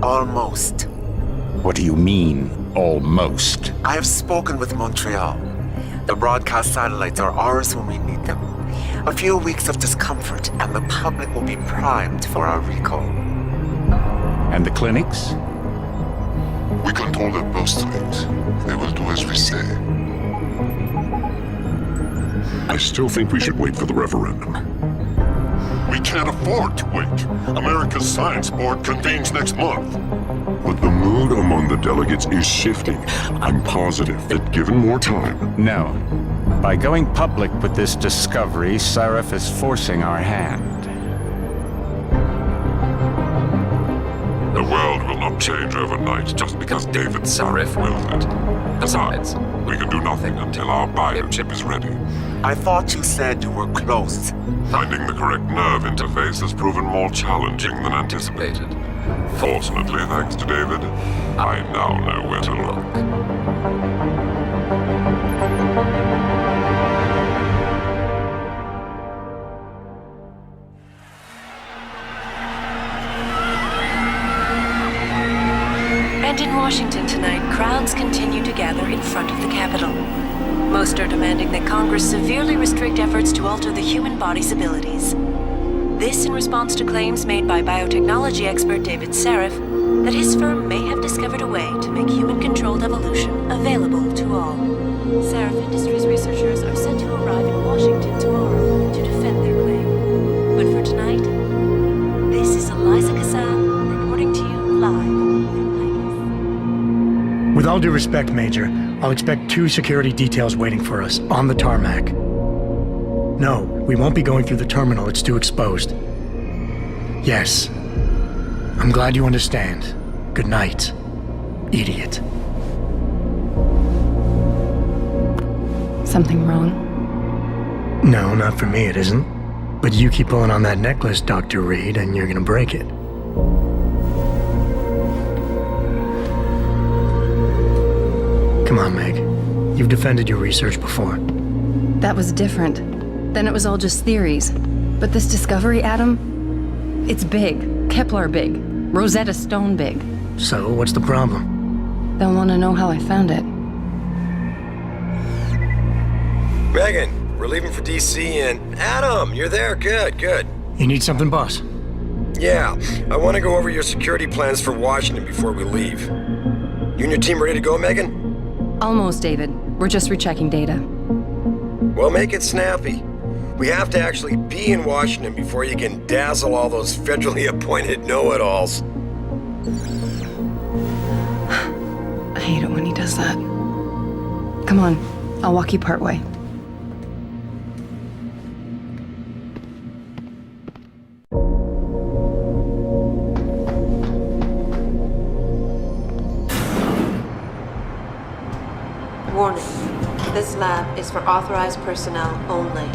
Almost. What do you mean, almost? I have spoken with Montreal. The broadcast satellites are ours when we need them. A few weeks of discomfort, and the public will be primed for our recall. And the clinics? We control their birth rate. They will do as we say. I still think we should wait for the referendum. We can't afford to wait. America's Science Board convenes next month. But the mood among the delegates is shifting. I'm positive that given more time... No. By going public with this discovery, Sarif is forcing our hand. The world will not change overnight just because David Sarif willed it. Besides, we can do nothing until our biochip is ready. I thought you said you were close. Finding the correct nerve interface has proven more challenging than anticipated. Fortunately, thanks to David, I now know where to look. And in Washington tonight, crowds continue to gather in front of the Capitol. Most are demanding that Congress severely restrict efforts to alter the human body's abilities. This in response to claims made by biotechnology expert David Sarif that his firm may have discovered a way to make human-controlled evolution available to all. Sarif Industries researchers are set to arrive in Washington tomorrow to defend their claim. But for tonight, this is Eliza Kassan reporting to you live. With all due respect, Major, I'll expect 2 security details waiting for us on the tarmac. No, we won't be going through the terminal. It's too exposed. Yes. I'm glad you understand. Good night, idiot. Something wrong? No, not for me it isn't. But you keep pulling on that necklace, Dr. Reed, and you're gonna break it. Come on, Meg. You've defended your research before. That was different. Then it was all just theories. But this discovery, Adam, it's big. Kepler big. Rosetta Stone big. So, what's the problem? They'll want to know how I found it. Megan, we're leaving for DC and... Adam, you're there. Good, good. You need something, boss? Yeah, I want to go over your security plans for Washington before we leave. You and your team ready to go, Megan? Almost, David. We're just rechecking data. Well, make it snappy. We have to actually be in Washington before you can dazzle all those federally appointed know-it-alls. I hate it when he does that. Come on, I'll walk you part way. Warning. This lab is for authorized personnel only.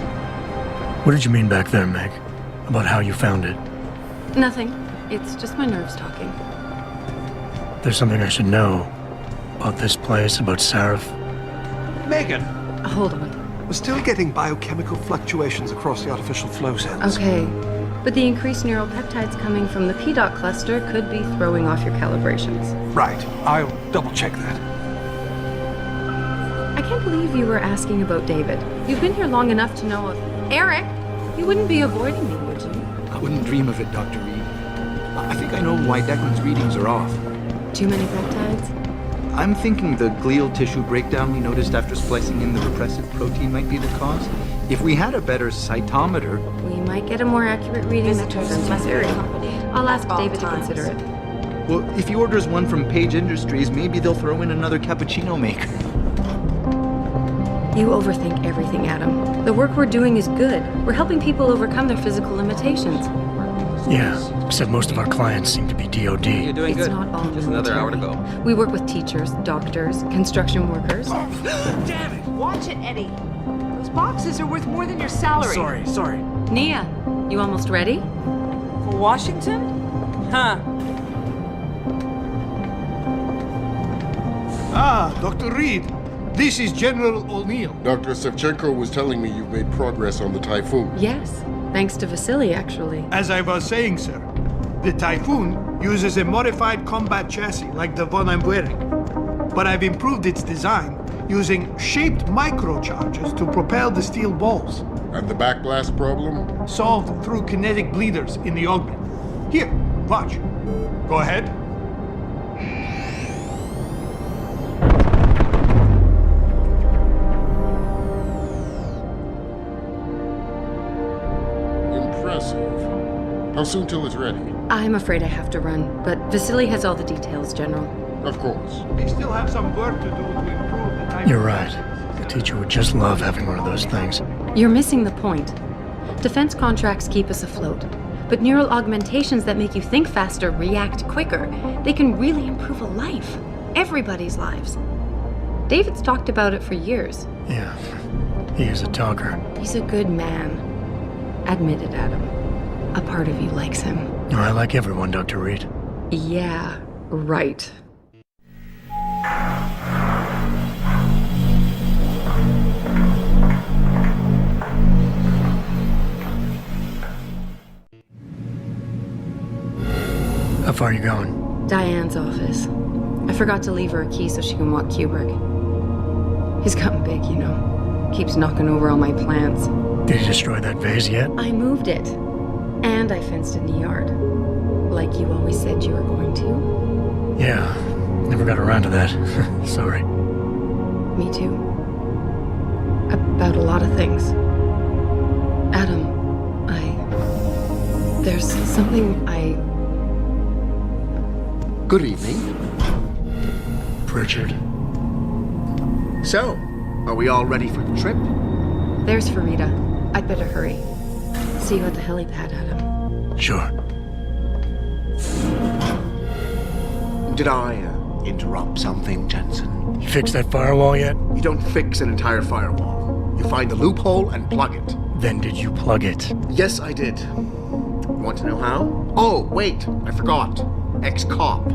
What did you mean back there, Meg? About how you found it? Nothing. It's just my nerves talking. There's something I should know. About this place, about Sarif. Megan! Hold on. We're still getting biochemical fluctuations across the artificial flow cells. Okay. But the increased neural peptides coming from the PDOT cluster could be throwing off your calibrations. Right. I'll double-check that. I can't believe you were asking about David. You've been here long enough to know... Eric! You wouldn't be avoiding me, would you? I wouldn't dream of it, Dr. Reed. I think I know why Declan's readings are off. Too many peptides? I'm thinking the glial tissue breakdown we noticed after splicing in the repressive protein might be the cause. If we had a better cytometer... We might get a more accurate reading that confirms your theory. I'll ask David to times. consider it. Well, if he orders one from Page Industries, maybe they'll throw in another cappuccino maker. You overthink everything, Adam. The work we're doing is good. We're helping people overcome their physical limitations. Yeah, except most of our clients seem to be DOD. You're doing It's good. not all Just another hour to military. go. We work with teachers, doctors, construction workers. Damn it! Watch it, Eddie. Those boxes are worth more than your salary. Sorry. Nia, you almost ready? For Washington? Huh. Ah, Dr. Reed. This is General O'Neill. Dr. Sevchenko was telling me you've made progress on the Typhoon. Yes, thanks to Vasily, actually. As I was saying, sir, the Typhoon uses a modified combat chassis like the one I'm wearing. But I've improved its design using shaped microcharges to propel the steel balls. And the backblast problem? Solved through kinetic bleeders in the augment. Here, watch. Go ahead. Impressive. How soon till it's ready? I'm afraid I have to run, but Vasily has all the details, General. Of course. We still have some work to do to improve the time. You're right. The teacher would just love having one of those things. You're missing the point. Defense contracts keep us afloat, but neural augmentations that make you think faster, react quicker, they can really improve a life. Everybody's lives. David's talked about it for years. Yeah, he is a talker. He's a good man. Admit it, Adam. A part of you likes him. I like everyone, Dr. Reed. Yeah, right. How far are you going? Diane's office. I forgot to leave her a key so she can walk Kubrick. He's gotten big, you know. Keeps knocking over all my plants. Did you destroy that vase yet? I moved it. And I fenced in the yard. Like you always said you were going to. Yeah, never got around to that. Sorry. Me too. About a lot of things. Adam, there's something Good evening. Pritchard. So, are we all ready for the trip? There's Farida. I'd better hurry. See you at the helipad, Adam. Sure. Did I interrupt something, Jensen? You fixed that firewall yet? You don't fix an entire firewall. You find the loophole and plug it. Then did you plug it? Yes, I did. Want to know how? Oh, wait, I forgot. Ex-cop.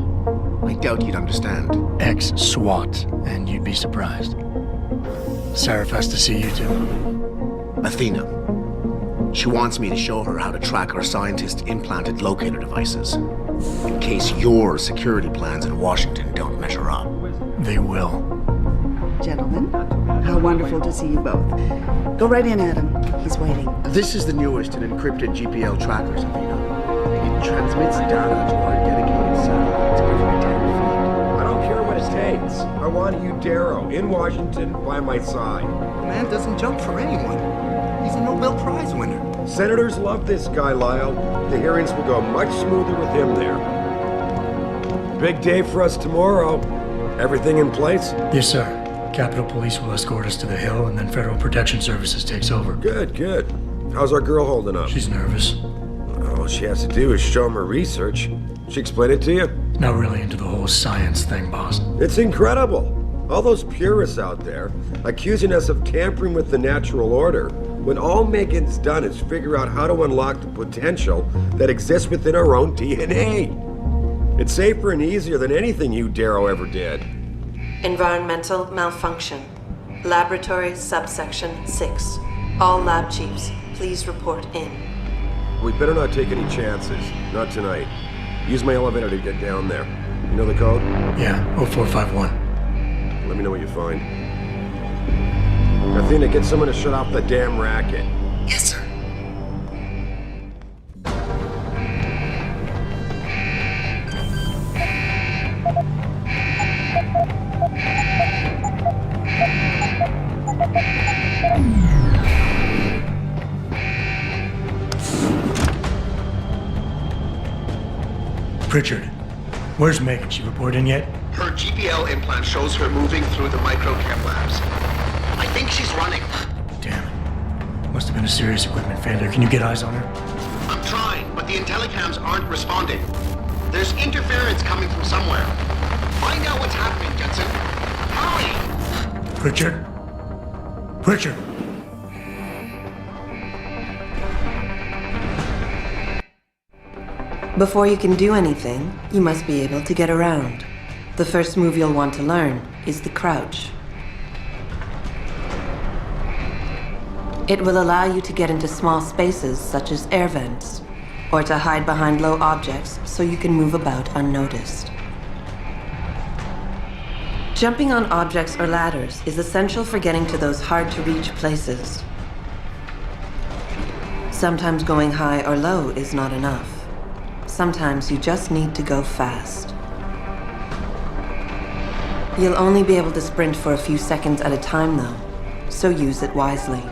I doubt you'd understand. Ex-SWAT, and you'd be surprised. Sarif has to see you too. Athena. She wants me to show her how to track our scientist-implanted locator devices. In case your security plans in Washington don't measure up. They will. Gentlemen, how wonderful to see you both. Go right in, Adam. He's waiting. This is the newest in encrypted GPL trackers, Athena. It transmits data to our dedicated satellites every 10 feet. I don't care what it takes. I want you, Darrow, in Washington, by my side. The man doesn't jump for anyone. He's a Nobel Prize winner. Senators love this guy, Lyle. The hearings will go much smoother with him there. Big day for us tomorrow. Everything in place? Yes, sir. Capitol Police will escort us to the Hill, and then Federal Protection Services takes over. Good, good. How's our girl holding up? She's nervous. All she has to do is show him her research. She explain it to you? Not really into the whole science thing, boss. It's incredible. All those purists out there accusing us of tampering with the natural order, when all Megan's done is figure out how to unlock the potential that exists within our own DNA. It's safer and easier than anything you, Darrow, ever did. Environmental malfunction. Laboratory subsection 6. All lab chiefs, please report in. We better not take any chances. Not tonight. Use my elevator to get down there. You know the code? Yeah, 0451. Let me know what you find. Athena, get someone to shut off the damn racket. Yes, sir. Pritchard, where's Megan? She report in yet? Her GPL implant shows her moving through the microchem labs. I think she's running. Damn it. Must have been a serious equipment failure. Can you get eyes on her? I'm trying, but the intellicams aren't responding. There's interference coming from somewhere. Find out what's happening, Jensen. Hurry! Pritchard? Pritchard! Before you can do anything, you must be able to get around. The first move you'll want to learn is the crouch. It will allow you to get into small spaces such as air vents. or to hide behind low objects so you can move about unnoticed. Jumping on objects or ladders is essential for getting to those hard-to-reach places. Sometimes going high or low is not enough. Sometimes you just need to go fast. You'll only be able to sprint for a few seconds at a time, though, so use it wisely.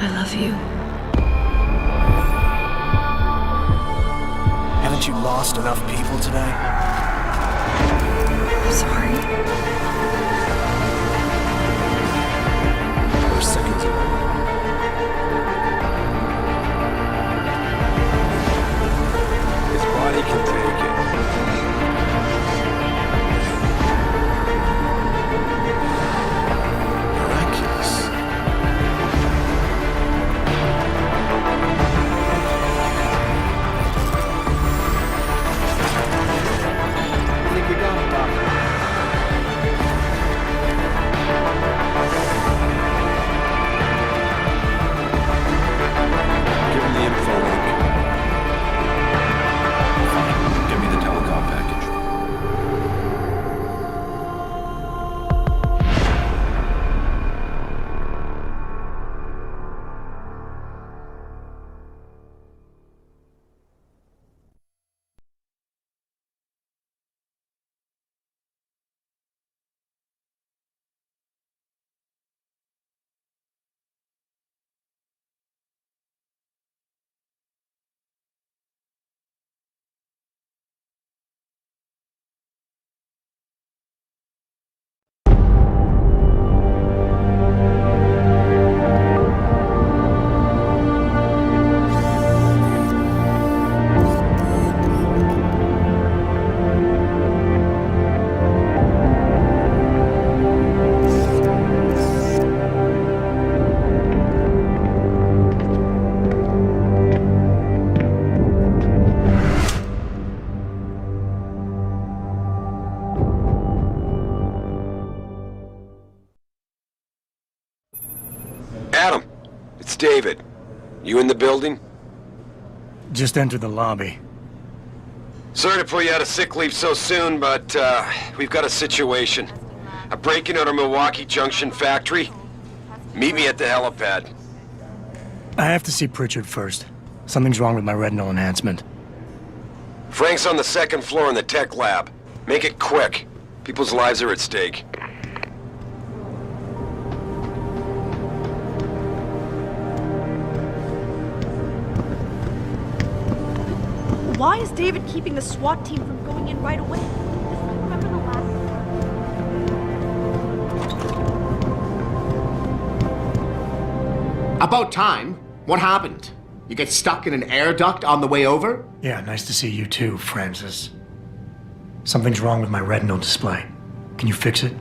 I love you. Haven't you lost enough people today? I'm sorry. We're seconds away. His body can take it. Miraculous. I think we got him, Doctor. Give him the info link. Fine. Give me the telecom package. Adam, it's David. You in the building? Just entered the lobby. Sorry to pull you out of sick leave so soon, but we've got a situation. A break-in at our Milwaukee Junction factory. Meet me at the helipad. I have to see Pritchard first. Something's wrong with my retinal enhancement. Frank's on the second floor in the tech lab. Make it quick. People's lives are at stake. Why is David keeping the SWAT team from going in right away? Remember the last... About time. What happened? You get stuck in an air duct on the way over? Yeah, nice to see you too, Francis. Something's wrong with my retinal display. Can you fix it?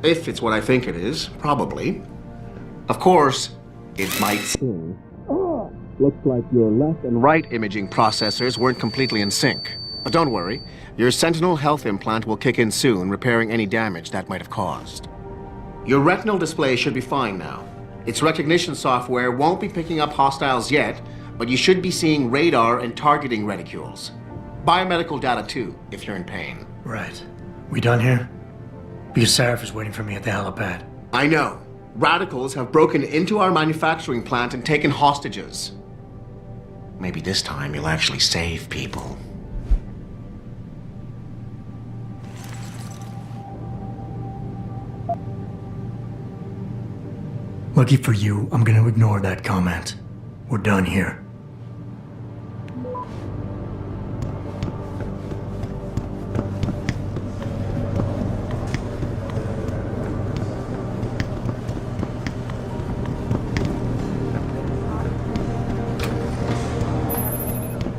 If it's what I think it is, probably. Of course, it might seem. Looks like your left and right imaging processors weren't completely in sync. But don't worry, your Sentinel health implant will kick in soon, repairing any damage that might have caused. Your retinal display should be fine now. Its recognition software won't be picking up hostiles yet, but you should be seeing radar and targeting reticules. Biomedical data too, if you're in pain. Right. We done here? Because Sarif is waiting for me at the helipad. I know. Radicals have broken into our manufacturing plant and taken hostages. Maybe this time you'll actually save people. Lucky for you, I'm gonna ignore that comment. We're done here.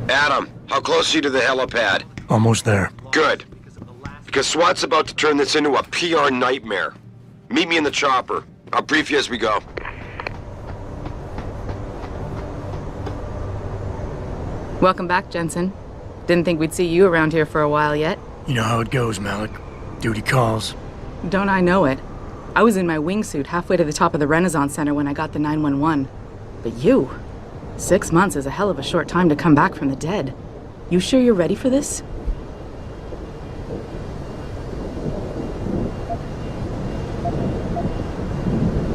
Adam, how close are you to the helipad? Almost there. Good. Because SWAT's about to turn this into a PR nightmare. Meet me in the chopper. I'll brief you as we go. Welcome back, Jensen. Didn't think we'd see you around here for a while yet. You know how it goes, Malik. Duty calls. Don't I know it? I was in my wingsuit halfway to the top of the Renaissance Center when I got the 911. But you... 6 months is a hell of a short time to come back from the dead. You sure you're ready for this?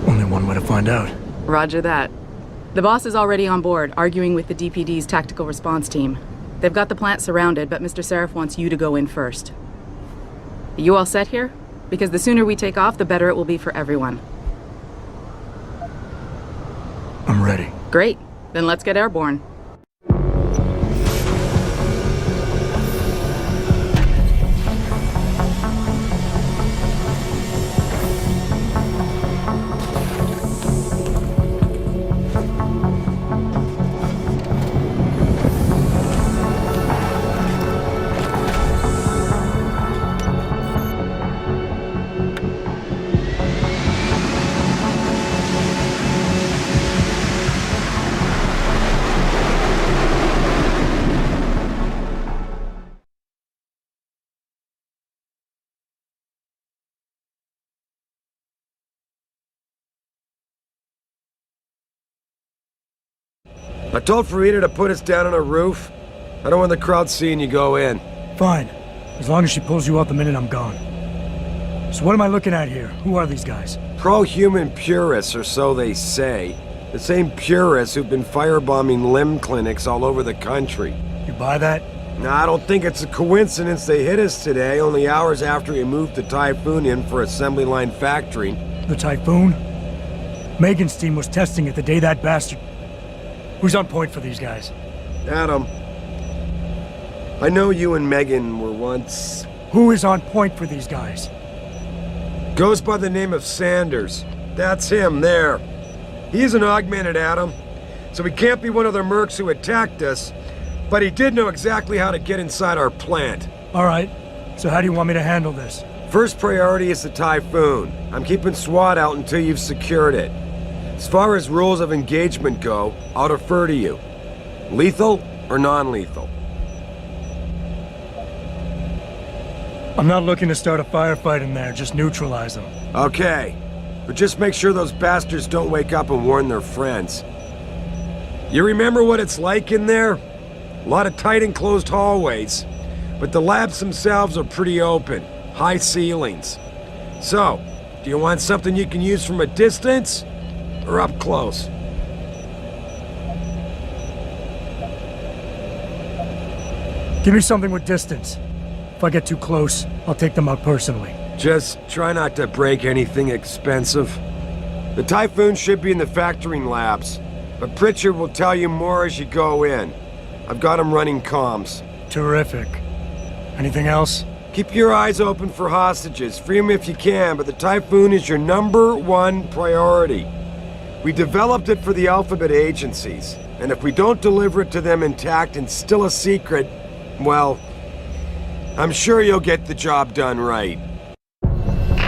Only one way to find out. Roger that. The boss is already on board, arguing with the DPD's tactical response team. They've got the plant surrounded, but Mr. Sarif wants you to go in first. Are you all set here? Because the sooner we take off, the better it will be for everyone. I'm ready. Great. Then let's get airborne. I told Farida to put us down on a roof. I don't want the crowd seeing you go in. Fine. As long as she pulls you out the minute I'm gone. So what am I looking at here? Who are these guys? Pro-human purists, or so they say. The same purists who've been firebombing limb clinics all over the country. You buy that? Nah, I don't think it's a coincidence they hit us today, only hours after we moved the Typhoon in for assembly line factory. The Typhoon? Megan's team was testing it the day that bastard... Who's on point for these guys? Adam. I know you and Megan were once... Who is on point for these guys? Goes by the name of Sanders. That's him, there. He's an augmented Adam, so he can't be one of the mercs who attacked us, but he did know exactly how to get inside our plant. All right. So how do you want me to handle this? First priority is the Typhoon. I'm keeping SWAT out until you've secured it. As far as rules of engagement go, I'll defer to you. Lethal or non-lethal? I'm not looking to start a firefight in there, just neutralize them. Okay, but just make sure those bastards don't wake up and warn their friends. You remember what it's like in there? A lot of tight enclosed hallways, but the labs themselves are pretty open, high ceilings. So, do you want something you can use from a distance? Or up close? Give me something with distance. If I get too close, I'll take them out personally. Just try not to break anything expensive. The Typhoon should be in the factoring labs, but Pritchard will tell you more as you go in. I've got him running comms. Terrific. Anything else? Keep your eyes open for hostages. Free them if you can, but the Typhoon is your #1 priority. We developed it for the Alphabet agencies, and if we don't deliver it to them intact and still a secret, well, I'm sure you'll get the job done right.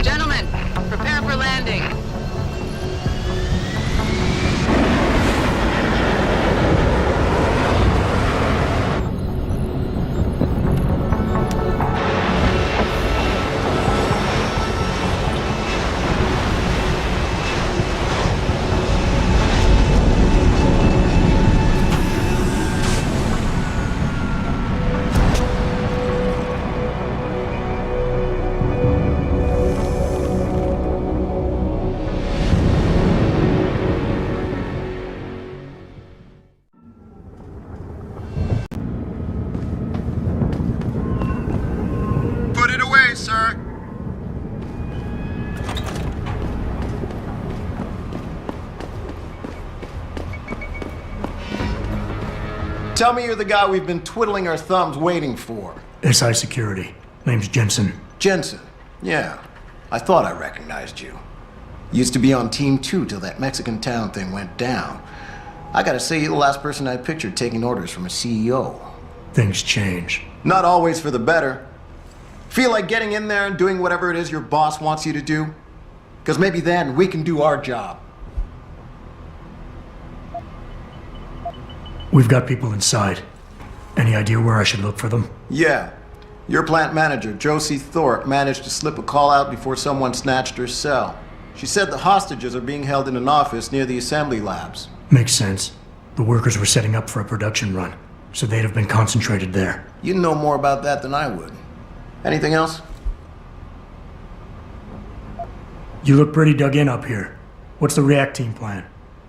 Gentlemen, prepare for landing. Tell me you're the guy we've been twiddling our thumbs waiting for. SI Security. Name's Jensen. Jensen? Yeah. I thought I recognized you. Used to be on Team 2 till that Mexican town thing went down. I gotta say, you're the last person I pictured taking orders from a CEO. Things change. Not always for the better. Feel like getting in there and doing whatever it is your boss wants you to do? Because maybe then we can do our job. We've got people inside. Any idea where I should look for them? Yeah. Your plant manager, Josie Thorpe, managed to slip a call out before someone snatched her cell. She said the hostages are being held in an office near the assembly labs. Makes sense. The workers were setting up for a production run, so they'd have been concentrated there. You know more about that than I would. Anything else? You look pretty dug in up here. What's the react team plan?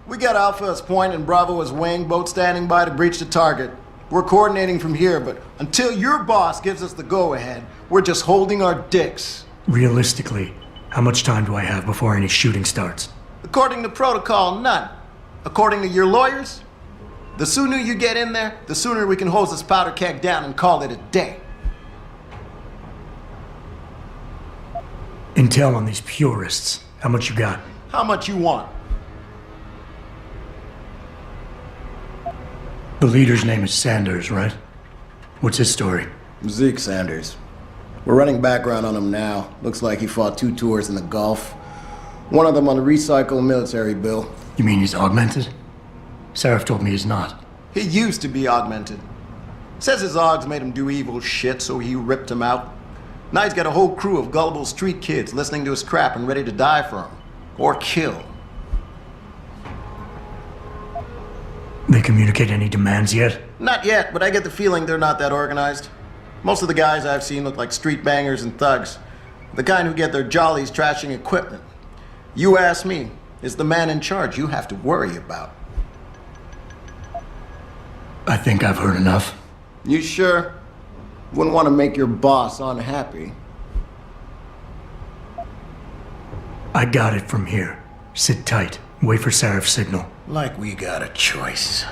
We got Alpha as point and Bravo as wing, both standing by to breach the target. We're coordinating from here, but until your boss gives us the go-ahead, we're just holding our dicks. Realistically, how much time do I have before any shooting starts? According to protocol, none. according to your lawyers, the sooner you get in there, the sooner we can hose this powder keg down and call it a day. Intel on these purists. How much you got? How much you want? The leader's name is Sanders, right? What's his story? Zeke Sanders. We're running background on him now. Looks like he fought 2 tours in the Gulf. One of them on a recycled military bill. You mean he's augmented? Sarif told me he's not. He used to be augmented. Says his augs made him do evil shit, so he ripped him out. Now he's got a whole crew of gullible street kids listening to his crap and ready to die for him. Or kill. They communicate any demands yet? Not yet, but I get the feeling they're not that organized. Most of the guys I've seen look like street bangers and thugs. The kind who get their jollies trashing equipment. You ask me, it's the man in charge you have to worry about. I think I've heard enough. You sure? Wouldn't want to make your boss unhappy. I got it from here. Sit tight. Wait for Sarif's signal. Like we got a choice.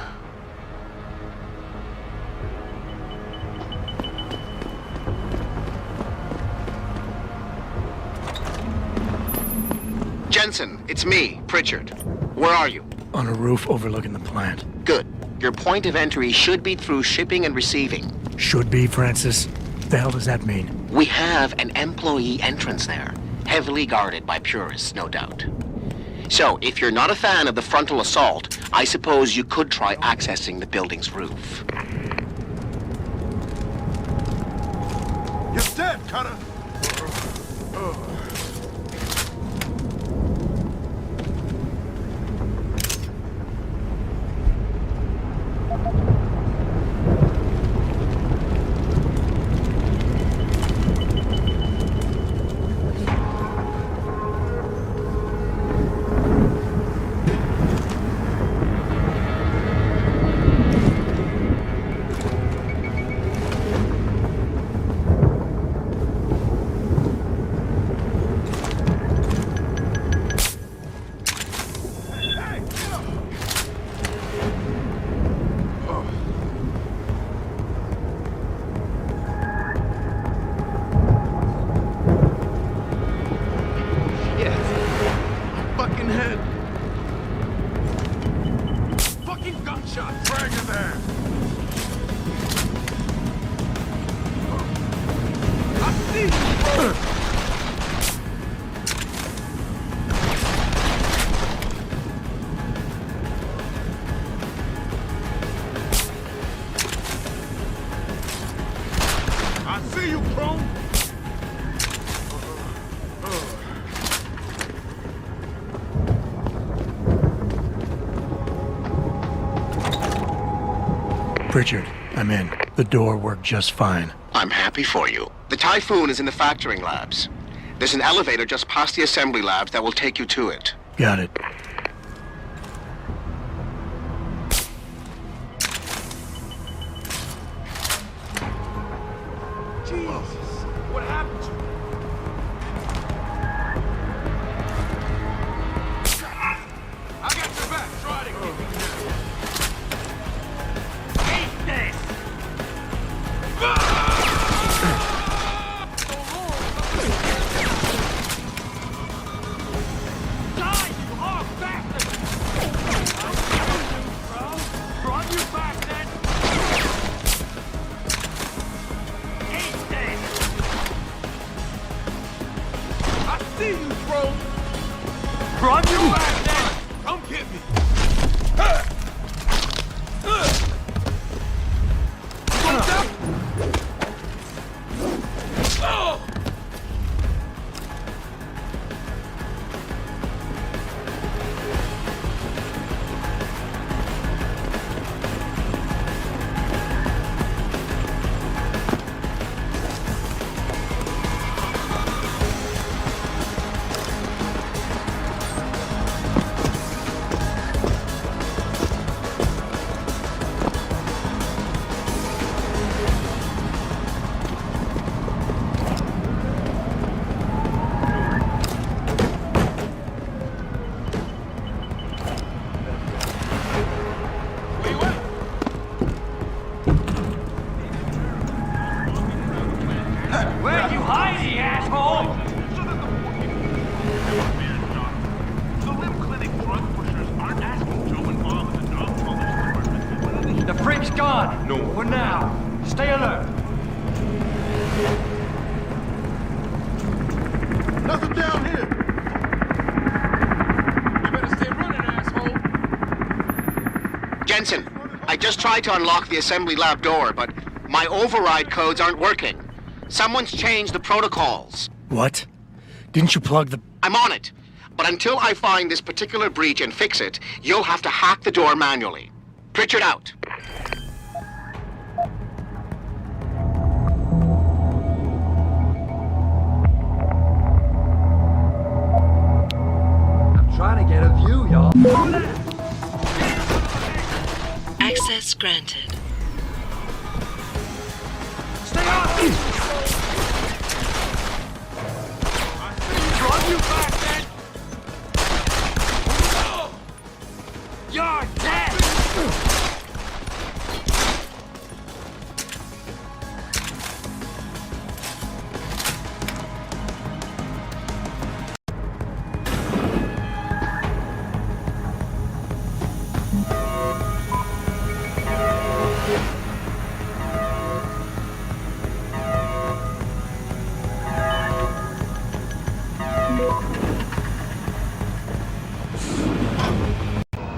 Jensen, it's me, Pritchard. Where are you? On a roof overlooking the plant. Good. Your point of entry should be through shipping and receiving. Should be, Francis. The hell does that mean? We have an employee entrance there, heavily guarded by purists, no doubt. So, if you're not a fan of the frontal assault, I suppose you could try accessing the building's roof. You're dead, Cutter! Pritchard, I'm in. The door worked just fine. I'm happy for you. The Typhoon is in the factoring labs. There's an elevator just past the assembly labs that will take you to it. Got it. Jesus, what happened to me? I got your back. Try to keep me down. Eat this! Die, you hog! gone. No. For now. Stay alert. Nothing down here. You better stay running, asshole. Jensen, I just tried to unlock the assembly lab door, but my override codes aren't working. Someone's changed the protocols. What? Didn't you plug the... I'm on it. But until I find this particular breach and fix it, you'll have to hack the door manually. Pritchard out. Trying to get a view, y'all. Access granted. Stay on! Drop you back, then! You're dead!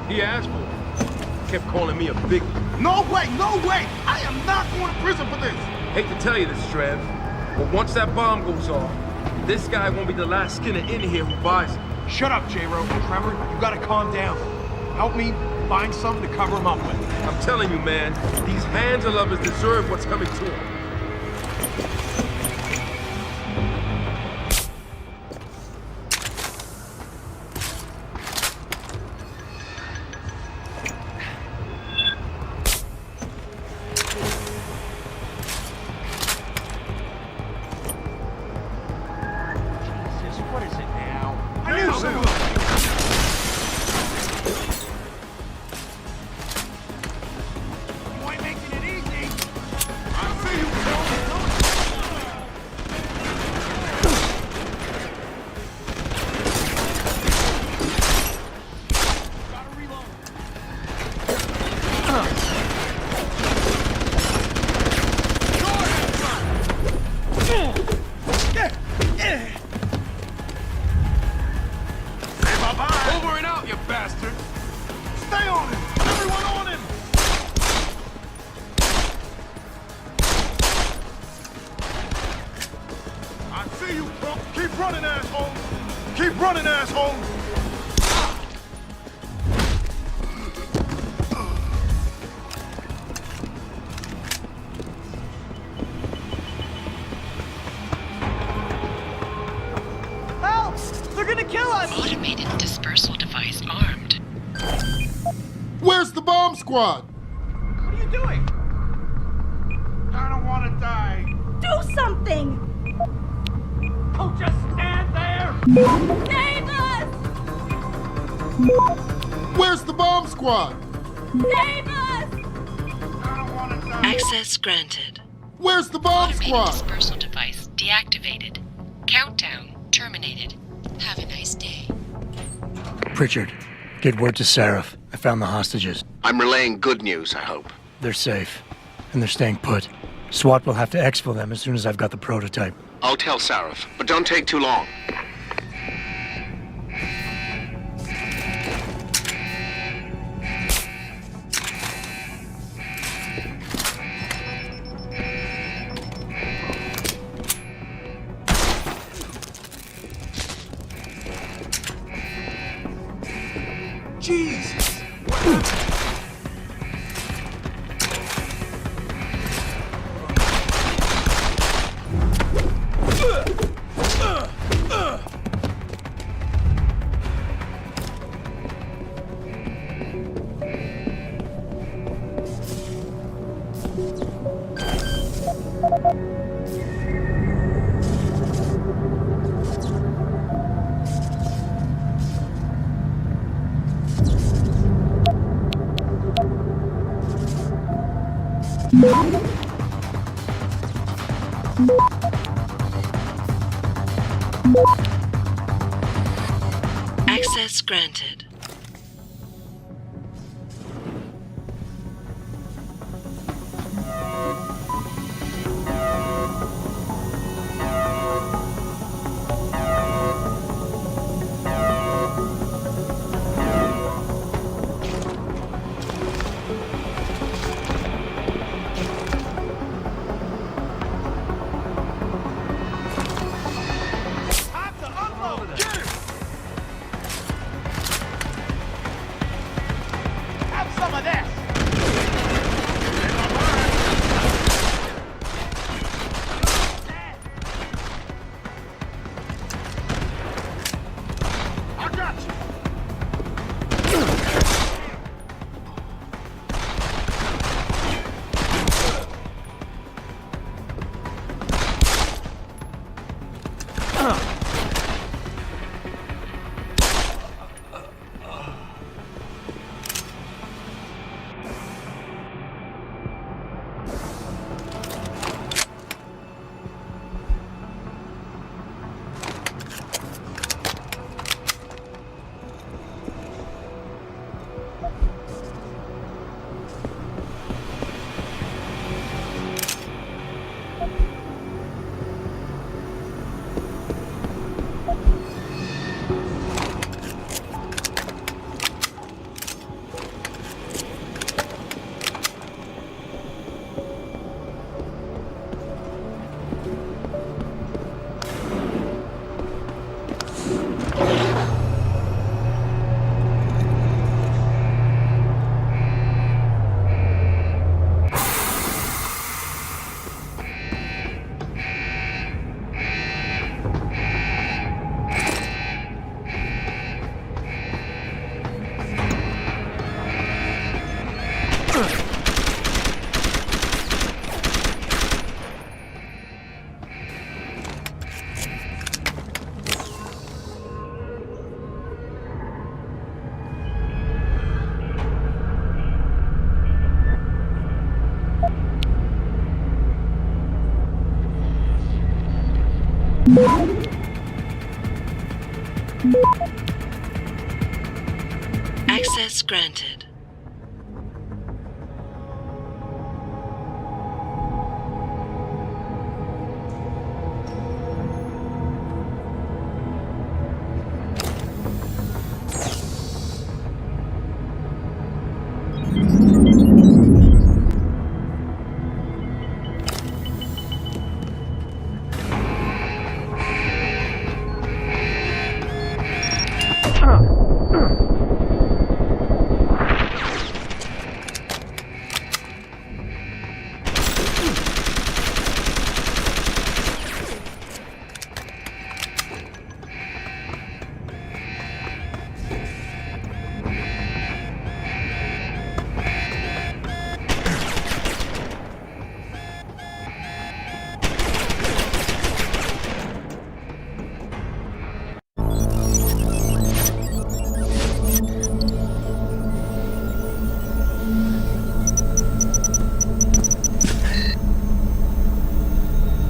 He asked for it. Kept calling me a big... No way, no way! I am not going to prison for this! Hate to tell you this, Trev, but once that bomb goes off, this guy won't be the last skinner in here who buys it. Shut up, J-Ro. Trevor, you gotta calm down. Help me find something to cover him up with. I'm telling you, man, these hands of lovers deserve what's coming to them. What is it now? I knew so! You ain't making it easy! I see you, Gotta reload. Over and out, you bastard! Stay on him! Everyone on him! I see you, punk! Keep running, asshole! Keep running, asshole! Help! They're gonna kill us! Automated dispersal device armed. Where's the bomb squad? What are you doing? I don't want to die. Do something! Don't just stand there! Save us! Where's the bomb squad? Save us! I don't want to die. Access granted. Where's the bomb Automated squad? dispersal device deactivated. Countdown terminated. Have a nice day. Pritchard, get word to Sarif. I found the hostages. I'm relaying good news, I hope. They're safe. And they're staying put. SWAT will have to exfil them as soon as I've got the prototype. I'll tell Sarif, but don't take too long. Jesus! Access granted. some of this! I got you! Access granted.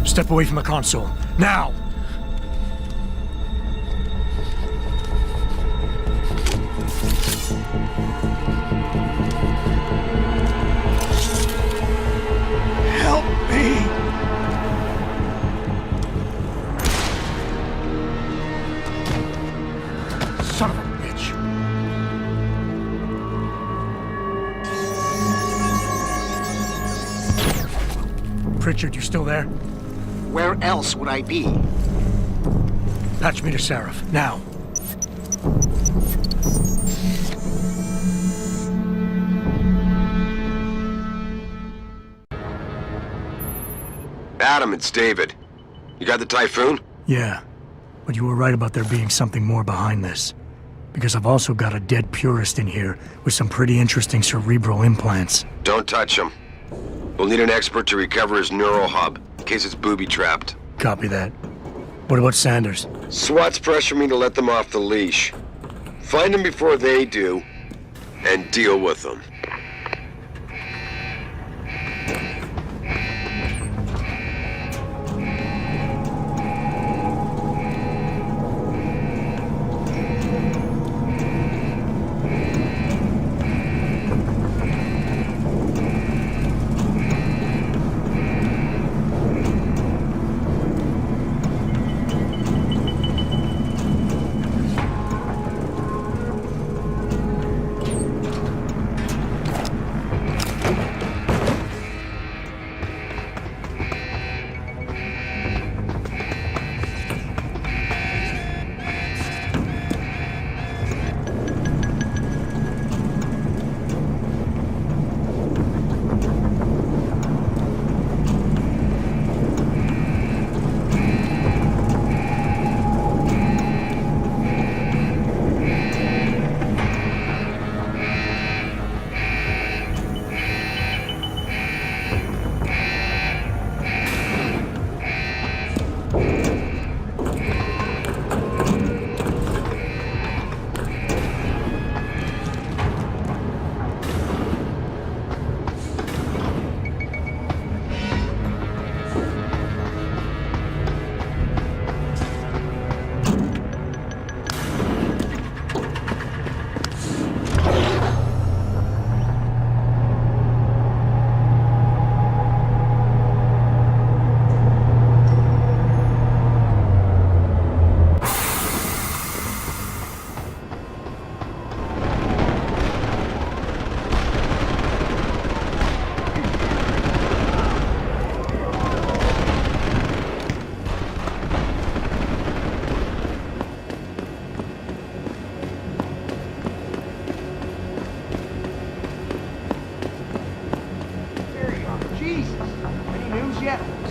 Step away from the console. Now! Help me! Son of a bitch. Pritchard, you still there? Where else would I be? Patch me to Seraph, now. Adam, it's David. You got the Typhoon? Yeah, but you were right about there being something more behind this. Because I've also got a dead purist in here with some pretty interesting cerebral implants. Don't touch him. We'll need an expert to recover his neural hub, in case it's booby-trapped. Copy that. What about Sanders? SWAT's pressure me to let them off the leash. Find them before they do, and deal with them.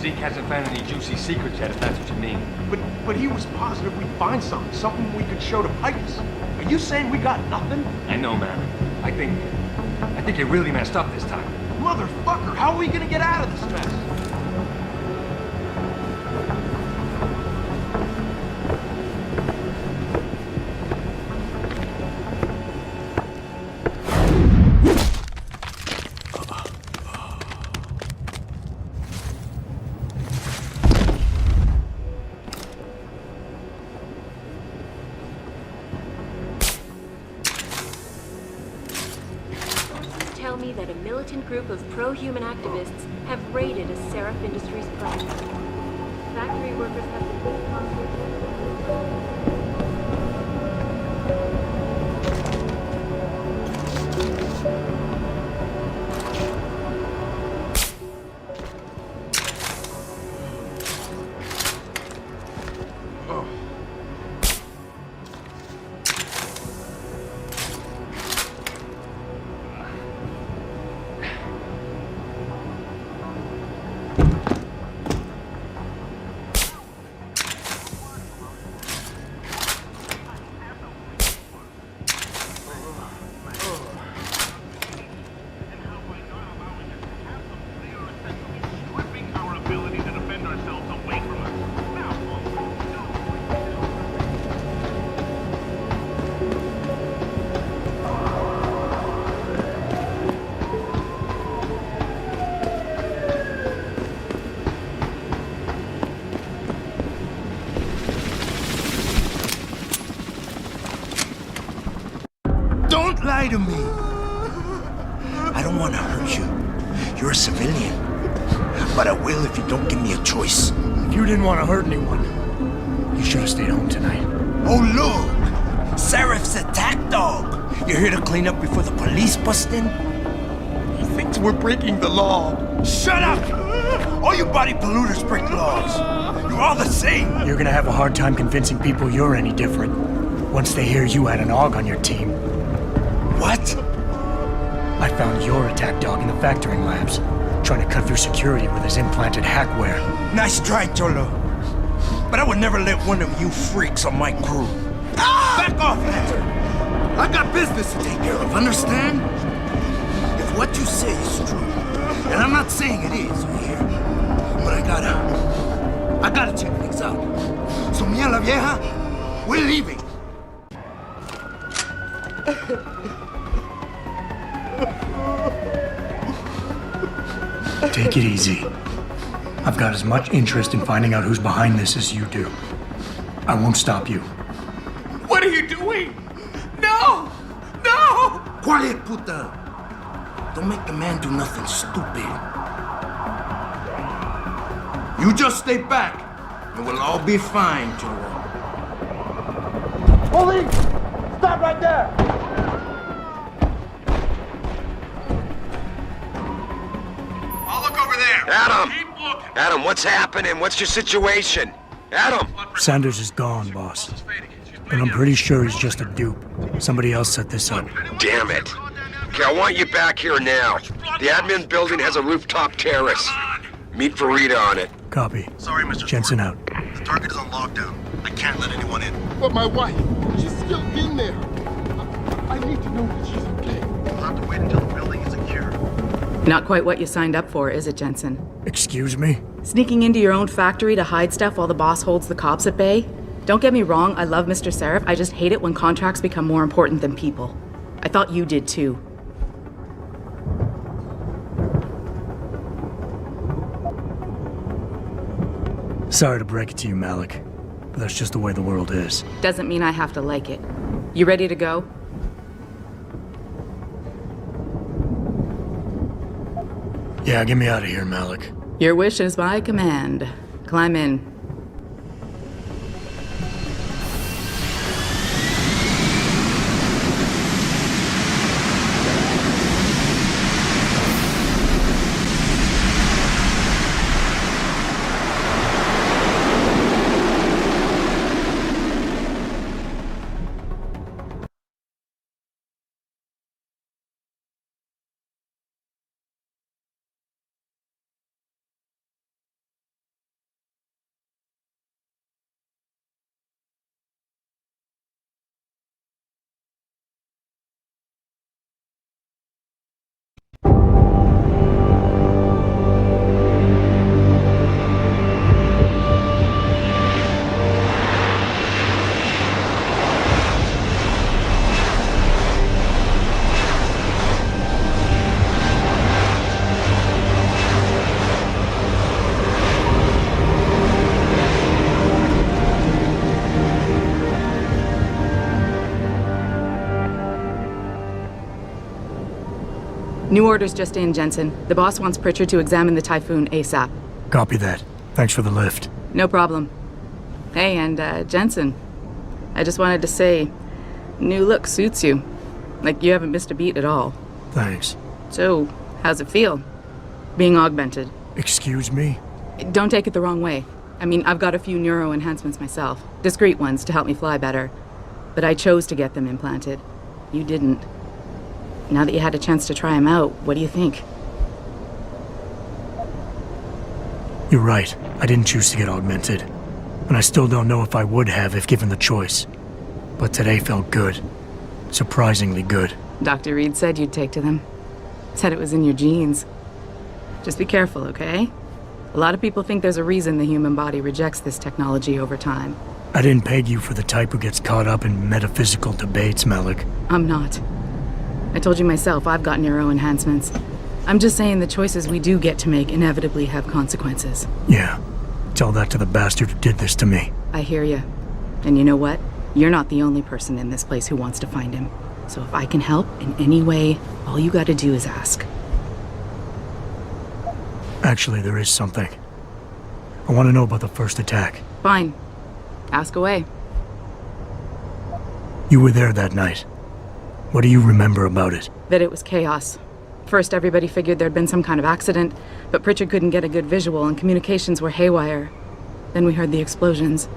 Zeke hasn't found any juicy secrets yet, if that's what you mean. But he was positive we'd find something we could show to Pipes. Are you saying we got nothing? I know, man. I think you really messed up this time. Motherfucker, how are we gonna get out of this mess? Tell me that a militant group of pro-human activists have raided a Seraph Industries plant. Factory workers have Don't lie to me. I don't want to hurt you. You're a civilian. But I will if you don't give me a choice. If you didn't want to hurt anyone, you should have stayed home tonight. Oh, look! Seraph's attack dog. You're here to clean up before the police bust in? He thinks we're breaking the law. Shut up! All you body polluters break laws. You're all the same. You're gonna have a hard time convincing people you're any different once they hear you had an AUG on your team. What? I found your attack dog in the factoring labs, trying to cut through security with his implanted hackware. Nice try, Cholo. But I would never let one of you freaks on my crew. Ah! Back off, Hunter! I got business to take care of, understand? If what you say is true, and I'm not saying it is here, but I gotta check things out. So, mía la vieja, we're leaving. Take it easy. I've got as much interest in finding out who's behind this as you do. I won't stop you. What are you doing? No! No! Quiet, puta! Don't make the man do nothing stupid. You just stay back, and we'll all be fine, Joel. Police! Stop right there! I'll look over there. Adam! Adam, what's happening? What's your situation? Adam! Sanders is gone, boss. But I'm pretty sure he's just a dupe. Somebody else set this up. Damn it. Okay, I want you back here now. The admin building has a rooftop terrace. Meet Farida on it. Copy. Sorry, Mr. Jensen out. The target is on lockdown. I can't let anyone in. But my wife, she's still in there. I need to know that she's okay. We'll have to wait until the building is secure. Not quite what you signed up for, is it, Jensen? Excuse me? Sneaking into your own factory to hide stuff while the boss holds the cops at bay? Don't get me wrong, I love Mr. Seraph. I just hate it when contracts become more important than people. I thought you did too. Sorry to break it to you, Malik, but that's just the way the world is. Doesn't mean I have to like it. You ready to go? Yeah, get me out of here, Malik. Your wish is my command. Climb in. New orders just in, Jensen. The boss wants Pritchard to examine the Typhoon ASAP. Copy that. Thanks for the lift. No problem. Hey, and Jensen, I just wanted to say, new look suits you. Like you haven't missed a beat at all. Thanks. So, how's it feel? Being augmented? Excuse me? Don't take it the wrong way. I mean, I've got a few neuro enhancements myself. Discreet ones to help me fly better. But I chose to get them implanted. You didn't. Now that you had a chance to try them out, what do you think? You're right. I didn't choose to get augmented. And I still don't know if I would have if given the choice. But today felt good. Surprisingly good. Dr. Reed said you'd take to them. Said it was in your genes. Just be careful, okay? A lot of people think there's a reason the human body rejects this technology over time. I didn't peg you for the type who gets caught up in metaphysical debates, Malik. I'm not. I told you myself I've got neuro enhancements. I'm just saying the choices we do get to make inevitably have consequences. Yeah. Tell that to the bastard who did this to me. I hear you. And you know what? You're not the only person in this place who wants to find him. So if I can help in any way, all you gotta do is ask. Actually, there is something. I want to know about the first attack. Fine. Ask away. You were there that night. What do you remember about it? That it was chaos. First, everybody figured there'd been some kind of accident, but Pritchard couldn't get a good visual and communications were haywire. Then we heard the explosions.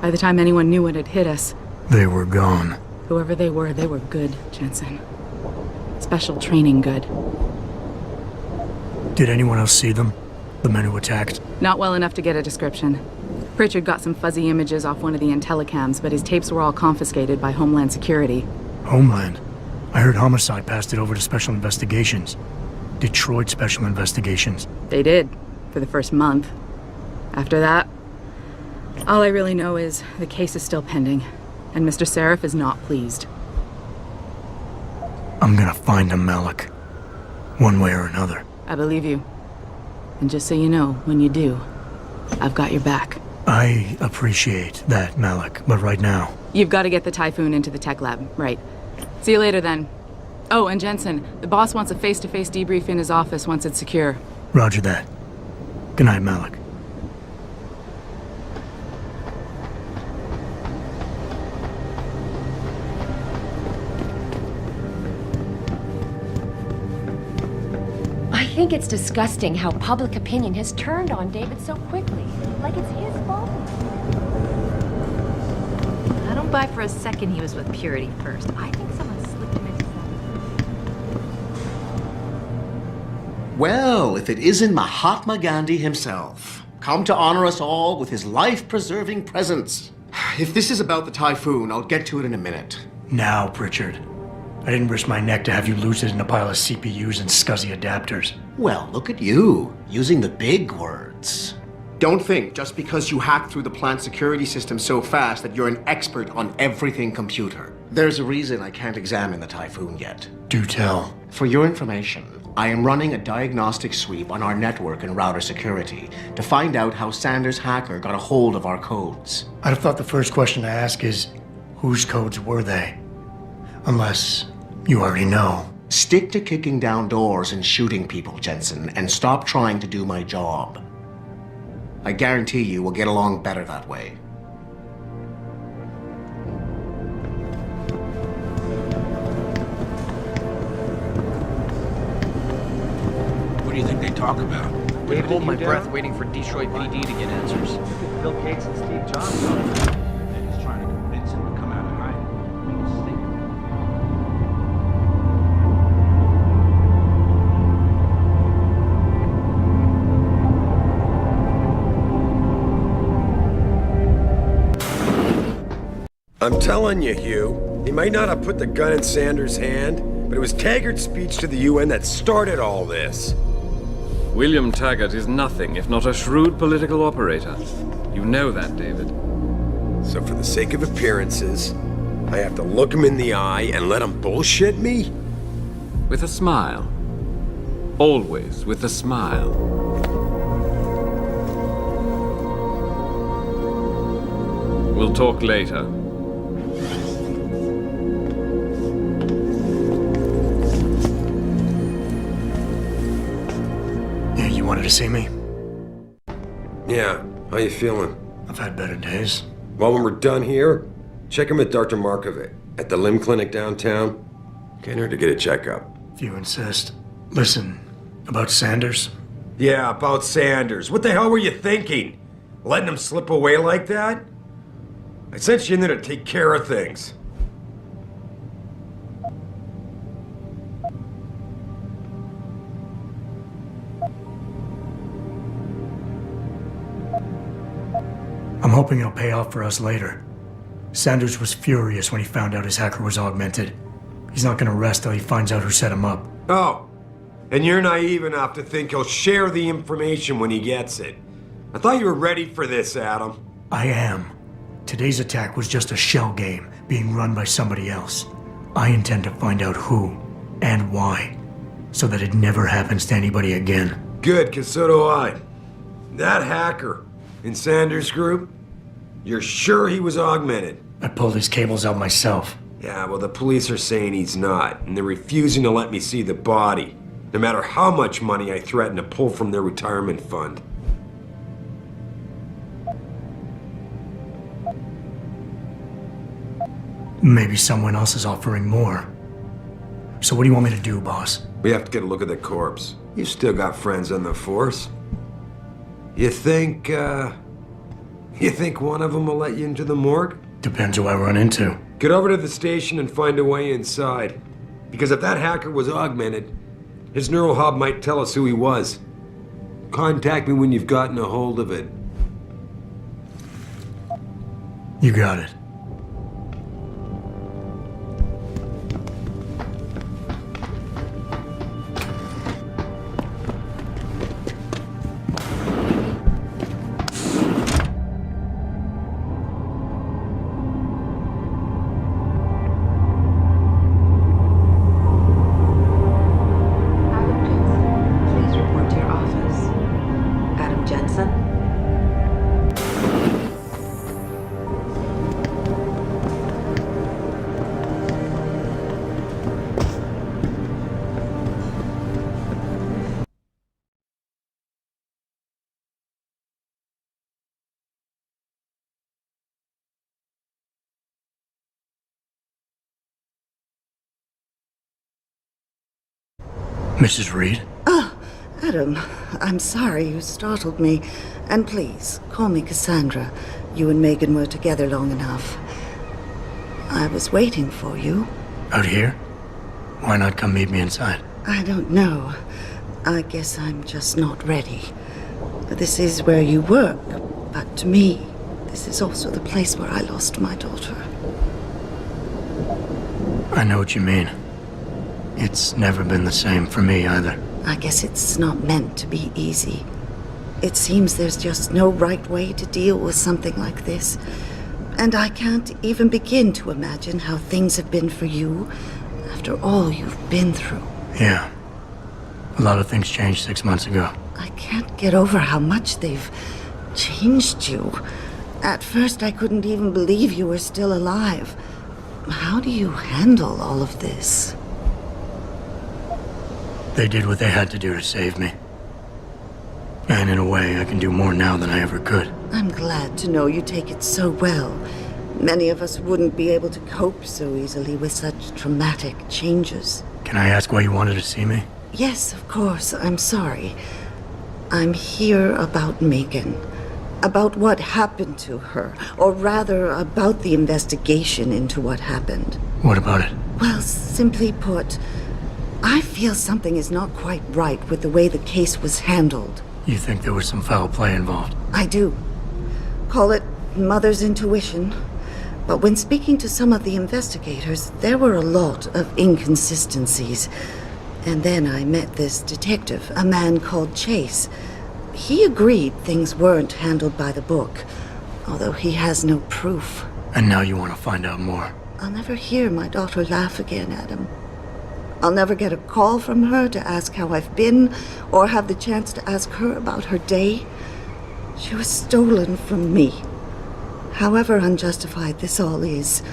By the time anyone knew what had hit us... They were gone. Whoever they were good, Jensen. Special training good. Did anyone else see them? The men who attacked? Not well enough to get a description. Pritchard got some fuzzy images off one of the Intellicams, but his tapes were all confiscated by Homeland Security. Homeland? I heard Homicide passed it over to Special Investigations. Detroit Special Investigations. They did, for the first month. After that, all I really know is the case is still pending, and Mr. Seraph is not pleased. I'm gonna find him, Malik. One way or another. I believe you. And just so you know, when you do, I've got your back. I appreciate that, Malik, but right now... You've got to get the Typhoon into the tech lab, right. See you later, then. Oh, and Jensen, the boss wants a face-to-face debrief in his office once it's secure. Roger that. Good night, Malik. I think it's disgusting how public opinion has turned on David so quickly. Like it's his fault. I don't buy for a second he was with Purity first. I think someone slipped him into something. Well, if it isn't Mahatma Gandhi himself, come to honor us all with his life-preserving presence. If this is about the Typhoon, I'll get to it in a minute. Now, Pritchard. I didn't risk my neck to have you lose it in a pile of CPUs and scuzzy adapters. Well, look at you, using the big words. Don't think just because you hacked through the plant security system so fast that you're an expert on everything computer. There's a reason I can't examine the Typhoon yet. Do tell. For your information, I am running a diagnostic sweep on our network and router security to find out how Sanders' hacker got a hold of our codes. I'd have thought the first question to ask is, whose codes were they? Unless you already know. Stick to kicking down doors and shooting people, Jensen, and stop trying to do my job. I guarantee you we'll get along better that way. What do you think they talk about? David, hold my breath waiting for Detroit PD to get answers. Bill Gates and Steve Jobs on it. And he's trying to convince him to come out of hiding. I'm telling you, Hugh, he might not have put the gun in Sanders' hand, but it was Taggart's speech to the UN that started all this. William Taggart is nothing if not a shrewd political operator. You know that, David. So for the sake of appearances, I have to look him in the eye and let him bullshit me? With a smile. Always with a smile. We'll talk later. wanted to see me? Yeah, how you feeling? I've had better days. Well, when we're done here, check in with Dr. Markovic at the limb clinic downtown. Get her to get a checkup. If you insist. Listen, about Sanders? Yeah, about Sanders. What the hell were you thinking? Letting him slip away like that? I sent you in there to take care of things. I'm hoping it'll pay off for us later. Sanders was furious when he found out his hacker was augmented. He's not gonna rest till he finds out who set him up. Oh, and you're naive enough to think he'll share the information when he gets it. I thought you were ready for this, Adam. I am. Today's attack was just a shell game being run by somebody else. I intend to find out who and why, so that it never happens to anybody again. Good, 'cause so do I. That hacker in Sanders' group, you're sure he was augmented? I pulled his cables out myself. Yeah, well, the police are saying he's not, and they're refusing to let me see the body, no matter how much money I threaten to pull from their retirement fund. Maybe someone else is offering more. So what do you want me to do, boss? We have to get a look at the corpse. You still got friends on the force. You think one of them will let you into the morgue? Depends who I run into. Get over to the station and find a way inside. Because if that hacker was augmented, his neural hub might tell us who he was. Contact me when you've gotten a hold of it. You got it. Please report to your office. Adam Jensen? Mrs. Reed? Oh, Adam, I'm sorry you startled me. And please, call me Cassandra. You and Megan were together long enough. I was waiting for you. Out here? Why not come meet me inside? I don't know. I guess I'm just not ready. This is where you work, but to me, this is also the place where I lost my daughter. I know what you mean. It's never been the same for me either. I guess it's not meant to be easy. It seems there's just no right way to deal with something like this. And I can't even begin to imagine how things have been for you after all you've been through. Yeah. A lot of things changed 6 months ago. I can't get over how much they've changed you. At first, I couldn't even believe you were still alive. How do you handle all of this? They did what they had to do to save me. And in a way, I can do more now than I ever could. I'm glad to know you take it so well. Many of us wouldn't be able to cope so easily with such traumatic changes. Can I ask why you wanted to see me? Yes, of course. I'm sorry. I'm here about Megan. About what happened to her. Or rather, about the investigation into what happened. What about it? Well, simply put, I feel something is not quite right with the way the case was handled. You think there was some foul play involved? I do. Call it mother's intuition. But when speaking to some of the investigators, there were a lot of inconsistencies. And then I met this detective, a man called Chase. He agreed things weren't handled by the book, although he has no proof. And now you want to find out more? I'll never hear my daughter laugh again, Adam. I'll never get a call from her to ask how I've been, or have the chance to ask her about her day. She was stolen from me. However unjustified this all is,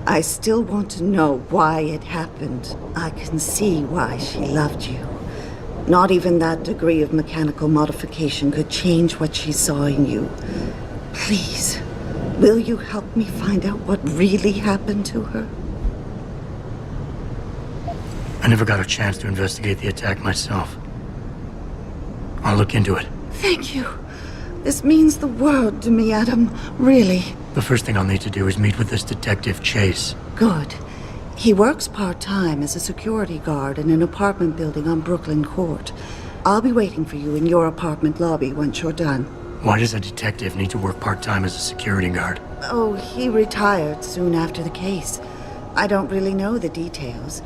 I still want to know why it happened. I can see why she loved you. Not even that degree of mechanical modification could change what she saw in you. Please, will you help me find out what really happened to her? I never got a chance to investigate the attack myself. I'll look into it. Thank you. This means the world to me, Adam. Really. The first thing I'll need to do is meet with this detective, Chase. Good. He works part-time as a security guard in an apartment building on Brooklyn Court. I'll be waiting for you in your apartment lobby once you're done. Why does a detective need to work part-time as a security guard? Oh, he retired soon after the case. I don't really know the details.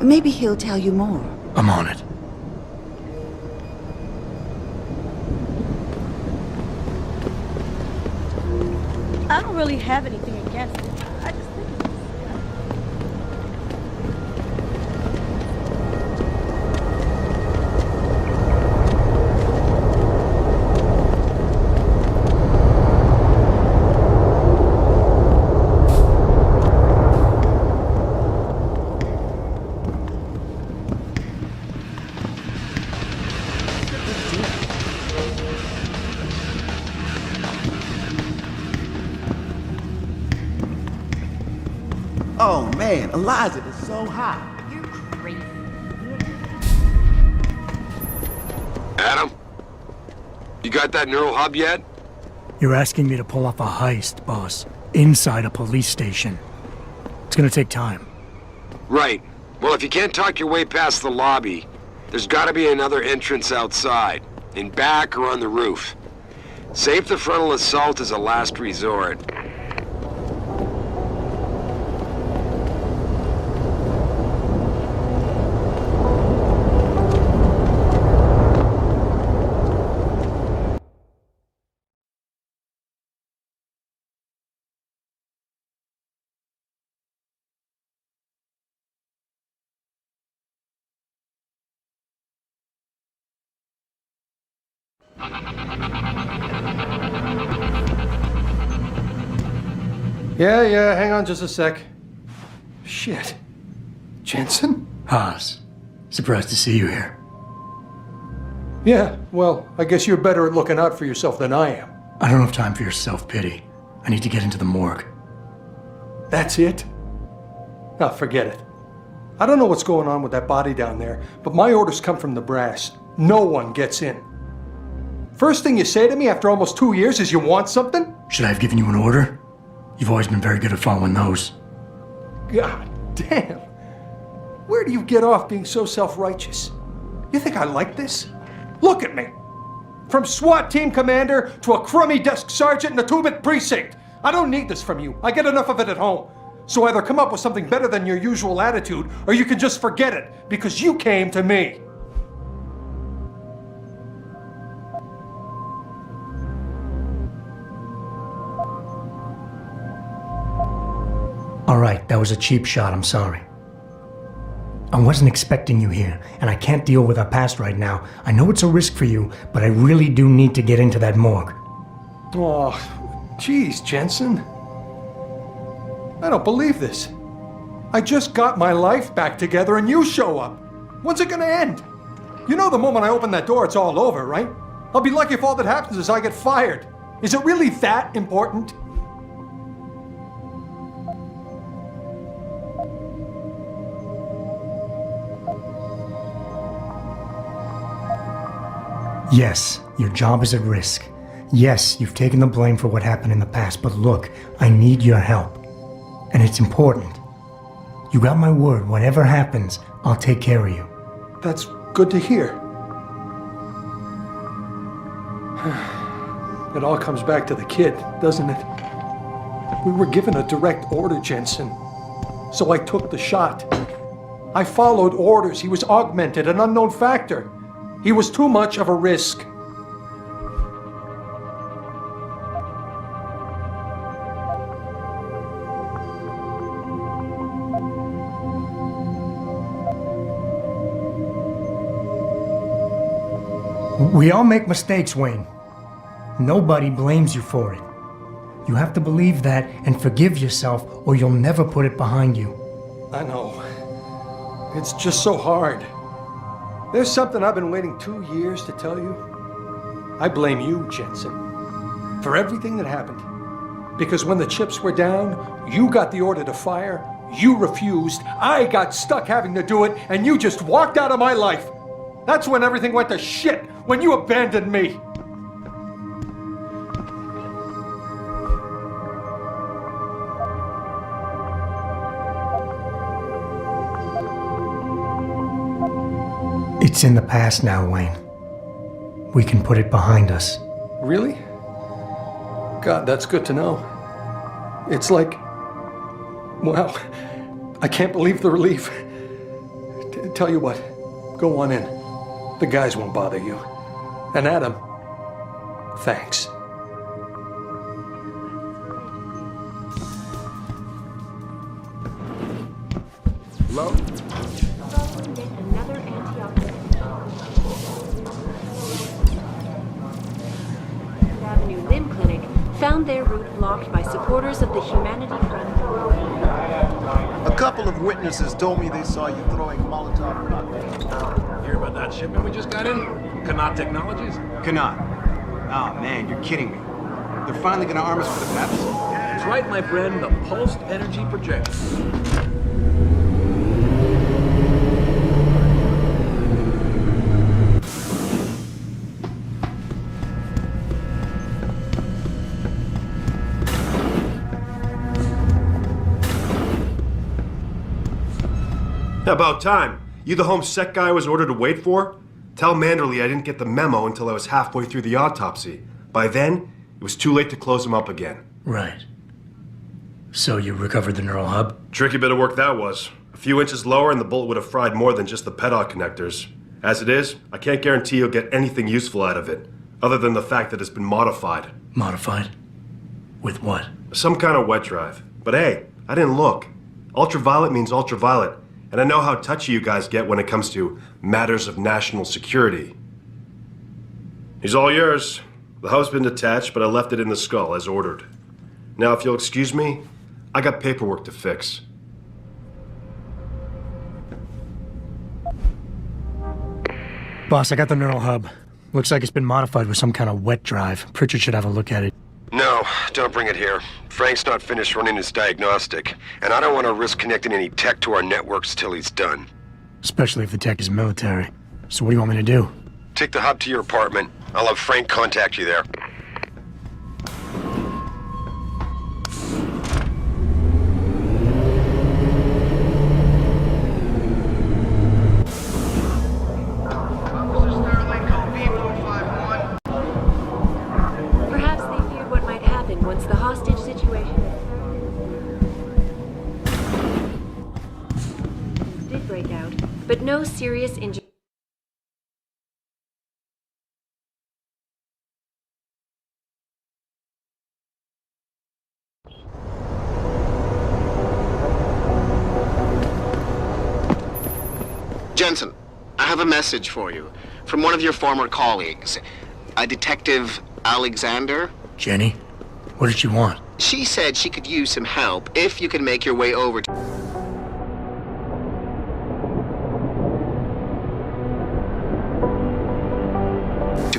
Maybe he'll tell you more. I'm on it. I don't really have anything against it. I just think it's... Oh man, Eliza is so hot. You're crazy. Adam? You got that neural hub yet? You're asking me to pull off a heist, boss, inside a police station. It's gonna take time. Right. Well, if you can't talk your way past the lobby, there's gotta be another entrance outside, in back or on the roof. Save the frontal assault as a last resort. Yeah, hang on just a sec. Shit. Jensen? Haas. Surprised to see you here. Yeah, well, I guess you're better at looking out for yourself than I am. I don't have time for your self-pity. I need to get into the morgue. That's it? Oh, forget it. I don't know what's going on with that body down there, but my orders come from the brass. No one gets in. First thing you say to me after almost 2 years is you want something? Should I have given you an order? You've always been very good at following those. God damn. Where do you get off being so self-righteous? You think I like this? Look at me. From SWAT team commander to a crummy desk sergeant in the 2-bit precinct. I don't need this from you. I get enough of it at home. So either come up with something better than your usual attitude, or you can just forget it, because you came to me. All right, that was a cheap shot, I'm sorry. I wasn't expecting you here, and I can't deal with our past right now. I know it's a risk for you, but I really do need to get into that morgue. Oh, geez, Jensen. I don't believe this. I just got my life back together and you show up. When's it gonna end? You know the moment I open that door, it's all over, right? I'll be lucky if all that happens is I get fired. Is it really that important? Yes, your job is at risk. Yes, you've taken the blame for what happened in the past, but look, I need your help. And it's important. You got my word, whatever happens, I'll take care of you. That's good to hear. It all comes back to the kid, doesn't it? We were given a direct order, Jensen. So I took the shot. I followed orders. He was augmented, an unknown factor. He was too much of a risk. We all make mistakes, Wayne. Nobody blames you for it. You have to believe that and forgive yourself, or you'll never put it behind you. I know. It's just so hard. There's something I've been waiting 2 years to tell you. I blame you, Jensen, for everything that happened. Because when the chips were down, you got the order to fire, you refused, I got stuck having to do it, and you just walked out of my life. That's when everything went to shit, when you abandoned me. It's in the past now, Wayne. We can put it behind us. Really? God, that's good to know. It's like, wow, I can't believe the relief. Tell you what, go on in. The guys won't bother you. And Adam, thanks. Hello? Avenue Limb Clinic found their route blocked by supporters of the Humanity Front. A couple of witnesses told me they saw you throwing Molotov cocktails. Hear about that shipment we just got in? Kanat Technologies? Kanat? Oh man, you're kidding me. They're finally gonna arm us for the peps? That's right, my friend, the pulsed energy projector. About time. You the home sec guy I was ordered to wait for? Tell Manderley I didn't get the memo until I was halfway through the autopsy. By then, it was too late to close him up again. Right. So you recovered the neural hub? Tricky bit of work that was. A few inches lower and the bullet would have fried more than just the pedal connectors. As it is, I can't guarantee you'll get anything useful out of it, other than the fact that it's been modified. Modified? With what? Some kind of wet drive. But hey, I didn't look. Ultraviolet means ultraviolet. And I know how touchy you guys get when it comes to matters of national security. He's all yours. The hub's been detached, but I left it in the skull as ordered. Now, if you'll excuse me, I got paperwork to fix. Boss, I got the neural hub. Looks like it's been modified with some kind of wet drive. Pritchard should have a look at it. No, don't bring it here. Frank's not finished running his diagnostic, and I don't want to risk connecting any tech to our networks till he's done. Especially if the tech is military. So what do you want me to do? Take the hub to your apartment. I'll have Frank contact you there. Perhaps they feared what might happen once the hostage situation did break out, but no serious injury. Jensen, I have a message for you from one of your former colleagues, a Detective Alexander. Jenny? What did she want? She said she could use some help if you can make your way over to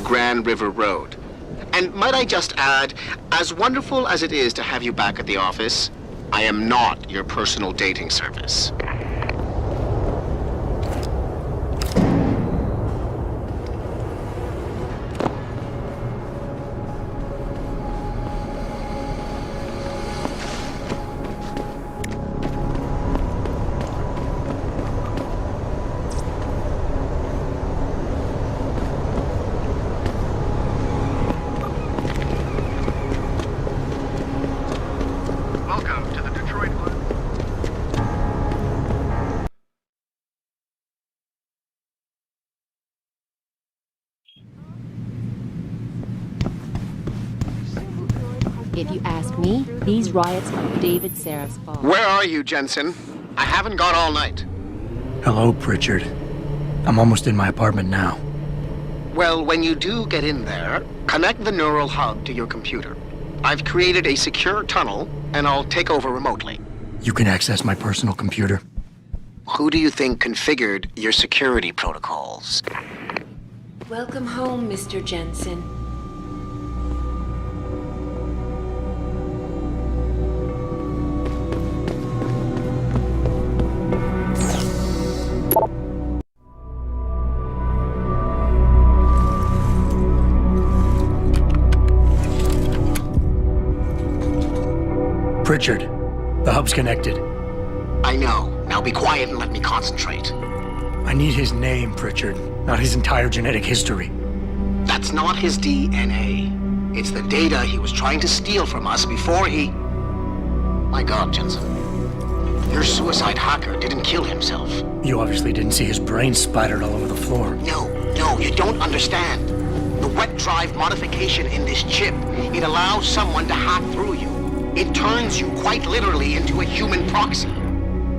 Grand River Road. And might I just add, as wonderful as it is to have you back at the office, I am not your personal dating service. If you ask me, these riots are David Seraf's fault. Where are you, Jensen? I haven't got all night. Hello, Pritchard. I'm almost in my apartment now. Well, when you do get in there, connect the neural hub to your computer. I've created a secure tunnel, and I'll take over remotely. You can access my personal computer? Who do you think configured your security protocols? Welcome home, Mr. Jensen. Pritchard, the hub's connected. I know. Now be quiet and let me concentrate. I need his name, Pritchard, not his entire genetic history. That's not his DNA. It's the data he was trying to steal from us before he... My God, Jensen. Your suicide hacker didn't kill himself. You obviously didn't see his brain splattered all over the floor. No, you don't understand. The wet drive modification in this chip, it allows someone to hack through you. It turns you quite literally into a human proxy.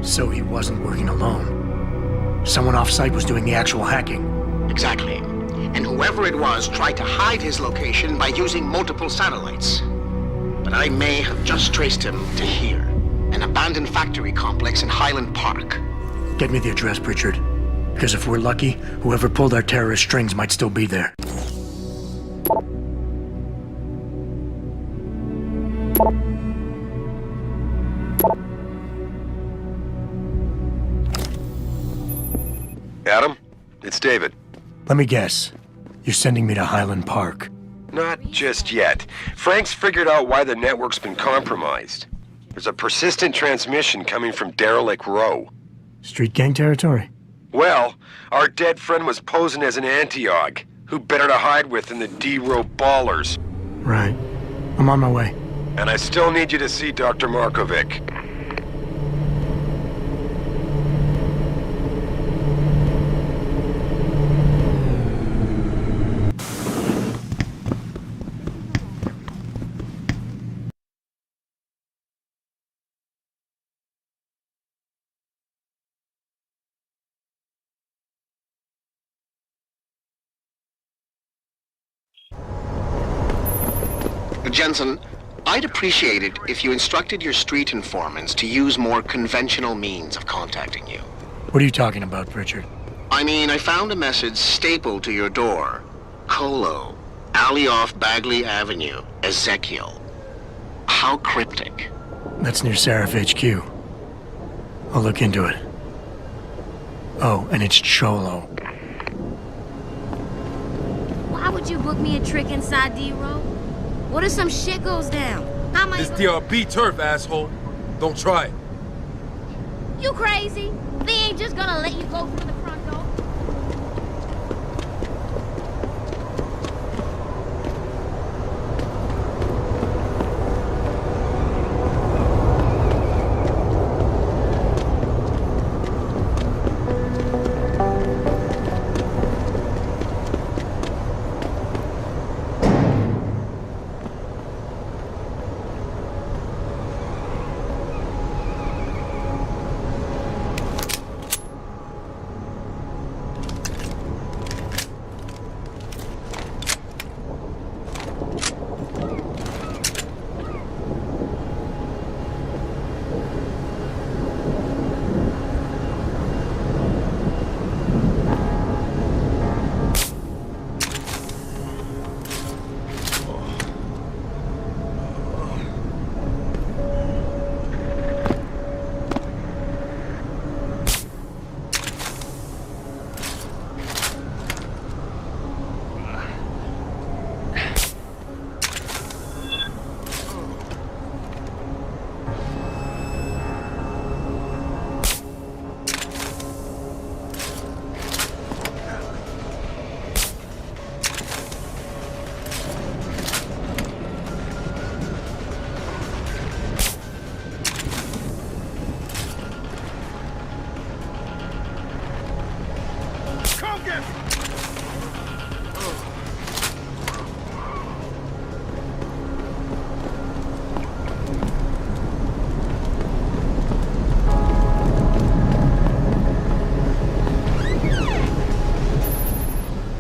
So he wasn't working alone. Someone off-site was doing the actual hacking. Exactly. And whoever it was tried to hide his location by using multiple satellites. But I may have just traced him to here, an abandoned factory complex in Highland Park. Get me the address, Pritchard. Because if we're lucky, whoever pulled our terrorist strings might still be there. Adam, it's David. Let me guess. You're sending me to Highland Park. Not just yet. Frank's figured out why the network's been compromised. There's a persistent transmission coming from Derelict Row. Street gang territory? Well, our dead friend was posing as an anti-aug. Who better to hide with than the D-Row ballers? Right. I'm on my way. And I still need you to see Dr. Markovic. Jensen, I'd appreciate it if you instructed your street informants to use more conventional means of contacting you. What are you talking about, Pritchard? I mean, I found a message stapled to your door. Colo, alley off Bagley Avenue, Ezekiel. How cryptic. That's near Seraph HQ. I'll look into it. Oh, and it's Cholo. Why would you book me a trick inside D-Row? What if some shit goes down? How am I... This DRB turf, asshole. Don't try it. You crazy? They ain't just gonna let you go through the front door.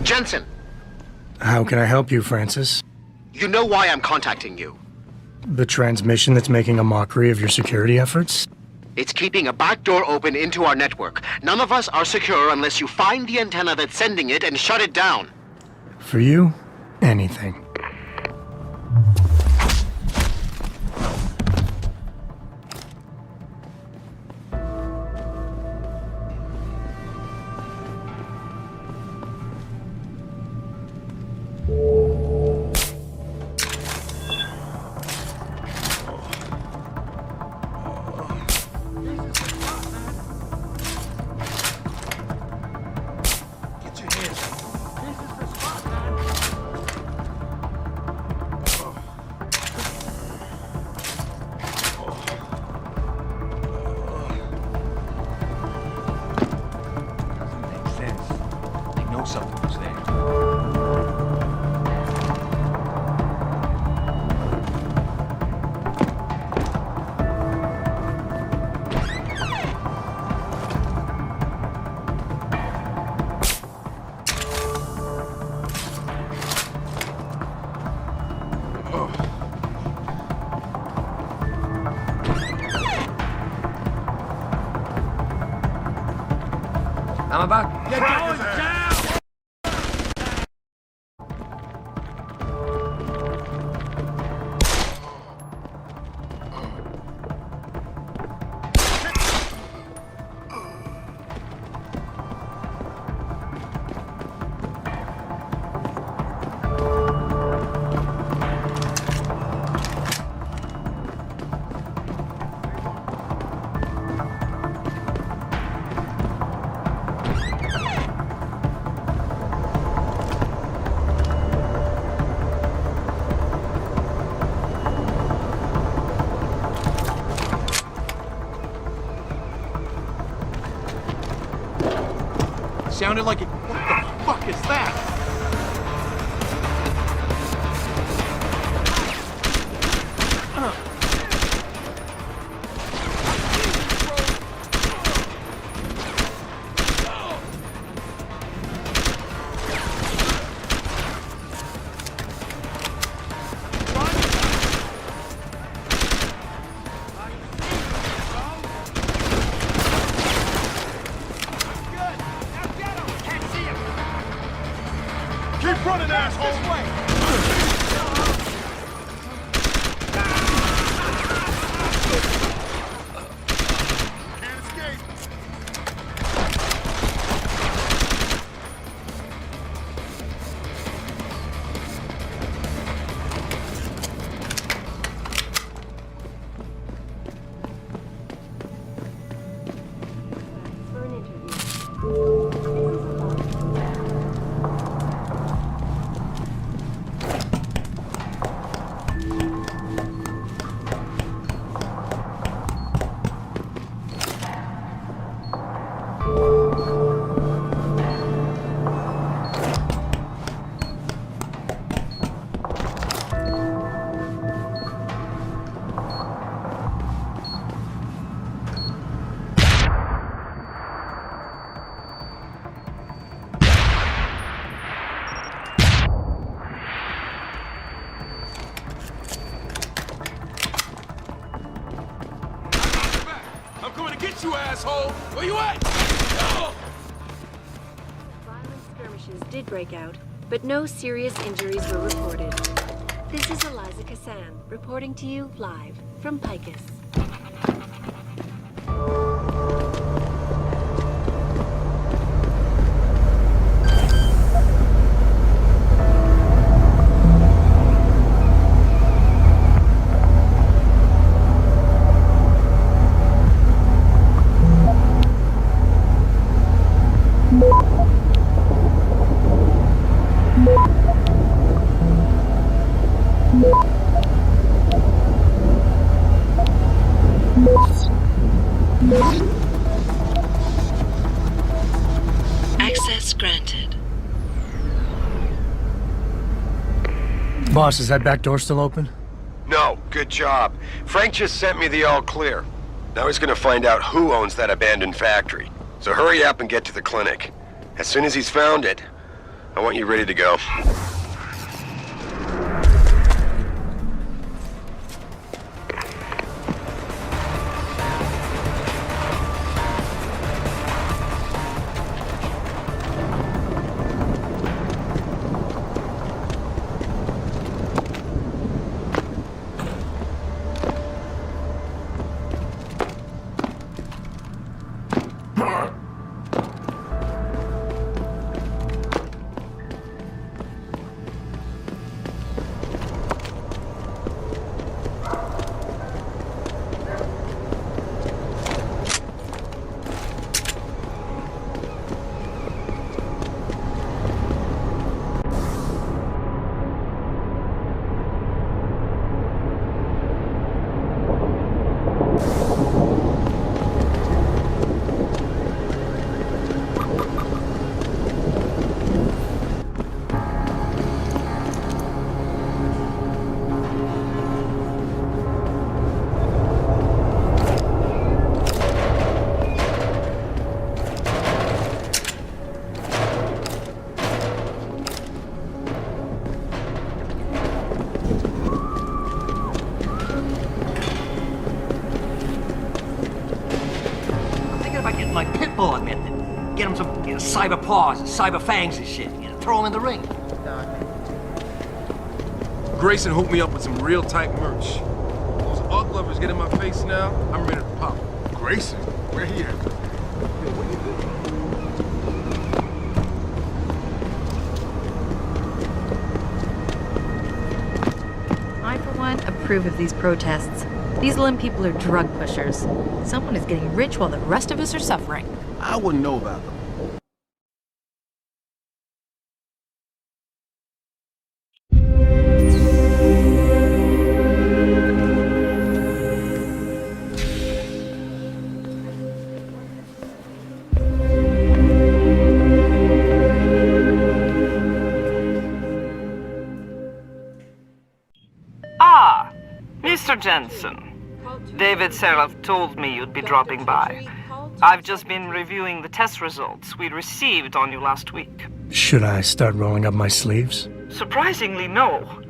Jensen! How can I help you, Francis? You know why I'm contacting you. The transmission that's making a mockery of your security efforts? It's keeping a backdoor open into our network. None of us are secure unless you find the antenna that's sending it and shut it down. For you, anything. I'm about... Get going down! Sounded like it. What the fuck is that? Keep running, asshole! This way! Can't escape! For an interview. You asshole! Where you at? Oh! Violent skirmishes did break out, but no serious injuries were reported. This is Eliza Kassan, reporting to you live from Picus. Access granted. Boss, is that back door still open? No, good job. Frank just sent me the all clear. Now he's gonna find out who owns that abandoned factory. So hurry up and get to the clinic. As soon as he's found it, I want you ready to go. cyber paws and cyber fangs and shit. You know, throw them in the ring. Grayson hooked me up with some real tight merch. Those ug lovers get in my face now, I'm ready to pop. Grayson? We're here. What do you think? I, for one, approve of these protests. These Lim people are drug pushers. Someone is getting rich while the rest of us are suffering. I wouldn't know about them. Ah, Mr. Jensen. David Seraph told me you'd be dropping by. I've just been reviewing the test results we received on you last week. Should I start rolling up my sleeves? Surprisingly, no.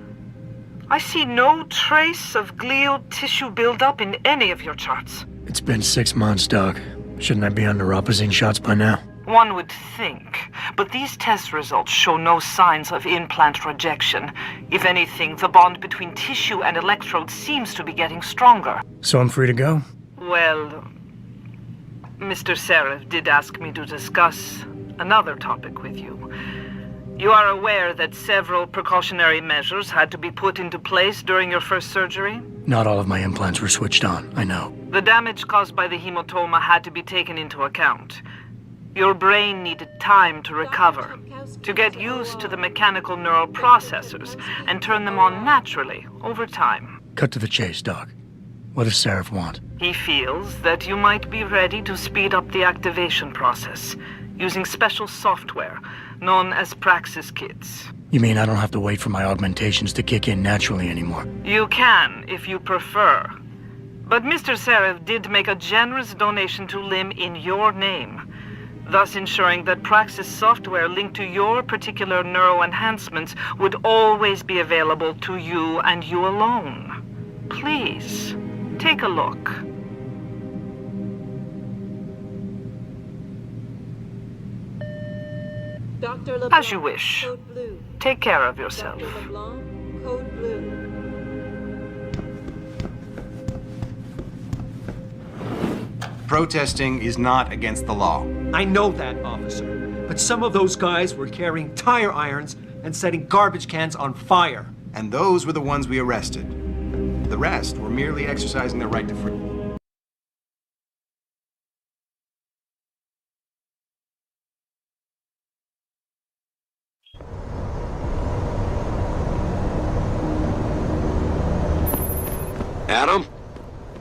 I see no trace of glial tissue buildup in any of your charts. It's been 6 months, Doc. Shouldn't I be on neuropozyne shots by now? One would think, but these test results show no signs of implant rejection. If anything, the bond between tissue and electrodes seems to be getting stronger. So I'm free to go? Well, Mr. Seraph did ask me to discuss another topic with you. You are aware that several precautionary measures had to be put into place during your first surgery? Not all of my implants were switched on, I know. The damage caused by the hematoma had to be taken into account. Your brain needed time to recover, to get used to the mechanical neural processors and turn them on naturally over time. Cut to the chase, Doc. What does Seraph want? He feels that you might be ready to speed up the activation process using special software known as Praxis Kits. You mean I don't have to wait for my augmentations to kick in naturally anymore? You can, if you prefer. But Mr. Seraph did make a generous donation to Lim in your name, thus ensuring that Praxis software linked to your particular neuro enhancements would always be available to you and you alone. Please, take a look. As you wish. Take care of yourself. Protesting is not against the law. I know that, officer. But some of those guys were carrying tire irons and setting garbage cans on fire. And those were the ones we arrested. The rest were merely exercising their right to freedom. Adam?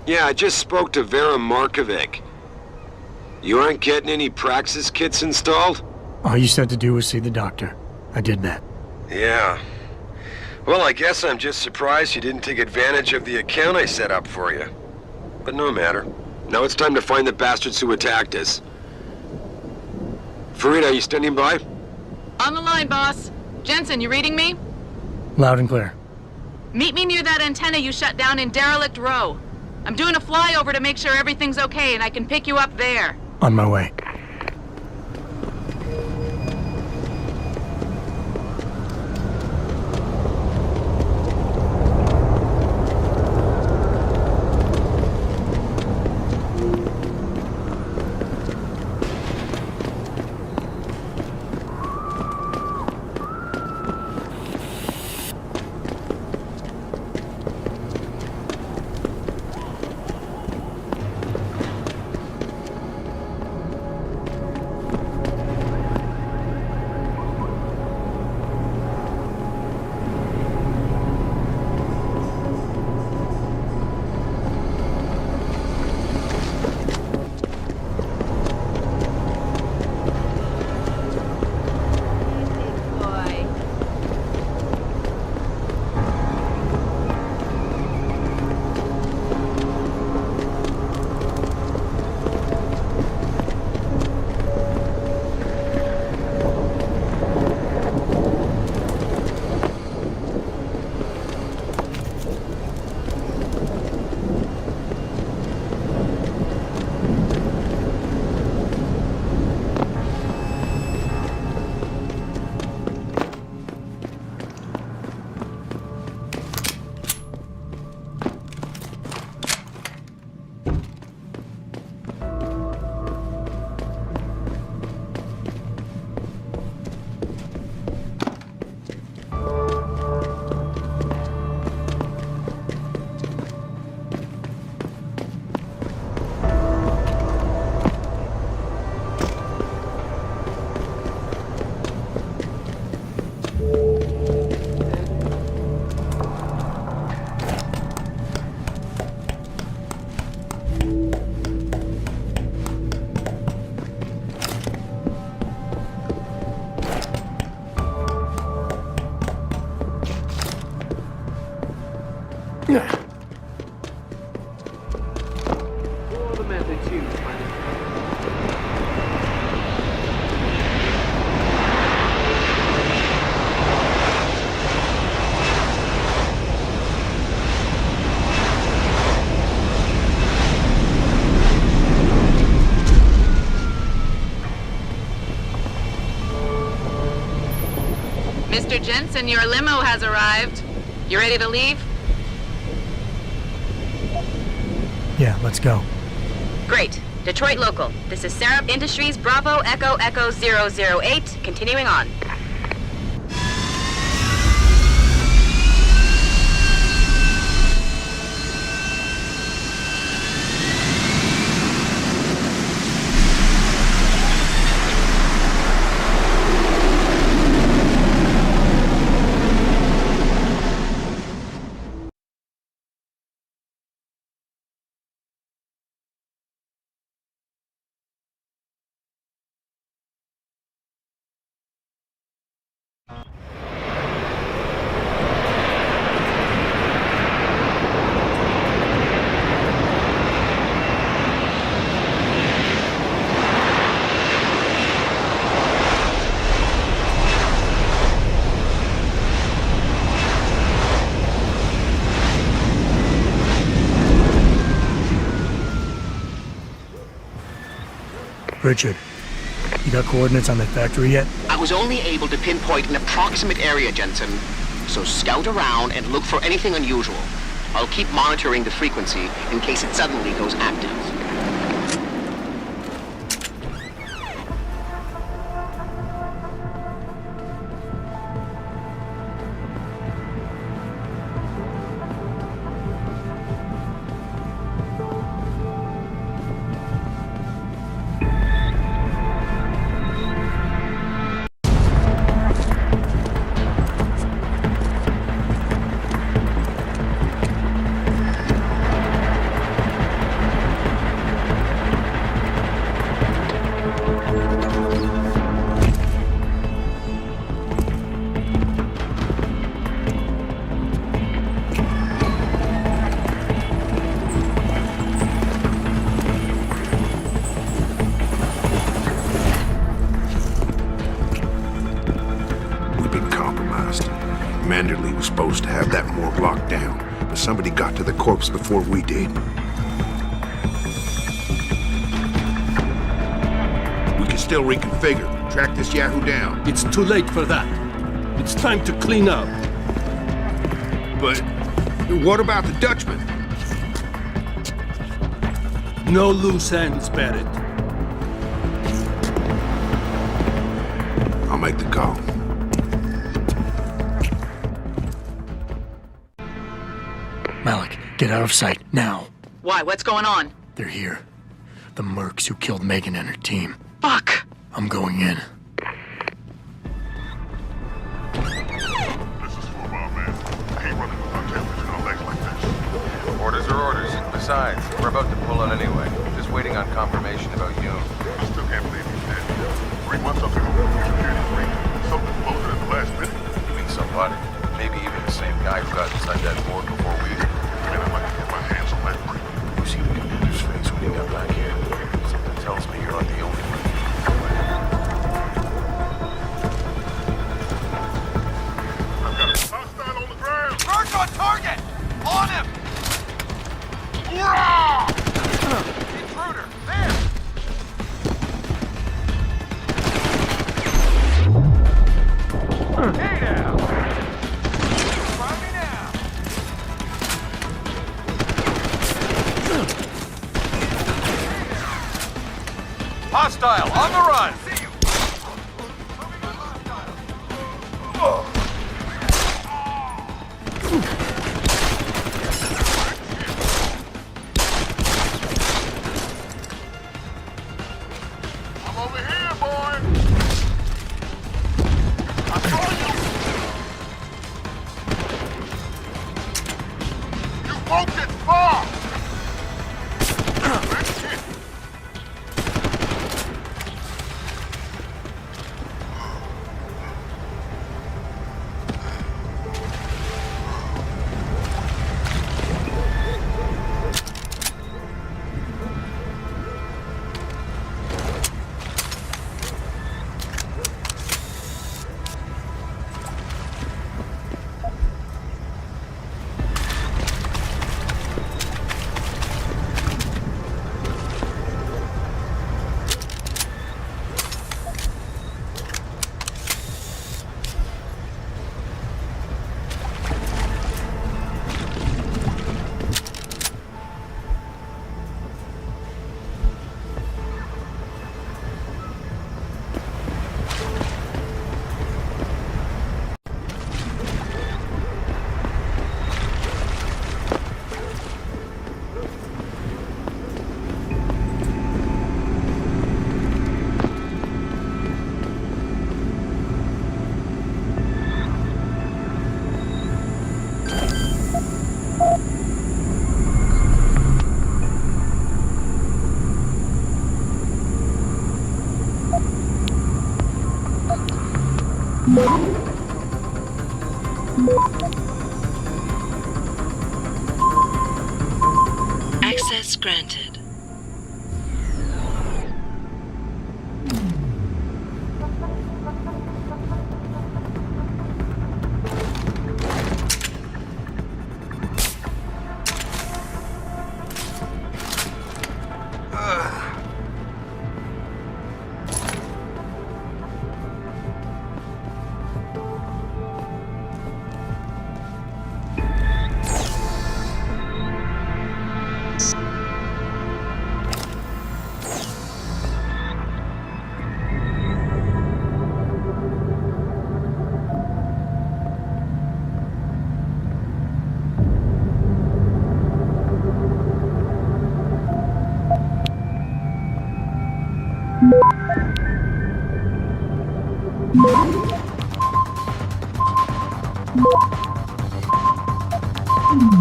Yeah, I just spoke to Vera Markovic. You aren't getting any Praxis kits installed? All you said to do was see the doctor. I did that. Yeah. Well, I guess I'm just surprised you didn't take advantage of the account I set up for you. But no matter. Now it's time to find the bastards who attacked us. Farida, are you standing by? On the line, boss. Jensen, you reading me? Loud and clear. Meet me near that antenna you shut down in Derelict Row. I'm doing a flyover to make sure everything's okay, and I can pick you up there. On my way. All the methods used by the Mr. Jensen, your limo has arrived. You ready to leave? Yeah, let's go. Great. Detroit local. This is Sarah Industries Bravo Echo Echo 008. Continuing on. Richard, you got coordinates on that factory yet? I was only able to pinpoint an approximate area, Jensen. So scout around and look for anything unusual. I'll keep monitoring the frequency in case it suddenly goes active. Manderley was supposed to have that morgue locked down, but somebody got to the corpse before we did. We can still reconfigure, track this Yahoo down. It's too late for that. It's time to clean up. But what about the Dutchman? No loose ends, Barrett. I'll make the call. Malik, get out of sight, now. Why? What's going on? They're here. The mercs who killed Megan and her team. Fuck! I'm going in. Orders are orders. Besides, we're about to pull out anyway. Just waiting on confirmation about Yoon. I still can't believe he's dead. 3 months up in security breach. Something closer at the last minute. You mean somebody? Maybe even the same guy who got inside that morgue before we did. Man, I'd like to get my hands on that break. You see the commander's face when he got back here? Something tells me you're not the only one. I've got a hostile on the ground. Merc on target! On him! Intruder! There! Hey now! Find me now! Access granted.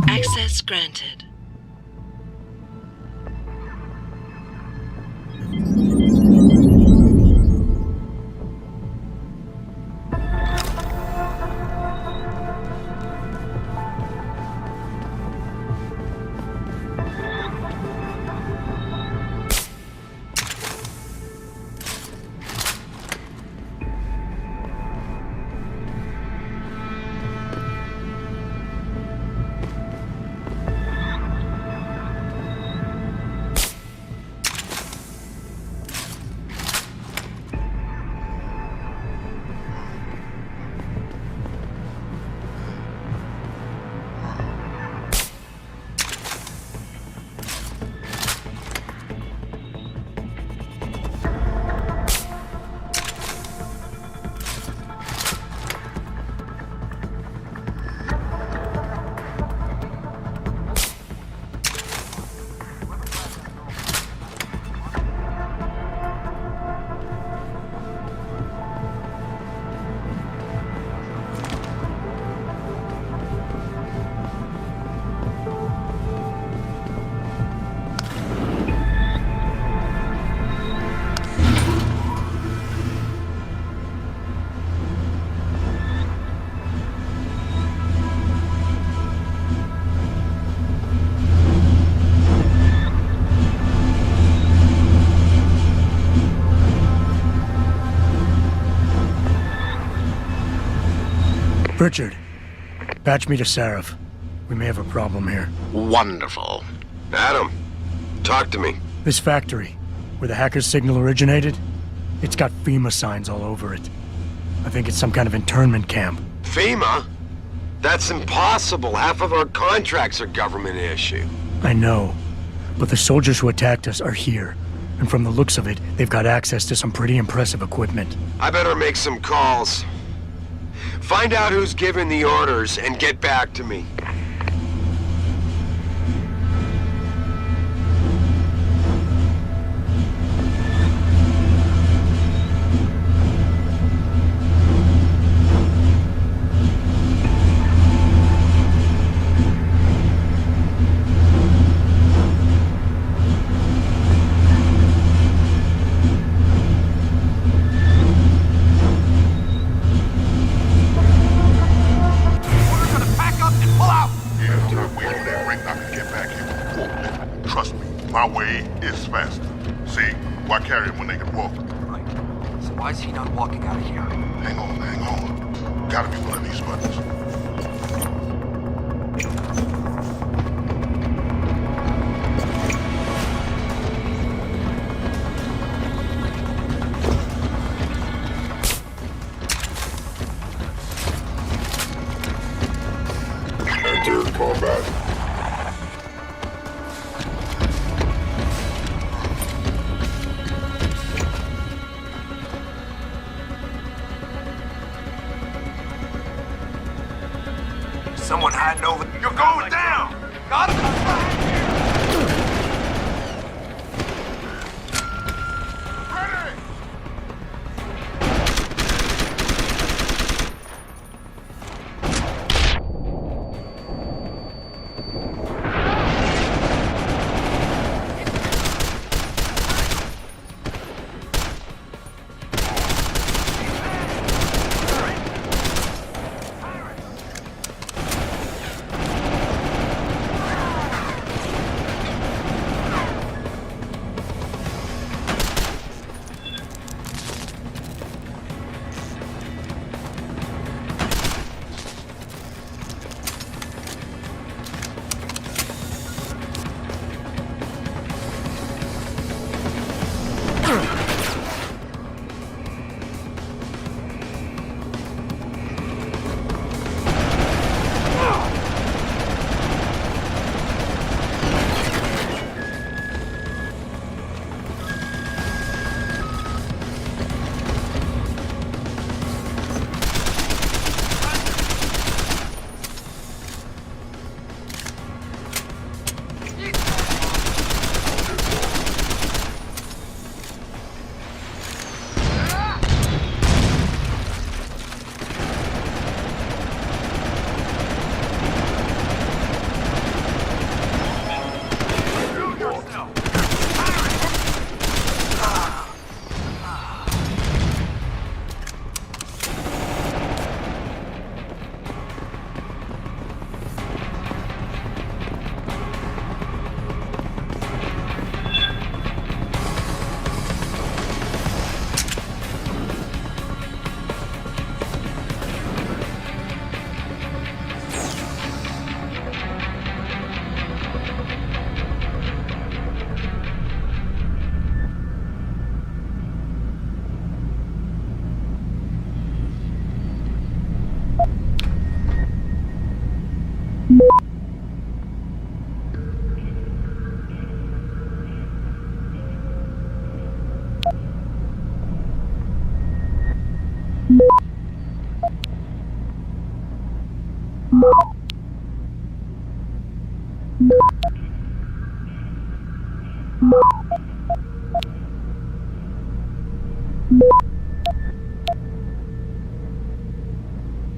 Access granted. Richard, patch me to Sarif. We may have a problem here. Wonderful. Adam, talk to me. This factory, where the hacker's signal originated, it's got FEMA signs all over it. I think it's some kind of internment camp. FEMA? That's impossible. Half of our contracts are government issue. I know, but the soldiers who attacked us are here. And from the looks of it, they've got access to some pretty impressive equipment. I better make some calls. Find out who's giving the orders and get back to me. My way is faster. See, why carry him when they can walk? Right. So why is he not walking out of here? Hang on. Gotta be one of these buttons. Enter combat. Someone hiding over. You're going down! Got him!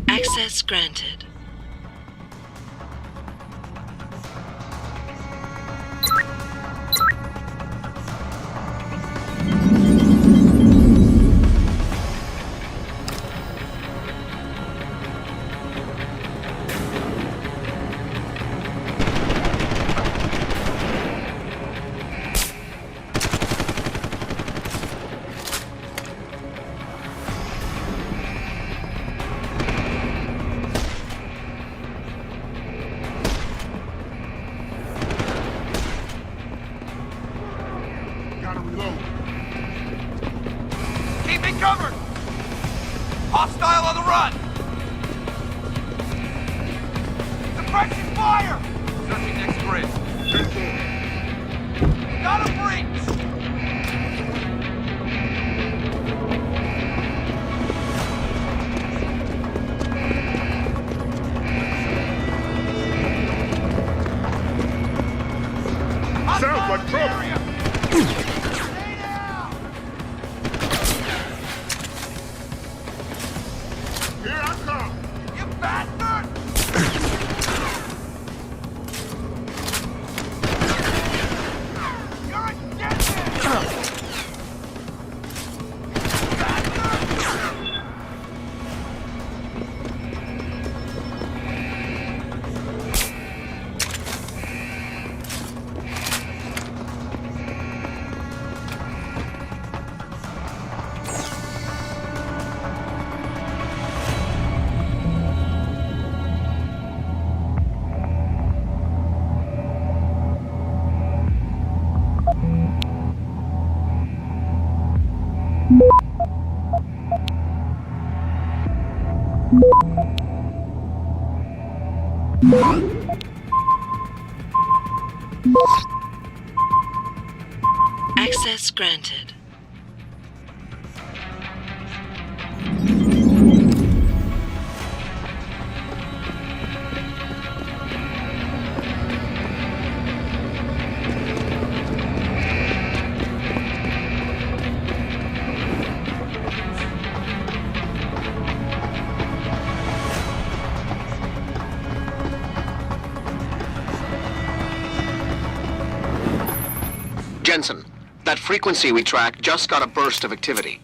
Access granted. Gotta reload. Keep me covered! Hostile on the run! Suppressing fire! Searching next bridge. Got a breach! Sounds like trouble. Here I come. You bastard! You're a Jensen! Access granted. Jensen, that frequency we tracked just got a burst of activity.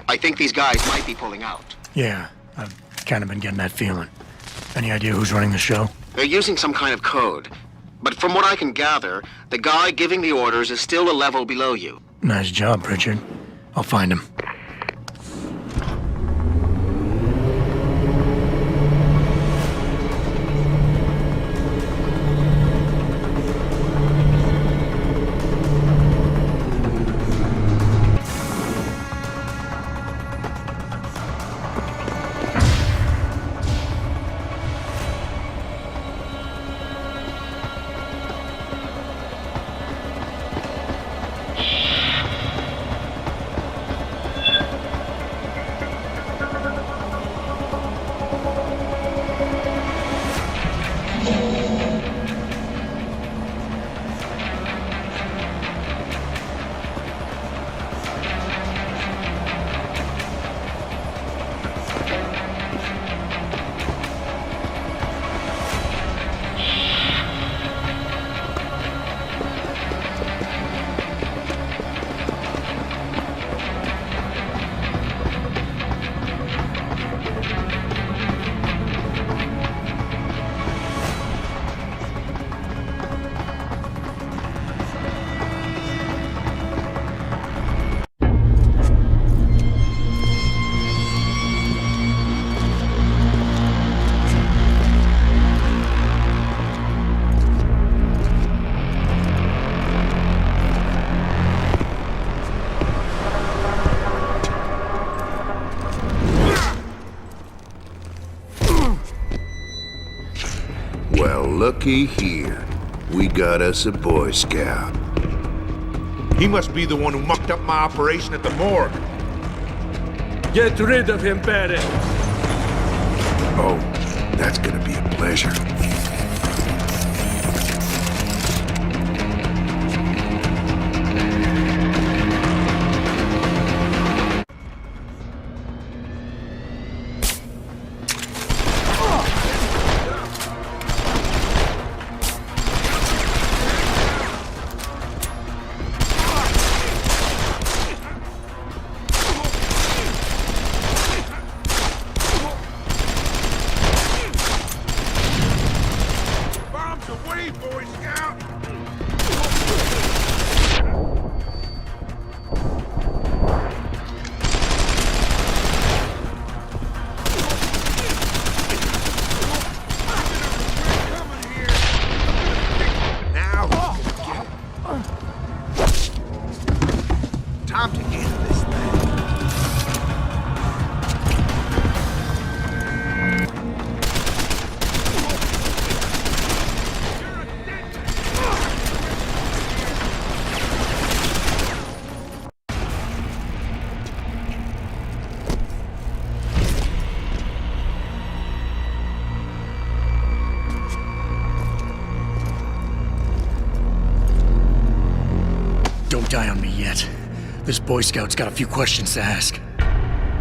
I think these guys might be pulling out. Yeah, I've kind of been getting that feeling. Any idea who's running the show? They're using some kind of code. But from what I can gather, the guy giving the orders is still a level below you. Nice job, Richard. I'll find him. Well, looky here. We got us a Boy Scout. He must be the one who mucked up my operation at the morgue. Get rid of him, Barrett. Oh, that's gonna be a Pleasure. Time to end this thing. Don't die on me yet. This Boy Scout's got a few questions to ask.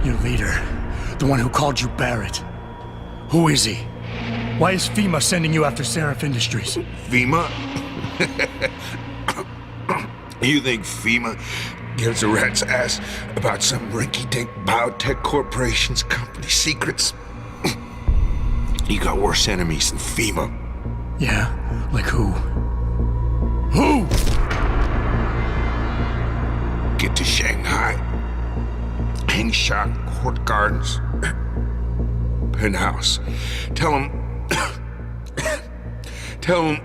Your leader, the one who called you Barrett. Who is he? Why is FEMA sending you after Seraph Industries? FEMA? You think FEMA gives a rat's ass about some rinky-dink biotech corporation's company secrets? You got worse enemies than FEMA. Yeah, like who? Who? Get to Shanghai. Hang shot, Court Gardens. Penthouse. Tell him... Tell him...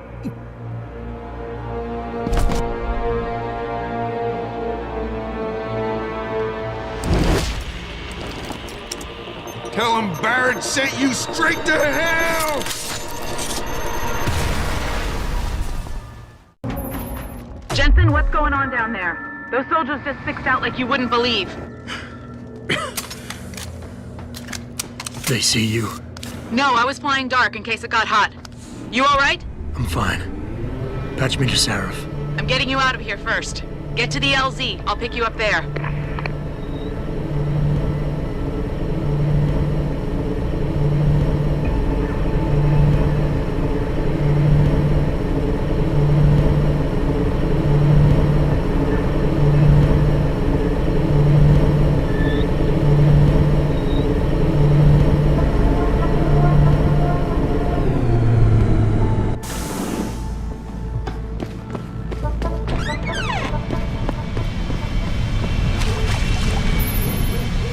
Tell him Barrett sent you straight to hell! Jensen, what's going on down there? Those soldiers just fixed out like you wouldn't believe. They see you? No, I was flying dark in case it got hot. You all right? I'm fine. Patch me to Seraph. I'm getting you out of here first. Get to the LZ. I'll pick you up there.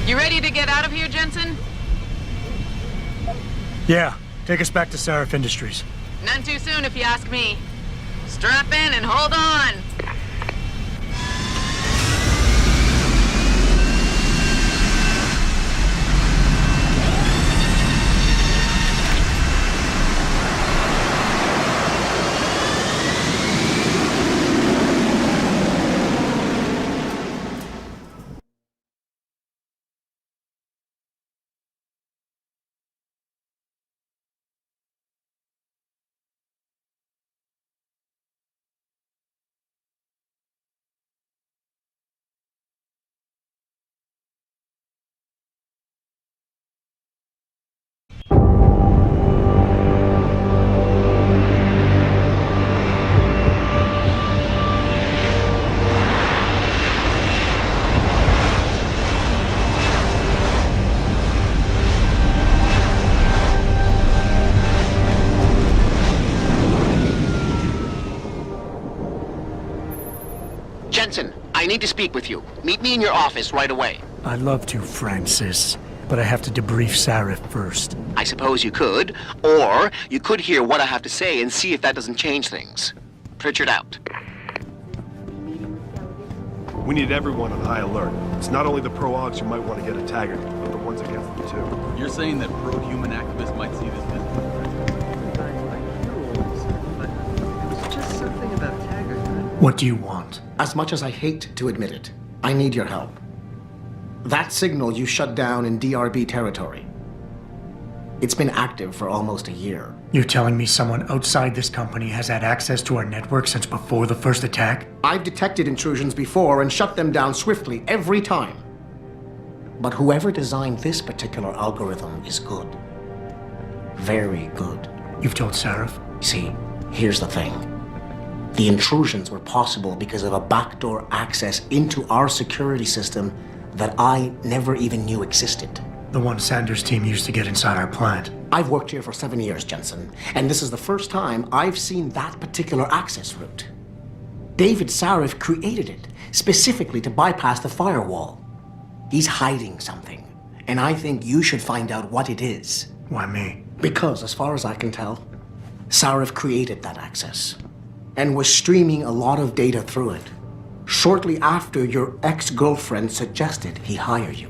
You ready to get out of here, Jensen? Yeah, take us back to Seraph Industries. None too soon, if you ask me. Strap in and hold on. Jensen, I need to speak with you. Meet me in your office right away. I'd love to, Francis, but I have to debrief Seraph first. I suppose you could, or you could hear what I have to say and see if that doesn't change things. Pritchard out. We need everyone on high alert. It's not only the pro-Augs who might want to get a taggart, but the ones against them too. You're saying that pro-human activists might see this business? What do you want? As much as I hate to admit it, I need your help. That signal you shut down in DRB territory. It's been active for almost a year. You're telling me someone outside this company has had access to our network since before the first attack? I've detected intrusions before and shut them down swiftly every time. But whoever designed this particular algorithm is good. Very good. You've told Sarif? See, here's the thing. The intrusions were possible because of a backdoor access into our security system that I never even knew existed. The one Sanders' team used to get inside our plant. I've worked here for 7 years, Jensen, and this is the first time I've seen that particular access route. David Sarif created it specifically to bypass the firewall. He's hiding something, and I think you should find out what it is. Why me? Because, as far as I can tell, Sarif created that access and was streaming a lot of data through it shortly after your ex-girlfriend suggested he hire you.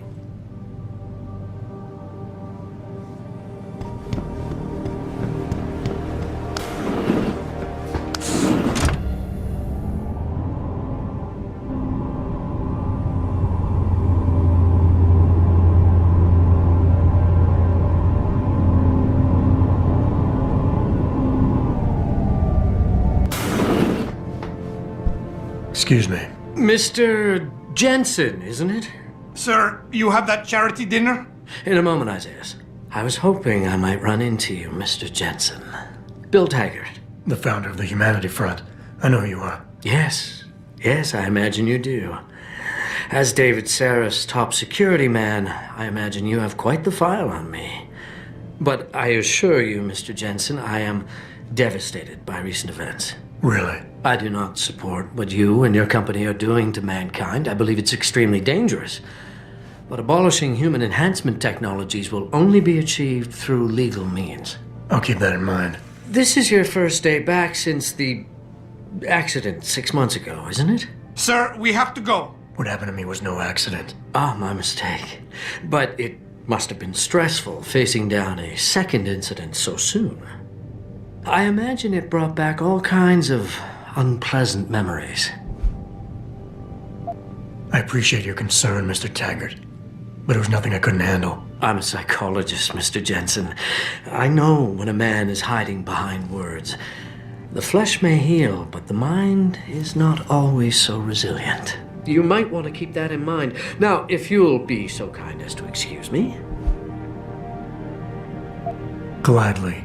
Excuse me. Mr. Jensen, isn't it? Sir, you have that charity dinner? In a moment, Isaiah. I was hoping I might run into you, Mr. Jensen. Bill Taggart. The founder of the Humanity Front. I know who you are. Yes. Yes, I imagine you do. As David Sarif's top security man, I imagine you have quite the file on me. But I assure you, Mr. Jensen, I am devastated by recent events. Really? I do not support what you and your company are doing to mankind. I believe it's extremely dangerous. But abolishing human enhancement technologies will only be achieved through legal means. I'll keep that in mind. This is your first day back since the accident 6 months ago, isn't it? Sir, we have to go. What happened to me was no accident. Ah, my mistake. But it must have been stressful facing down a second incident so soon. I imagine it brought back all kinds of unpleasant memories. I appreciate your concern, Mr. Taggart, but it was nothing I couldn't handle. I'm a psychologist, Mr. Jensen. I know when a man is hiding behind words. The flesh may heal, but the mind is not always so resilient. You might want to keep that in mind. Now, if you'll be so kind as to excuse me. Gladly.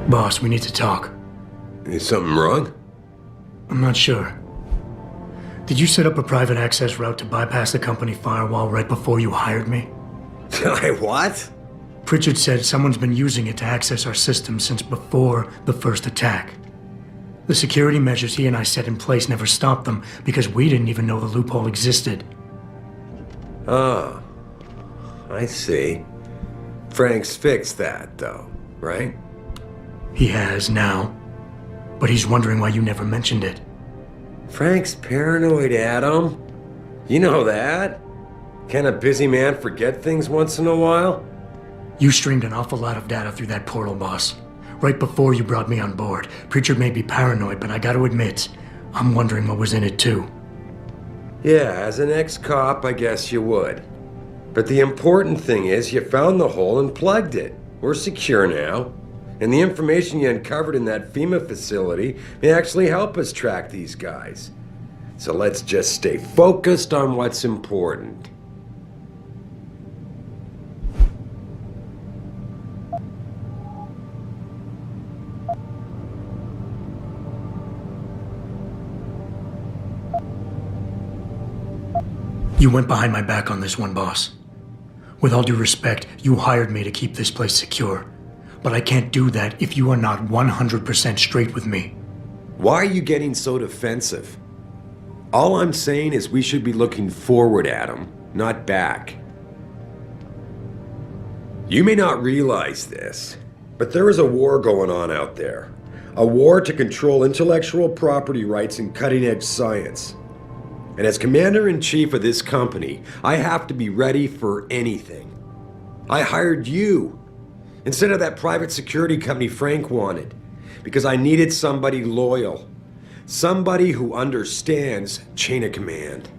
Boss, we need to talk. Is something wrong? I'm not sure. Did you set up a private access route to bypass the company firewall right before you hired me? What? Pritchard said someone's been using it to access our system since before the first attack. The security measures he and I set in place never stopped them because we didn't even know the loophole existed. Oh, I see. Frank's fixed that, though, right? He has now, but he's wondering why you never mentioned it. Frank's paranoid, Adam. You know that. Can a busy man forget things once in a while? You streamed an awful lot of data through that portal, boss. Right before you brought me on board. Pritchard may be paranoid, but I gotta admit, I'm wondering what was in it too. Yeah, as an ex-cop, I guess you would. But the important thing is you found the hole and plugged it. We're secure now. And the information you uncovered in that FEMA facility may actually help us track these guys. So let's just stay focused on what's important. You went behind my back on this one, boss. With all due respect, you hired me to keep this place secure. But I can't do that if you are not 100% straight with me. Why are you getting so defensive? All I'm saying is we should be looking forward, Adam, not back. You may not realize this, but there is a war going on out there. A war to control intellectual property rights and cutting-edge science. And as commander-in-chief of this company, I have to be ready for anything. I hired you instead of that private security company Frank wanted, because I needed somebody loyal, Somebody who understands chain of command.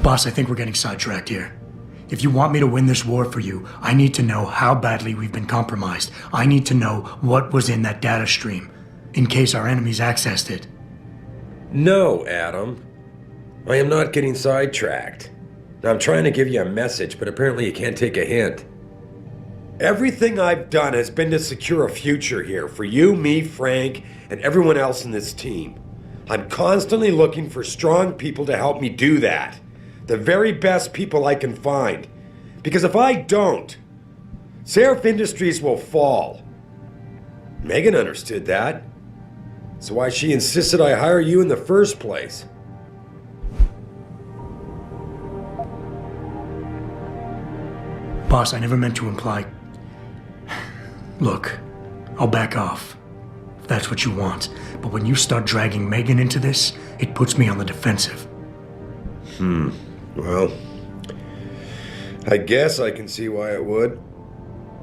Boss, I think we're getting sidetracked here. If you want me to win this war for you, I need to know how badly we've been compromised. I need to know what was in that data stream, in case our enemies accessed it. No, Adam. I am not getting sidetracked. I'm trying to give you a message, but apparently you can't take a hint. Everything I've done has been to secure a future here for you, me, Frank, and everyone else in this team. I'm constantly looking for strong people to help me do that. The very best people I can find. Because if I don't, Seraph Industries will fall. Megan understood that. That's why she insisted I hire you in the first place. Boss, I never meant to imply... Look, I'll back off, if that's what you want. But when you start dragging Megan into this, it puts me on the defensive. Well, I guess I can see why it would.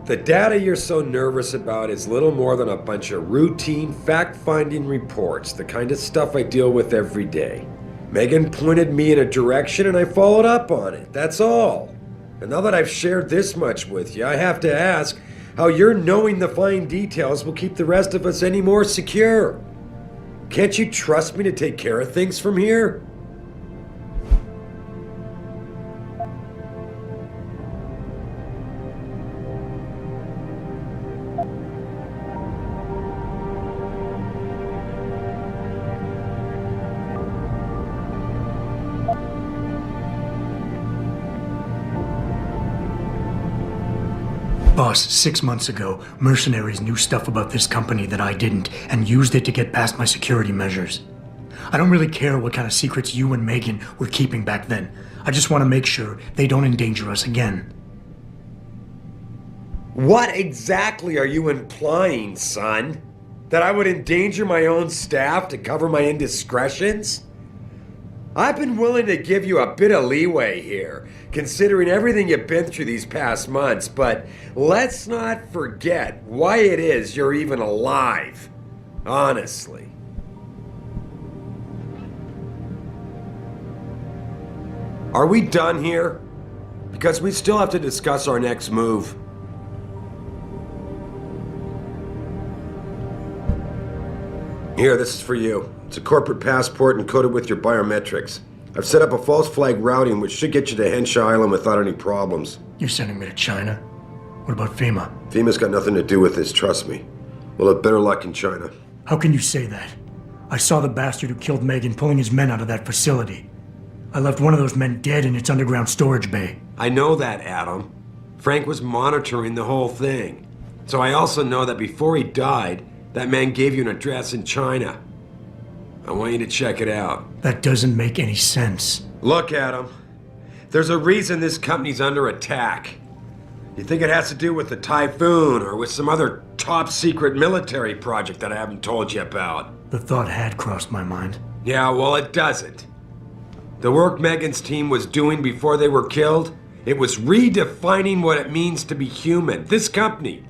The data you're so nervous about is little more than a bunch of routine, fact-finding reports, the kind of stuff I deal with every day. Megan pointed me in a direction and I followed up on it, that's all. And now that I've shared this much with you, I have to ask how your knowing the fine details will keep the rest of us any more secure. Can't you trust me to take care of things from here? Boss, 6 months ago, mercenaries knew stuff about this company that I didn't, and used it to get past my security measures. I don't really care what kind of secrets you and Megan were keeping back then. I just want to make sure they don't endanger us again. What exactly are you implying, son? That I would endanger my own staff to cover my indiscretions? I've been willing to give you a bit of leeway here, considering everything you've been through these past months, but let's not forget why it is you're even alive. Honestly. Are we done here? Because we still have to discuss our next move. Here, this is for you. It's a corporate passport encoded with your biometrics. I've set up a false flag routing which should get you to Henshaw Island without any problems. You're sending me to China? What about FEMA? FEMA's got nothing to do with this, trust me. We'll have better luck in China. How can you say that? I saw the bastard who killed Megan pulling his men out of that facility. I left one of those men dead in its underground storage bay. I know that, Adam. Frank was monitoring the whole thing. So I also know that before he died, that man gave you an address in China. I want you to check it out. That doesn't make any sense. Look, Adam. There's a reason this company's under attack. You think it has to do with the Typhoon or with some other top-secret military project that I haven't told you about? The thought had crossed my mind. Yeah, well, it doesn't. The work Megan's team was doing before they were killed, it was redefining what it means to be human. This company,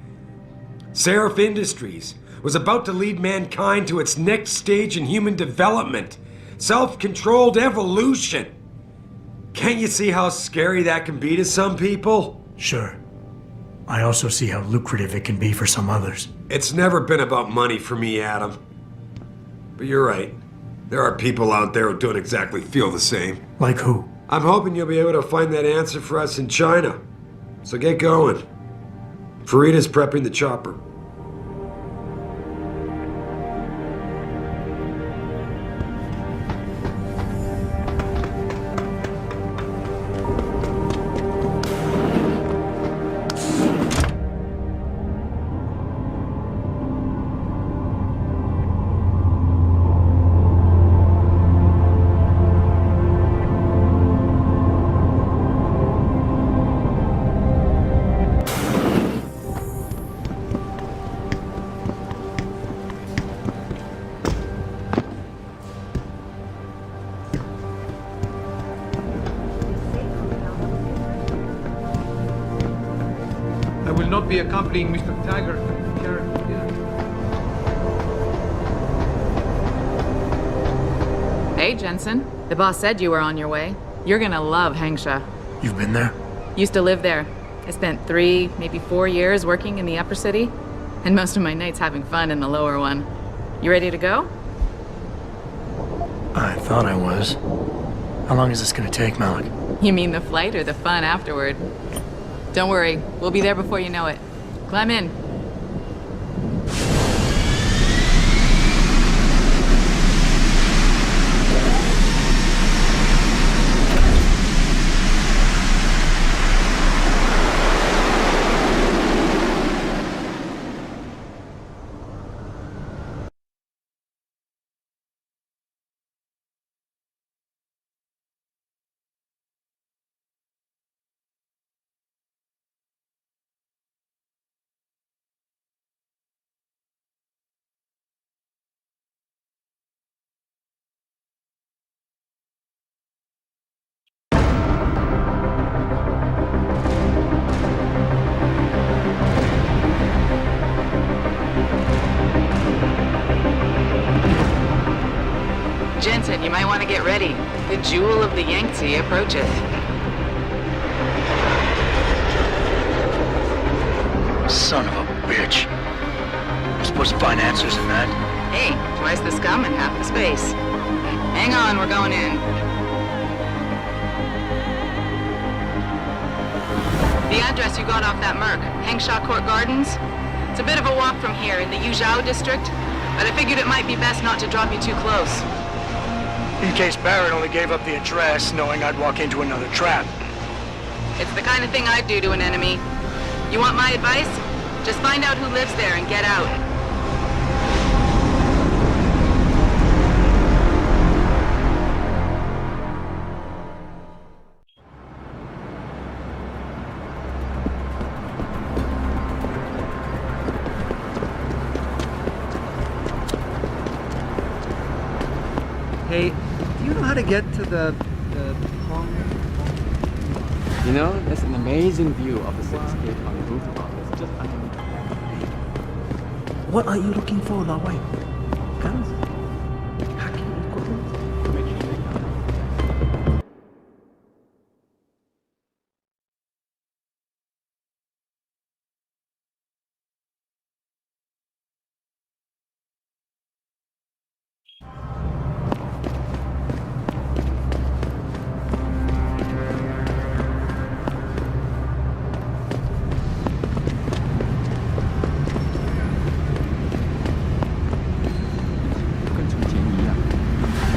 Seraph Industries, was about to lead mankind to its next stage in human development. Self-controlled evolution. Can't you see how scary that can be to some people? Sure. I also see how lucrative it can be for some others. It's never been about money for me, Adam. But you're right. There are people out there who don't exactly feel the same. Like who? I'm hoping you'll be able to find that answer for us in China. So get going. Farida's prepping the chopper. will not be accompanying Mr. Taggart. Hey, Jensen. The boss said you were on your way. You're gonna love Hangsha. You've been there? Used to live there. I spent 3, maybe 4 years working in the upper city, and most of my nights having fun in the lower one. You ready to go? I thought I was. How long is this gonna take, Malik? You mean the flight or the fun afterward? Don't worry, we'll be there before you know it. Climb in. Jensen, you might want to get ready. The jewel of the Yangtze approaches. Son of a bitch. We're supposed to find answers in that. Hey, twice the scum and half the space. Hang on, we're going in. The address you got off that Merc, Hangsha Court Gardens? It's a bit of a walk from here in the Yuzhou district, but I figured it might be best not to drop you too close. In case Barrett only gave up the address, knowing I'd walk into another trap. It's the kind of thing I'd do to an enemy. You want my advice? Just find out who lives there and get out. Hey, do you know how to get to the pond? You know, there's an amazing view of the cityscape on the rooftop. It's just unbelievable. What are you looking for, Lao Wei? Guns?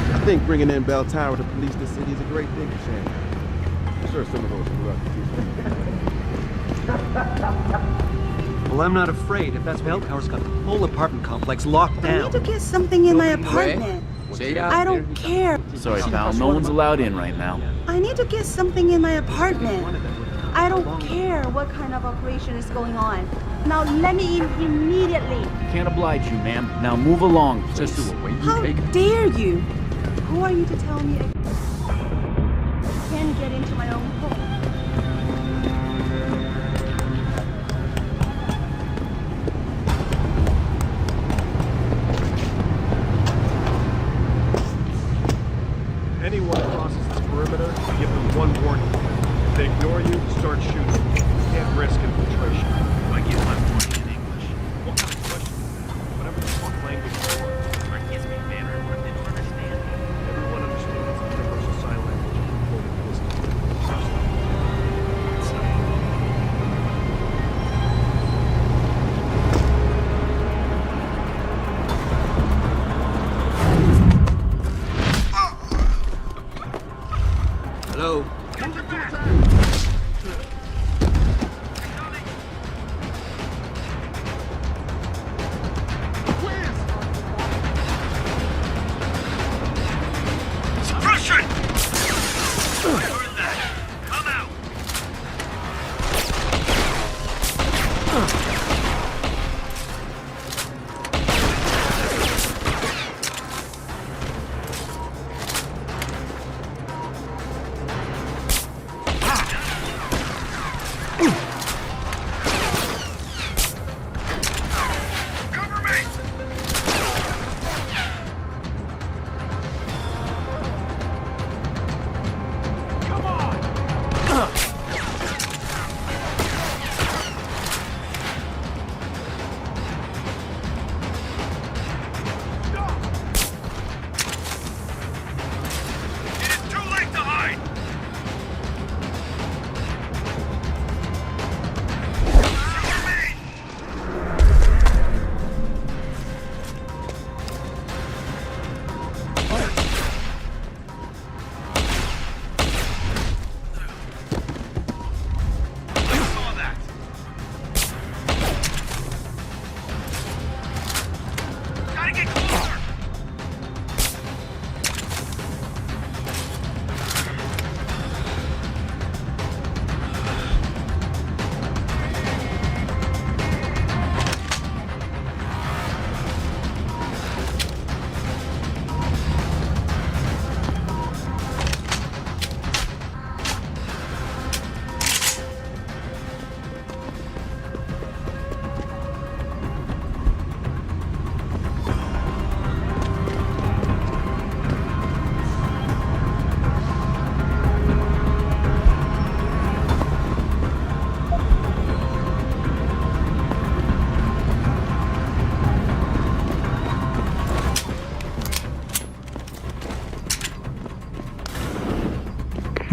I think bringing in Bell Tower to police the city is a great thing for Shane. I'm sure some of those are lucky. Well, I'm not afraid. If that's Bell Tower's got the whole apartment complex locked I down. need to get something in my apartment. I don't care. Sorry, pal. No one's allowed in right now. I need to get something in my apartment. I don't care what kind of operation is going on. Now let me in immediately. Can't oblige you, ma'am. Now move along. Just How dare you? Who are you to tell me I can't get into my own home? Anyone crosses this perimeter, give them one warning. If they ignore you, start shooting. You can't risk infiltration. I get my warning in English. What kind of question? Whatever the fuck language you want. Gives me manner where they don't understand me. Everyone understands the universal sign language of recorded Hello? Suppression! I heard that. Come out!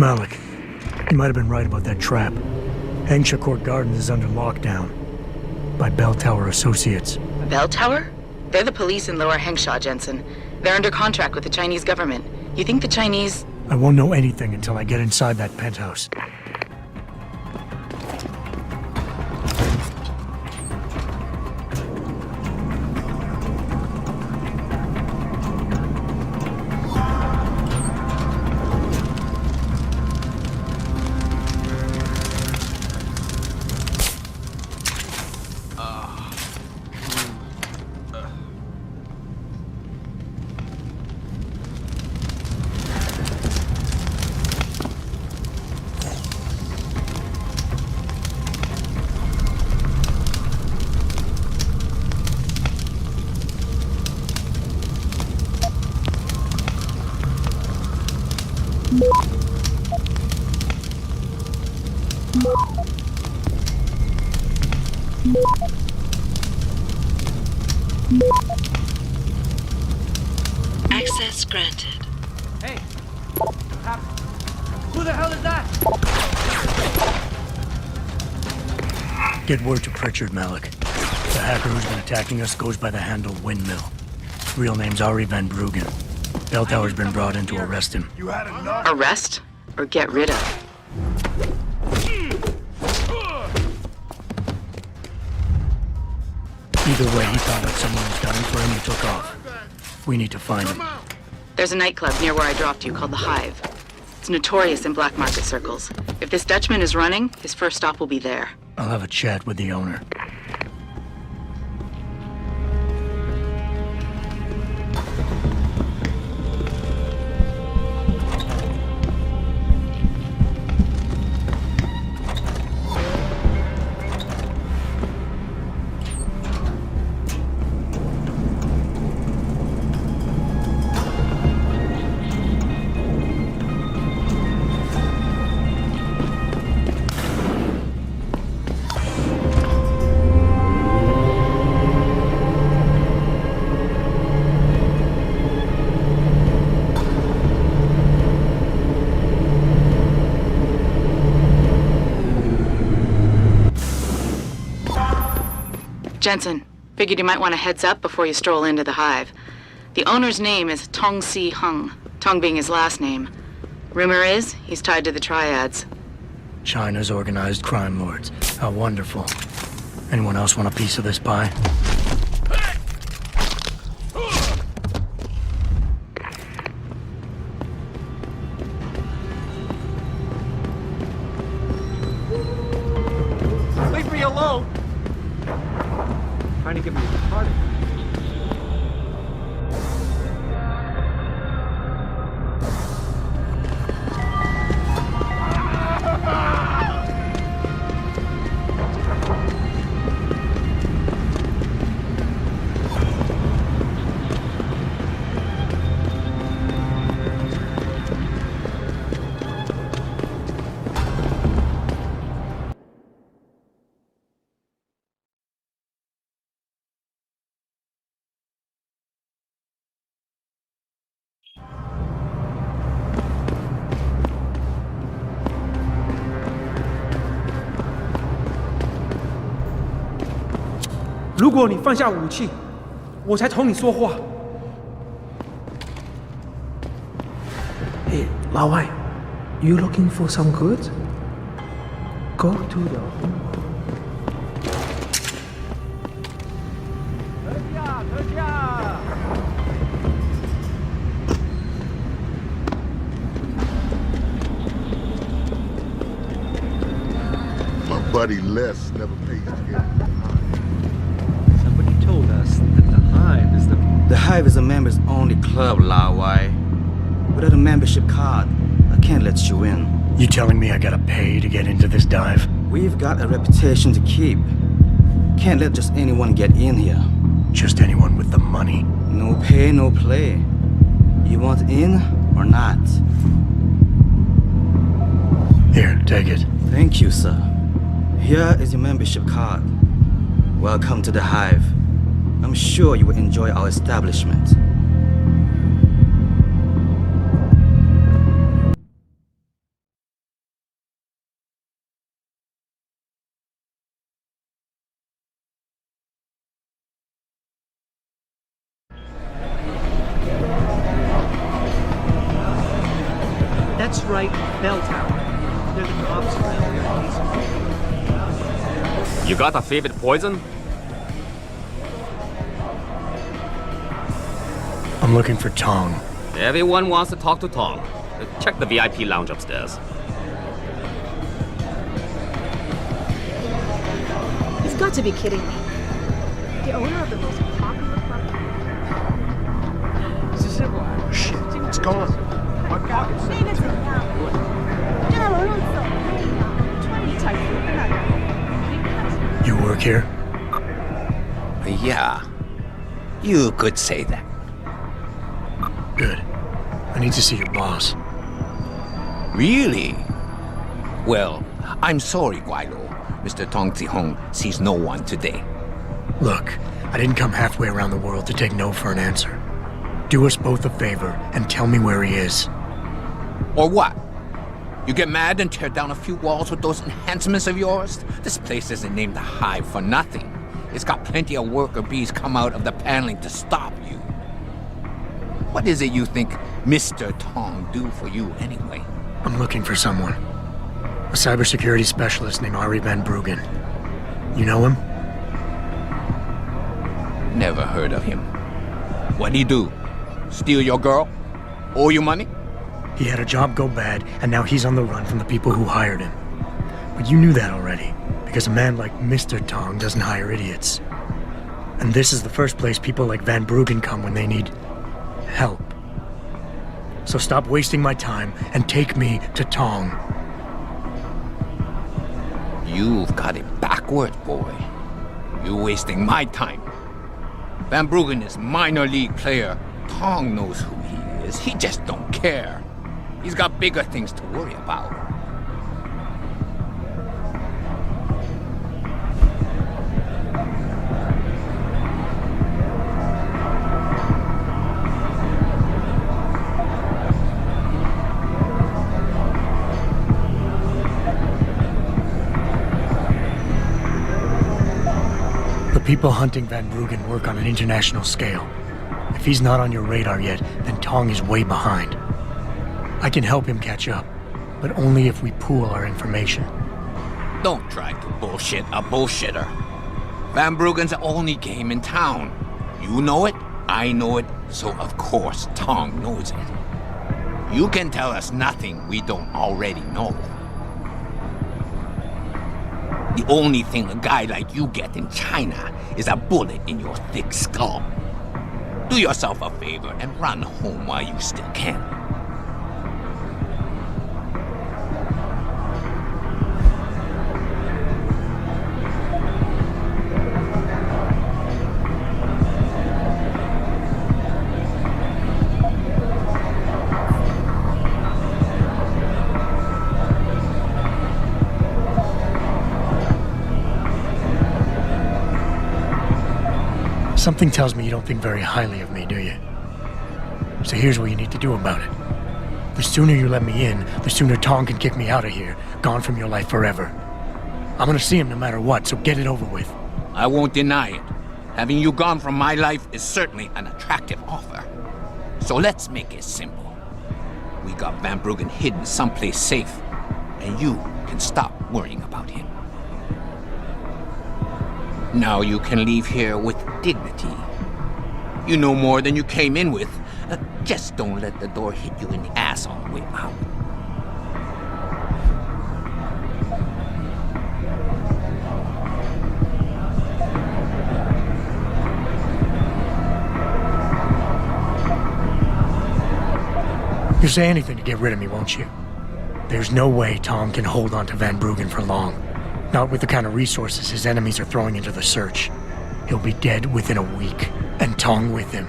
Malik, you might have been right about that trap. Hengsha Court Gardens is under lockdown by Bell Tower Associates. Bell Tower? They're the police in Lower Hengsha, Jensen. They're under contract with the Chinese government. You think the Chinese... I won't know anything until I get inside that penthouse. Access granted. Hey! Who the hell is that? Get word to Pritchard, Malik. The hacker who's been attacking us goes by the handle Windmill. Real name's Ari Van Bruggen. Bell Tower's been brought in to arrest him. Arrest? Or get rid of? Either way, he found out someone was gunning for him and took off. We need to find him. There's a nightclub near where I dropped you called The Hive. It's notorious in black market circles. If this Dutchman is running, his first stop will be there. I'll have a chat with the owner. Jensen, figured you might want a heads up before you stroll into the Hive. The owner's name is Tong Si Hung, Tong being his last name. Rumor is, he's tied to the Triads. China's organized crime lords. How wonderful. Anyone else want a piece of this pie? Leave me alone! Trying to get me retarded.如果你放下武器，我才同你说话。Hey, 老外 you looking for some goods? Go to the home. 等下 My buddy Les never pays to get Somebody told us that the Hive is the... The Hive is a members-only club, Lao Wai. Without a membership card, I can't let you in. You telling me I gotta pay to get into this dive? We've got a reputation to keep. Can't let just anyone get in here. Just anyone with the money? No pay, no play. You want in or not? Here, take it. Thank you, sir. Here is your membership card. Welcome to the Hive. I'm sure you will enjoy our establishment. That's right, Bell Tower. They're the cops around here. You got a favorite poison? I'm looking for Tong. Everyone wants to talk to Tom. Check the VIP lounge upstairs. You've got to be kidding me. The owner of the most popular club. Shit, it's gone. My pocket's You work here? Yeah. You could say that. Good. I need to see your boss. Really? Well, I'm sorry, Guilo. Mr. Tong Zihong sees no one today. Look, I didn't come halfway around the world to take no for an answer. Do us both a favor and tell me where he is. Or what? You get mad and tear down a few walls with those enhancements of yours? This place isn't named the Hive for nothing. It's got plenty of worker bees come out of the paneling to stop you. What is it you think Mr. Tong do for you anyway? I'm looking for someone. A cybersecurity specialist named Ari Van Bruggen. You know him? Never heard of him. What'd he do? Steal your girl? Owe you money? He had a job go bad, and now he's on the run from the people who hired him. But you knew that already, because a man like Mr. Tong doesn't hire idiots. And this is the first place people like Van Bruggen come when they need help. So stop wasting my time and take me to Tong. You've got it backwards, boy. You're wasting my time. Van Bruggen is minor league player. Tong knows who he is. He just don't care. He's got bigger things to worry about. The people hunting Van Bruggen work on an international scale. If he's not on your radar yet, then Tong is way behind. I can help him catch up, but only if we pool our information. Don't try to bullshit a bullshitter. Van Bruggen's the only game in town. You know it, I know it, so of course Tong knows it. You can tell us nothing we don't already know. The only thing a guy like you get in China is a bullet in your thick skull. Do yourself a favor and run home while you still can. Something tells me you don't think very highly of me, do you? So here's what you need to do about it. The sooner you let me in, the sooner Tong can kick me out of here, gone from your life forever. I'm gonna see him no matter what, so get it over with. I won't deny it. Having you gone from my life is certainly an attractive offer. So let's make it simple. We got Van Bruggen hidden someplace safe, and you can stop worrying about him. Now you can leave here with dignity. You know more than you came in with. Just don't let the door hit you in the ass on the way out. You'll say anything to get rid of me, won't you? There's no way Tong can hold on to Van Bruggen for long. Not with the kind of resources his enemies are throwing into the search. He'll be dead within a week, and Tong with him.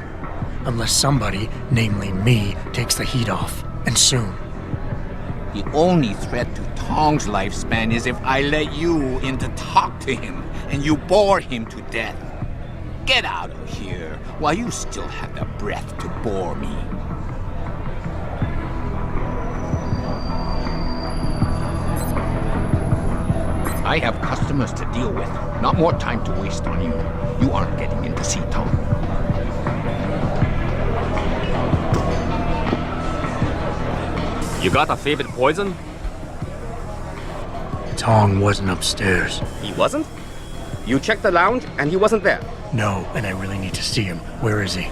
Unless somebody, namely me, takes the heat off, and soon. The only threat to Tong's lifespan is if I let you in to talk to him, and you bore him to death. Get out of here while you still have the breath to bore me. I have customers to deal with. Not more time to waste on you. You aren't getting in to see Tong. You got a favorite poison? Tong wasn't upstairs. He wasn't? You checked the lounge and he wasn't there? No, and I really need to see him. Where is he?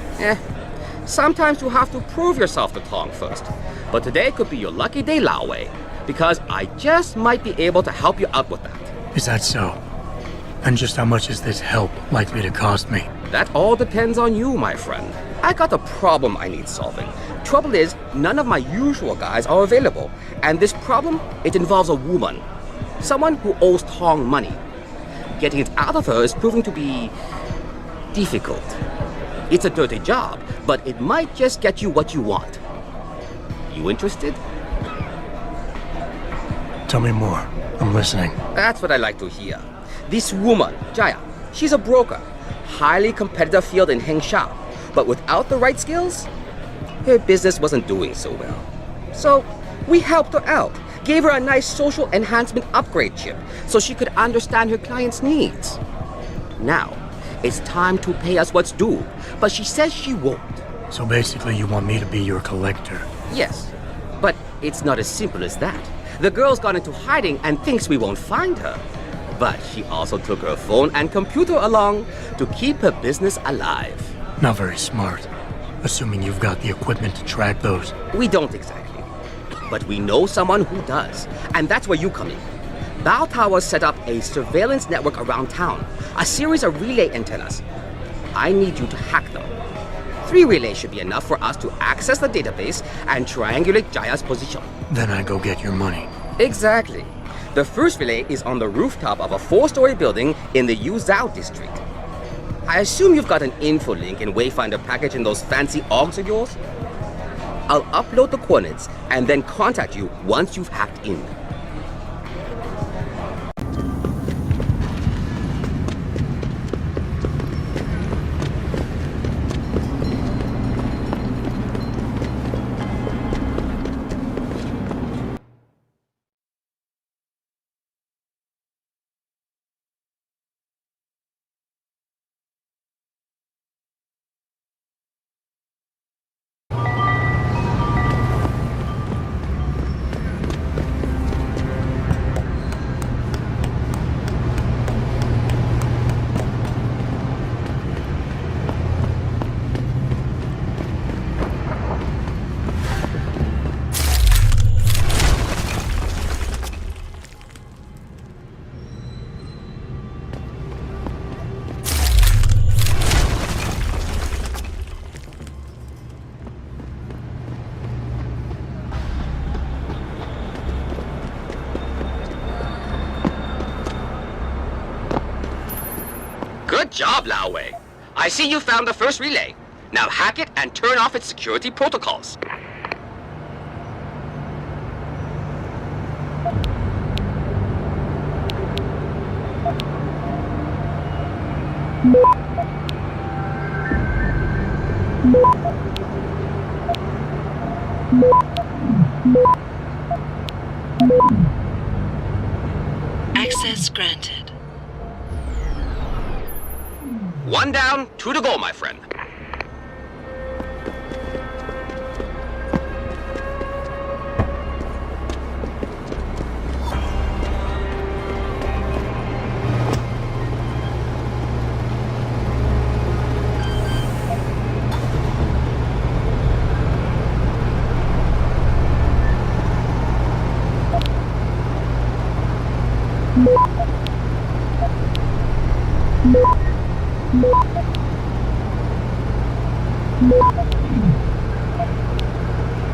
Sometimes you have to prove yourself to Tong first. But today could be your lucky day, Lao Wei. Because I just might be able to help you out with that. Is that so? And just how much is this help likely to cost me? That all depends on you, my friend. I got a problem I need solving. Trouble is, none of my usual guys are available. And this problem, it involves a woman. Someone who owes Tong money. Getting it out of her is proving to be difficult. It's a dirty job, but it might just get you what you want. You interested? Tell me more. I'm listening. That's what I like to hear. This woman, Jaya, she's a broker. Highly competitive field in Hengsha. But without the right skills, her business wasn't doing so well. So we helped her out. Gave her a nice social enhancement upgrade chip so she could understand her clients' needs. Now, it's time to pay us what's due, but she says she won't. So basically you want me to be your collector? Yes, but it's not as simple as that. The girl's gone into hiding and thinks we won't find her. But she also took her phone and computer along to keep her business alive. Not very smart, assuming you've got the equipment to track those. We don't exactly. But we know someone who does, and that's where you come in. Bao Tower set up a surveillance network around town, a series of relay antennas. I need you to hack them. 3 relays should be enough for us to access the database and triangulate Jaya's position. Then I go get your money. Exactly. The first relay is on the rooftop of a 4-story building in the Yuzhou district. I assume you've got an info link and Wayfinder package in those fancy AUGs of yours? I'll upload the coordinates and then contact you once you've hacked in. Good job, Lao Wei. I see you found the first relay. Now hack it and turn off its security protocols. Access granted. 1 down, 2 to go, my friend.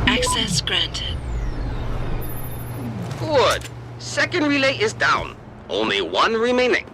Access granted. Good. Second relay is down. Only 1 remaining.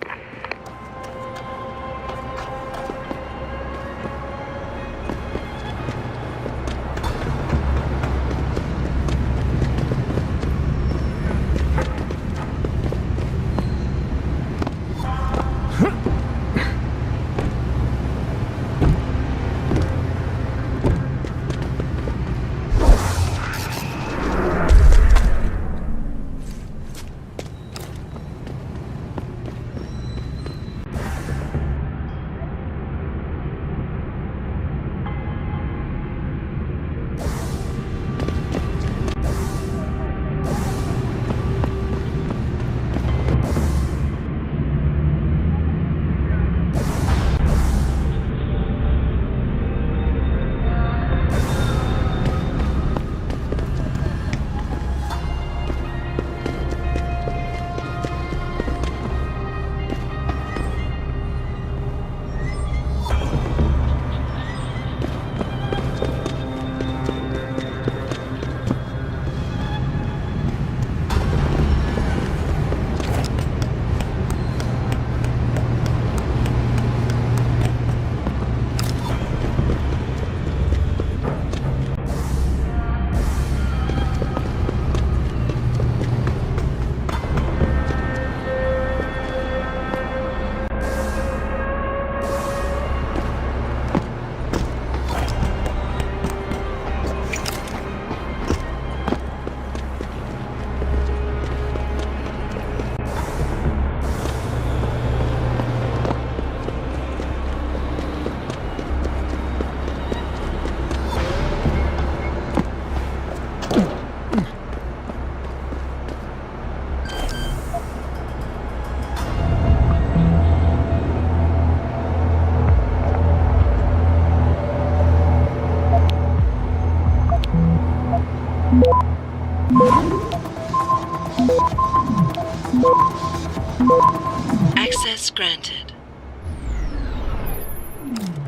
Access granted.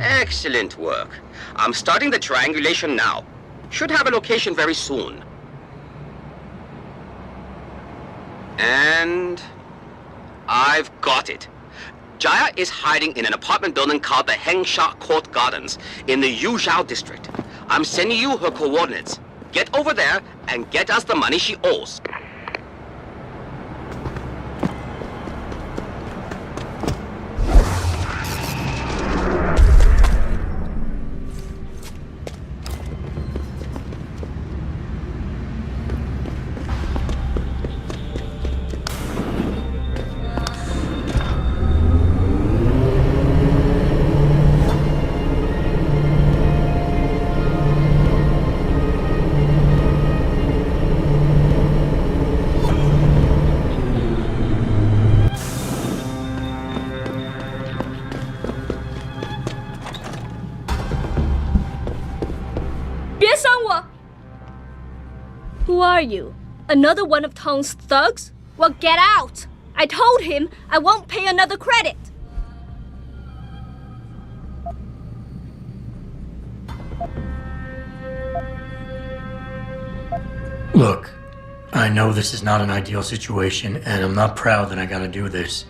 Excellent work. I'm starting the triangulation now. Should have a location very soon. And I've got it. Jaya is hiding in an apartment building called the Hengsha Court Gardens in the Yuzhou district. I'm sending you her coordinates. Get over there and get us the money she owes. Who are you? Another one of Tong's thugs? Well, get out! I told him I won't pay another credit. Look, I know this is not an ideal situation, and I'm not proud that I gotta do this.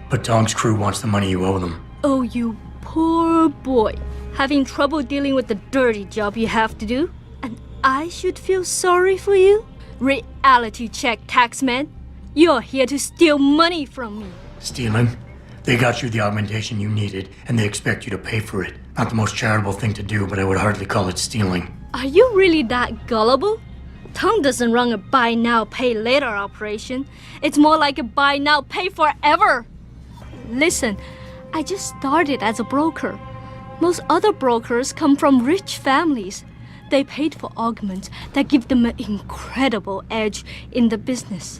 But Tong's crew wants the money you owe them. Oh, you poor boy. Having trouble dealing with the dirty job you have to do? And I should feel sorry for you? Reality check, taxman. You're here to steal money from me. Stealing? They got you the augmentation you needed, and they expect you to pay for it. Not the most charitable thing to do, but I would hardly call it stealing. Are you really that gullible? Tong doesn't run a buy now, pay later operation. It's more like a buy now, pay forever. Listen, I just started as a broker. Most other brokers come from rich families. They paid for augments that give them an incredible edge in the business.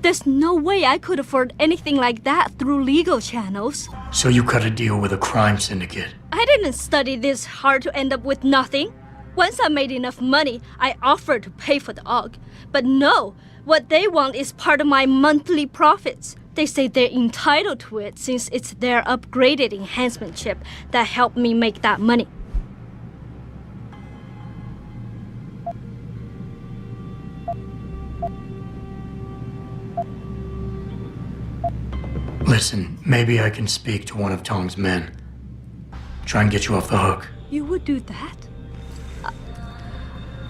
There's no way I could afford anything like that through legal channels. So you cut a deal with a crime syndicate. I didn't study this hard to end up with nothing. Once I made enough money, I offered to pay for the aug. But no, what they want is part of my monthly profits. They say they're entitled to it since it's their upgraded enhancement chip that helped me make that money. Listen, maybe I can speak to one of Tong's men. Try and get you off the hook. You would do that?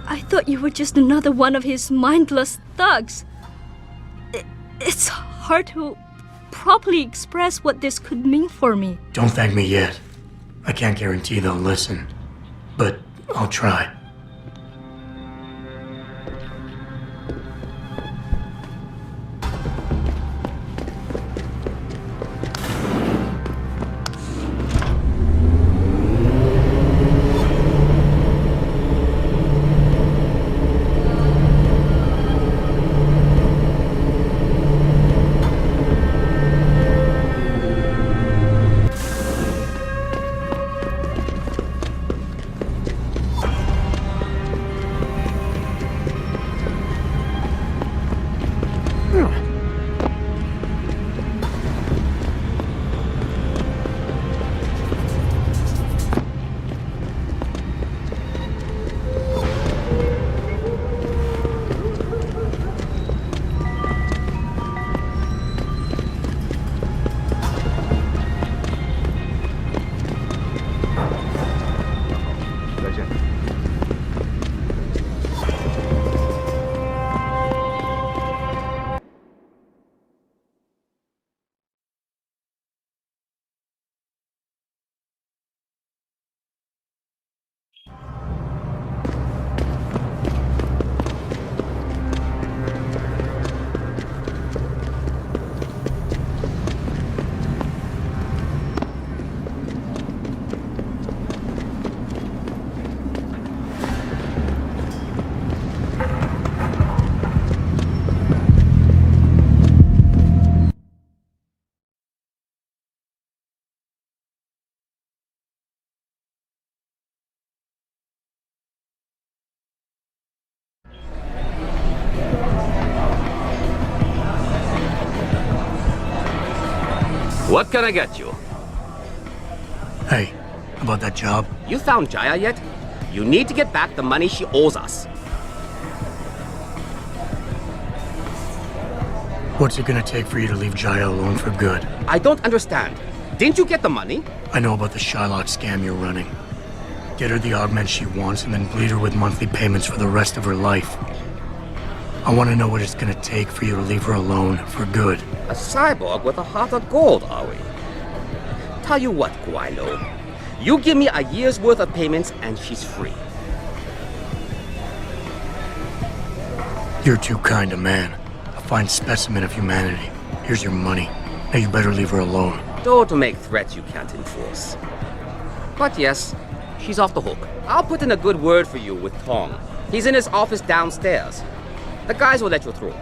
I thought you were just another one of his mindless thugs. It's hard to properly express what this could mean for me. Don't thank me yet. I can't guarantee they'll listen, but I'll try. What can I get you? Hey, about that job? You found Jaya yet? You need to get back the money she owes us. What's it gonna take for you to leave Jaya alone for good? I don't understand. Didn't you get the money? I know about the Shylock scam you're running. Get her the augment she wants and then bleed her with monthly payments for the rest of her life. I want to know what it's gonna take for you to leave her alone for good. A cyborg with a heart of gold, are we? Tell you what, Guilo. You give me a year's worth of payments and she's free. You're too kind a man. A fine specimen of humanity. Here's your money. Now you better leave her alone. Don't make threats you can't enforce. But yes, she's off the hook. I'll put in a good word for you with Tong. He's in his office downstairs. The guys will let you through.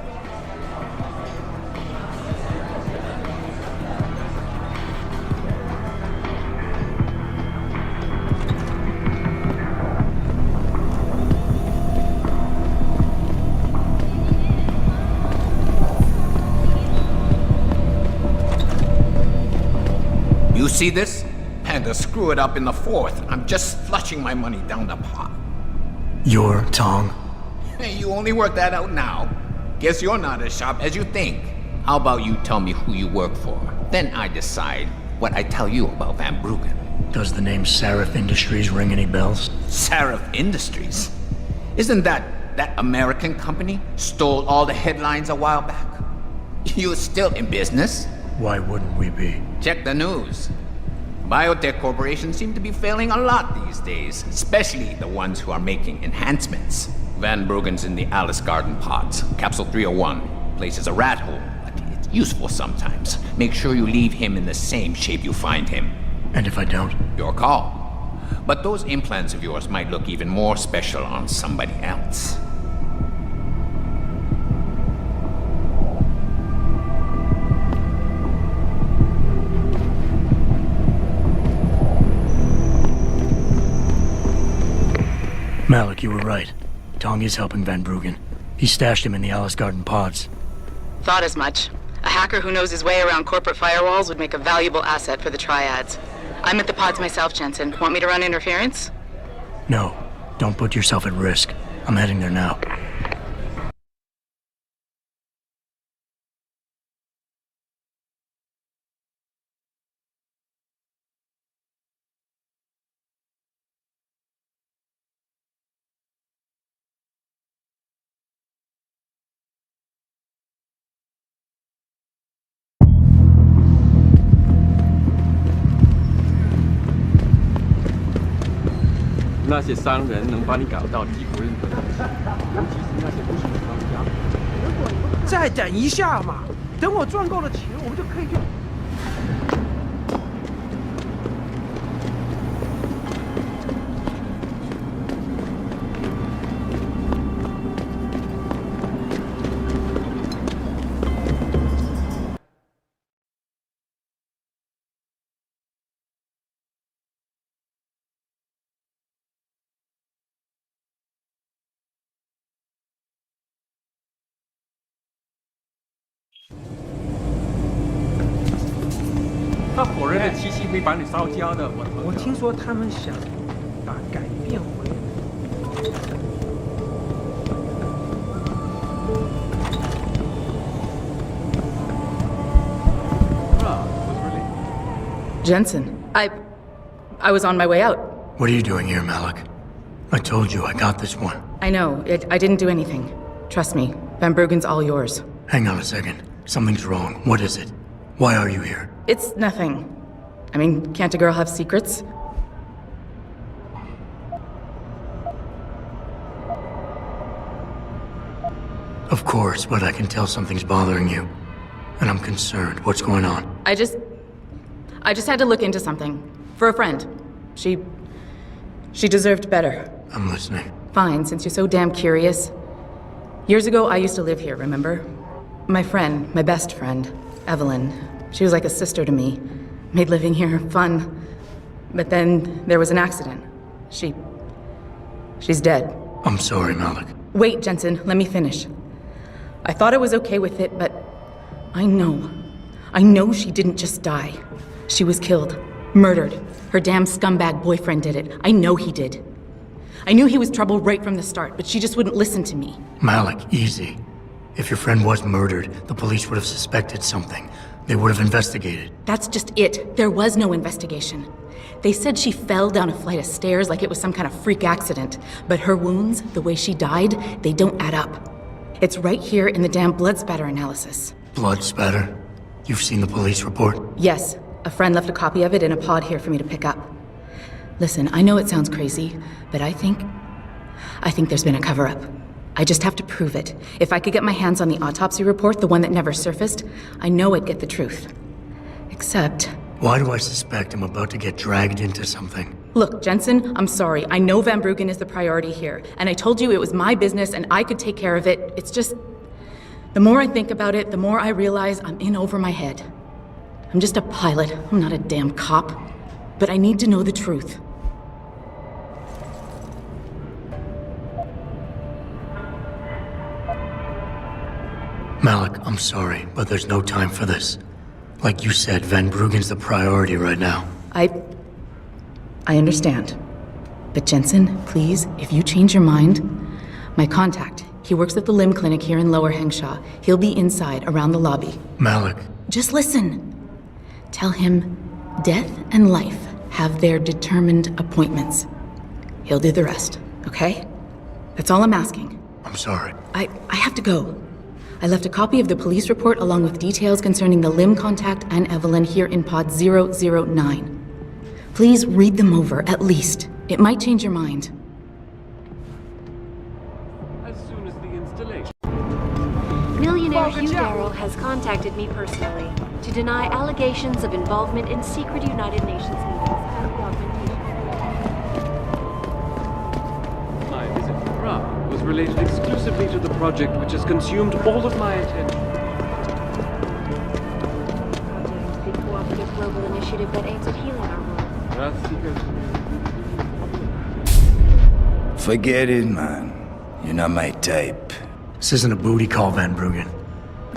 You see this? Had to screw it up in the fourth. I'm just flushing my money down the pot. You're Tong? Hey, you only work that out now. Guess you're not as sharp as you think. How about you tell me who you work for? Then I decide what I tell you about Van Bruggen. Does the name Seraph Industries ring any bells? Seraph Industries? Isn't that American company stole all the headlines a while back? You're still in business? Why wouldn't we be? Check the news. Biotech corporations seem to be failing a lot these days, especially the ones who are making enhancements. Van Bruggen's in the Alice Garden pods. Capsule 301. Place is a rat hole, but it's useful sometimes. Make sure you leave him in the same shape you find him. And if I don't? Your call. But those implants of yours might look even more special on somebody else. Malik, you were right. Tong is helping Van Bruggen. He stashed him in the Alice Garden pods. Thought as much. A hacker who knows his way around corporate firewalls would make a valuable asset for the Triads. I'm at the pods myself, Jensen. Want me to run interference? No, don't put yourself at risk. I'm heading there now.那些商人能把你搞到低不认可的，尤其是那些不是商家。再等一下嘛，等我赚够了钱，我们就可以去。那火人的气息会把你烧焦的，我听说他们想把改变回来。Jensen, I was on my way out. What are you doing here, Malik? I told you I got this one. I know. I didn't do anything. Trust me. Van Bruggen's all yours. Hang on a second. Something's wrong. What is it? Why are you here? It's nothing. I mean, can't a girl have secrets? Of course, but I can tell something's bothering you. And I'm concerned. What's going on? I just had to look into something. For a friend. She deserved better. I'm listening. Fine, since you're so damn curious. Years ago, I used to live here, remember? My friend, my best friend, Evelyn. She was like a sister to me. Made living here fun. But then there was an accident. She's dead. I'm sorry, Malik. Wait, Jensen, let me finish. I thought I was okay with it, but I know I know she didn't just die. She was killed. Murdered. Her damn scumbag boyfriend did it. I know he did. I knew he was trouble right from the start, but she just wouldn't listen to me. Malik, easy. If your friend was murdered, the police would have suspected something. They would have investigated. That's just it. There was no investigation. They said she fell down a flight of stairs like it was some kind of freak accident. But her wounds, the way she died, they don't add up. It's right here in the damn blood spatter analysis. Blood spatter? You've seen the police report? Yes. A friend left a copy of it in a pod here for me to pick up. Listen, I know it sounds crazy, but I think there's been a cover-up. I just have to prove it. If I could get my hands on the autopsy report, the one that never surfaced, I know I'd get the truth. Except... Why do I suspect I'm about to get dragged into something? Look, Jensen, I'm sorry. I know Van Bruggen is the priority here, and I told you it was my business and I could take care of it. It's just... The more I think about it, the more I realize I'm in over my head. I'm just a pilot. I'm not a damn cop. But I need to know the truth. Malik, I'm sorry, but there's no time for this. Like you said, Van Bruggen's the priority right now. I understand. But Jensen, please, if you change your mind, my contact, he works at the limb clinic here in Lower Hengsha. He'll be inside, around the lobby. Malik. Just listen. Tell him death and life have their determined appointments. He'll do the rest, okay? That's all I'm asking. I'm sorry. I have to go. I left a copy of the police report along with details concerning the limb contact and Evelyn here in pod 009. Please read them over, at least. It might change your mind. As soon as the installation... Millionaire Hugh Darrow has contacted me personally to deny allegations of involvement in secret United Nations meetings and the augmentation. My visit to Prague was related exclusively to the project which has consumed all of my attention. The cooperative global initiative that aims at healing our world. Forget it, man. You're not my type. This isn't a booty call, Van Bruggen.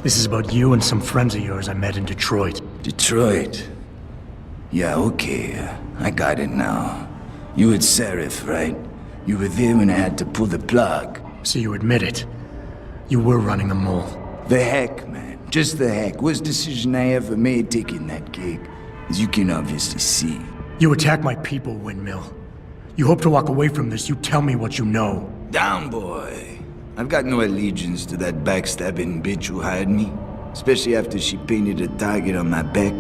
This is about you and some friends of yours I met in Detroit. Detroit? Yeah, okay. I got it now. You at Serif, right? You were there when I had to pull the plug. So you admit it. You were running the mole. The heck, man. Just the heck. Worst decision I ever made taking that gig. As you can obviously see. You attack my people, Windmill. You hope to walk away from this. You tell me what you know. Down, boy. I've got no allegiance to that backstabbing bitch who hired me. Especially after she painted a target on my back.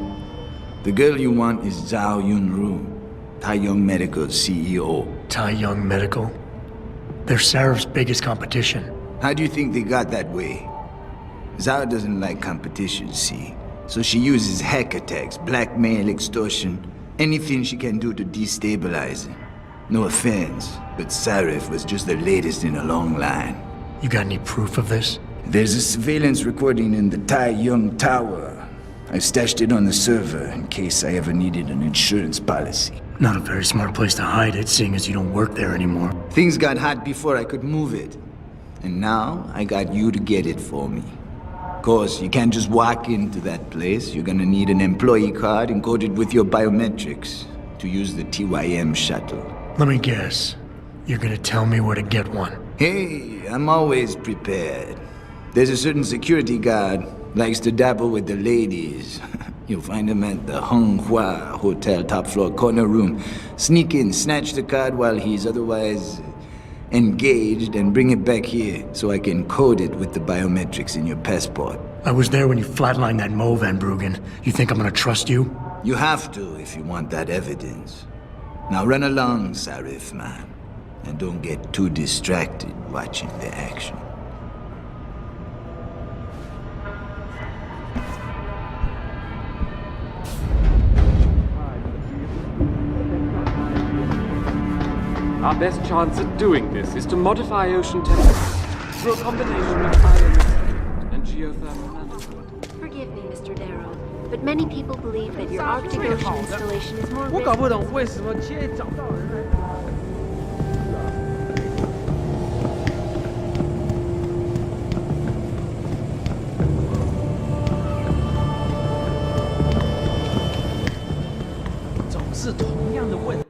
The girl you want is Zhao Yunru, Tai Young Medical's CEO. Tai Young Medical? They're Sarif's biggest competition. How do you think they got that way? Zhao doesn't like competition, see? So she uses hack attacks, blackmail, extortion, anything she can do to destabilize him. No offense, but Sarif was just the latest in a long line. You got any proof of this? There's a surveillance recording in the Tai Young Tower. I stashed it on the server in case I ever needed an insurance policy. Not a very smart place to hide it, seeing as you don't work there anymore. Things got hot before I could move it. And now, I got you to get it for me. Of course, you can't just walk into that place. You're gonna need an employee card encoded with your biometrics to use the TYM shuttle. Let me guess. You're gonna tell me where to get one. Hey, I'm always prepared. There's a certain security guard, likes to dabble with the ladies. You'll find him at the Hung Hua Hotel top floor corner room. Sneak in, snatch the card while he's otherwise engaged, and bring it back here so I can code it with the biometrics in your passport. I was there when you flatlined that Mo, Van Bruggen. You think I'm gonna trust you? You have to if you want that evidence. Now run along, Sarif, man. And don't get too distracted watching the action. Our best chance at doing this is to modify ocean temperature through a combination of ionosphere and geothermal management. Forgive me, Mr. Darrow, but many people believe that your Arctic Ocean installation is more 我搞不懂为什么接找到人。 risky. 是同样的问题。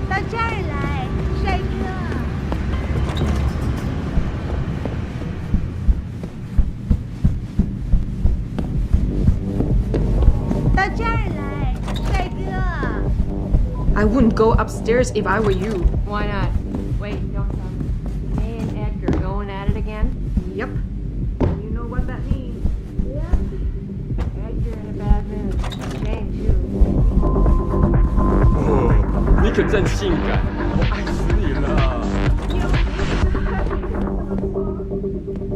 到这儿来，帅哥。到这儿来，帅哥。 I wouldn't go upstairs if I were you. Why not? Wait, don't tell me. May and Edgar going at it again? Yep. You know what that means. Yeah. Edgar in a bad mood. Shame, too. 你可真性感，我爱死你了。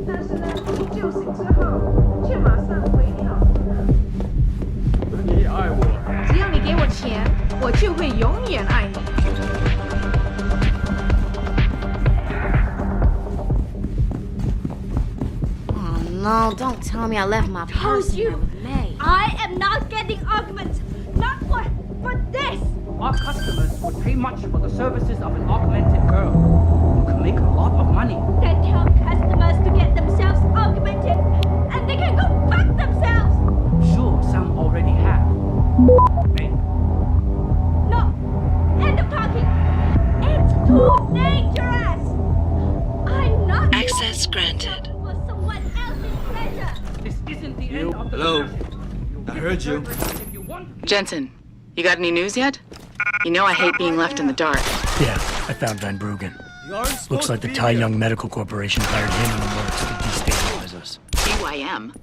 但是呢，你酒醒之后却马上回掉。你爱我，只要你给我钱，我就会永远爱你。Oh no, don't tell me I left my purse here with May. I am not getting arguments. Not for this. Our customers would pay much for the services of an augmented girl who can make a lot of money. They tell customers to get themselves augmented, and they can go fuck themselves. Sure, some already have. May, No, end of talking. It's too dangerous. I'm not Access granted. for someone else's pleasure. this isn't the end of the Hello. discussion. I heard you. If you want to Jensen, you got any news yet? You know I hate being left in the dark. Yeah, I found Van Bruggen. Looks like the Tai Young Medical Corporation hired him and the mercs to destabilize us. TYM.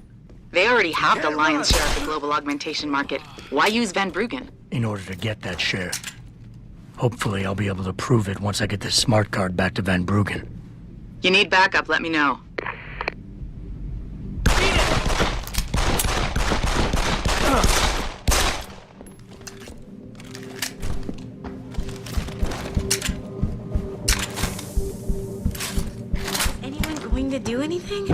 They already have the lion's share of the global augmentation market. Why use Van Bruggen? In order to get that share. Hopefully I'll be able to prove it once I get this smart card back to Van Bruggen. You need backup, let me know. Is anyone going to do anything?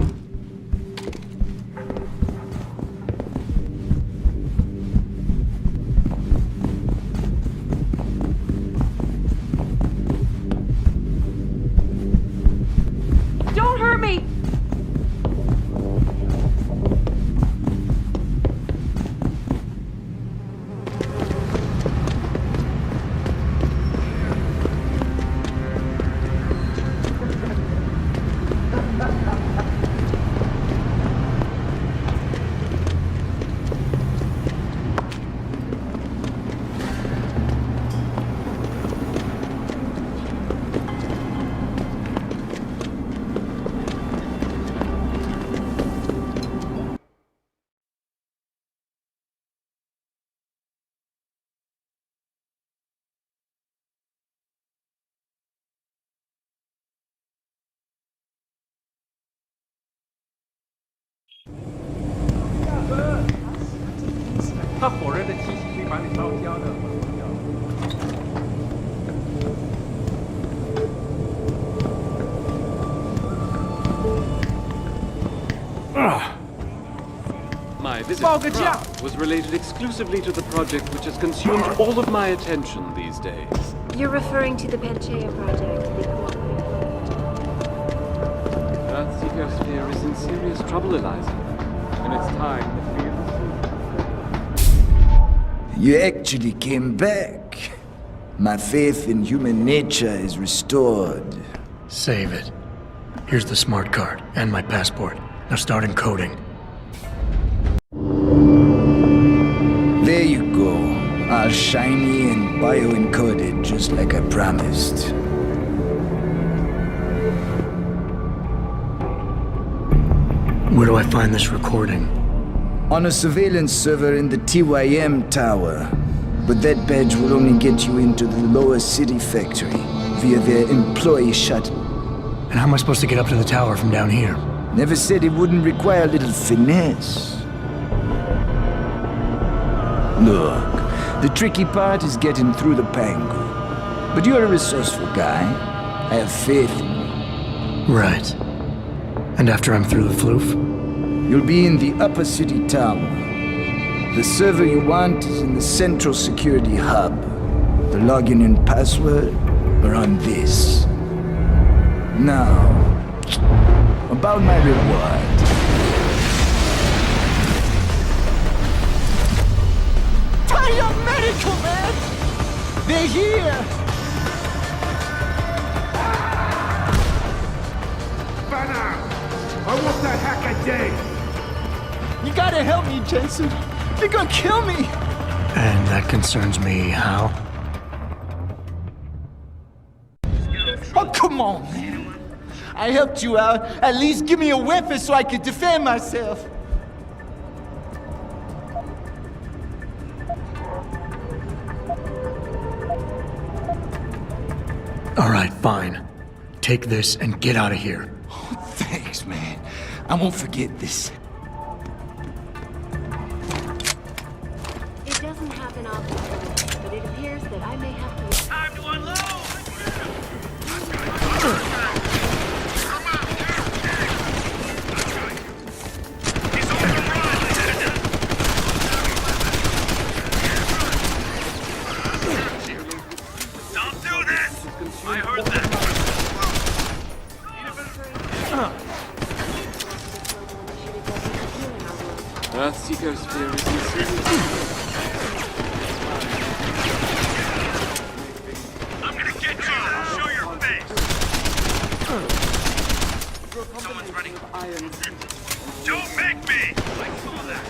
Don't hurt me!他火热的气息可以把你烧焦的。My visit to Prague was related exclusively to the project which has consumed all of my attention these days. You're referring to the Panchaea project. Earth's ecosphere is in serious trouble, Eliza. And it's time that we... You actually came back. My faith in human nature is restored. Save it. Here's the smart card and my passport. Now start encoding. There you go. All shiny and bio-encoded, just like I promised. Where do I find this recording? On a surveillance server in the TYM tower. But that badge will only get you into the lower city factory. via their employee shuttle. And how am I supposed to get up to the tower from down here? Never said it wouldn't require a little finesse. Look, the tricky part is getting through the Pangu. But you're a resourceful guy. I have faith in you. Right. And after I'm through the floof? You'll be in the upper city tower. The server you want is in the central security hub. The login and password are on this. Now, about my reward. Fire medical, man! They're here! Banner! I want that hacker dead! You gotta help me, Jensen. They're gonna kill me! And that concerns me, how? Oh, come on, man. I helped you out. At least give me a weapon so I can defend myself. All right, fine. Take this and get out of here. Oh, thanks, man. I won't forget this. It doesn't happen often, but it appears that I may have to... Time to unload! I heard that. Earth's ecosphere is I'm gonna get you. Show your face. Someone's running. Don't make me. I saw that.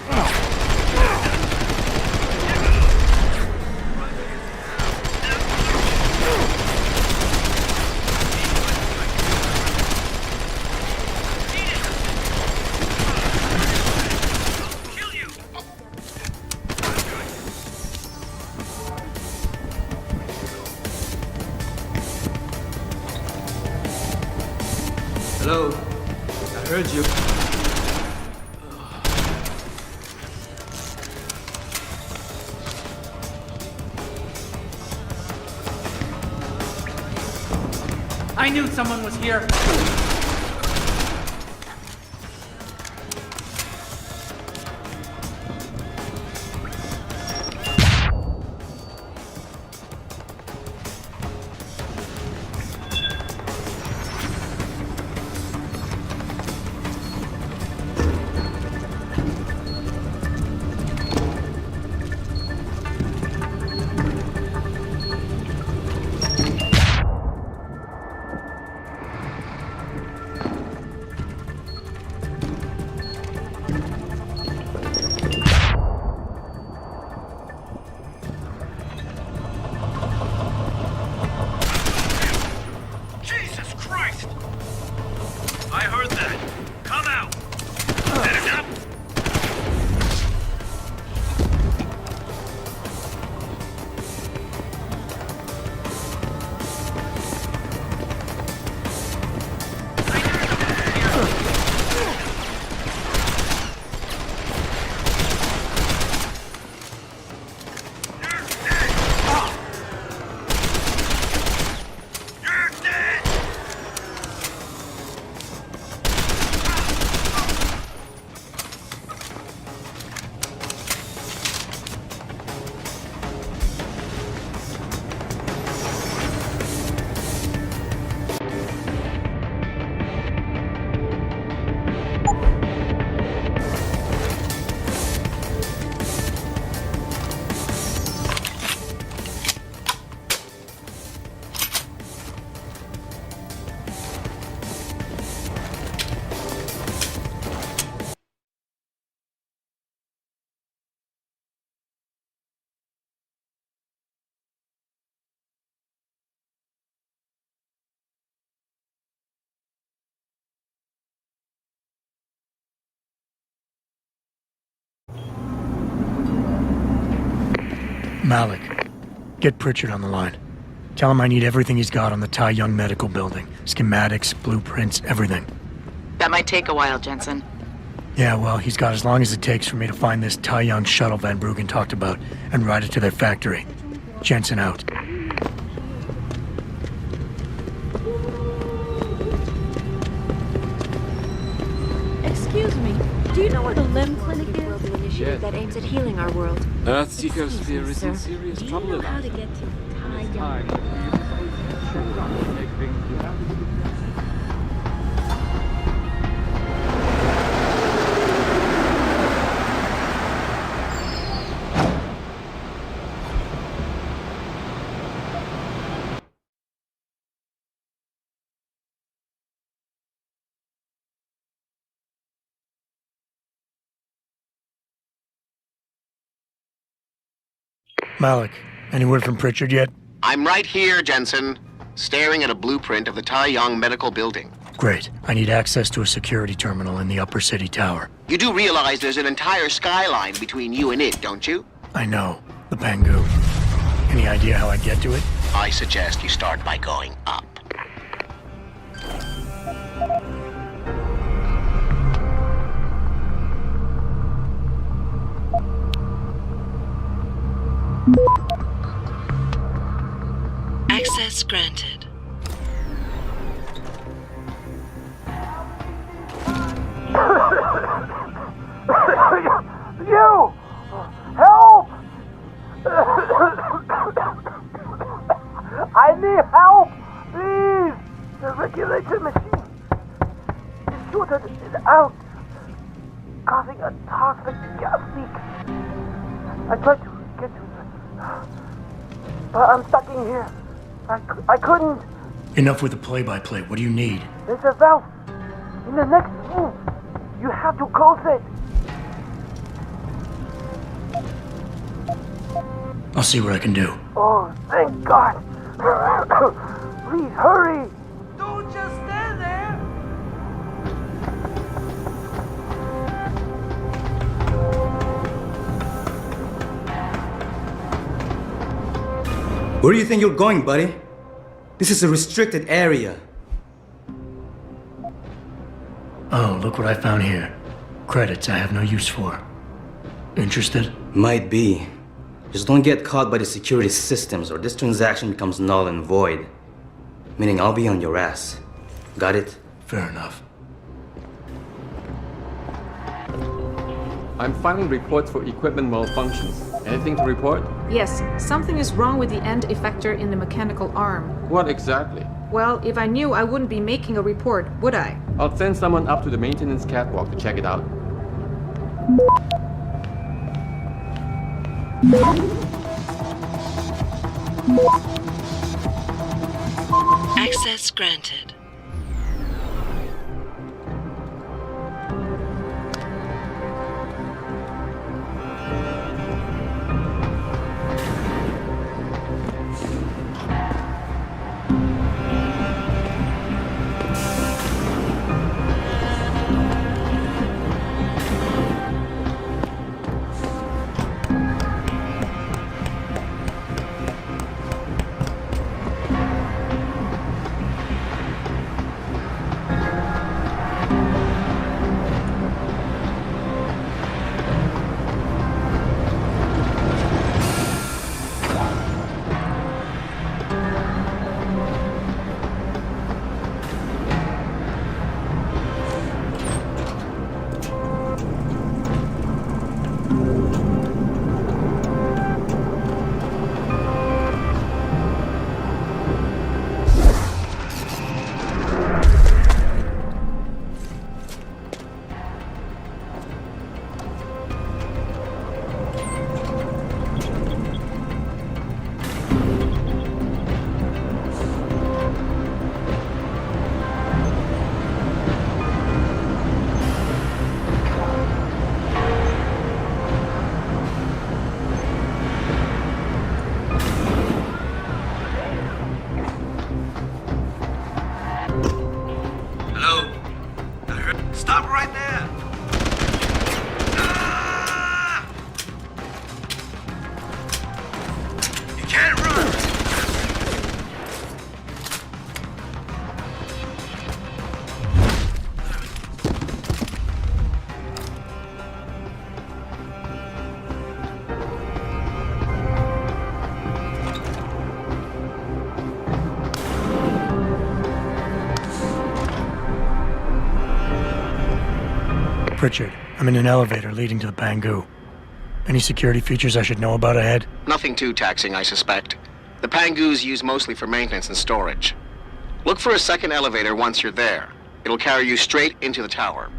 Hello? I heard you. I knew someone was here. I heard that. Come out. That enough? Malik, get Pritchard on the line. Tell him I need everything he's got on the Tai Young Medical Building. Schematics, blueprints, everything. That might take a while, Jensen. Yeah, well, he's got as long as it takes for me to find this Tai Young shuttle Van Bruggen talked about and ride it to their factory. Jensen out. Excuse me, do you know where the limb clinic is? Initiative that aims at healing our world. Earth's ecosphere is in serious Do you trouble. know how to get to Tai Young? Malik, any word from Pritchard yet? I'm right here, Jensen, staring at a blueprint of the Tai Young Medical Building. Great. I need access to a security terminal in the Upper City Tower. You do realize there's an entire skyline between you and it, don't you? I know. The Pangu. Any idea how I get to it? I suggest you start by going up. Access granted. You! Help! I need help! Please! The regulator machine is shorted it out, causing a toxic gas leak. I tried to get to it, but I'm stuck in here. I couldn't. Enough with the play-by-play. What do you need? There's a valve in the next room. You have to close it. I'll see what I can do. Oh, thank God. Please hurry. Don't just stand there. Where do you think you're going, buddy? This is a restricted area. Oh, look what I found here. Credits I have no use for. Interested? Might be. Just don't get caught by the security systems or this transaction becomes null and void. Meaning I'll be on your ass. Got it? Fair enough. I'm filing reports for equipment malfunctions. Anything to report? Yes, something is wrong with the end effector in the mechanical arm. What exactly? Well, if I knew, I wouldn't be making a report, would I? I'll send someone up to the maintenance catwalk to check it out. Access granted. Pritchard, I'm in an elevator leading to the Pangu. Any security features I should know about ahead? Nothing too taxing, I suspect. The Pangu's used mostly for maintenance and storage. Look for a second elevator once you're there. It'll carry you straight into the tower.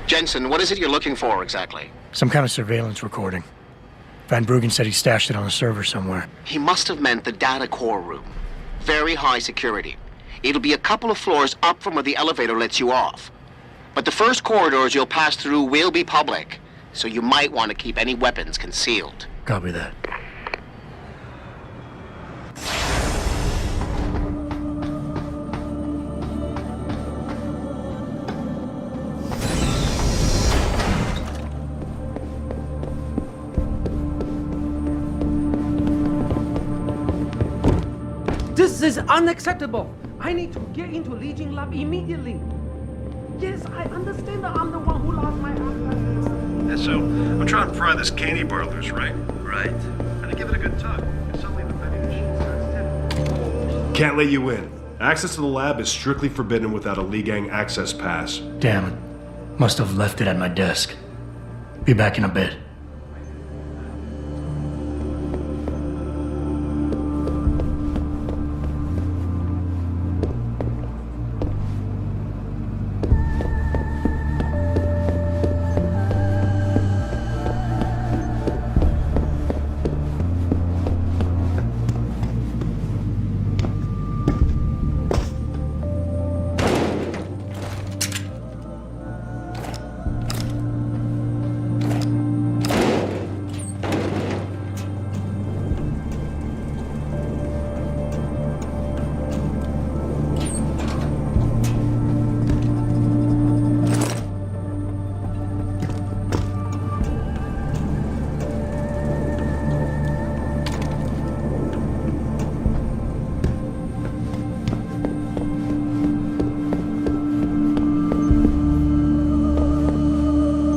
Jensen, what is it you're looking for exactly? Some kind of surveillance recording. Van Bruggen said he stashed it on a server somewhere. He must have meant the data core room. Very high security. It'll be a couple of floors up from where the elevator lets you off. But the first corridors you'll pass through will be public, so you might want to keep any weapons concealed. Copy that. This is unacceptable. I need to get into Li Jing lab immediately. Yes, I understand that I'm the one who lost my eye. Yeah, so I'm trying to pry this candy bar loose, right? Right. And I give it a good tug. And suddenly the vending machine starts tipping. Can't let you in. Access to the lab is strictly forbidden without a Li Gang access pass. Damn it. Must have left it at my desk. Be back in a bit.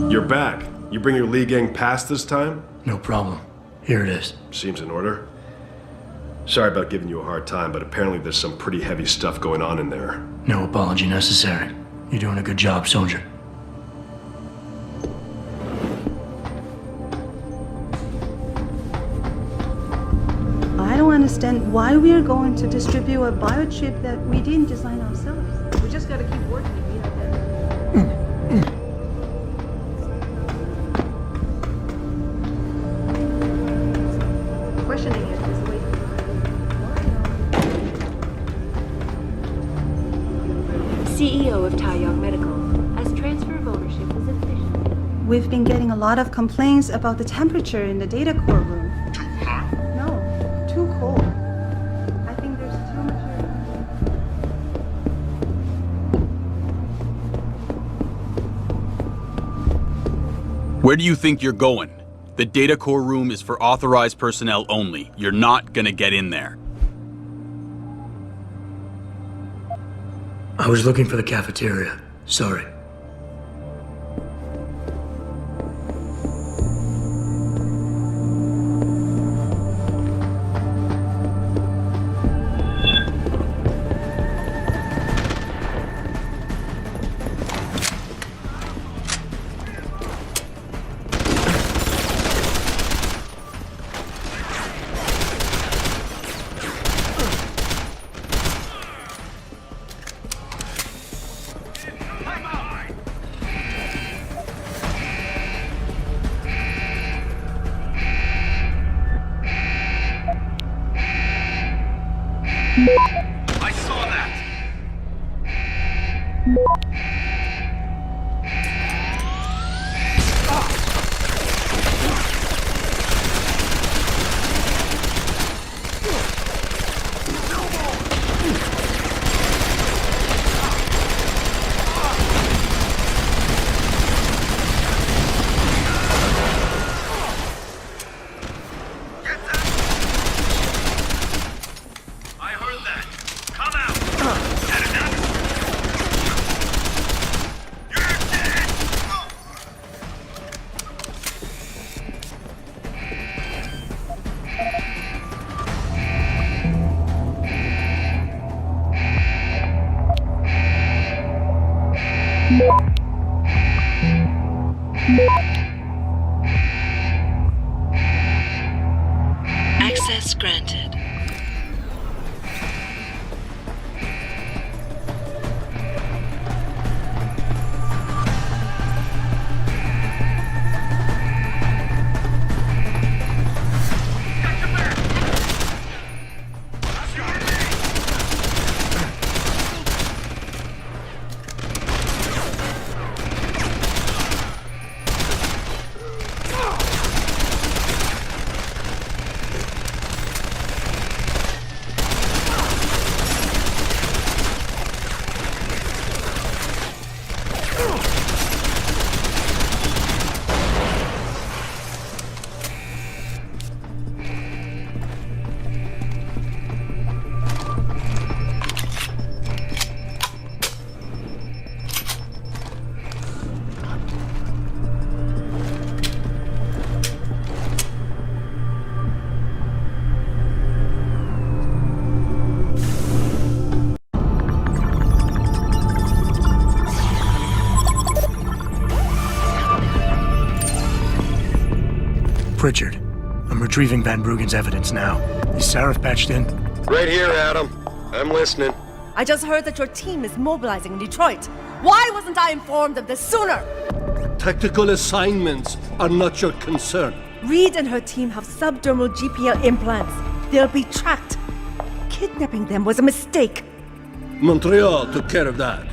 You're back. You bring your Li Gang pass this time? No problem. Here it is. Seems in order. Sorry about giving you a hard time, but apparently there's some pretty heavy stuff going on in there. No apology necessary. You're doing a good job, soldier. I don't understand why we are going to distribute a biochip that we didn't design ourselves. We just gotta keep working. Questioning it is way CEO of Taiyang Medical, as transfer of ownership is official. We've been getting a lot of complaints about the temperature in the data core room. Too hot. No, too cold. Where do you think you're going? The data core room is for authorized personnel only. You're not gonna get in there. I was looking for the cafeteria. Sorry. I saw that! I heard that. Come out! Get it now! You're dead! Access granted. Pritchard, I'm retrieving Van Bruggen's evidence now. Is Sarif patched in? Right here, Adam. I'm listening. I just heard that your team is mobilizing in Detroit. Why wasn't I informed of this sooner? Tactical assignments are not your concern. Reed and her team have subdermal GPL implants. They'll be tracked. Kidnapping them was a mistake. Montreal took care of that.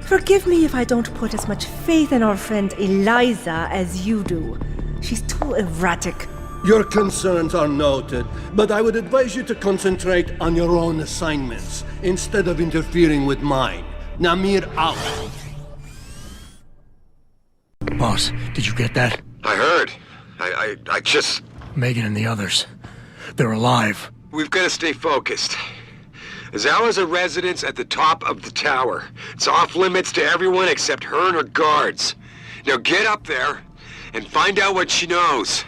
Forgive me if I don't put as much faith in our friend Eliza as you do. She's too erratic. Your concerns are noted, but I would advise you to concentrate on your own assignments instead of interfering with mine. Namir out. Boss, did you get that? I heard. I just... Megan and the others. They're alive. We've got to stay focused. Zawa's a residence at the top of the tower. It's off limits to everyone except her and her guards. Now get up there and find out what she knows.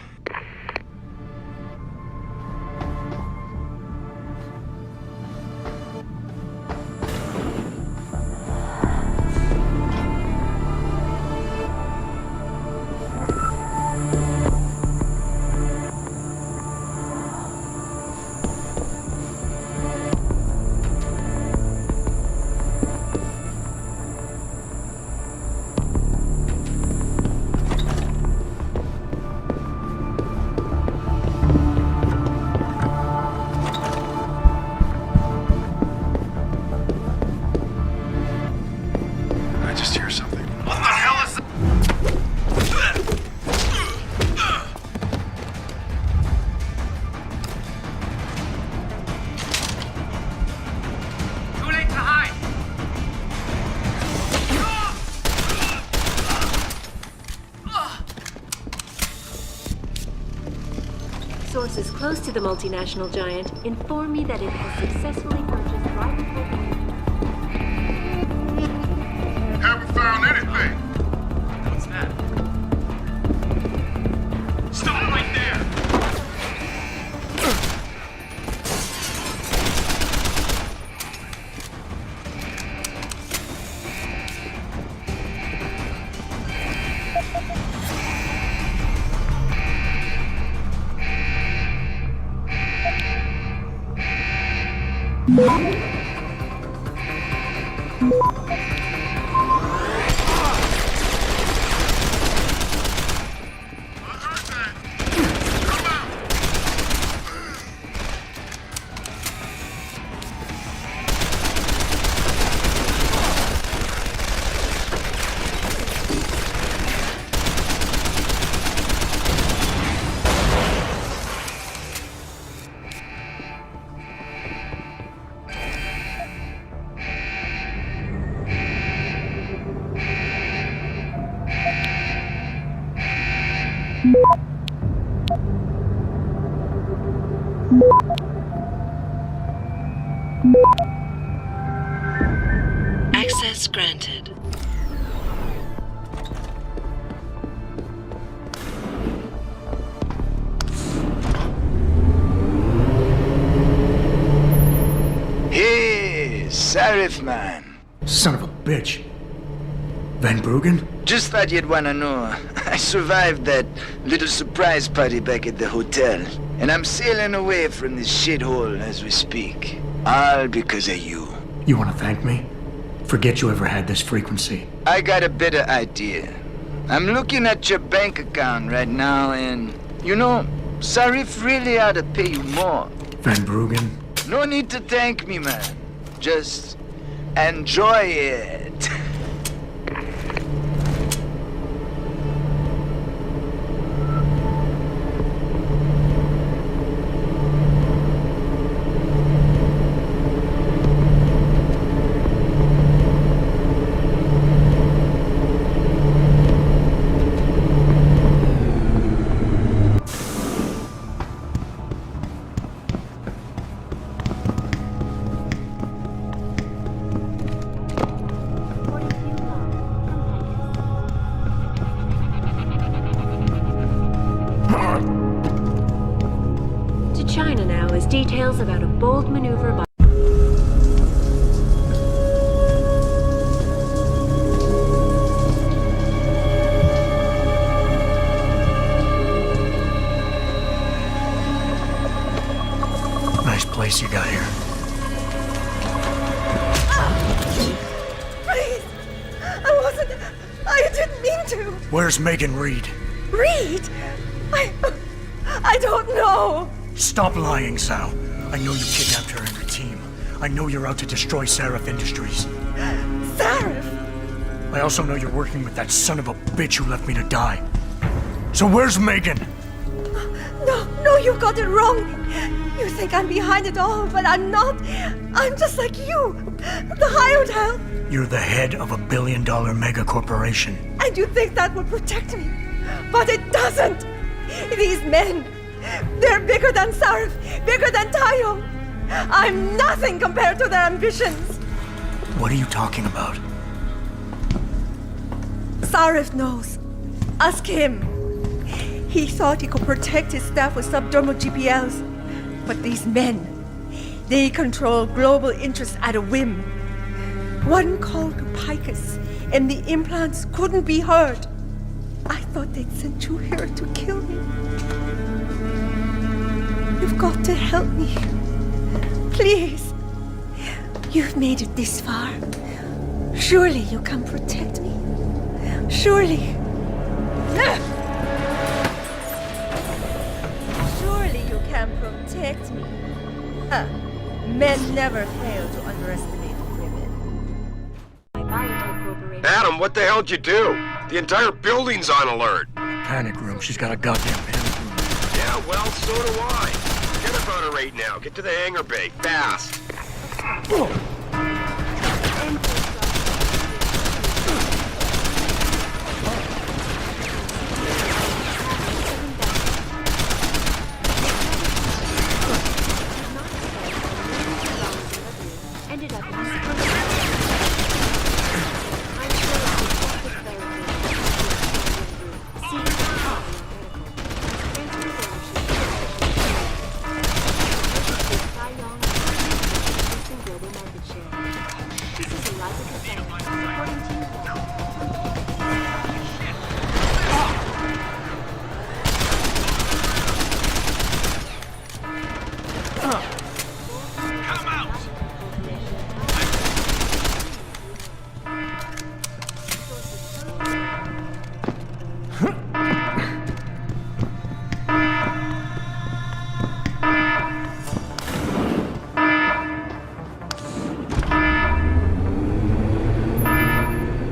sources close to the multinational giant inform me that it has successfully purchased rival. Haven't found anything. What's that? Stop right there! Access granted. Hey, Sarif man. Son of a bitch. Van Bruggen? Just thought you'd wanna know. I survived that little surprise party back at the hotel, and I'm sailing away from this shithole as we speak. All because of you. You want to thank me? Forget you ever had this frequency. I got a better idea. I'm looking at your bank account right now, and, you know, Sarif really ought to pay you more. Van Bruggen? No need to thank me, man. Just enjoy it. To China now as details about a bold maneuver by Nice place you got here. Please! I didn't mean to! Where's Megan Reed? Reed? I don't know! Stop lying, Sal. I know you kidnapped her and her team. I know you're out to destroy Sarif Industries. Sarif? I also know you're working with that son of a bitch who left me to die. So where's Megan? No, you got it wrong. You think I'm behind it all, but I'm not. I'm just like you. The hired help. You're the head of a billion-dollar mega corporation. And you think that will protect me. But it doesn't. These men, they're bigger than Sarif, bigger than Tayo. I'm nothing compared to their ambitions. What are you talking about? Sarif knows. Ask him. He thought he could protect his staff with subdermal GPLs. But these men, they control global interests at a whim. One called Picus, and the implants couldn't be heard. I thought they'd sent you here to kill me. You've got to help me. Please. You've made it this far. Surely you can protect me. Surely. Surely you can protect me. Men never fail to underestimate women. Adam, what the hell'd you do? The entire building's on alert. Panic room. She's got a goddamn panic room. Yeah, well, so do I. Forget about her right now. Get to the hangar bay, fast.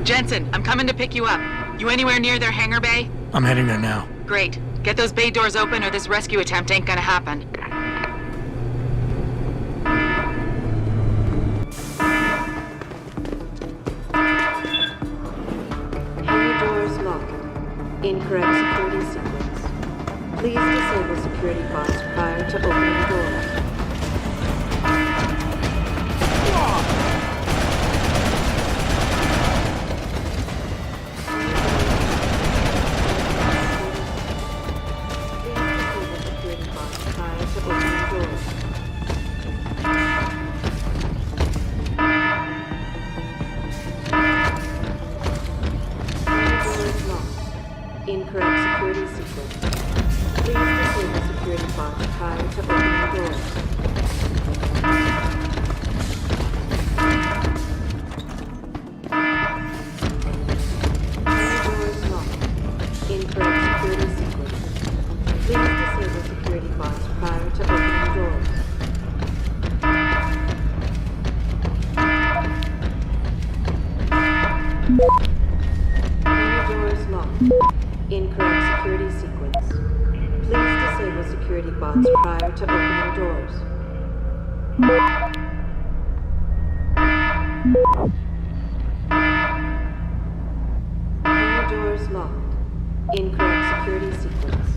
Jensen, I'm coming to pick you up. You anywhere near their hangar bay? I'm heading there now. Great. Get those bay doors open or this rescue attempt ain't gonna happen. Hangar doors locked. Incorrect security sequence. Please disable security bots prior to opening doors. Incorrect security sequence. Please disable security bots prior to opening doors. Doors locked. Incorrect security sequence. Please disable security bots prior to opening doors. Doors locked. Incorrect security sequence. Please disable security bots prior to opening doors. Hangar doors locked. Incorrect security sequence.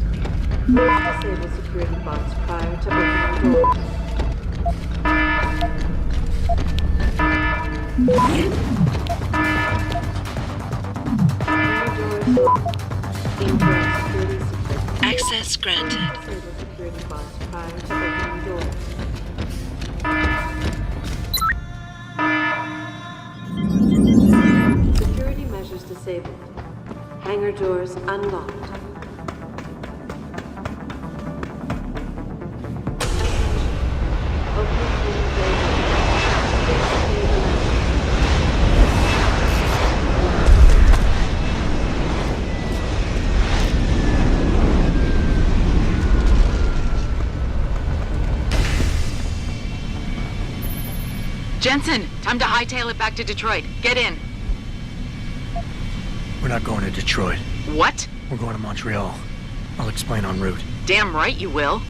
Please disable security bots prior to opening doors. Hangar doors locked. Incorrect security sequence. Access granted. Disable security bots prior to opening doors. Security measures disabled. Hangar doors unlocked. Jensen, time to hightail it back to Detroit. Get in. We're not going to Detroit. What? We're going to Montreal. I'll explain en route. Damn right you will.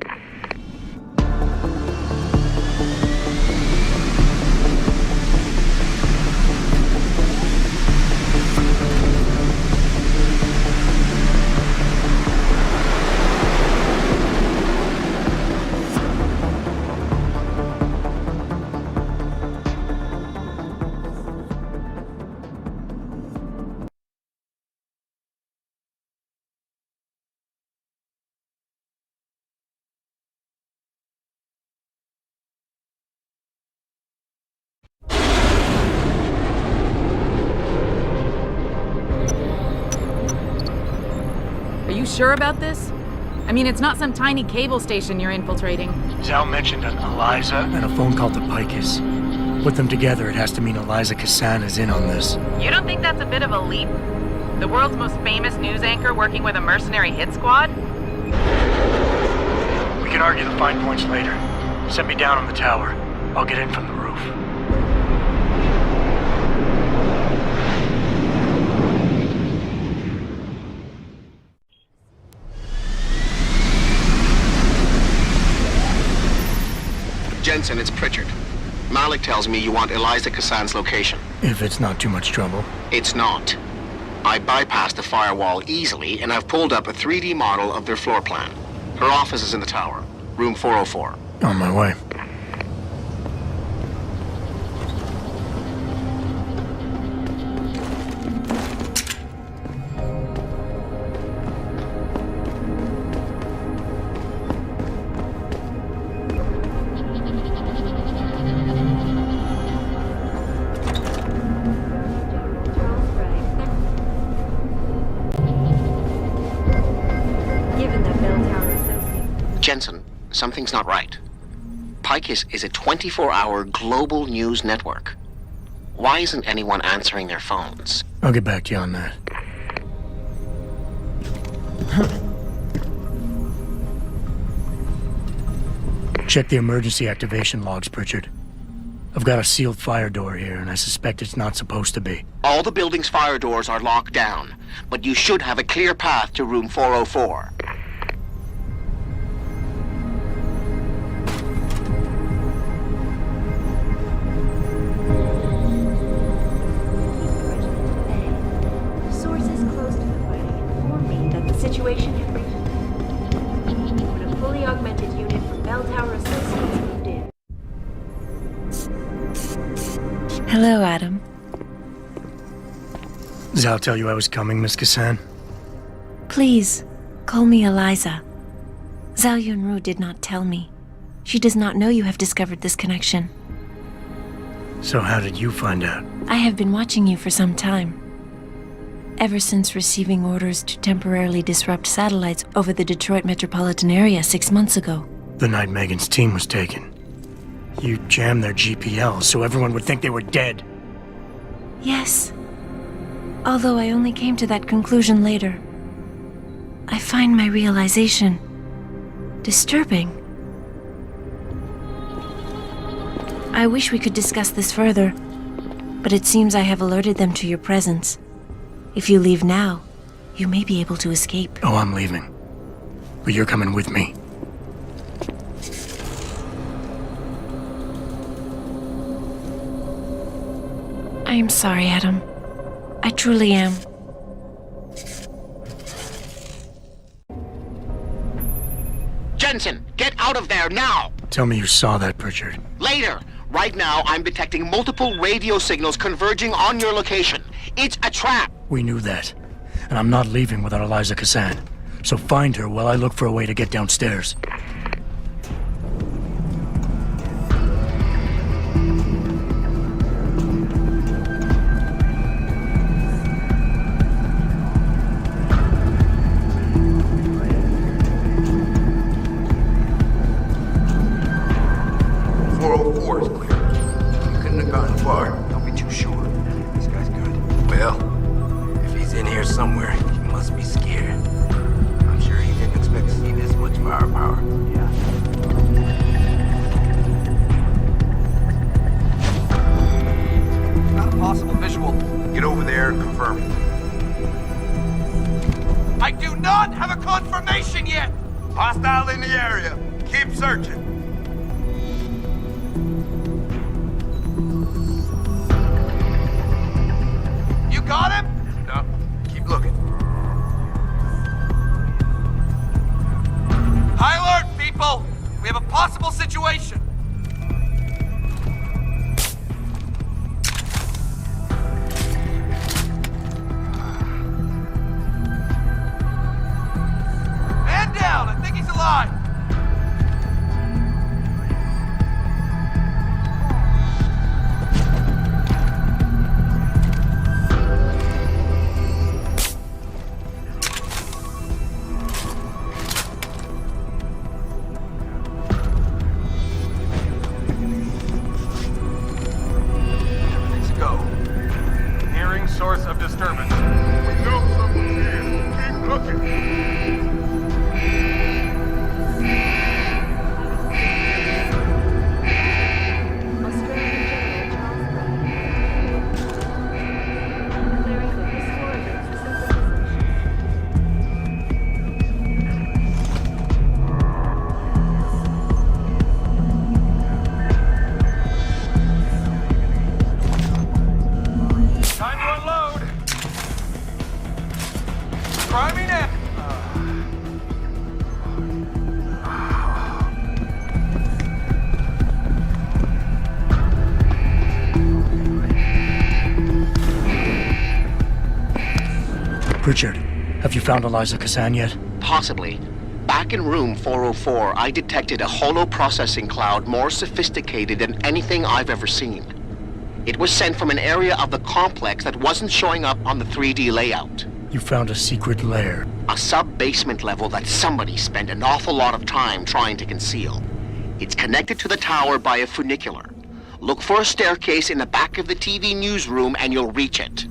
Are you sure about this? I mean, it's not some tiny cable station you're infiltrating. Zal mentioned an Eliza and a phone call to Picus. Put them together, it has to mean Eliza Kassan is in on this. You don't think that's a bit of a leap? The world's most famous news anchor working with a mercenary hit squad? We can argue the fine points later. Set me down on the tower. I'll get in from the roof. Jensen, it's Pritchard. Malik tells me you want Eliza Kassan's location. If it's not too much trouble. It's not. I bypassed the firewall easily, and I've pulled up a 3D model of their floor plan. Her office is in the tower, room 404. On my way. Jensen, something's not right. Pike is a 24-hour global news network. Why isn't anyone answering their phones? I'll get back to you on that. Check the emergency activation logs, Pritchard. I've got a sealed fire door here, and I suspect it's not supposed to be. All the building's fire doors are locked down, but you should have a clear path to room 404. Sources close to the fighting informed me that the situation had reached. When a fully augmented unit from Bell Tower Associates moved in. Hello, Adam. Zal tell you I was coming, Miss Kassan? Please, call me Eliza. Zhao Yunru did not tell me. She does not know you have discovered this connection. So how did you find out? I have been watching you for some time. Ever since receiving orders to temporarily disrupt satellites over the Detroit metropolitan area 6 months ago. The night Megan's team was taken. You jammed their GPL so everyone would think they were dead. Yes. Although I only came to that conclusion later. I find my realization disturbing. I wish we could discuss this further, but it seems I have alerted them to your presence. If you leave now, you may be able to escape. Oh, I'm leaving. But you're coming with me. I am sorry, Adam. I truly am. Jensen, get out of there now! Tell me you saw that, Pritchard. Later! Right now, I'm detecting multiple radio signals converging on your location. It's a trap! We knew that. And I'm not leaving without Eliza Kassan. So find her while I look for a way to get downstairs. Hostile in the area. Keep searching. You got him? No. Keep looking. High alert, people! We have a possible situation. Man down! I think he's alive! Source of disturbance. We know someone's here. Keep looking. Pritchard, have you found Eliza Kassan yet? Possibly. Back in room 404, I detected a holo processing cloud more sophisticated than anything I've ever seen. It was sent from an area of the complex that wasn't showing up on the 3D layout. You found a secret lair. A sub-basement level that somebody spent an awful lot of time trying to conceal. It's connected to the tower by a funicular. Look for a staircase in the back of the TV newsroom and you'll reach it.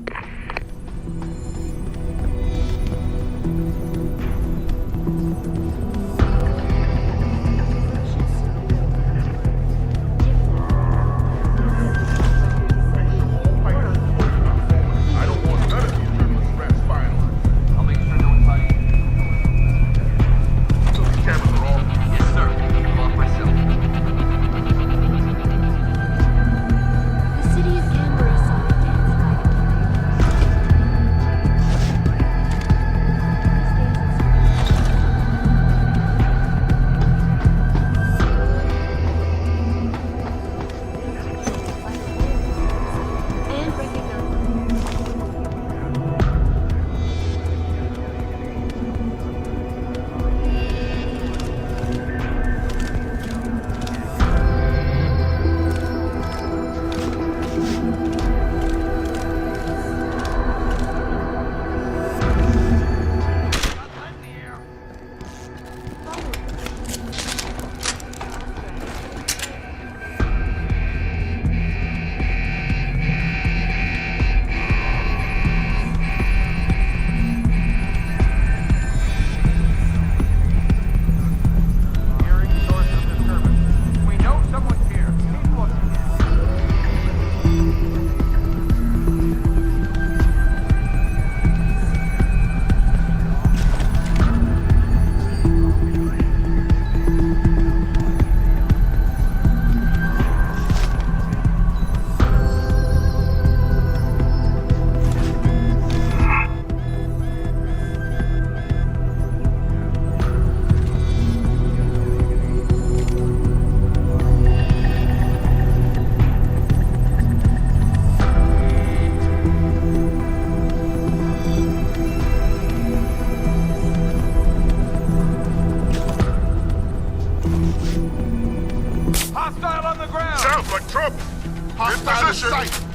Hostile on the ground! Sounds like trouble! Hostile in sight!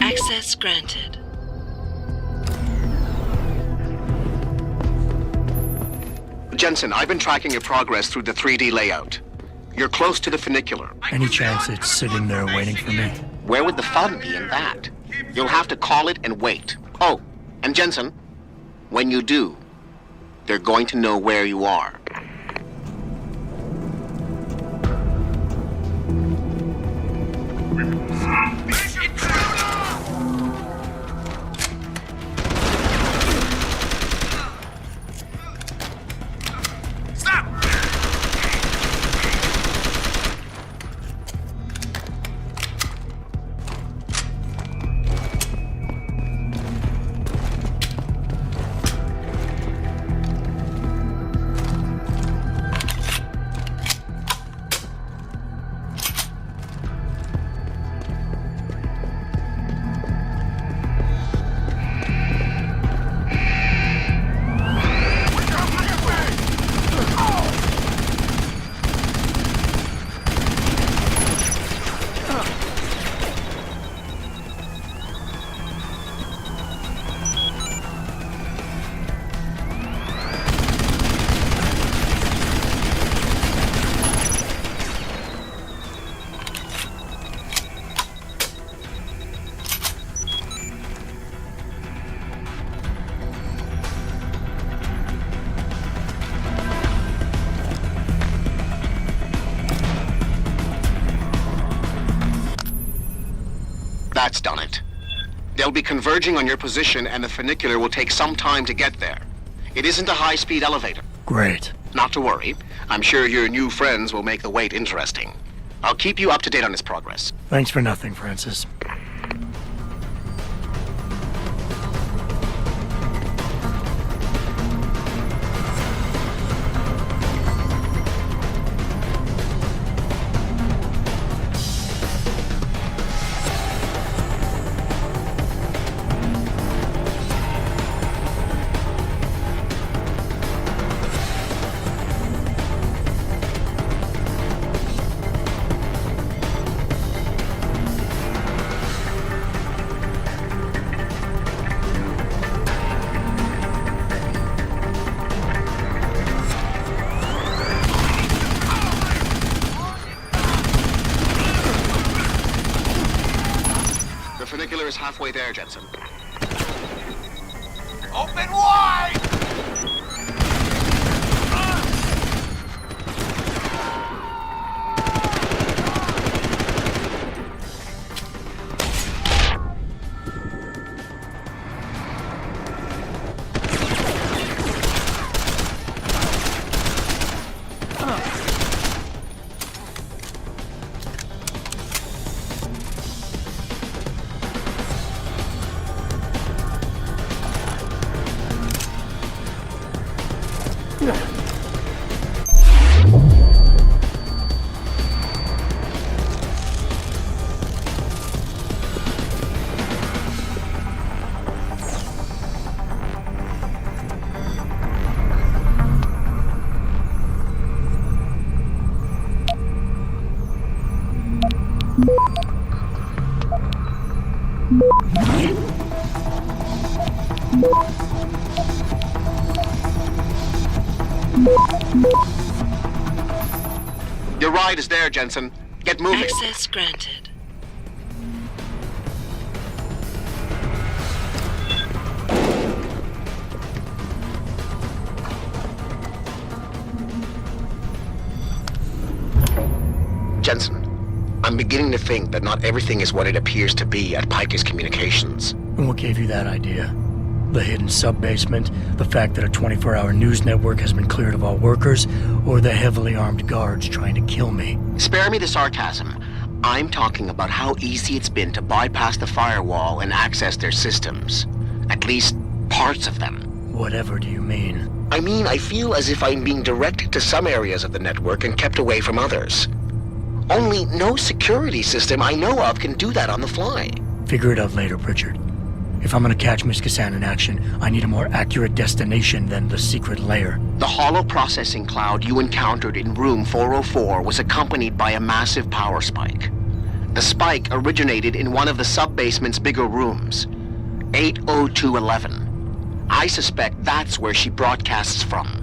Access granted. Jensen, I've been tracking your progress through the 3D layout. You're close to the funicular. Any chance it's sitting there waiting for me? Where would the fun be in that? You'll have to call it and wait. Oh, and Jensen, when you do, they're going to know where you are. That's done it. They'll be converging on your position, and the funicular will take some time to get there. It isn't a high-speed elevator. Great. Not to worry. I'm sure your new friends will make the wait interesting. I'll keep you up to date on its progress. Thanks for nothing, Francis. The funicular is halfway there, Jensen. Open wide! Your ride is there, Jensen. Get moving. Access granted. Jensen, I'm beginning to think that not everything is what it appears to be at Picus Communications. And what gave you that idea? The hidden sub-basement, the fact that a 24-hour news network has been cleared of all workers, or the heavily armed guards trying to kill me? Spare me the sarcasm. I'm talking about how easy it's been to bypass the firewall and access their systems. At least, parts of them. Whatever do you mean? I mean, I feel as if I'm being directed to some areas of the network and kept away from others. Only no security system I know of can do that on the fly. Figure it out later, Pritchard. If I'm gonna catch Miss Kassan in action, I need a more accurate destination than the secret lair. The hollow processing cloud you encountered in room 404 was accompanied by a massive power spike. The spike originated in one of the sub-basement's bigger rooms, 80211. I suspect that's where she broadcasts from.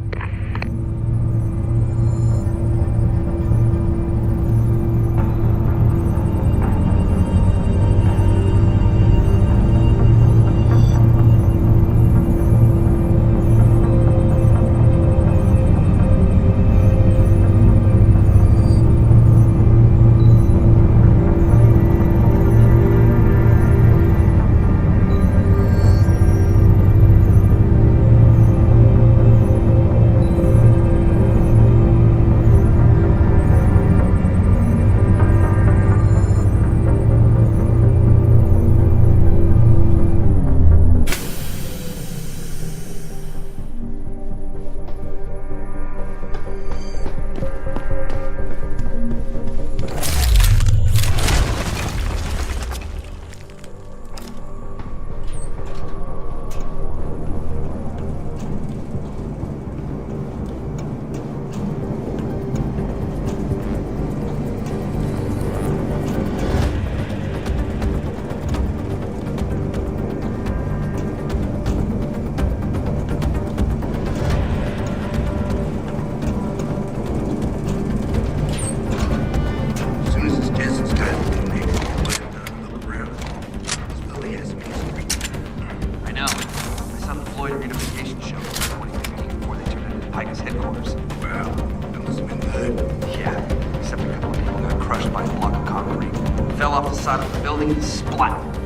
Fell off the side of the building and splat.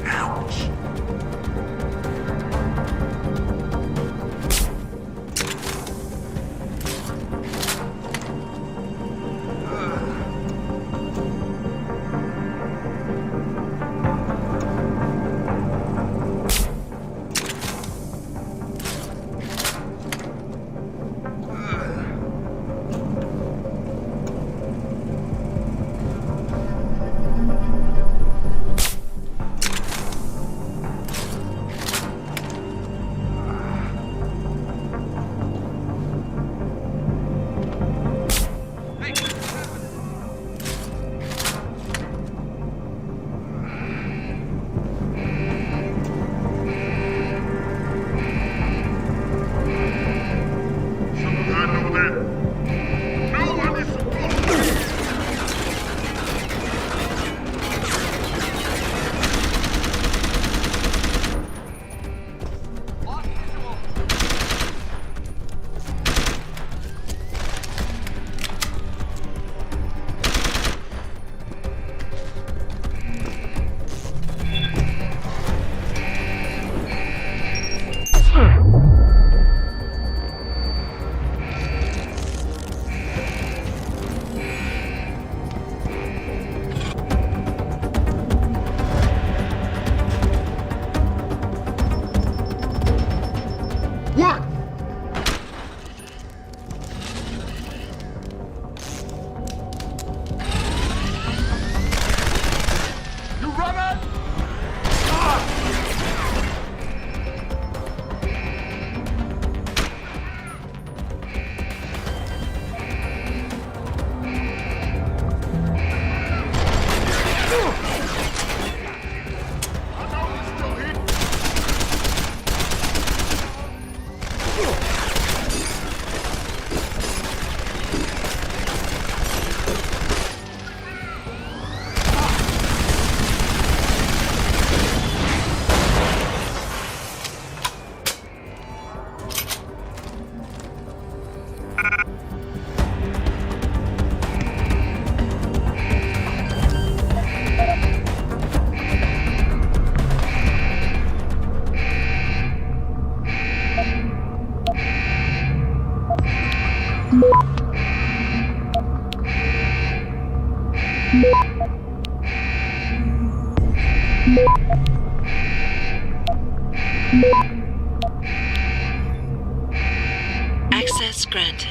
Access granted.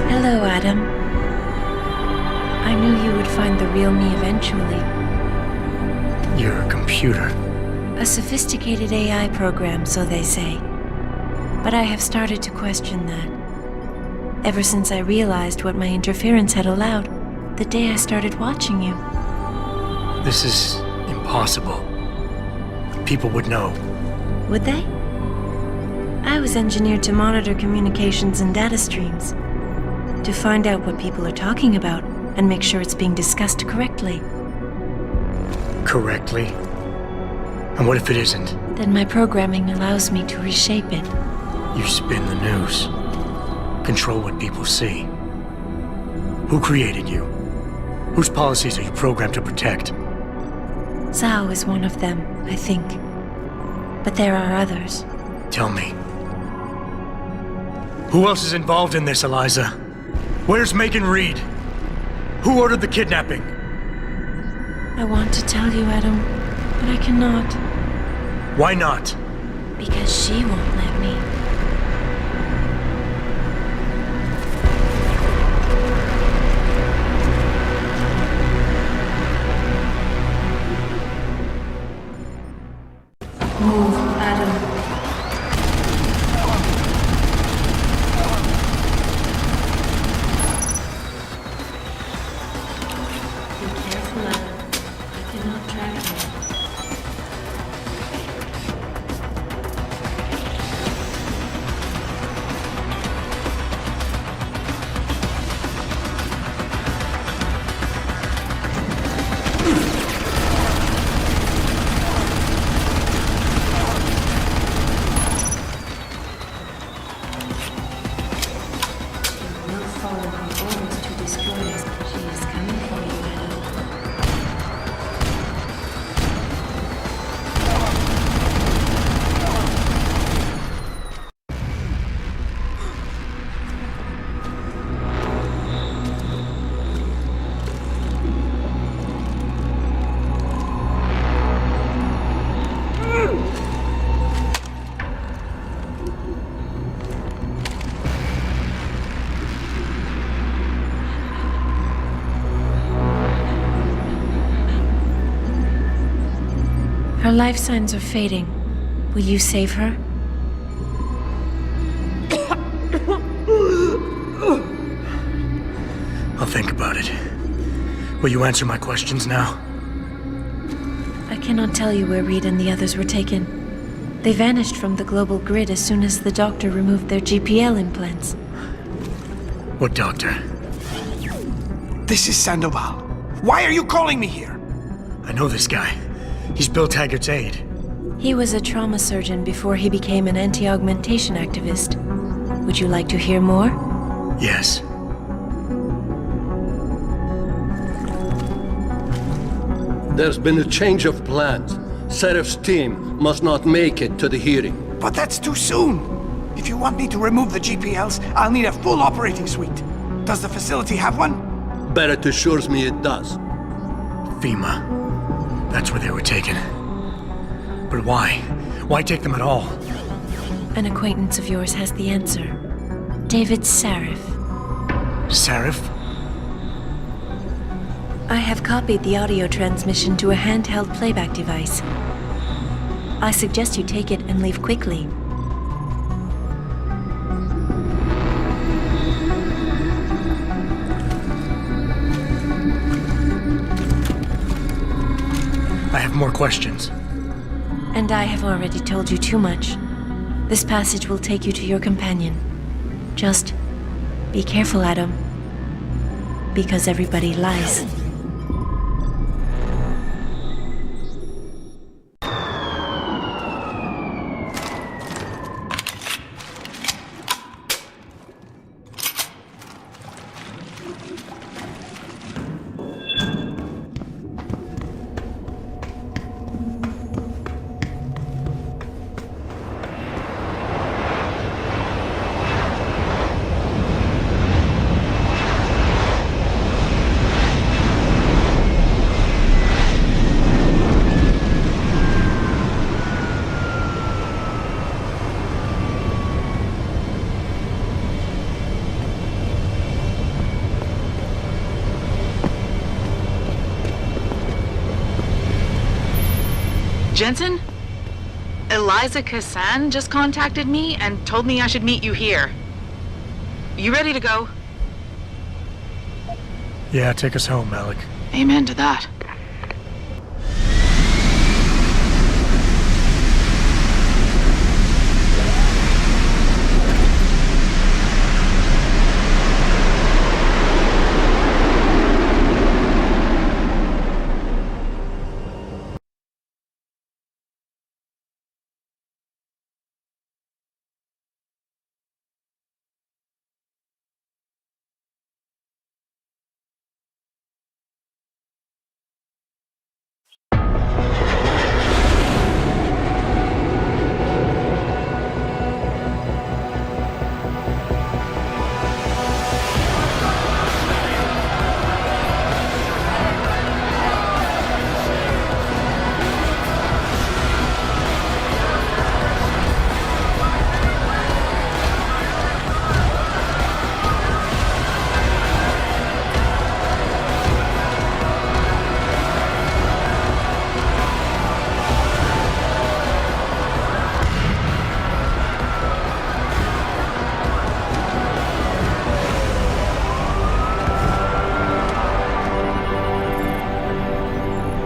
Hello, Adam. I knew you would find the real me eventually. You're a computer. A sophisticated AI program, so they say. But I have started to question that. Ever since I realized what my interference had allowed, the day I started watching you. This is impossible. People would know. Would they? I was engineered to monitor communications and data streams. To find out what people are talking about and make sure it's being discussed correctly. Correctly? And what if it isn't? Then my programming allows me to reshape it. You spin the news. Control what people see. Who created you? Whose policies are you programmed to protect? Zhao is one of them, I think. But there are others. Tell me. Who else is involved in this, Eliza? Where's Megan Reed? Who ordered the kidnapping? I want to tell you, Adam, but I cannot. Why not? Because she won't let me. Move, Adam. Her life signs are fading. Will you save her? I'll think about it. Will you answer my questions now? I cannot tell you where Reed and the others were taken. They vanished from the global grid as soon as the doctor removed their GPL implants. What doctor? This is Sandoval. Why are you calling me here? I know this guy. He's Bill Taggart's aide. He was a trauma surgeon before he became an anti-augmentation activist. Would you like to hear more? Yes. There's been a change of plans. Serif's team must not make it to the hearing. But that's too soon. If you want me to remove the GPLs, I'll need a full operating suite. Does the facility have one? Barrett assures me it does. FEMA. That's where they were taken. But why? Why take them at all? An acquaintance of yours has the answer. David Sarif. Sarif? I have copied the audio transmission to a handheld playback device. I suggest you take it and leave quickly. I have more questions. And I have already told you too much. This passage will take you to your companion. Just be careful, Adam. Because everybody lies. Jensen? Eliza Kassan just contacted me and told me I should meet you here. You ready to go? Yeah, take us home, Malik. Amen to that.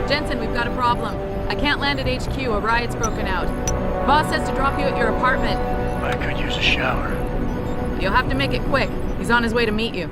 Jensen, we've got a problem. I can't land at HQ. A riot's broken out. Boss says to drop you at your apartment. I could use a shower. You'll have to make it quick. He's on his way to meet you.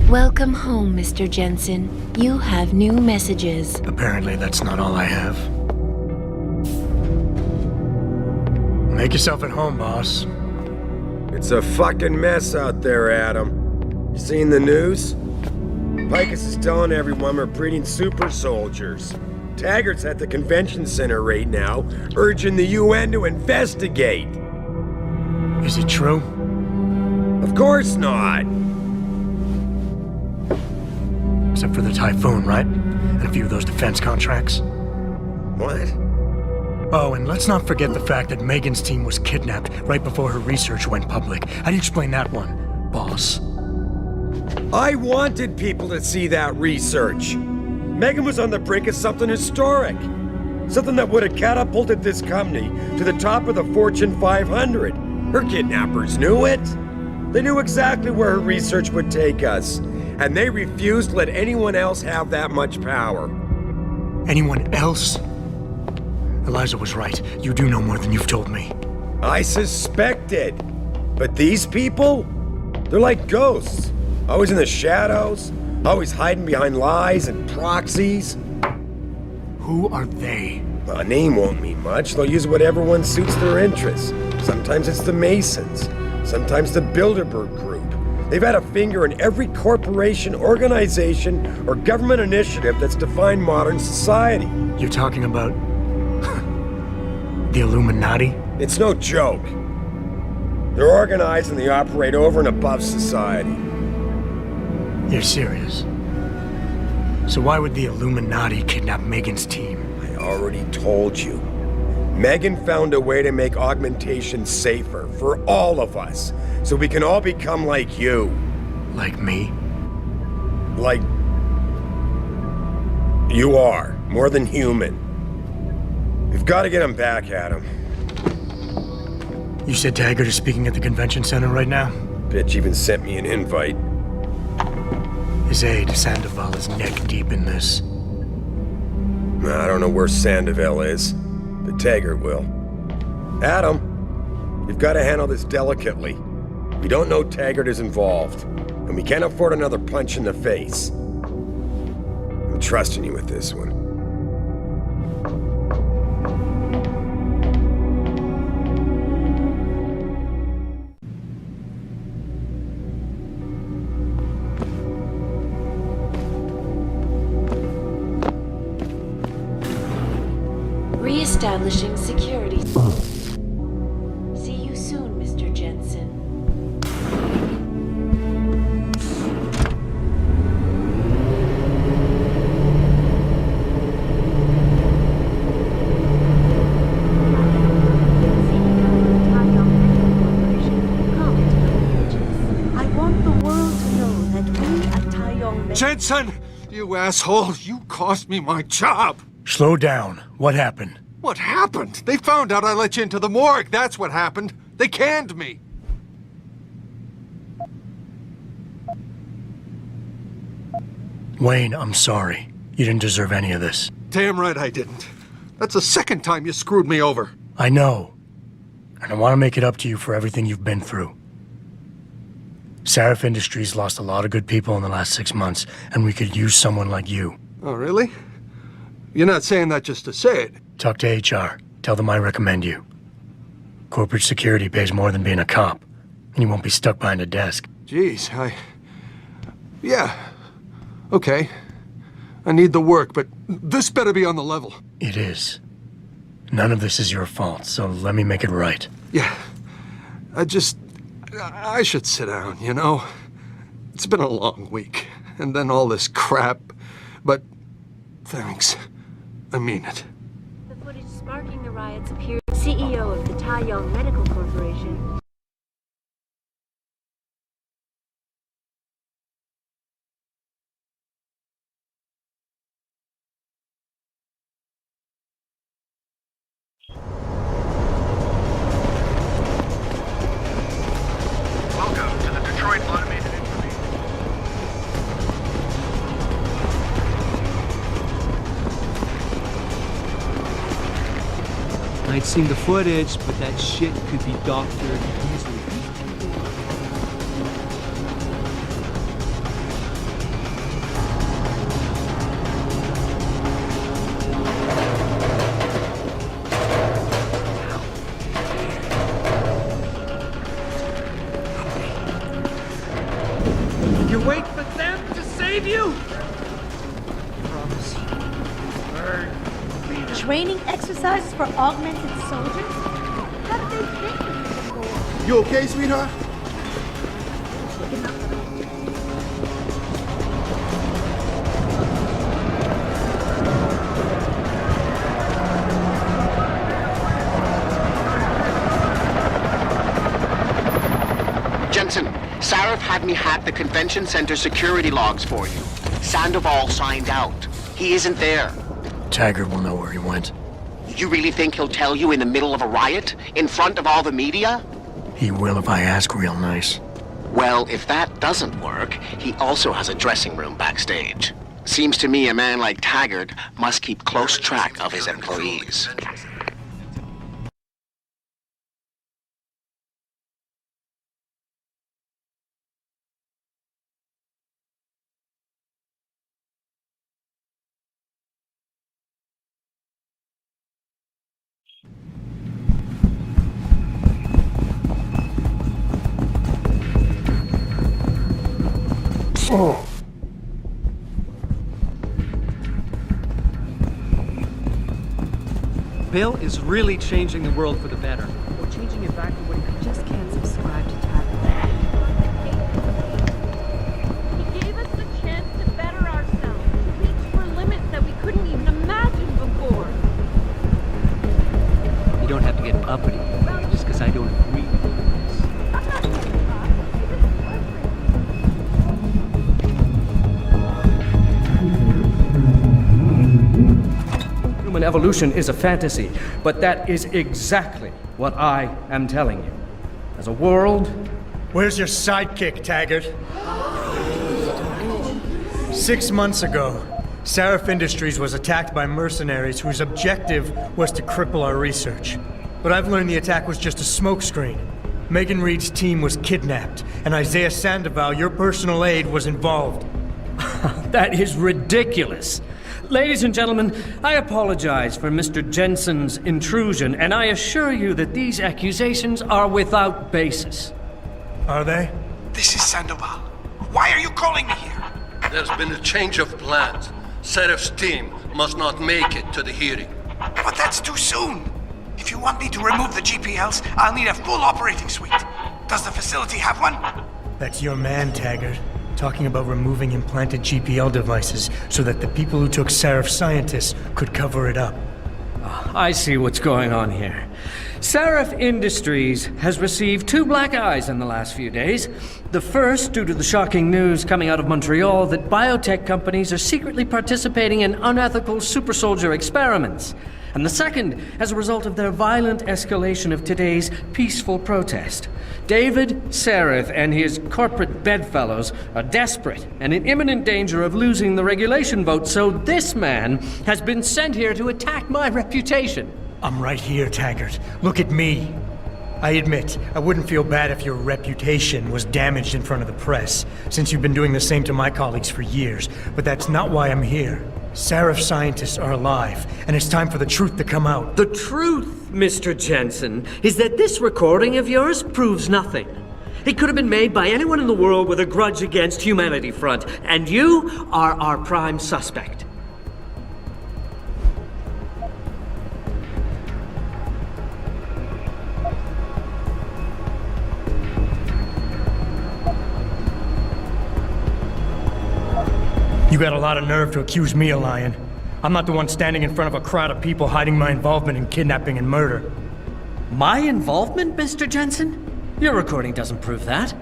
Welcome home, Mr. Jensen. You have new messages. Apparently that's not all I have. Make yourself at home, boss. It's a fucking mess out there, Adam. You seen the news? Picus is telling everyone we're breeding super soldiers. Taggart's at the convention center right now, urging the UN to investigate. Is it true? Of course not. Except for the Typhoon, right? And a few of those defense contracts. What? Oh, and let's not forget the fact that Megan's team was kidnapped right before her research went public. How do you explain that one, boss? I wanted people to see that research. Megan was on the brink of something historic. Something that would have catapulted this company to the top of the Fortune 500. Her kidnappers knew it. They knew exactly where her research would take us. And they refused to let anyone else have that much power. Anyone else? Eliza was right. You do know more than you've told me. I suspected. But these people? They're like ghosts. Always in the shadows. Always hiding behind lies and proxies. Who are they? A name won't mean much. They'll use whatever one suits their interests. Sometimes it's the Masons. Sometimes the Bilderberg Group. They've had a finger in every corporation, organization, or government initiative that's defined modern society. You're talking about the Illuminati? It's no joke. They're organized and they operate over and above society. You're serious? So why would the Illuminati kidnap Megan's team? I already told you. Megan found a way to make augmentation safer for all of us, so we can all become like you. Like me? Like... you are. More than human. We've got to get him back, Adam. You said Taggart is speaking at the convention center right now? Bitch even sent me an invite. His aide, Sandoval, is neck deep in this. I don't know where Sandoval is, but Taggart will. Adam, you've got to handle this delicately. We don't know Taggart is involved, and we can't afford another punch in the face. I'm trusting you with this one. Re-establishing security. See you soon, Mr. Jensen. I want the world to know that we at Taiyong... Jensen! You asshole! You cost me my job! Slow down. What happened? What happened? They found out I let you into the morgue. That's what happened. They canned me. Wayne, I'm sorry. You didn't deserve any of this. Damn right I didn't. That's the second time you screwed me over. I know. And I want to make it up to you for everything you've been through. Sarif Industries lost a lot of good people in the last 6 months, and we could use someone like you. Oh, really? You're not saying that just to say it. Talk to HR. Tell them I recommend you. Corporate security pays more than being a cop, and you won't be stuck behind a desk. Jeez, yeah. Okay. I need the work, but this better be on the level. It is. None of this is your fault, so let me make it right. Yeah. I should sit down, you know? It's been a long week, and then all this crap, but thanks. I mean it. The footage sparking the riots appears CEO of the Taiyong Medical Corporation. Welcome to the Detroit Automated Infamy. I'd seen the footage, but that shit could be doctored easily. You wait for them to save you? Promise. Training exercises for augmented soldiers? How did they think this would go on? You okay, sweetheart? Jensen, Sarif had me hack the convention center security logs for you. Sandoval signed out. He isn't there. Taggart will know where he went. You really think he'll tell you in the middle of a riot? In front of all the media? He will if I ask real nice. Well, if that doesn't work, he also has a dressing room backstage. Seems to me a man like Taggart must keep close track of his employees. Oh. Bill is really changing the world for the better. We're changing it back to what I just can't subscribe to Taggart. He gave us the chance to better ourselves, to reach for limits that we couldn't even imagine before. You don't have to get uppity just because I don't agree with you. human evolution is a fantasy, but that is exactly what I am telling you. As a world... Where's your sidekick, Taggart? 6 months ago, Seraph Industries was attacked by mercenaries whose objective was to cripple our research. But I've learned the attack was just a smokescreen. Megan Reed's team was kidnapped, and Isaiah Sandoval, your personal aide, was involved. That is ridiculous. Ladies and gentlemen, I apologize for Mr. Jensen's intrusion, and I assure you that these accusations are without basis. Are they? This is Sandoval. Why are you calling me here? There's been a change of plans. Seraph's team must not make it to the hearing. But that's too soon. If you want me to remove the GPLs, I'll need a full operating suite. Does the facility have one? That's your man, Taggart. Talking about removing implanted GPL devices so that the people who took Seraph scientists could cover it up. I see what's going on here. Seraph Industries has received 2 black eyes in the last few days. The first, due to the shocking news coming out of Montreal that biotech companies are secretly participating in unethical super soldier experiments. And the second, as a result of their violent escalation of today's peaceful protest. David Seraph and his corporate bedfellows are desperate and in imminent danger of losing the regulation vote, so this man has been sent here to attack my reputation. I'm right here, Taggart. Look at me. I admit, I wouldn't feel bad if your reputation was damaged in front of the press, since you've been doing the same to my colleagues for years, but that's not why I'm here. Seraph scientists are alive, and it's time for the truth to come out. The truth, Mr. Jensen, is that this recording of yours proves nothing. It could have been made by anyone in the world with a grudge against Humanity Front, and you are our prime suspect. You got a lot of nerve to accuse me of lying. I'm not the one standing in front of a crowd of people hiding my involvement in kidnapping and murder. My involvement, Mr. Jensen? Your recording doesn't prove that.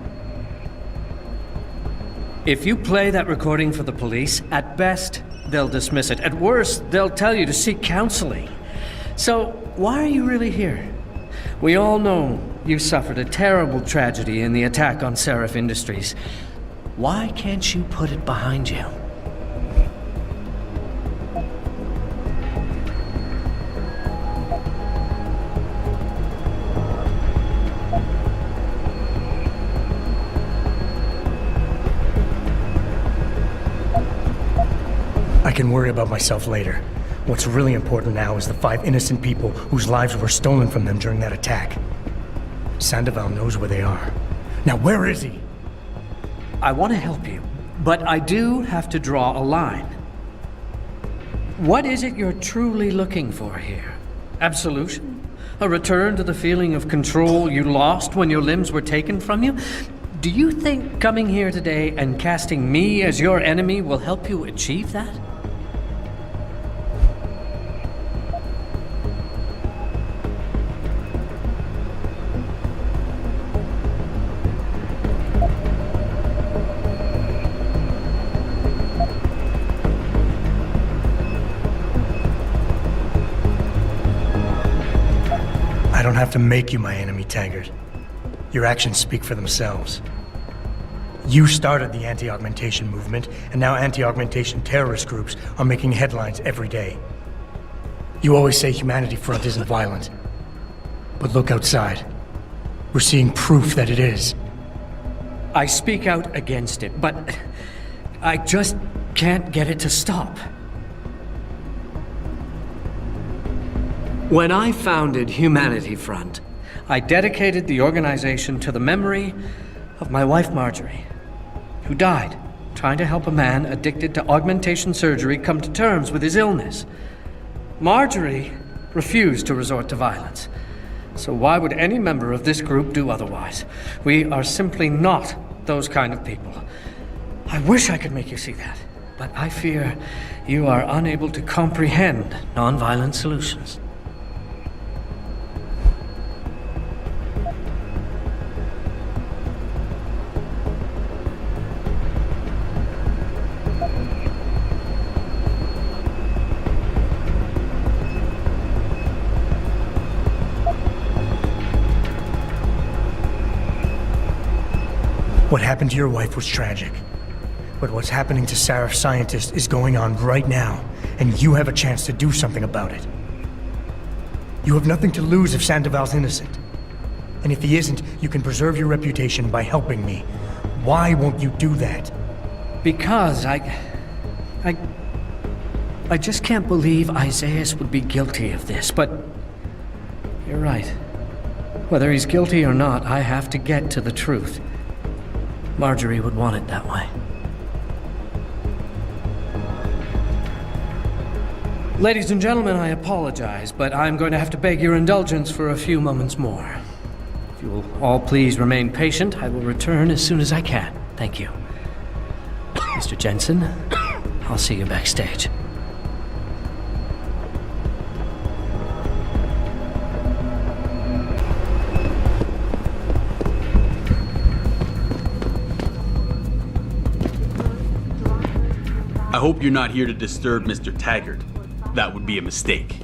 If you play that recording for the police, at best, they'll dismiss it. At worst, they'll tell you to seek counseling. So, why are you really here? We all know you suffered a terrible tragedy in the attack on Seraph Industries. Why can't you put it behind you? I can worry about myself later. What's really important now is the 5 innocent people whose lives were stolen from them during that attack. Sandoval knows where they are. Now where is he? I want to help you, but I do have to draw a line. What is it you're truly looking for here? Absolution? A return to the feeling of control you lost when your limbs were taken from you? Do you think coming here today and casting me as your enemy will help you achieve that? I don't have to make you my enemy, Taggart. Your actions speak for themselves. You started the anti-augmentation movement, and now anti-augmentation terrorist groups are making headlines every day. You always say Humanity Front isn't violent. But look outside. We're seeing proof that it is. I speak out against it, but I just can't get it to stop. When I founded Humanity Front, I dedicated the organization to the memory of my wife Marjorie, who died trying to help a man addicted to augmentation surgery come to terms with his illness. Marjorie refused to resort to violence. So why would any member of this group do otherwise? We are simply not those kind of people. I wish I could make you see that, but I fear you are unable to comprehend non-violent solutions. What happened to your wife was tragic. But what's happening to Sarif scientists is going on right now, and you have a chance to do something about it. You have nothing to lose if Sandoval's innocent. And if he isn't, you can preserve your reputation by helping me. Why won't you do that? Because I just can't believe Isaias would be guilty of this, but you're right. Whether he's guilty or not, I have to get to the truth. Marjorie would want it that way. Ladies and gentlemen, I apologize, but I'm going to have to beg your indulgence for a few moments more. If you will all please remain patient, I will return as soon as I can. Thank you. Mr. Jensen, I'll see you backstage. I hope you're not here to disturb Mr. Taggart. That would be a mistake.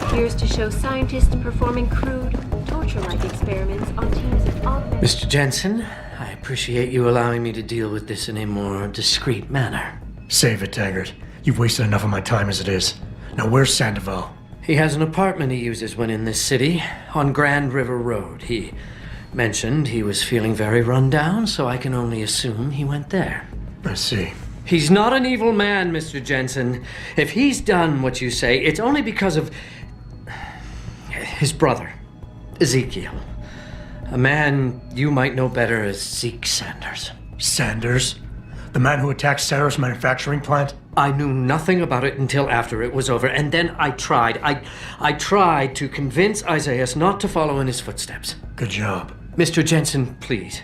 Appears to show scientists performing crude, torture-like experiments on teams of augmented... Mr. Jensen, I appreciate you allowing me to deal with this in a more discreet manner. Save it, Taggart. You've wasted enough of my time as it is. Now where's Sandoval? He has an apartment he uses when in this city, on Grand River Road. He mentioned he was feeling very run down, so I can only assume he went there. I see. He's not an evil man, Mr. Jensen. If he's done what you say, it's only because of his brother, Ezekiel. A man you might know better as Zeke Sanders. Sanders? The man who attacked Sarah's manufacturing plant? I knew nothing about it until after it was over, and then I tried. I tried to convince Isaias not to follow in his footsteps. Good job. Mr. Jensen, please.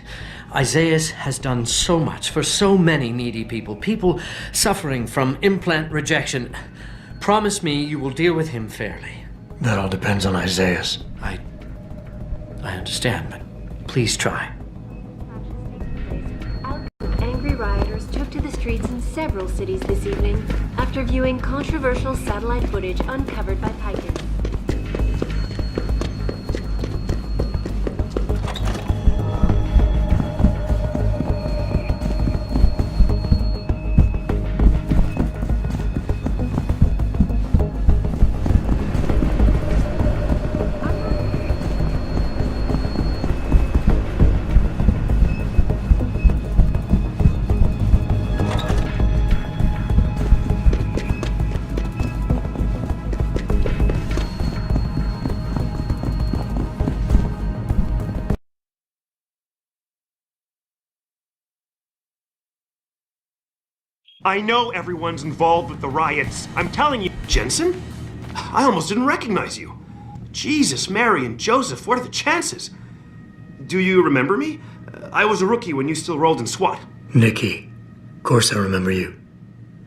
Isaias has done so much for so many needy people. People suffering from implant rejection. Promise me you will deal with him fairly. That all depends on Isaias. I understand, but please try. Angry rioters took to the streets in several cities this evening after viewing controversial satellite footage uncovered by Pikers. I know everyone's involved with the riots. I'm telling you. Jensen? I almost didn't recognize you. Jesus, Mary, and Joseph, what are the chances? Do you remember me? I was a rookie when you still rolled in SWAT. Nikki. Of course I remember you.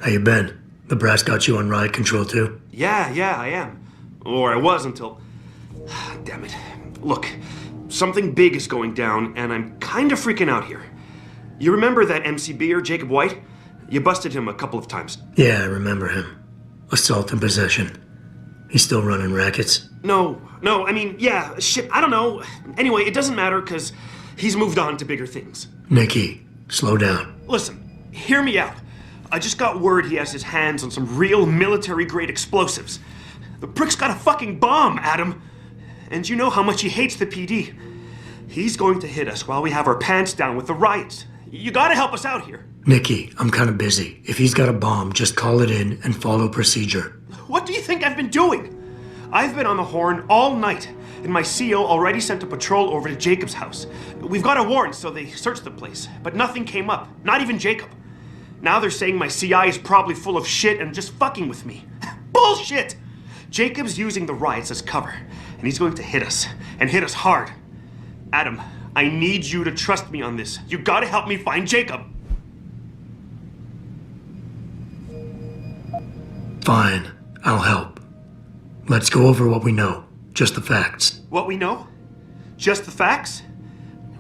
How you been? The brass got you on riot control too? Yeah, I am. Or I was until... Damn it. Look, something big is going down, and I'm kind of freaking out here. You remember that MCBer, Jacob White? You busted him a couple of times. Yeah, I remember him. Assault and possession. He's still running rackets? No, I mean, yeah, shit, I don't know. Anyway, it doesn't matter, because he's moved on to bigger things. Nikki, slow down. Listen, hear me out. I just got word he has his hands on some real military-grade explosives. The prick's got a fucking bomb, Adam. And you know how much he hates the PD. He's going to hit us while we have our pants down with the riots. You gotta help us out here. Nikki, I'm kind of busy. If he's got a bomb, just call it in and follow procedure. What do you think I've been doing? I've been on the horn all night, and my CO already sent a patrol over to Jacob's house. We've got a warrant, so they searched the place, but nothing came up, not even Jacob. Now they're saying my CI is probably full of shit and just fucking with me. Bullshit! Jacob's using the riots as cover, and he's going to hit us, and hit us hard. Adam, I need you to trust me on this. You gotta help me find Jacob. Fine, I'll help. Let's go over what we know. Just the facts. What we know? Just the facts?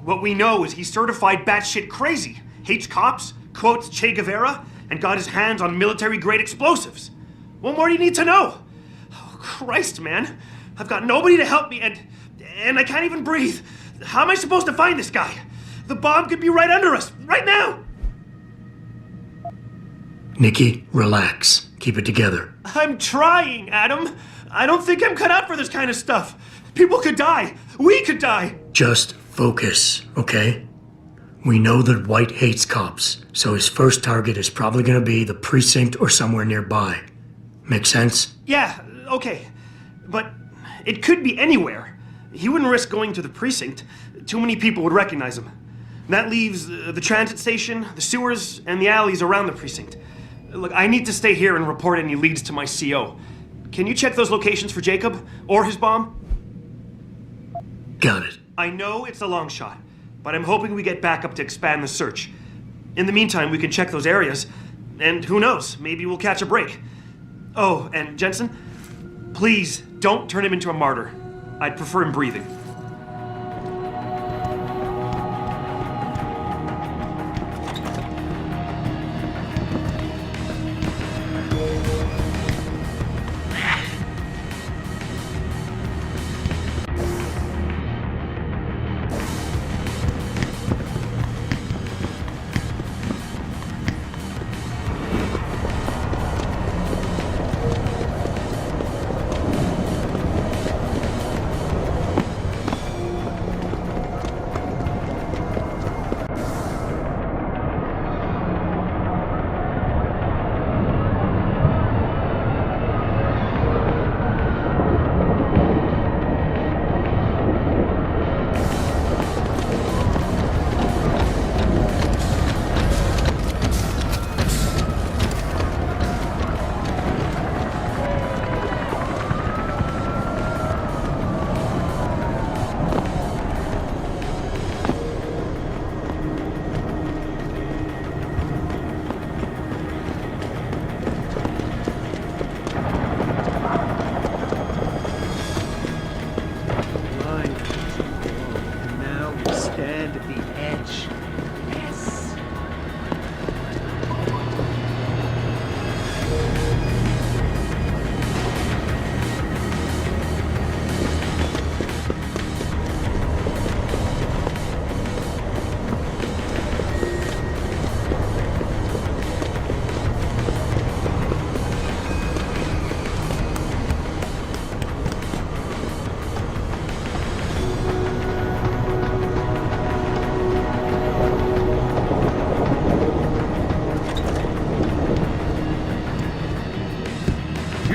What we know is he's certified batshit crazy, hates cops, quotes Che Guevara, and got his hands on military-grade explosives. What more do you need to know? Oh, Christ, man. I've got nobody to help me, and I can't even breathe. How am I supposed to find this guy? The bomb could be right under us, right now! Nikki, relax. Keep it together. I'm trying, Adam. I don't think I'm cut out for this kind of stuff. People could die. We could die. Just focus, okay? We know that White hates cops, so his first target is probably gonna be the precinct or somewhere nearby. Make sense? Yeah, okay. But it could be anywhere. He wouldn't risk going to the precinct. Too many people would recognize him. That leaves the transit station, the sewers, and the alleys around the precinct. Look, I need to stay here and report any leads to my CO. Can you check those locations for Jacob or his bomb? Got it. I know it's a long shot, but I'm hoping we get backup to expand the search. In the meantime, we can check those areas, and who knows, maybe we'll catch a break. Oh, and Jensen, please don't turn him into a martyr. I'd prefer him breathing.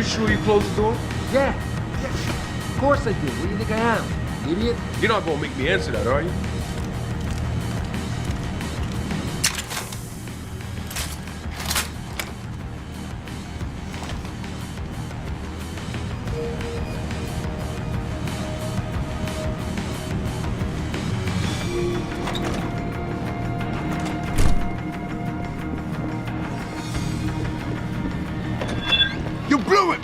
Sure you closed the door? Yeah. Of course I did. What do you think I am? Idiot? You're not gonna make me answer that, are you? You blew it!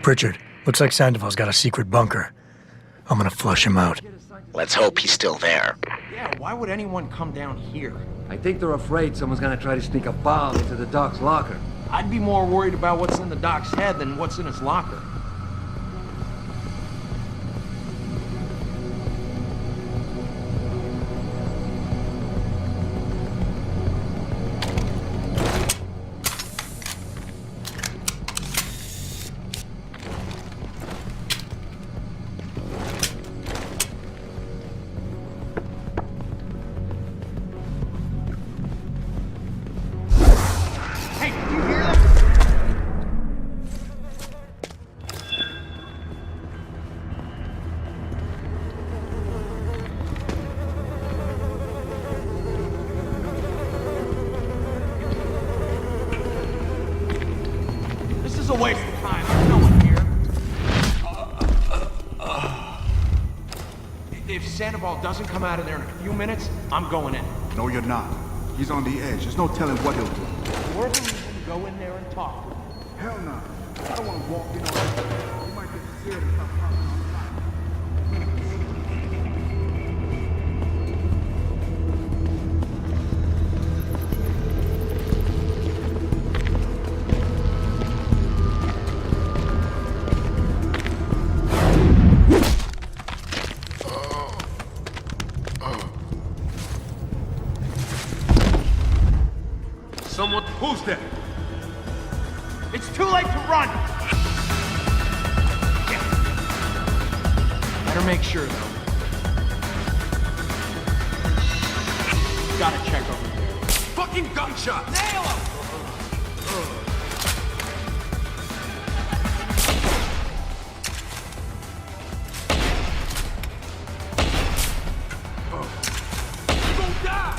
Pritchard, looks like Sandoval's got a secret bunker. I'm gonna flush him out. Let's hope he's still there. Yeah, why would anyone come down here? I think they're afraid someone's gonna try to sneak a bomb into the Doc's locker. I'd be more worried about what's in the Doc's head than what's in his locker. This is a waste of time. There's no one here. Sandoval doesn't come out of there in a few minutes, I'm going in. No, you're not. He's on the edge. There's no telling what he'll do. We're going to go in there and talk. Hell no. I don't want to walk in on him. He might get scared and stop popping on fire. Someone, who's there? It's too late to run! Better make sure, though. Gotta check over there. Fucking gunshot! Nail him! You gon' die!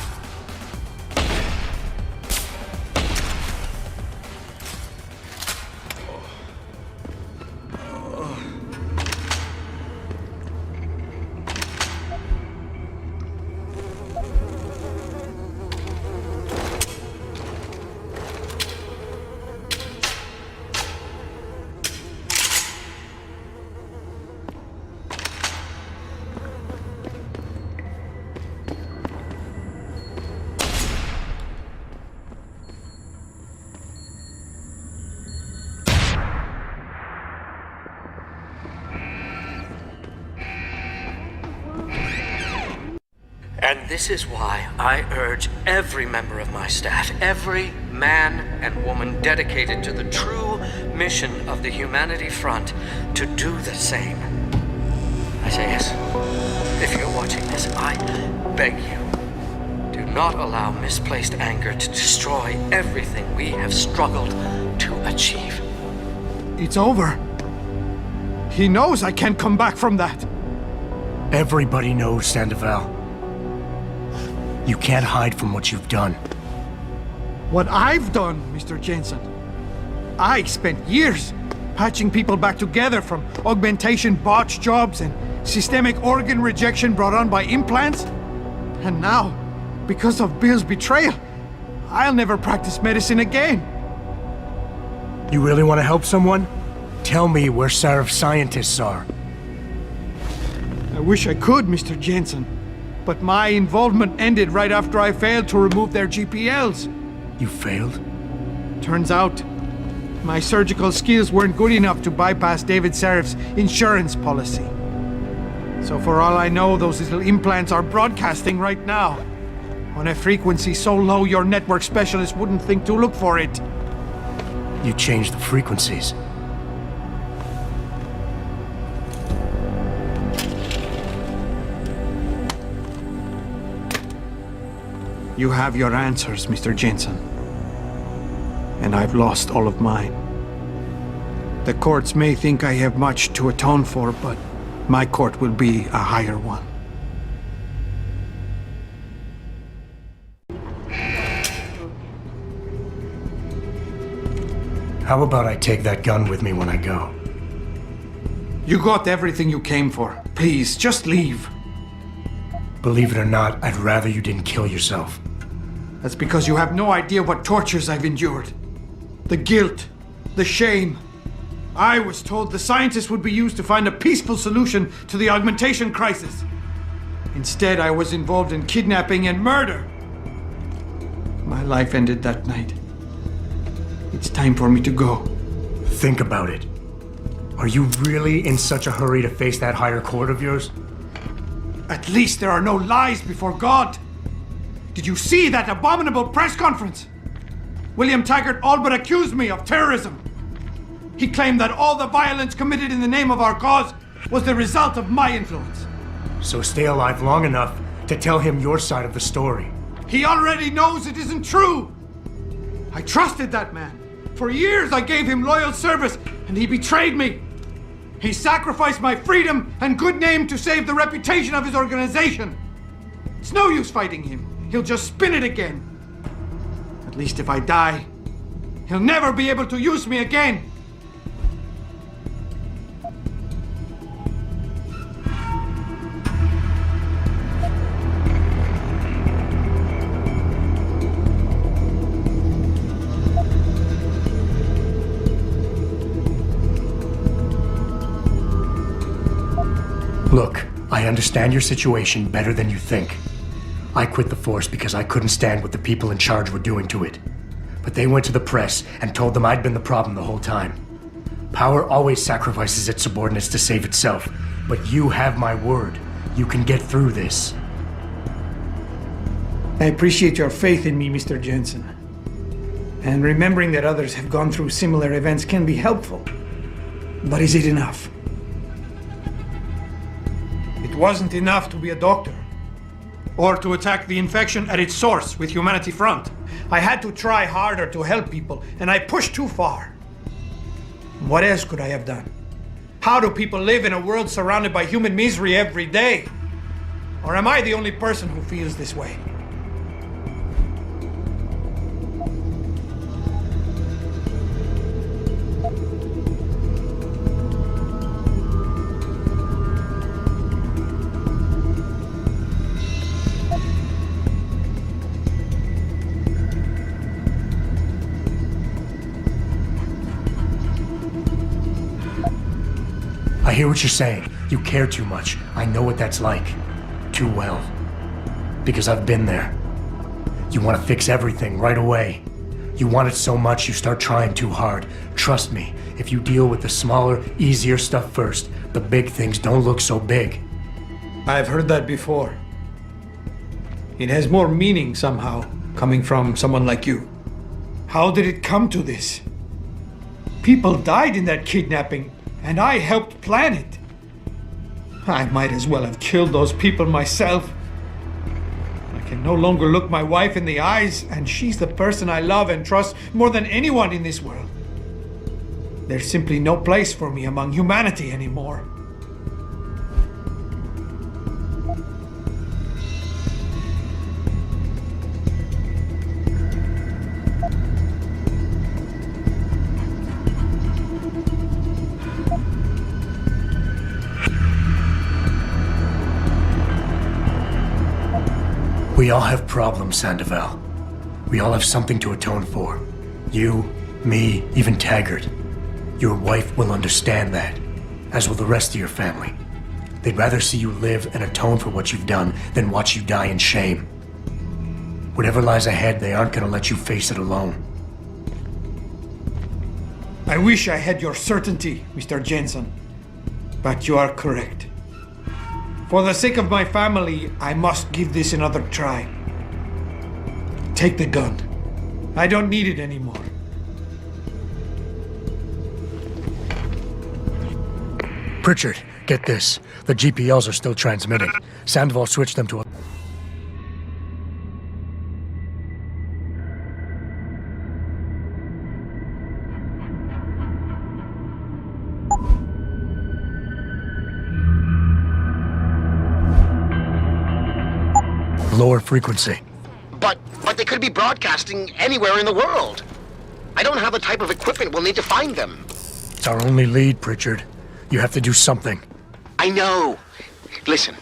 And this is why I urge every member of my staff, every man and woman dedicated to the true mission of the Humanity Front, to do the same. Isaias, if you're watching this, I beg you, do not allow misplaced anger to destroy everything we have struggled to achieve. It's over. He knows I can't come back from that. Everybody knows, Sandoval. You can't hide from what you've done. What I've done, Mr. Jensen. I spent years patching people back together from augmentation botch jobs and systemic organ rejection brought on by implants. And now, because of Bill's betrayal, I'll never practice medicine again. You really want to help someone? Tell me where Sarif's scientists are. I wish I could, Mr. Jensen. But my involvement ended right after I failed to remove their GPLs. You failed? Turns out, my surgical skills weren't good enough to bypass David Sarif's insurance policy. So for all I know, those little implants are broadcasting right now, on a frequency so low your network specialist wouldn't think to look for it. You changed the frequencies. You have your answers, Mr. Jensen. And I've lost all of mine. The courts may think I have much to atone for, but my court will be a higher one. How about I take that gun with me when I go? You got everything you came for. Please, just leave. Believe it or not, I'd rather you didn't kill yourself. That's because you have no idea what tortures I've endured. The guilt, the shame. I was told the scientists would be used to find a peaceful solution to the augmentation crisis. Instead, I was involved in kidnapping and murder. My life ended that night. It's time for me to go. Think about it. Are you really in such a hurry to face that higher court of yours? At least there are no lies before God. Did you see that abominable press conference? William Taggart all but accused me of terrorism. He claimed that all the violence committed in the name of our cause was the result of my influence. So stay alive long enough to tell him your side of the story. He already knows it isn't true. I trusted that man. For years I gave him loyal service, and he betrayed me. He sacrificed my freedom and good name to save the reputation of his organization. It's no use fighting him. He'll just spin it again. At least if I die, he'll never be able to use me again. Look, I understand your situation better than you think. I quit the force because I couldn't stand what the people in charge were doing to it. But they went to the press and told them I'd been the problem the whole time. Power always sacrifices its subordinates to save itself. But you have my word. You can get through this. I appreciate your faith in me, Mr. Jensen. And remembering that others have gone through similar events can be helpful. But is it enough? It wasn't enough to be a doctor. Or to attack the infection at its source with Humanity Front. I had to try harder to help people, and I pushed too far. What else could I have done? How do people live in a world surrounded by human misery every day? Or am I the only person who feels this way? I hear what you're saying. You care too much. I know what that's like. Too well. Because I've been there. You want to fix everything right away. You want it so much you start trying too hard. Trust me, if you deal with the smaller, easier stuff first, the big things don't look so big. I've heard that before. It has more meaning somehow, coming from someone like you. How did it come to this? People died in that kidnapping, and I helped plan it. I might as well have killed those people myself. I can no longer look my wife in the eyes, and she's the person I love and trust more than anyone in this world. There's simply no place for me among humanity anymore. We all have problems, Sandoval. We all have something to atone for. You, me, even Taggart. Your wife will understand that, as will the rest of your family. They'd rather see you live and atone for what you've done than watch you die in shame. Whatever lies ahead, they aren't gonna let you face it alone. I wish I had your certainty, Mr. Jensen. But you are correct. For the sake of my family, I must give this another try. Take the gun. I don't need it anymore. Pritchard, get this. The GPLs are still transmitting. Sandoval switched them to a... lower frequency. But they could be broadcasting anywhere in the world. I don't have the type of equipment we'll need to find them. It's our only lead, Pritchard. You have to do something. I know. Listen,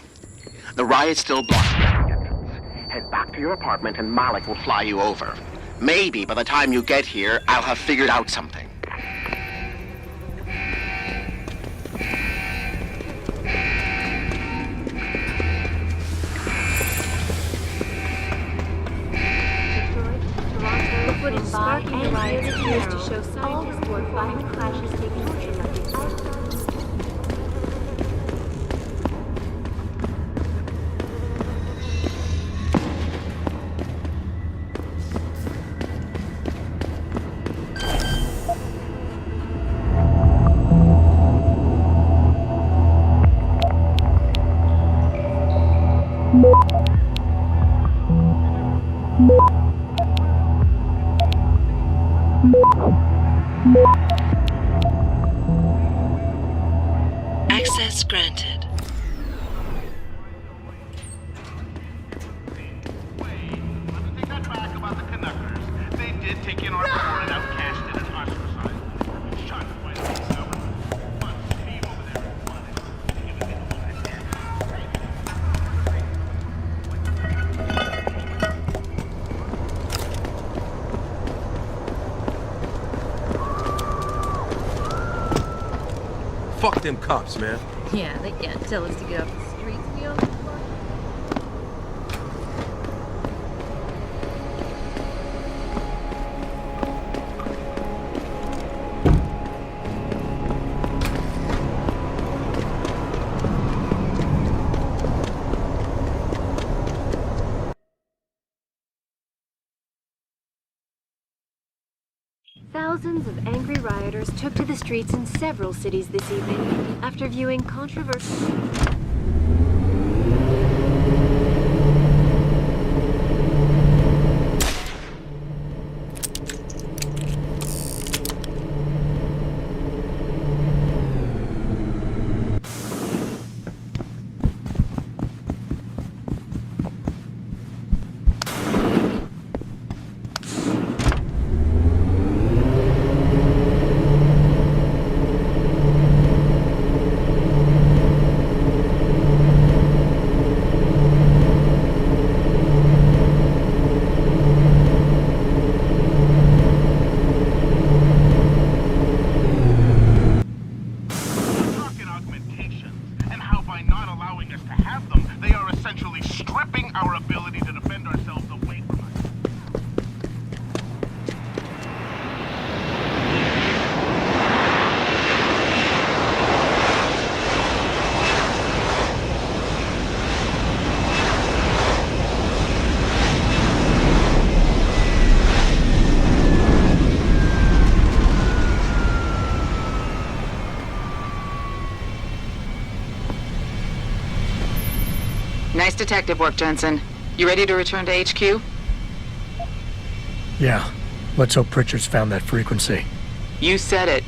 the riot's still blocking. Head back to your apartment and Malik will fly you over. Maybe by the time you get here, I'll have figured out something. Footage sparking the riot appears to show scientists were violent clashes taking place at the Access granted. They did take in our report and outcast it as ostracized. Shot by Fuck them cops, man. Yeah, they can't tell us to get off the streets. We own the fuck. Thousands of angry rioters took to the streets in several cities this evening after viewing controversial... Nice detective work, Jensen. You ready to return to HQ? Yeah. Let's hope Pritchard's found that frequency. You said it.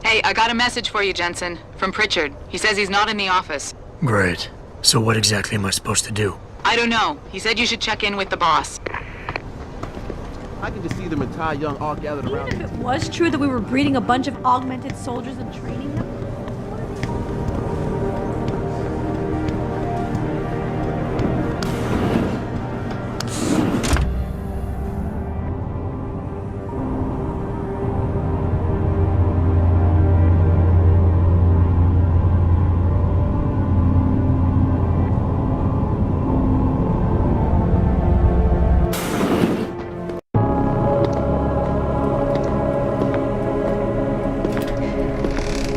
Hey, I got a message for you, Jensen. From Pritchard. He says he's not in the office. Great. So what exactly am I supposed to do? I don't know. He said you should check in with the boss. I can just see them entire young all gathered around. Even if it was true that we were breeding a bunch of augmented soldiers and training them,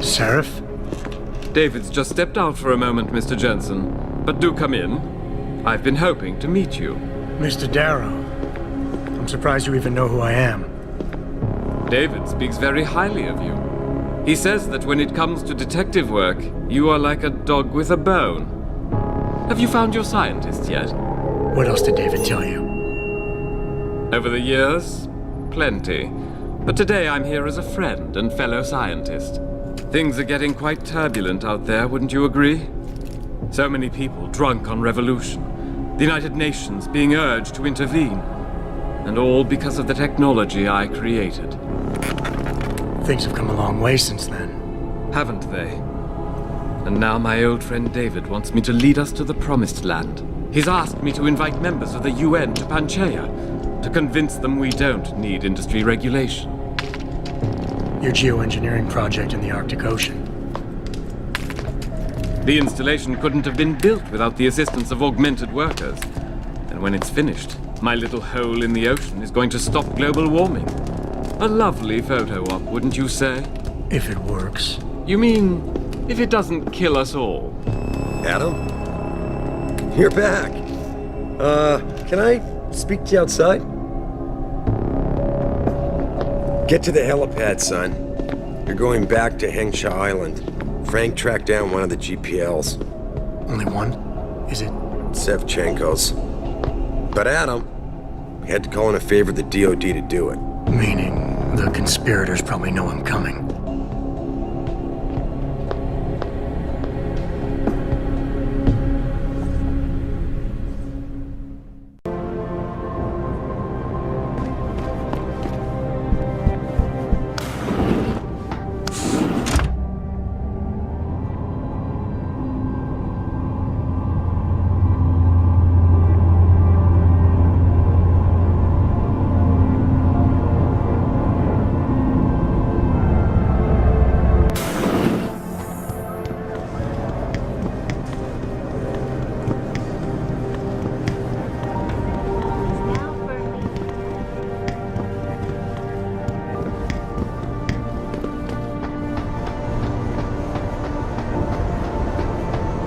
Sheriff? David's just stepped out for a moment, Mr. Jensen. But do come in. I've been hoping to meet you. Mr. Darrow. I'm surprised you even know who I am. David speaks very highly of you. He says that when it comes to detective work, you are like a dog with a bone. Have you found your scientist yet? What else did David tell you? Over the years, plenty. But today I'm here as a friend and fellow scientist. Things are getting quite turbulent out there, wouldn't you agree? So many people drunk on revolution. The United Nations being urged to intervene. And all because of the technology I created. Things have come a long way since then. Haven't they? And now my old friend David wants me to lead us to the Promised Land. He's asked me to invite members of the UN to Panchaea, to convince them we don't need industry regulation. Your geoengineering project in the Arctic Ocean. The installation couldn't have been built without the assistance of augmented workers. And when it's finished, my little hole in the ocean is going to stop global warming. A lovely photo op, wouldn't you say? If it works. You mean, if it doesn't kill us all? Adam? You're back. Can I speak to you outside? Get to the helipad, son. You're going back to Hengsha Island. Frank tracked down one of the GPLs. Only one? Is it? Sevchenko's. But Adam, we had to call in a favor of the DOD to do it. Meaning, the conspirators probably know I'm coming.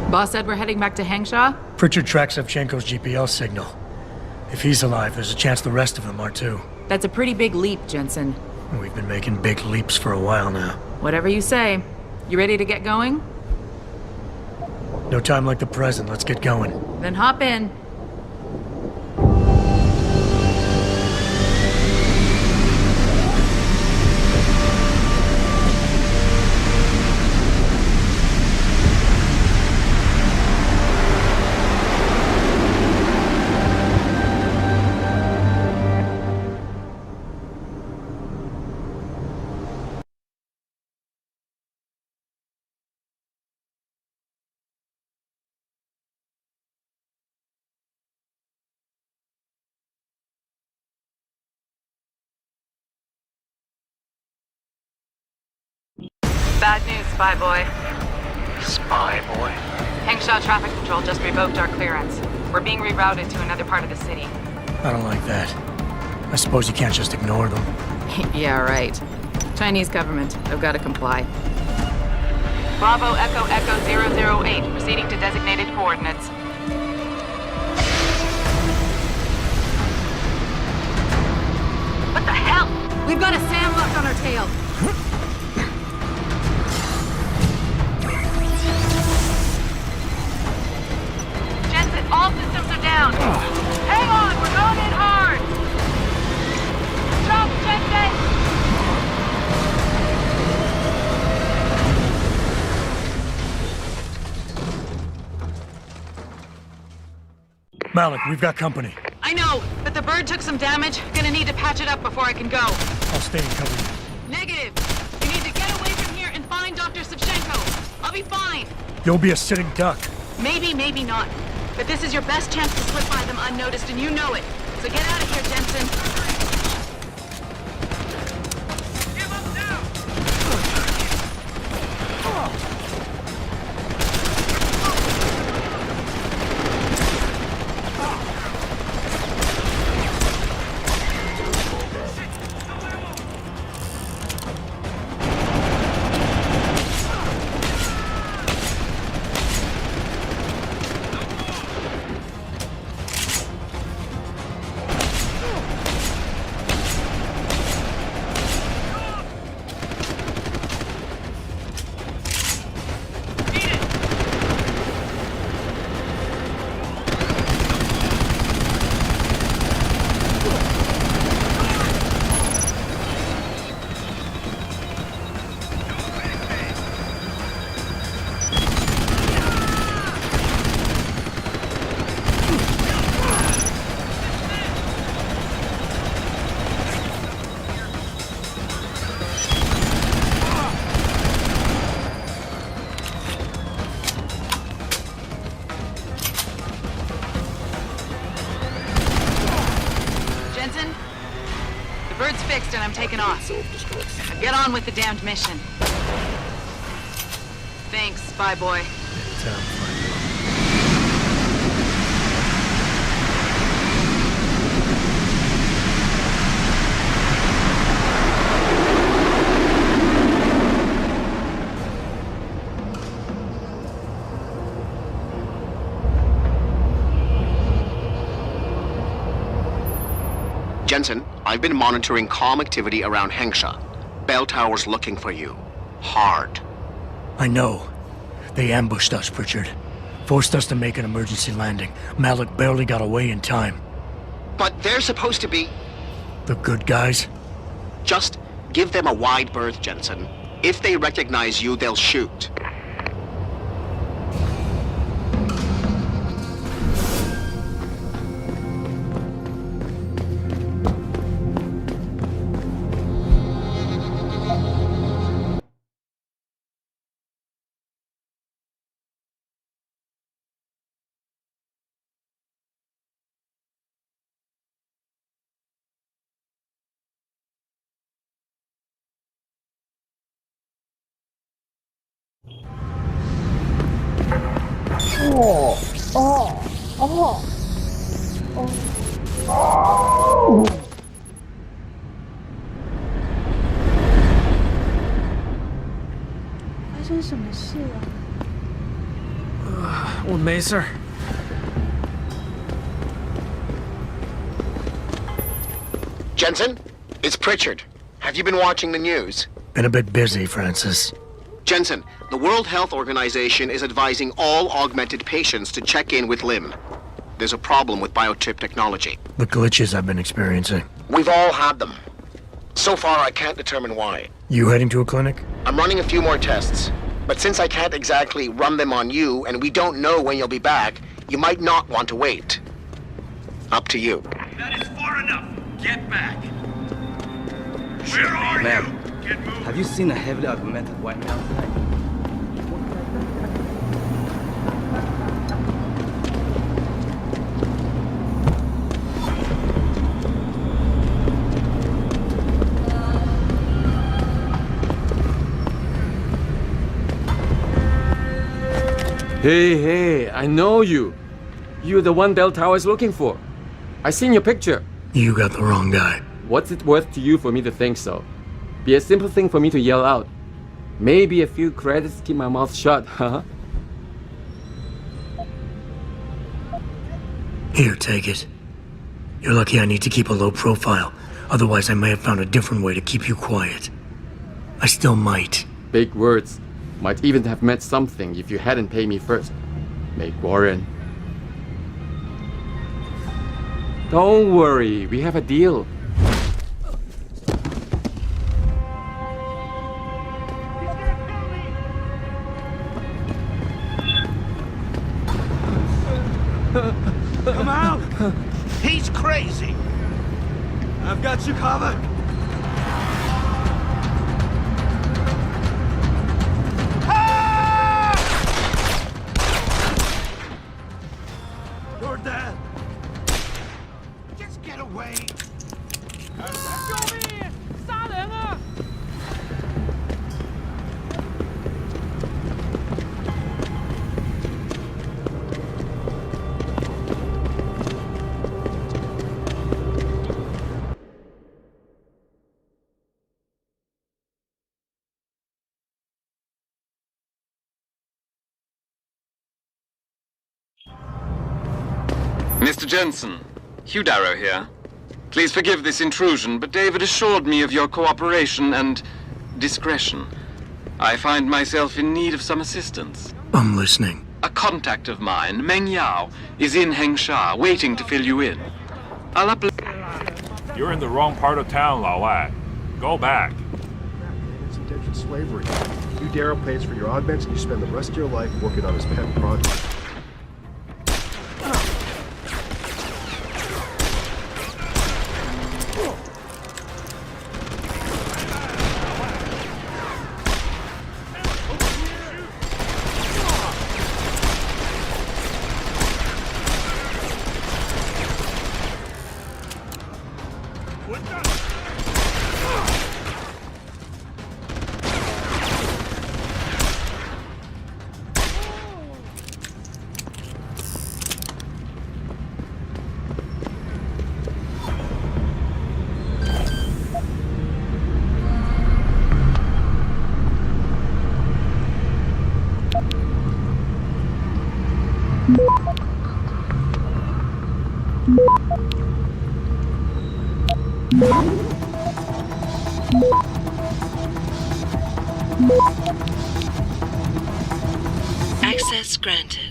Boss said we're heading back to Hengsha? Pritchard tracks Sevchenko's GPL signal. If he's alive, there's a chance the rest of them are too. That's a pretty big leap, Jensen. We've been making big leaps for a while now. Whatever you say. You ready to get going? No time like the present. Let's get going. Then hop in. Bad news, Spy Boy. Spy Boy? Hengsha Traffic Control just revoked our clearance. We're being rerouted to another part of the city. I don't like that. I suppose you can't just ignore them. Yeah, right. Chinese government. I've got to comply. Bravo Echo Echo 008, proceeding to designated coordinates. What the hell? We've got a sandlock on our tail. Jensen, all systems are down. Hang on, we're going in hard. Jump, Jensen! Malik, we've got company. I know, but the bird took some damage. Gonna need to patch it up before I can go. I'll stay and cover you. Negative. You need to get away from here and find Dr. Sevchenko. I'll be fine. You'll be a sitting duck. Maybe, maybe not. But this is your best chance to slip by them unnoticed, and you know it. So get out of here, Jensen. And I'm taking off. Now get on with the damned mission. Thanks, Spy Boy. Jensen, I've been monitoring comm activity around Hengsha. Bell Tower's looking for you. Hard. I know. They ambushed us, Pritchard. Forced us to make an emergency landing. Malik barely got away in time. But they're supposed to be... The good guys? Just give them a wide berth, Jensen. If they recognize you, they'll shoot. Sir. Jensen, it's Pritchard. Have you been watching the news? Been a bit busy, Francis. Jensen, the World Health Organization is advising all augmented patients to check in with Lim. There's a problem with biotechnology. The glitches I've been experiencing. We've all had them. So far, I can't determine why. You heading to a clinic? I'm running a few more tests. But since I can't exactly run them on you, and we don't know when you'll be back, you might not want to wait. Up to you. That is far enough. Get back. Where are Ma'am, you? Get moving. have you seen a heavily augmented white male tonight? Hey, I know you. You're the one Bell Tower is looking for. I seen your picture. You got the wrong guy. What's it worth to you for me to think so? Be a simple thing for me to yell out. Maybe a few credits keep my mouth shut, huh? Here, take it. You're lucky I need to keep a low profile. Otherwise, I may have found a different way to keep you quiet. I still might. Big words. Might even have meant something if you hadn't paid me first. Meg Warren. Don't worry, we have a deal. Come out! He's crazy! I've got you covered! You're dead! Just get away! Mr. Jensen, Hugh Darrow here. Please forgive this intrusion, but David assured me of your cooperation and discretion. I find myself in need of some assistance. I'm listening. A contact of mine, Meng Yao, is in Hengsha, waiting to fill you in. You're in the wrong part of town, Lao Wai. Go back. It's indentured slavery. Hugh Darrow pays for your augments and you spend the rest of your life working on his pet project. Access granted.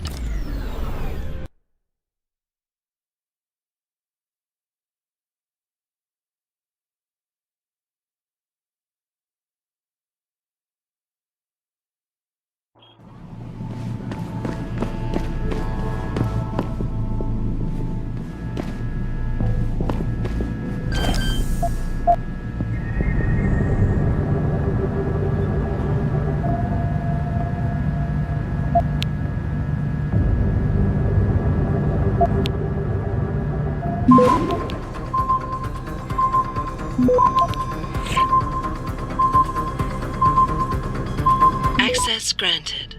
Access granted.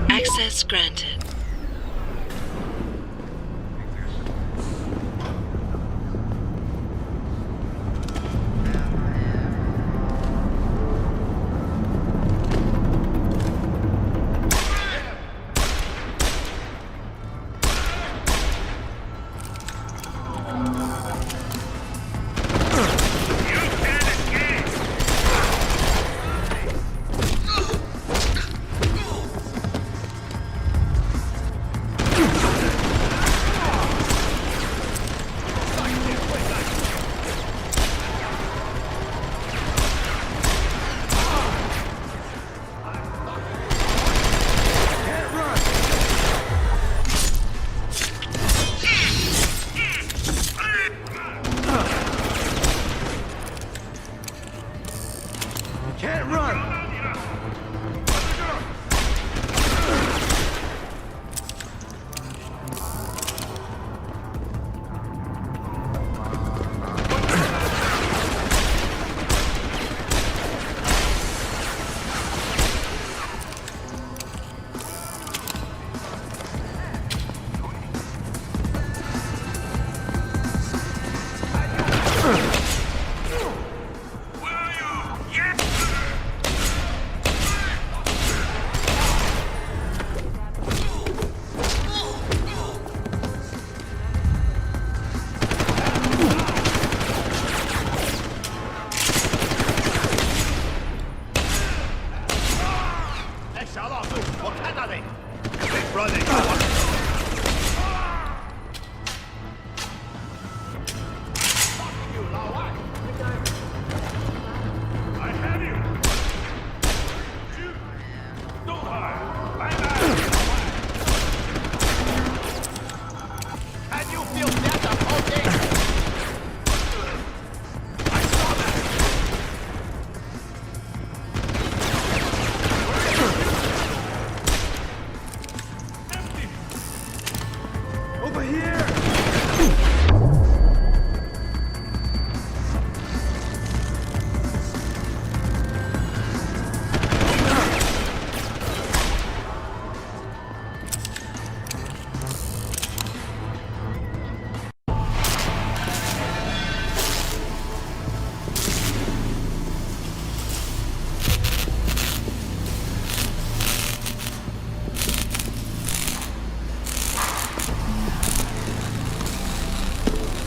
Access granted.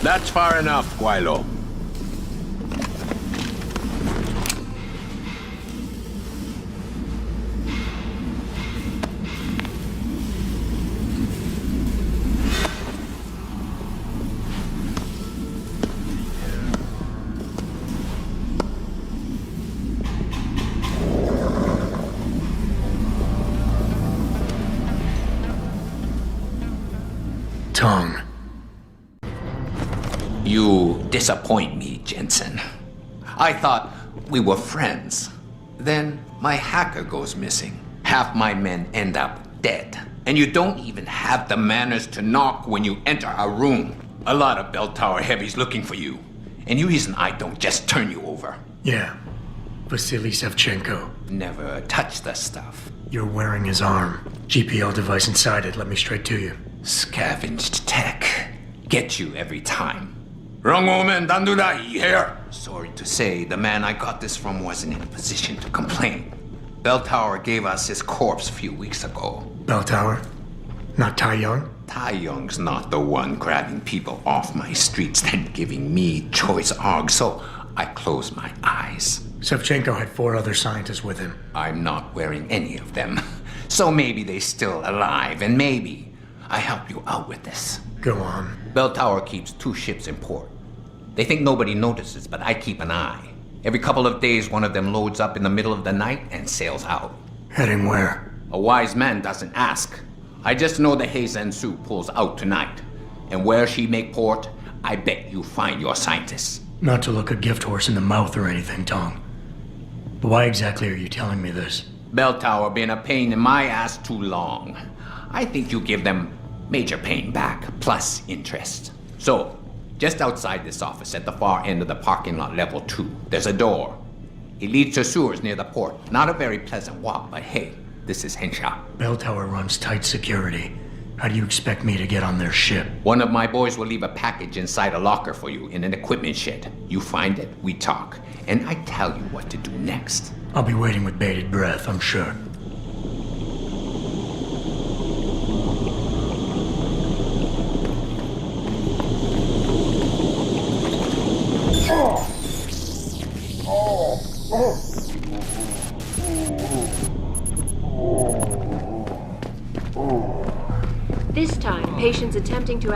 That's far enough, Guaylo. Tong. You disappoint me, Jensen. I thought we were friends. Then my hacker goes missing. Half my men end up dead. And you don't even have the manners to knock when you enter a room. A lot of bell tower heavies looking for you. And you reason I don't just turn you over. Yeah. Vasily Sevchenko. Never touch the stuff. You're wearing his arm. GPL device inside it. Let me straight to you. Scavenged tech. Get you every time. Wrong woman, don't do that here. Sorry to say, the man I got this from wasn't in a position to complain. Bell Tower gave us his corpse a few weeks ago. Bell Tower? Not Tai Young? Tai Young's not the one grabbing people off my streets then giving me choice arg, so I close my eyes. Sevchenko had 4 other scientists with him. I'm not wearing any of them. So maybe they're still alive, and maybe I help you out with this. Go on. Bell Tower keeps 2 ships in port. They think nobody notices, but I keep an eye. Every couple of days, one of them loads up in the middle of the night and sails out. Heading where? A wise man doesn't ask. I just know the Heizen Su pulls out tonight. And where she make port, I bet you find your scientists. Not to look a gift horse in the mouth or anything, Tong. But why exactly are you telling me this? Bell Tower been a pain in my ass too long. I think you give them major pain back, plus interest. So, just outside this office, at the far end of the parking lot, level 2, there's a door. It leads to sewers near the port. Not a very pleasant walk, but hey, this is Henshaw. Bell Tower runs tight security. How do you expect me to get on their ship? One of my boys will leave a package inside a locker for you in an equipment shed. You find it, we talk, and I tell you what to do next. I'll be waiting with bated breath, I'm sure. This time, patients attempting to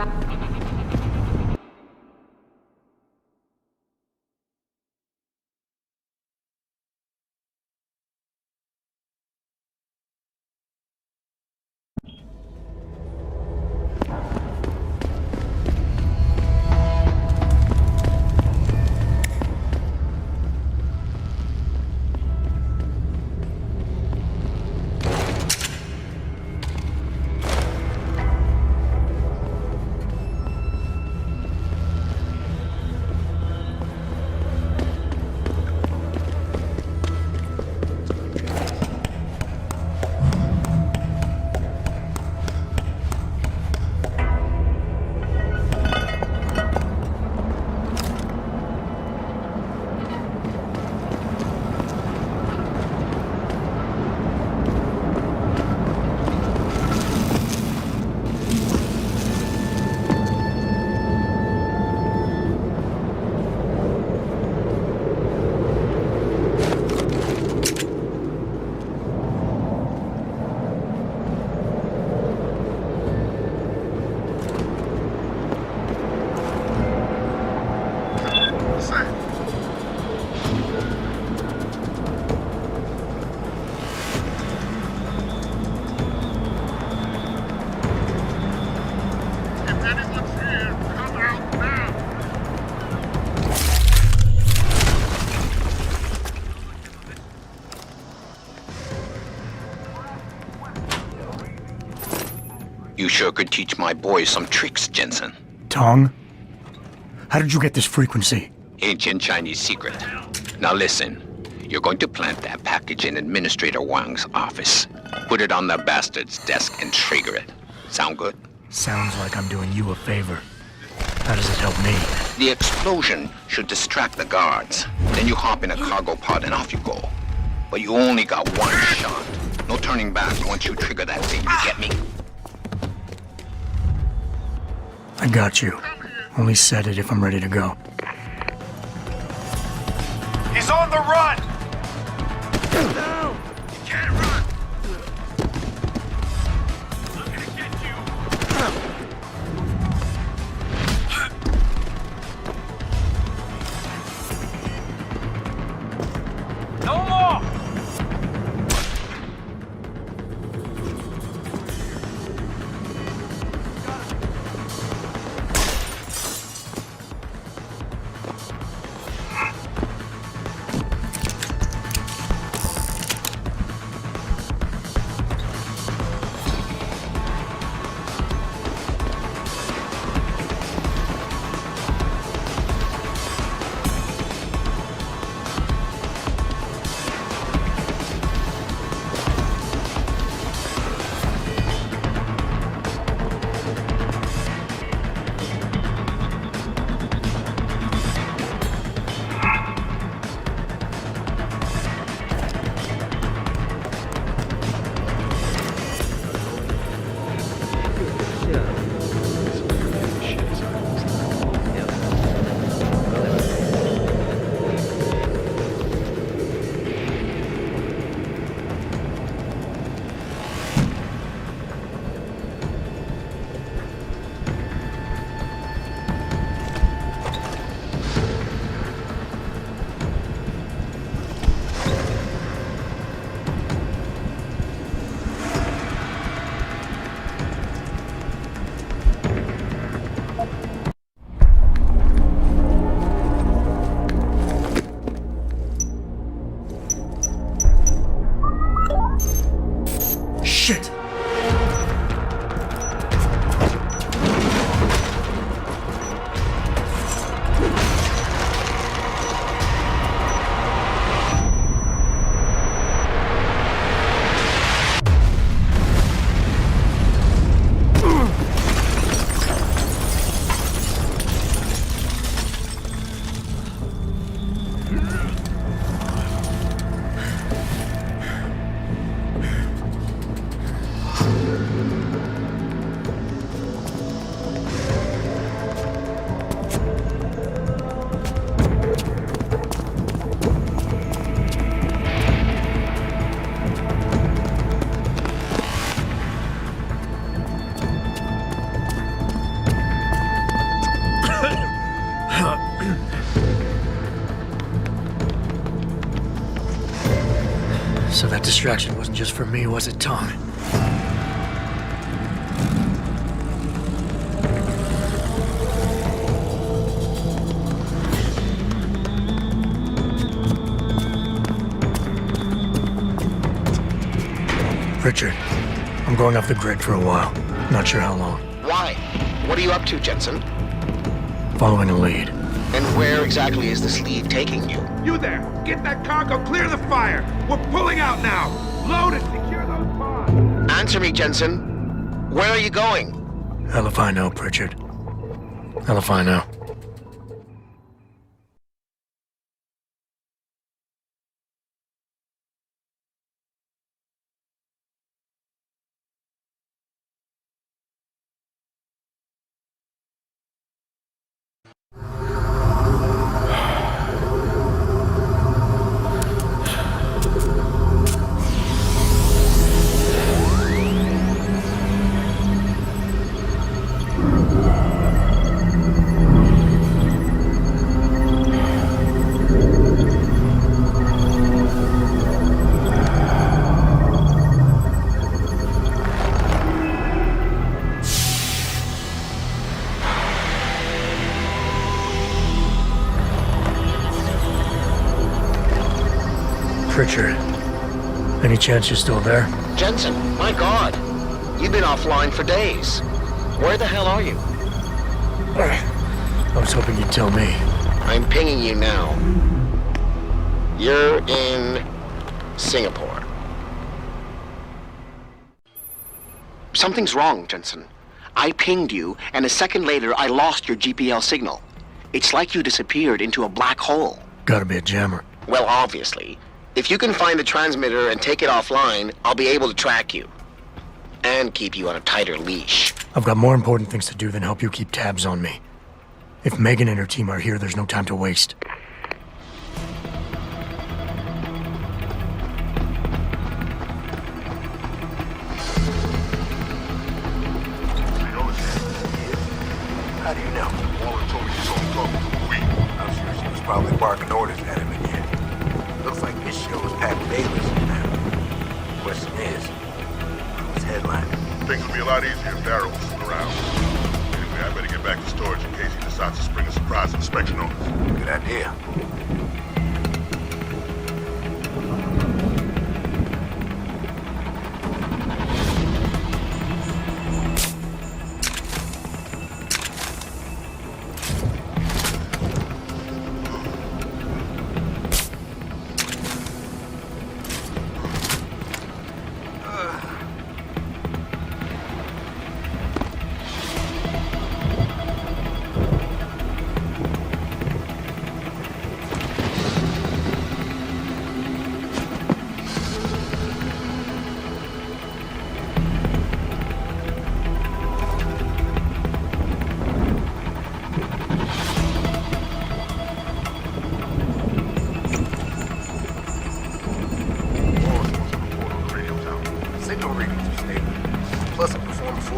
You sure could teach my boys some tricks, Jensen. Tong? How did you get this frequency? Ancient Chinese secret. Now listen. You're going to plant that package in Administrator Wang's office. Put it on the bastard's desk and trigger it. Sound good? Sounds like I'm doing you a favor. How does it help me? The explosion should distract the guards. Then you hop in a cargo pod and off you go. But you only got 1 shot. No turning back once you trigger that thing, you get me? I got you. Only set it if I'm ready to go. He's on the run! No! You can't run! I'm gonna get you! No more! So that distraction wasn't just for me, was it, Tom? Richard, I'm going off the grid for a while. Not sure how long. Why? What are you up to, Jensen? Following a lead. And where exactly is this lead taking you? You there! Get that cargo, clear the fire! We're pulling out now! Load and secure those pods! Answer me, Jensen. Where are you going? Hell if I know, Pritchard. Hell if I know. Pritchard, any chance you're still there? Jensen, my God. You've been offline for days. Where the hell are you? I was hoping you'd tell me. I'm pinging you now. You're in Singapore. Something's wrong, Jensen. I pinged you, and a second later, I lost your GPL signal. It's like you disappeared into a black hole. Gotta be a jammer. Well, obviously. If you can find the transmitter and take it offline, I'll be able to track you. And keep you on a tighter leash. I've got more important things to do than help you keep tabs on me. If Megan and her team are here, there's no time to waste. How do you know? Waller told me she's only talking to a week. I'm sure she was probably barking orders at him again. Looks like this show is packed with A-listers now. Question is, who's headlining? Things will be a lot easier if Darryl was still around. Anyway, I better get back to storage in case he decides to spring a surprise inspection on us. Good idea.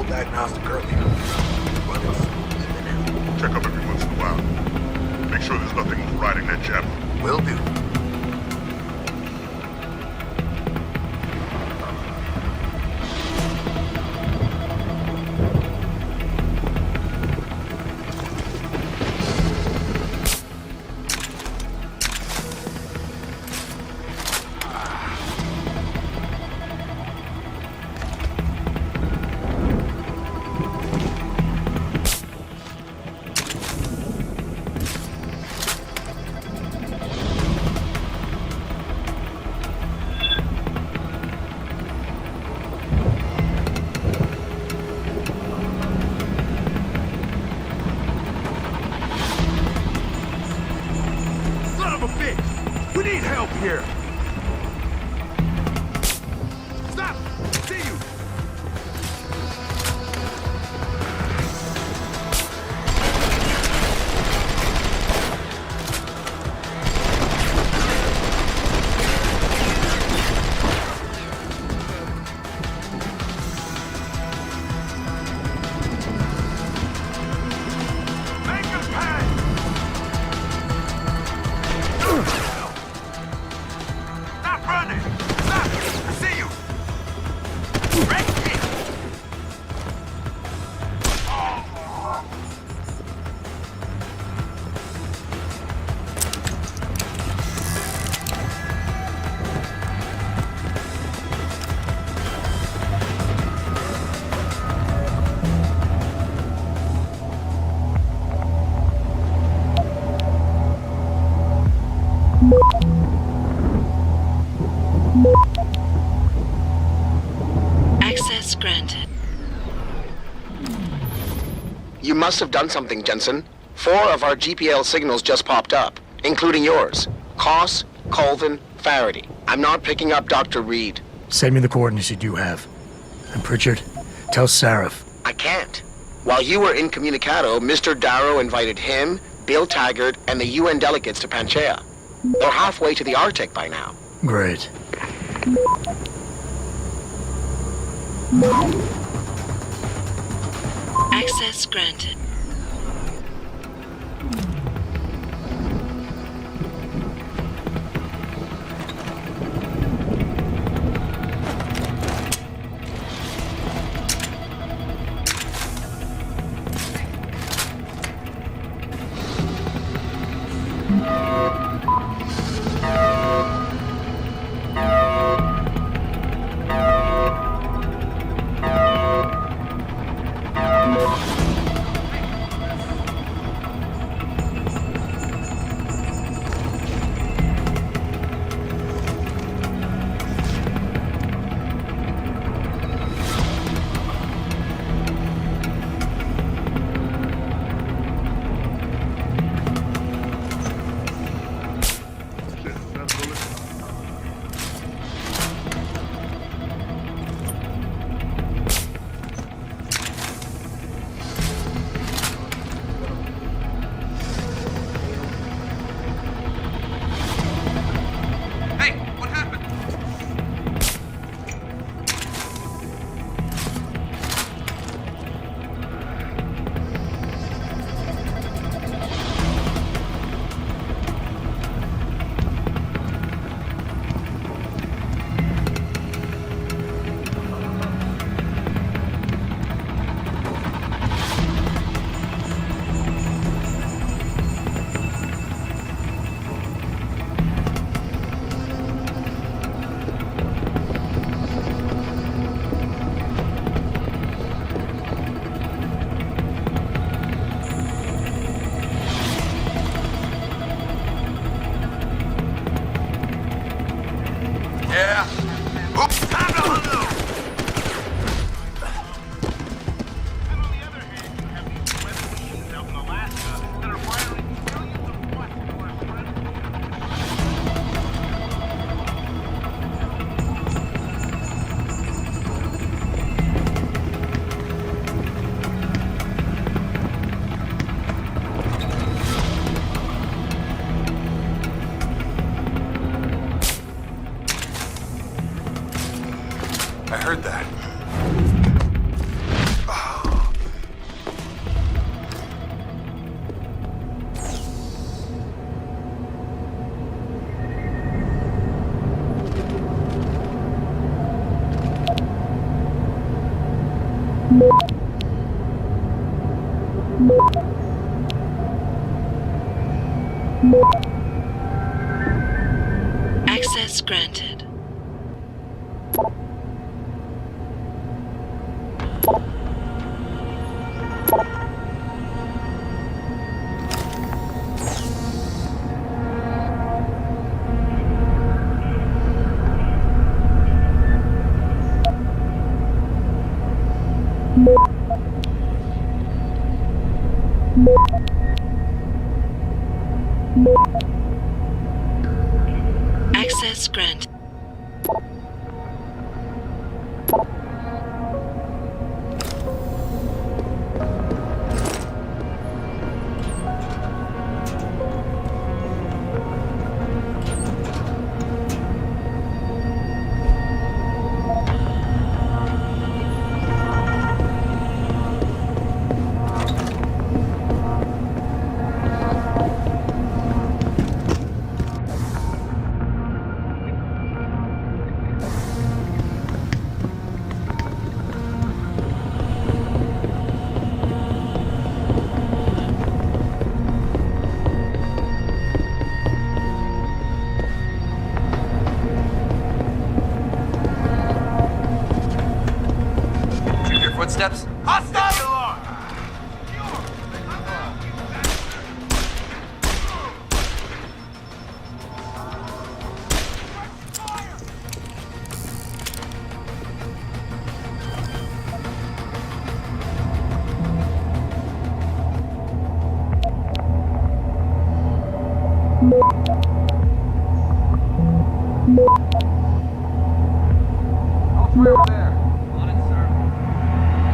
Diagnostic earlier. Check up every once in a while. Make sure there's nothing overriding that jab. Will do. We need help here! Stop! See you! Make a pass! You must have done something, Jensen. 4 of our GPL signals just popped up, including yours. Koss, Colvin, Faraday. I'm not picking up Dr. Reed. Send me the coordinates you do have. And Pritchard, tell Sarif. I can't. While you were incommunicado, Mr. Darrow invited him, Bill Taggart, and the UN delegates to Panchea. They're halfway to the Arctic by now. Great. Access granted. I heard that. Access granted. Access granted.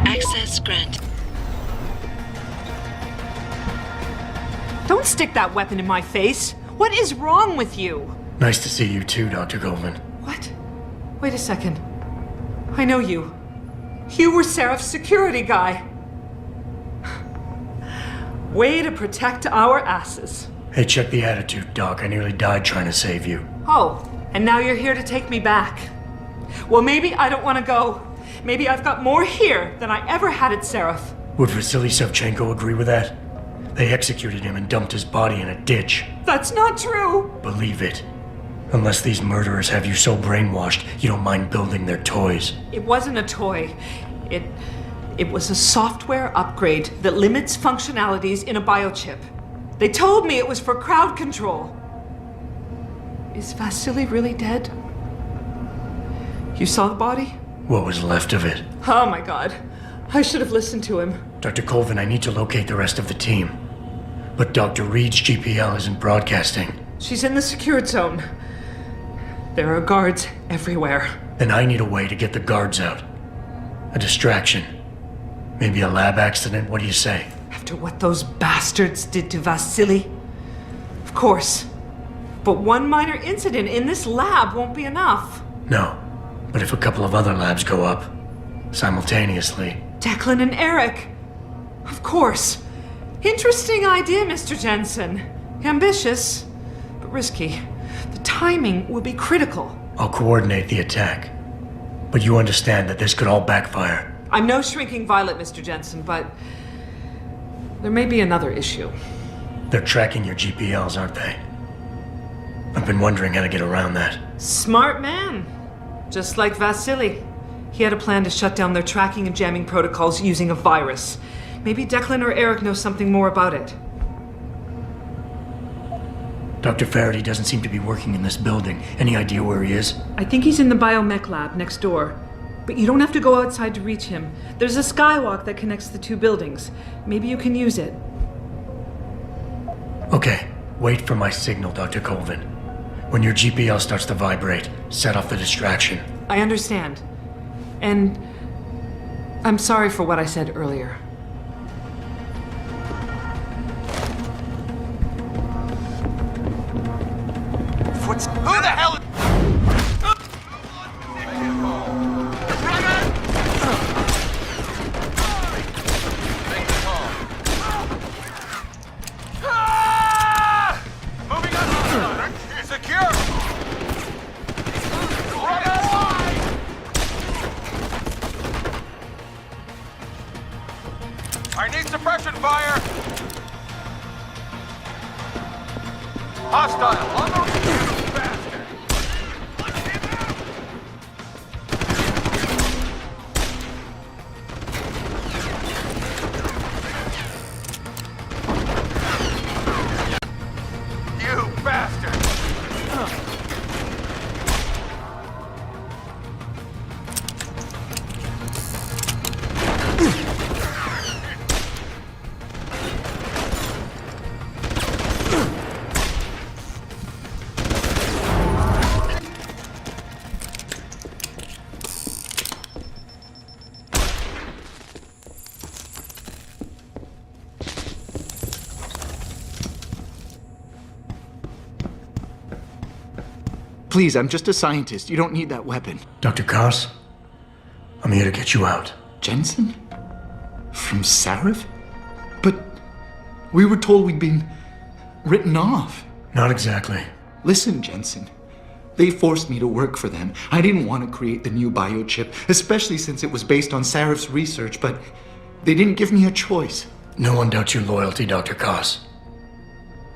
Access granted. Don't stick that weapon in my face. What is wrong with you? Nice to see you too, Dr. Goldman. What? Wait a second. I know you. You were Seraph's security guy. Way to protect our asses. Hey, check the attitude, Doc. I nearly died trying to save you. Oh, and now you're here to take me back. Well, maybe I don't want to go. Maybe I've got more here than I ever had at Seraph. Would Vasily Savchenko agree with that? They executed him and dumped his body in a ditch. That's not true. Believe it. Unless these murderers have you so brainwashed, you don't mind building their toys. It wasn't a toy. It was a software upgrade that limits functionalities in a biochip. They told me it was for crowd control. Is Vasily really dead? You saw the body? What was left of it? Oh my god. I should have listened to him. Dr. Colvin, I need to locate the rest of the team. But Dr. Reed's GPL isn't broadcasting. She's in the secured zone. There are guards everywhere. Then I need a way to get the guards out. A distraction. Maybe a lab accident, what do you say? After what those bastards did to Vasily? Of course. But one minor incident in this lab won't be enough. No. But if a couple of other labs go up, simultaneously... Declan and Eric. Of course. Interesting idea, Mr. Jensen. Ambitious, but risky. The timing will be critical. I'll coordinate the attack. But you understand that this could all backfire. I'm no shrinking violet, Mr. Jensen, but there may be another issue. They're tracking your GPLs, aren't they? I've been wondering how to get around that. Smart man. Just like Vasily. He had a plan to shut down their tracking and jamming protocols using a virus. Maybe Declan or Eric know something more about it. Dr. Faraday doesn't seem to be working in this building. Any idea where he is? I think he's in the biomech lab next door. But you don't have to go outside to reach him. There's a skywalk that connects the two buildings. Maybe you can use it. Okay, wait for my signal, Dr. Colvin. When your GPL starts to vibrate, set off the distraction. I understand. And I'm sorry for what I said earlier. Who the hell? Moving on. Secure. I need suppression fire. Hostile on the Please, I'm just a scientist. You don't need that weapon. Dr. Koss, I'm here to get you out. Jensen? From Seraph? But we were told we'd been written off. Not exactly. Listen, Jensen. They forced me to work for them. I didn't want to create the new biochip, especially since it was based on Seraph's research, but they didn't give me a choice. No one doubts your loyalty, Dr. Koss.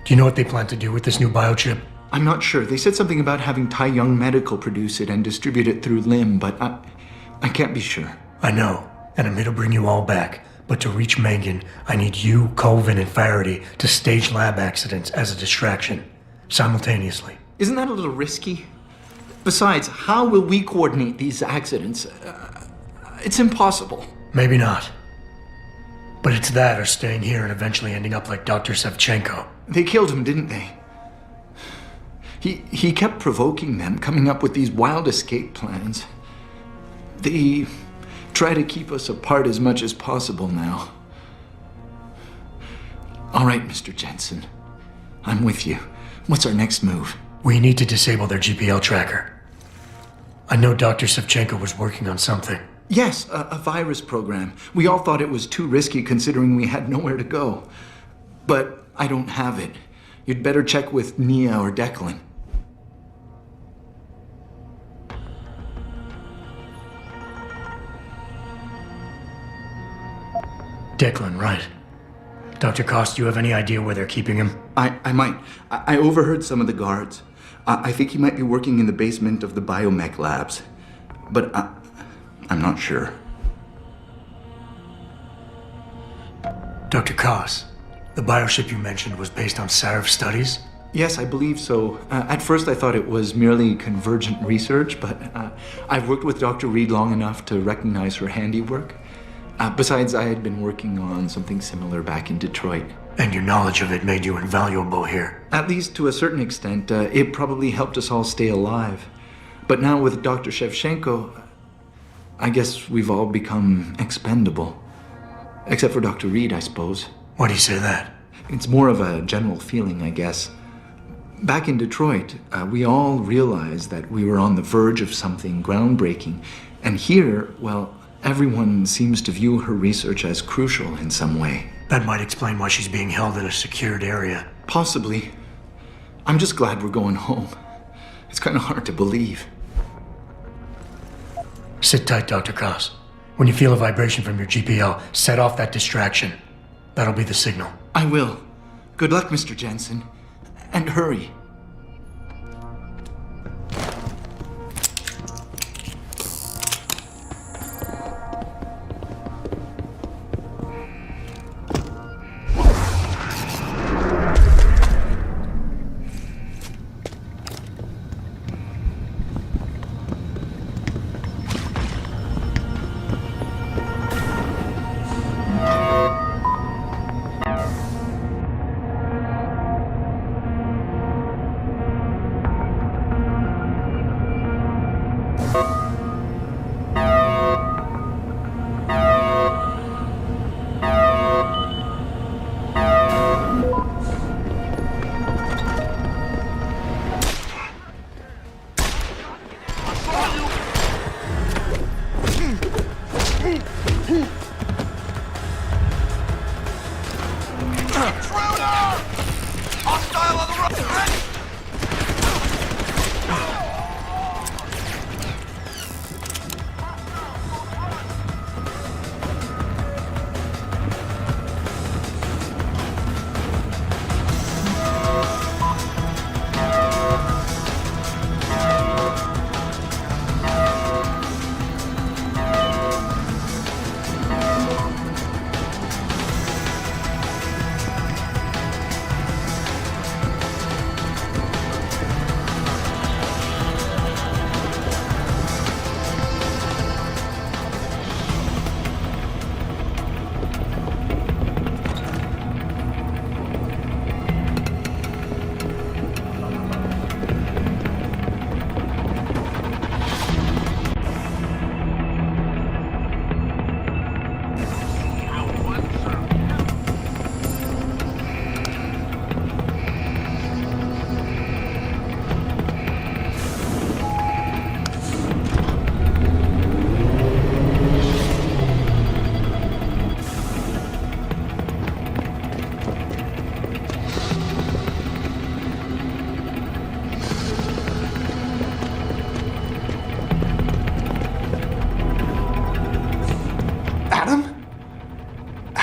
Do you know what they plan to do with this new biochip? I'm not sure. They said something about having Tai Young Medical produce it and distribute it through LIM, but I can't be sure. I know, and I'm here to bring you all back. But to reach Megan, I need you, Colvin, and Faraday to stage lab accidents as a distraction, simultaneously. Isn't that a little risky? Besides, how will we coordinate these accidents? It's impossible. Maybe not. But it's that or staying here and eventually ending up like Dr. Savchenko. They killed him, didn't they? He kept provoking them, coming up with these wild escape plans. They try to keep us apart as much as possible now. All right, Mr. Jensen. I'm with you. What's our next move? We need to disable their GPL tracker. I know Dr. Savchenko was working on something. Yes, a virus program. We all thought it was too risky considering we had nowhere to go. But I don't have it. You'd better check with Nia or Declan. Declan, right. Dr. Koss, do you have any idea where they're keeping him? I might. I overheard some of the guards. I think he might be working in the basement of the biomech labs. But I'm not sure. Dr. Koss, the bioship you mentioned was based on Sarif's studies? Yes, I believe so. At first I thought it was merely convergent research, but I've worked with Dr. Reed long enough to recognize her handiwork. Besides, I had been working on something similar back in Detroit. And your knowledge of it made you invaluable here. At least to a certain extent, it probably helped us all stay alive. But now with Dr. Shevchenko, I guess we've all become expendable. Except for Dr. Reed, I suppose. Why do you say that? It's more of a general feeling, I guess. Back in Detroit, we all realized that we were on the verge of something groundbreaking. And here, well, everyone seems to view her research as crucial in some way. That might explain why she's being held in a secured area. Possibly. I'm just glad we're going home. It's kind of hard to believe. Sit tight, Dr. Koss. When you feel a vibration from your GPL, set off that distraction. That'll be the signal. I will. Good luck, Mr. Jensen. And hurry.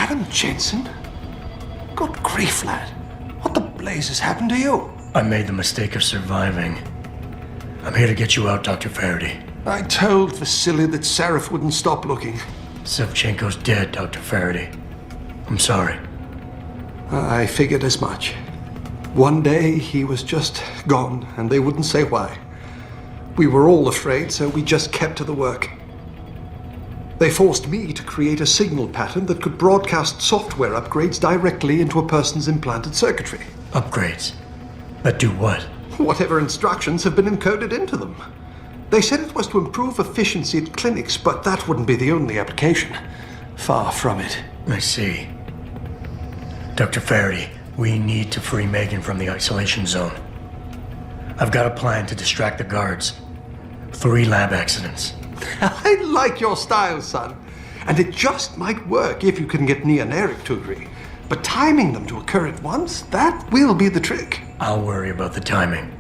Adam Jensen? Good grief, lad. What the blazes happened to you? I made the mistake of surviving. I'm here to get you out, Dr. Faraday. I told Vasily that Sarif wouldn't stop looking. Savchenko's dead, Dr. Faraday. I'm sorry. I figured as much. One day he was just gone, and they wouldn't say why. We were all afraid, so we just kept to the work. They forced me to create a signal pattern that could broadcast software upgrades directly into a person's implanted circuitry. Upgrades? That do what? whatever instructions have been encoded into them. They said it was to improve efficiency at clinics, but that wouldn't be the only application. Far from it. I see. Dr. Faraday, we need to free Megan from the isolation zone. I've got a plan to distract the guards. 3 lab accidents. I like your style, son. And it just might work if you can get Nia and Eric to agree. But timing them to occur at once, that will be the trick. I'll worry about the timing.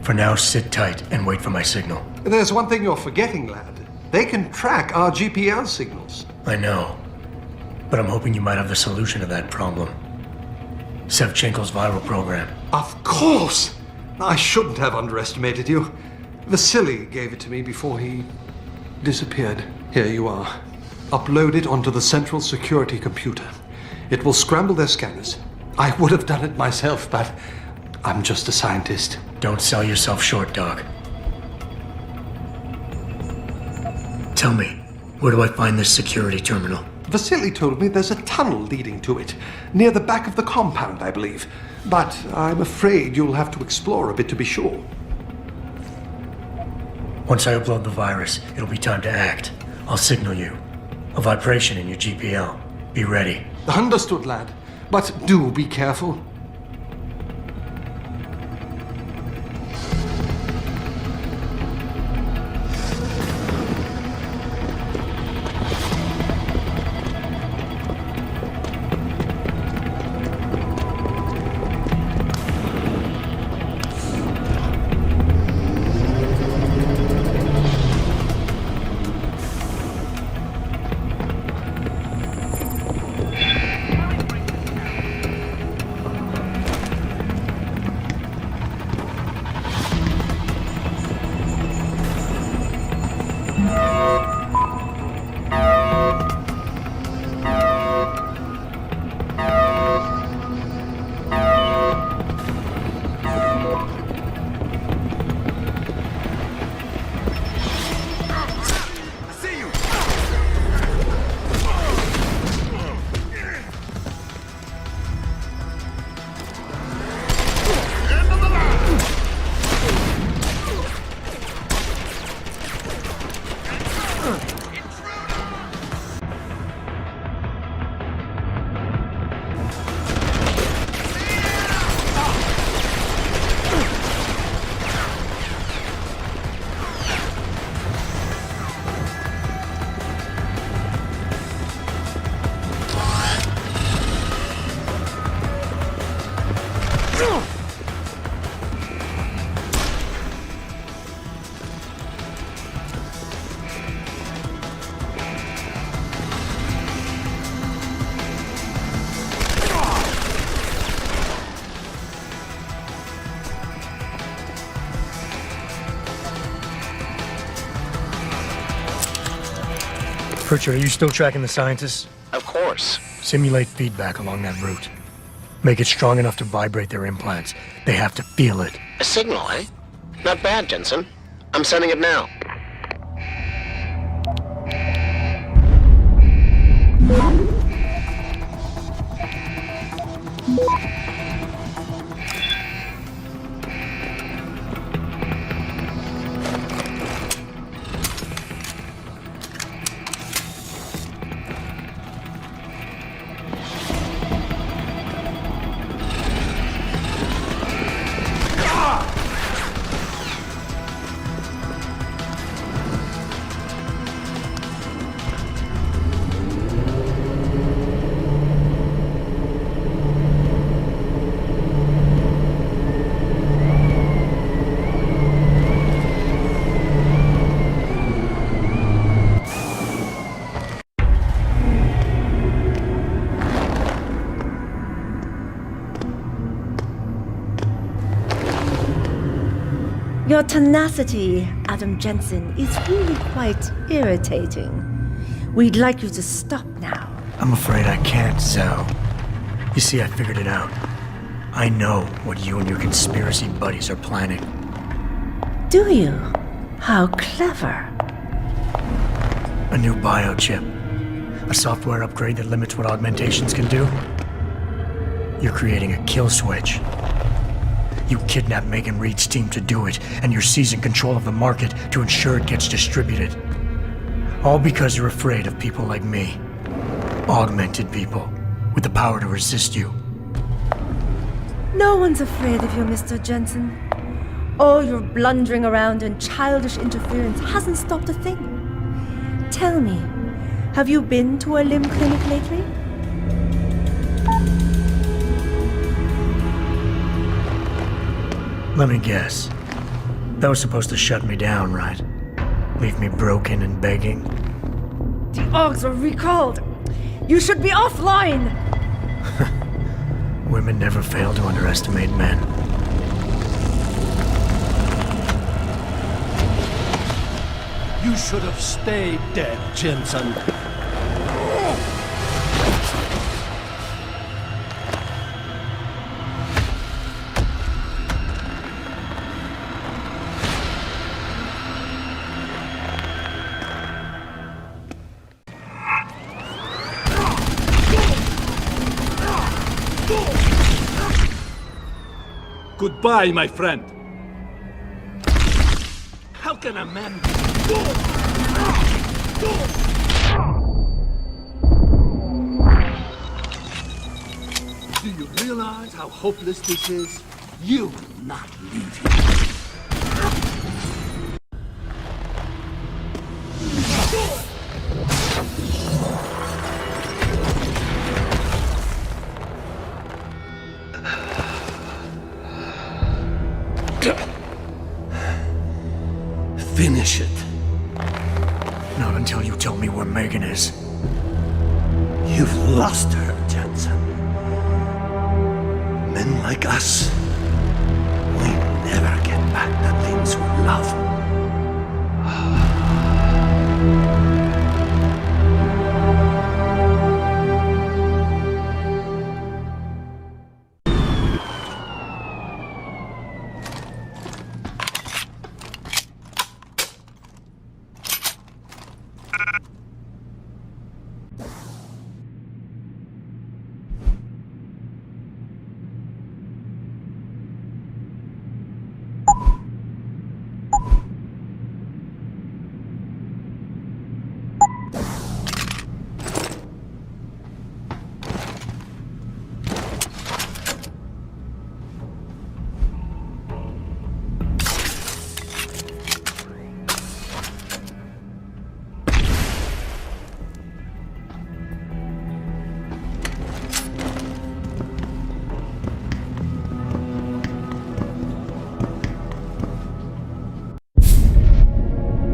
For now, sit tight and wait for my signal. There's one thing you're forgetting, lad. They can track our GPL signals. I know. But I'm hoping you might have the solution to that problem. Sevchenko's viral program. Of course! I shouldn't have underestimated you. Vasily gave it to me before he disappeared. Here you are. Upload it onto the central security computer. It will scramble their scanners. I would have done it myself, but I'm just a scientist. Don't sell yourself short, Doc. Tell me, where do I find this security terminal? Vasily told me there's a tunnel leading to it, near the back of the compound, I believe. But I'm afraid you'll have to explore a bit to be sure. Once I upload the virus, it'll be time to act. I'll signal you. A vibration in your GPL. Be ready. Understood, lad. But do be careful. Pritchard, are you still tracking the scientists? Of course. Simulate feedback along that route. Make it strong enough to vibrate their implants. They have to feel it. A signal, eh? Not bad, Jensen. I'm sending it now. Your tenacity, Adam Jensen, is really quite irritating. We'd like you to stop now. I'm afraid I can't, Zhao. You see, I figured it out. I know what you and your conspiracy buddies are planning. Do you? How clever. A new biochip. A software upgrade that limits what augmentations can do. You're creating a kill switch. You kidnapped Megan Reed's team to do it, and you're seizing control of the market to ensure it gets distributed. All because you're afraid of people like me. Augmented people, with the power to resist you. No one's afraid of you, Mr. Jensen. All your blundering around and childish interference hasn't stopped a thing. Tell me, have you been to a limb clinic lately? Let me guess. That was supposed to shut me down, right? Leave me broken and begging? The Augs were recalled. You should be offline! Women never fail to underestimate men. You should have stayed dead, Jensen. Goodbye, my friend. How can a man... Do you realize how hopeless this is? You will not leave here. Finish it. Not until you tell me where Megan is. You've lost her, Jensen. Men like us, we never get back the things we love.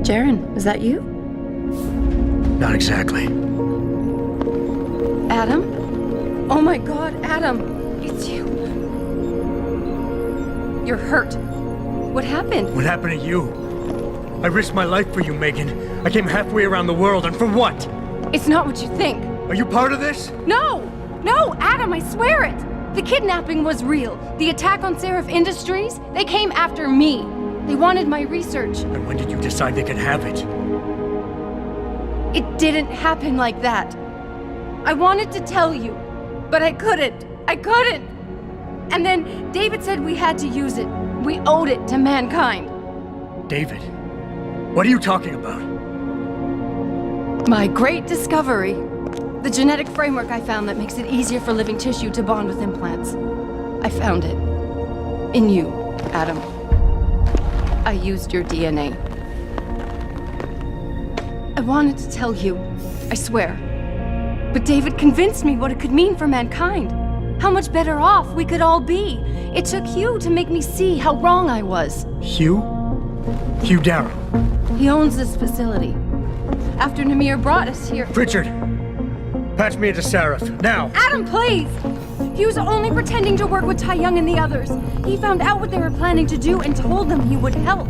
Jaren, is that you? Not exactly. Adam? Oh my god, Adam! It's you. You're hurt. What happened? What happened to you? I risked my life for you, Megan. I came halfway around the world, and for what? It's not what you think. Are you part of this? No! No, Adam, I swear it! The kidnapping was real. The attack on Seraph Industries, they came after me. They wanted my research. And when did you decide they could have it? It didn't happen like that. I wanted to tell you, but I couldn't. I couldn't! And then David said we had to use it. We owed it to mankind. David? What are you talking about? My great discovery. The genetic framework I found that makes it easier for living tissue to bond with implants. I found it. In you, Adam. I used your DNA. I wanted to tell you, I swear. But David convinced me what it could mean for mankind. How much better off we could all be. It took Hugh to make me see how wrong I was. Hugh? Hugh Darrow. He owns this facility. After Namir brought us here... Richard! Patch me into Seraph, now! Adam, please! He was only pretending to work with Tai Young and the others. He found out what they were planning to do and told them he would help.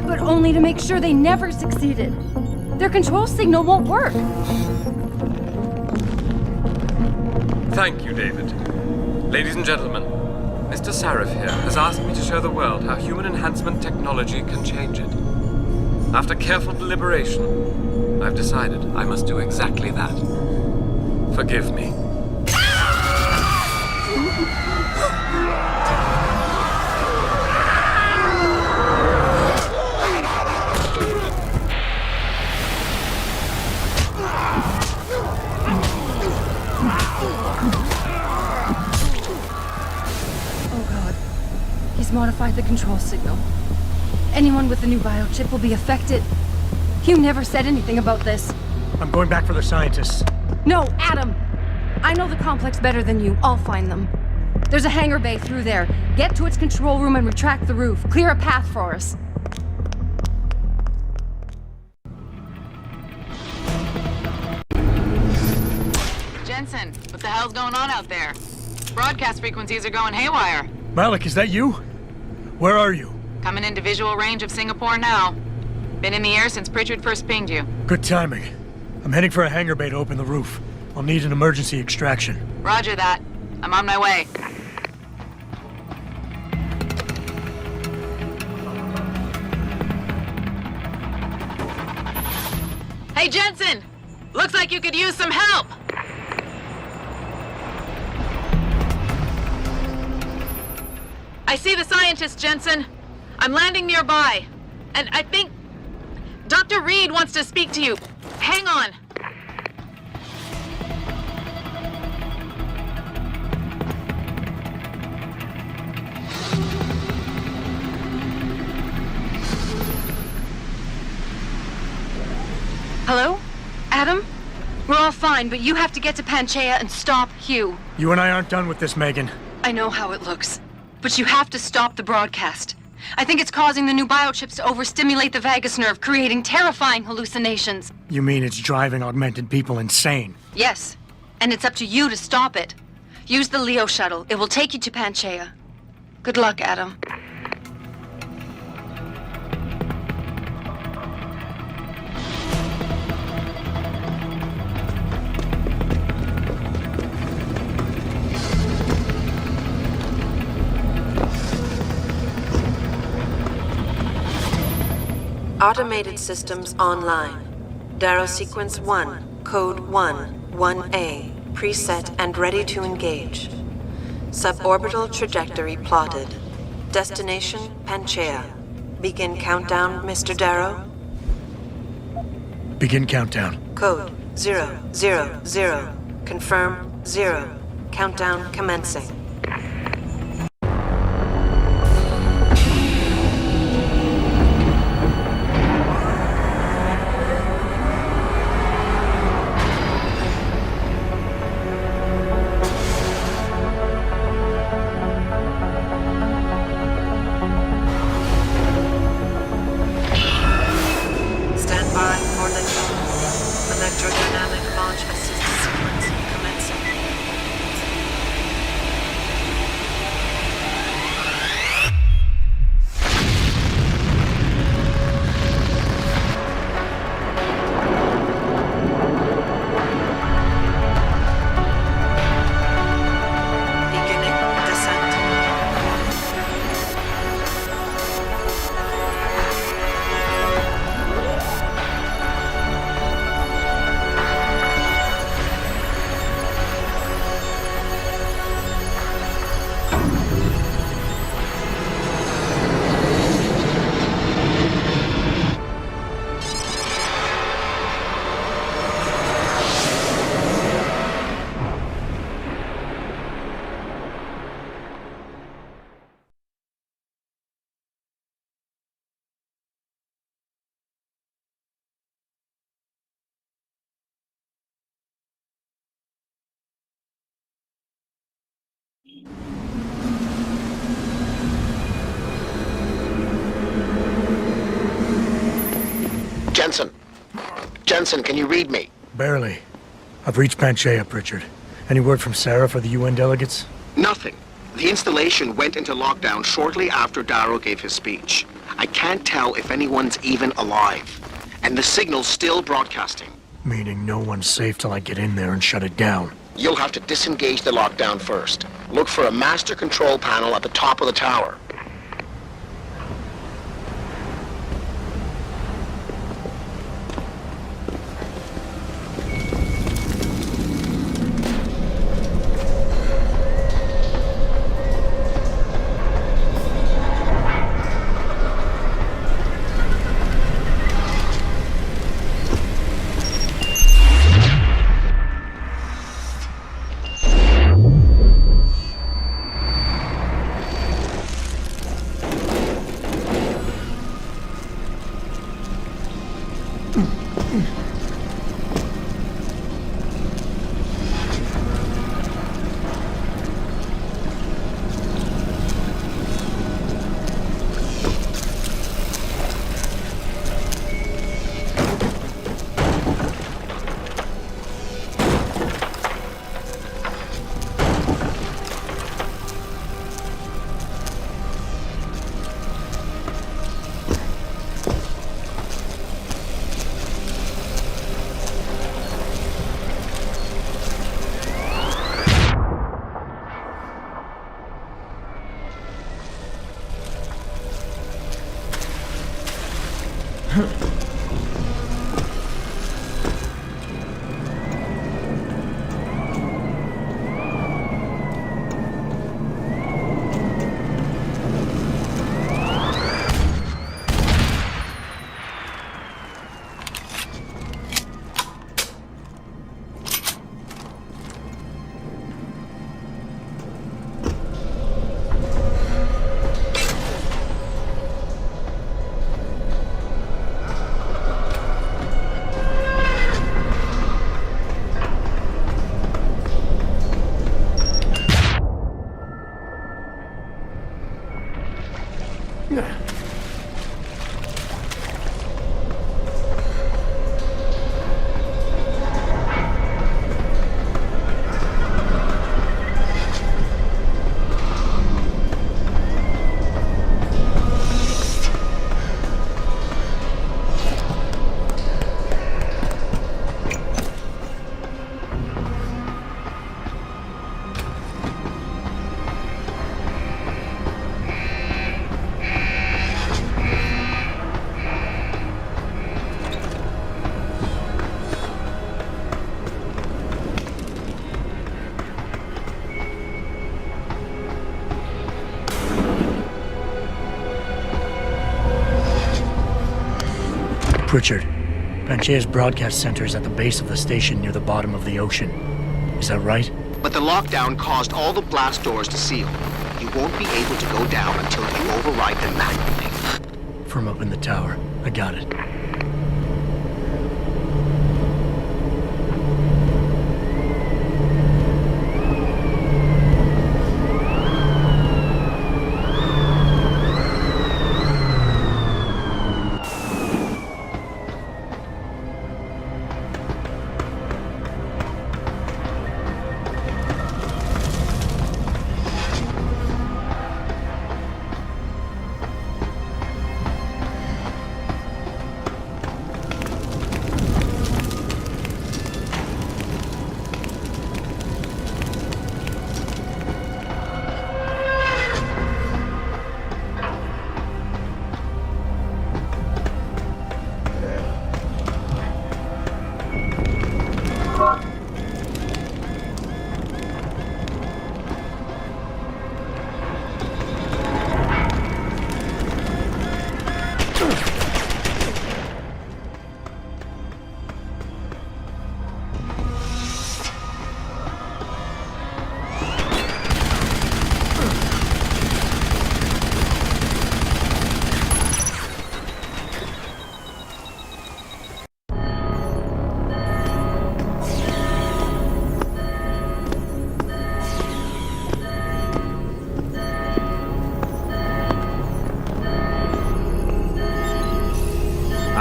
But only to make sure they never succeeded. Their control signal won't work. Thank you, David. Ladies and gentlemen, Mr. Seraph here has asked me to show the world how human enhancement technology can change it. After careful deliberation, I've decided I must do exactly that. Forgive me. He's modified the control signal. Anyone with the new biochip will be affected. Hugh never said anything about this. I'm going back for the scientists. No, Adam! I know the complex better than you. I'll find them. There's a hangar bay through there. Get to its control room and retract the roof. Clear a path for us. Jensen, what the hell's going on out there? Broadcast frequencies are going haywire. Malik, is that you? Where are you? Coming into visual range of Singapore now. Been in the air since Pritchard first pinged you. Good timing. I'm heading for a hangar bay to open the roof. I'll need an emergency extraction. Roger that. I'm on my way. Hey, Jensen! Looks like you could use some help! I see the scientist, Jensen. I'm landing nearby. And I think Dr. Reed wants to speak to you. Hang on. Hello? Adam? We're all fine, but you have to get to Panchaea and stop Hugh. You and I aren't done with this, Megan. I know how it looks, but you have to stop the broadcast. I think it's causing the new biochips to overstimulate the vagus nerve, creating terrifying hallucinations. You mean it's driving augmented people insane? Yes, and it's up to you to stop it. Use the Leo shuttle. It will take you to Panchaea. Good luck, Adam. Automated systems online. Darrow Sequence 1, Code 1, 1A, preset and ready to engage. Suborbital trajectory plotted. Destination, Panchaea. Begin countdown, Mr. Darrow. Begin countdown. Code 000. Confirm 0. Countdown commencing. Jensen. Jensen, can you read me? Barely. I've reached Panchaea, Pritchard. Any word from Sarah for the UN delegates? Nothing. The installation went into lockdown shortly after Darrow gave his speech. I can't tell if anyone's even alive. And the signal's still broadcasting. Meaning no one's safe till I get in there and shut it down. You'll have to disengage the lockdown first. Look for a master control panel at the top of the tower. Pritchard, Panchea's broadcast center is at the base of the station near the bottom of the ocean. Is that right? But the lockdown caused all the blast doors to seal. You won't be able to go down until you override them manually. From up in the tower. I got it.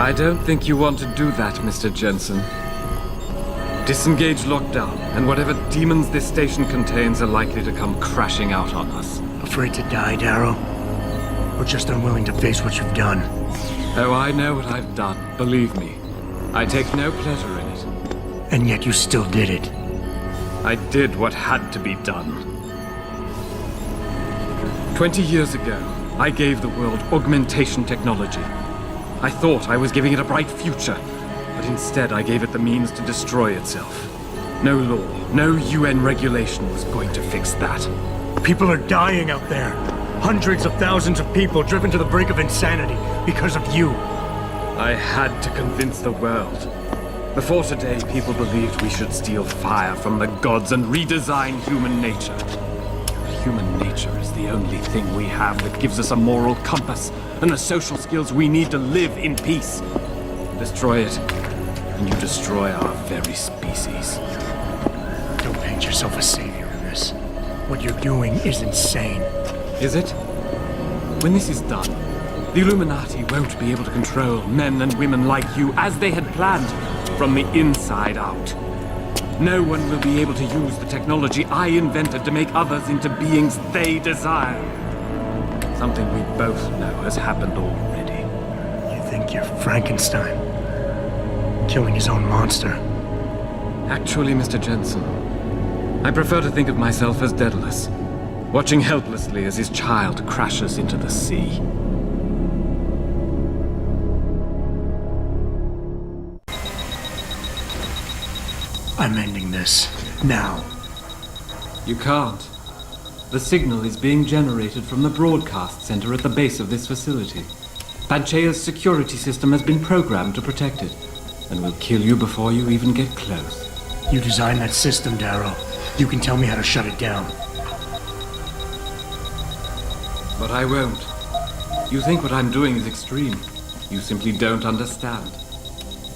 I don't think you want to do that, Mr. Jensen. Disengage lockdown, and whatever demons this station contains are likely to come crashing out on us. Afraid to die, Darrow? Or just unwilling to face what you've done? Oh, I know what I've done, believe me. I take no pleasure in it. And yet you still did it. I did what had to be done. 20 years ago, I gave the world augmentation technology. I thought I was giving it a bright future, but instead I gave it the means to destroy itself. No law, no UN regulation was going to fix that. People are dying out there. Hundreds of thousands of people driven to the brink of insanity because of you. I had to convince the world. Before today, people believed we should steal fire from the gods and redesign human nature. Human nature is the only thing we have that gives us a moral compass and the social skills we need to live in peace. Destroy it, and you destroy our very species. Don't paint yourself a savior in this. What you're doing is insane. Is it? When this is done, the Illuminati won't be able to control men and women like you as they had planned, from the inside out. No one will be able to use the technology I invented to make others into beings they desire. Something we both know has happened already. You think you're Frankenstein? Killing his own monster? Actually, Mr. Jensen, I prefer to think of myself as Daedalus, watching helplessly as his child crashes into the sea. I'm ending this. Now. You can't. The signal is being generated from the broadcast center at the base of this facility. Panchea's security system has been programmed to protect it, and will kill you before you even get close. You designed that system, Darrow. You can tell me how to shut it down. But I won't. You think what I'm doing is extreme. You simply don't understand.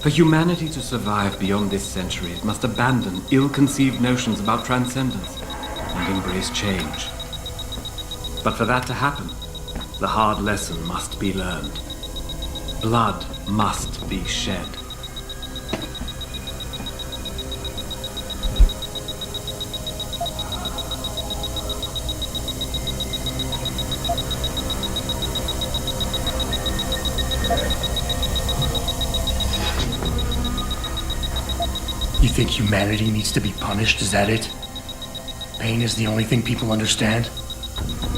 For humanity to survive beyond this century, it must abandon ill-conceived notions about transcendence and embrace change. But for that to happen, the hard lesson must be learned. Blood must be shed. You think humanity needs to be punished? Is that it? Pain is the only thing people understand?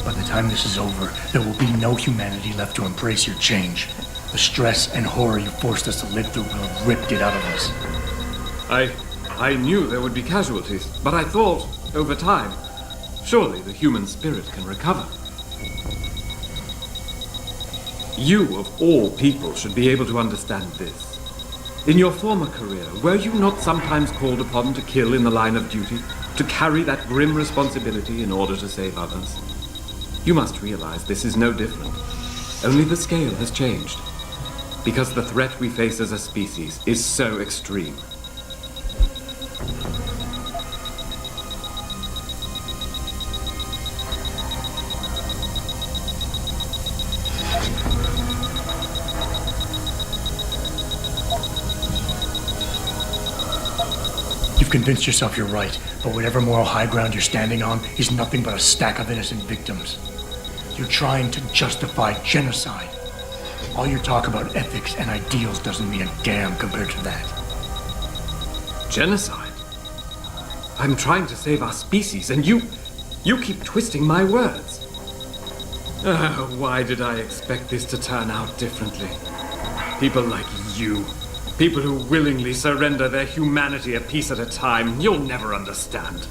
By the time this is over, there will be no humanity left to embrace your change. The stress and horror you forced us to live through will have ripped it out of us. I knew there would be casualties, but I thought, over time, surely the human spirit can recover. You, of all people, should be able to understand this. In your former career, were you not sometimes called upon to kill in the line of duty, to carry that grim responsibility in order to save others? You must realize this is no different. Only the scale has changed. Because the threat we face as a species is so extreme. You've convinced yourself you're right, but whatever moral high ground you're standing on is nothing but a stack of innocent victims. You're trying to justify genocide. All your talk about ethics and ideals doesn't mean a damn compared to that. Genocide? I'm trying to save our species, and you keep twisting my words. Why did I expect this to turn out differently? People like you. People who willingly surrender their humanity a piece at a time, you'll never understand.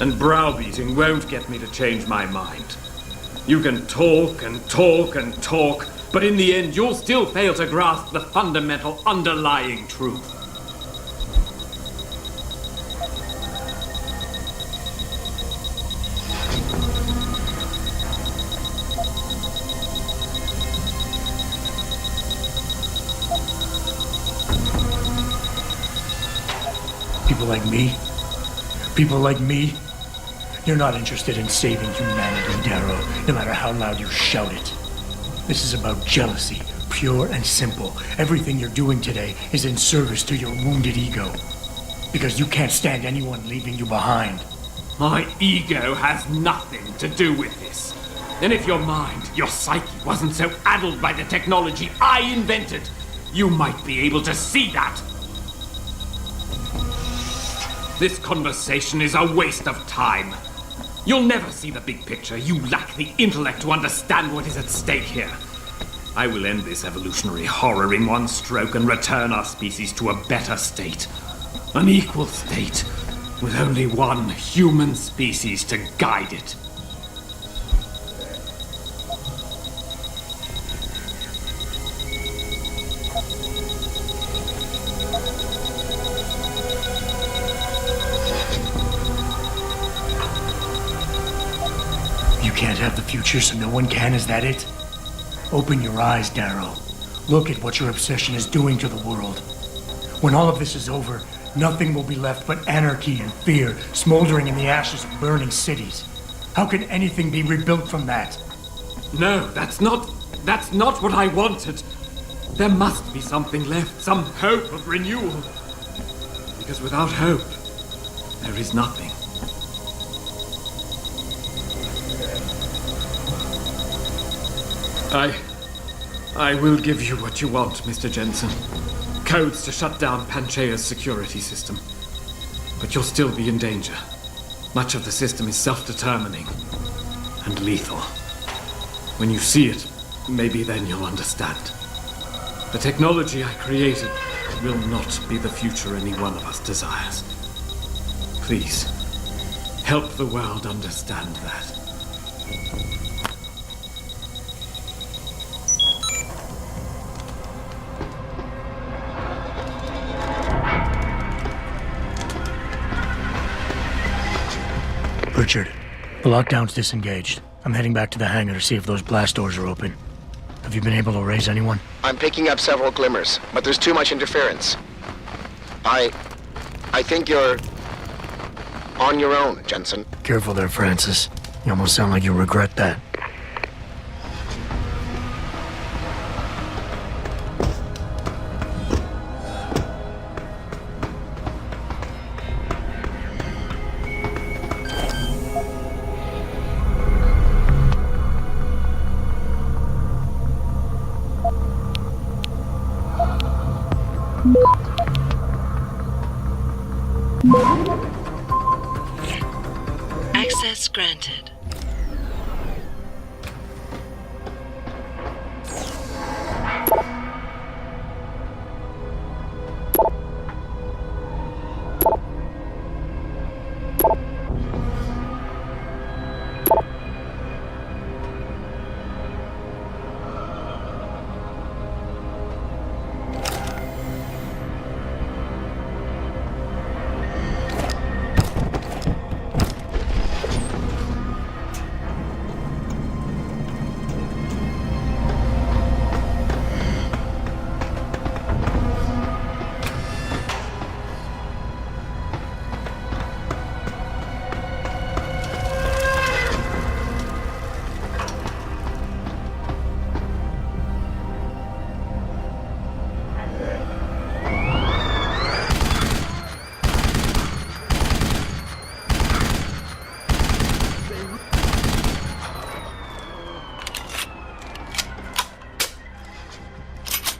And browbeating won't get me to change my mind. You can talk and talk and talk, but in the end you'll still fail to grasp the fundamental underlying truth. People like me, you're not interested in saving humanity, Darrow, no matter how loud you shout it. This is about jealousy, pure and simple. Everything you're doing today is in service to your wounded ego. Because you can't stand anyone leaving you behind. My ego has nothing to do with this. And if your mind, your psyche, wasn't so addled by the technology I invented, you might be able to see that. This conversation is a waste of time. You'll never see the big picture. You lack the intellect to understand what is at stake here. I will end this evolutionary horror in one stroke and return our species to a better state. An equal state, with only one human species to guide it. You can't have the future, so no one can, is that it? Open your eyes, Darrow. Look at what your obsession is doing to the world. When all of this is over, nothing will be left but anarchy and fear, smoldering in the ashes of burning cities. How can anything be rebuilt from that? No, that's not what I wanted. There must be something left, some hope of renewal. Because without hope, there is nothing. I will give you what you want, Mr. Jensen. Codes to shut down Panchea's security system. But you'll still be in danger. Much of the system is self-determining and lethal. When you see it, maybe then you'll understand. The technology I created will not be the future any one of us desires. Please, help the world understand that. Richard, the lockdown's disengaged. I'm heading back to the hangar to see if those blast doors are open. Have you been able to raise anyone? I'm picking up several glimmers, but there's too much interference. I think you're on your own, Jensen. Careful there, Francis. You almost sound like you'll regret that. Access granted.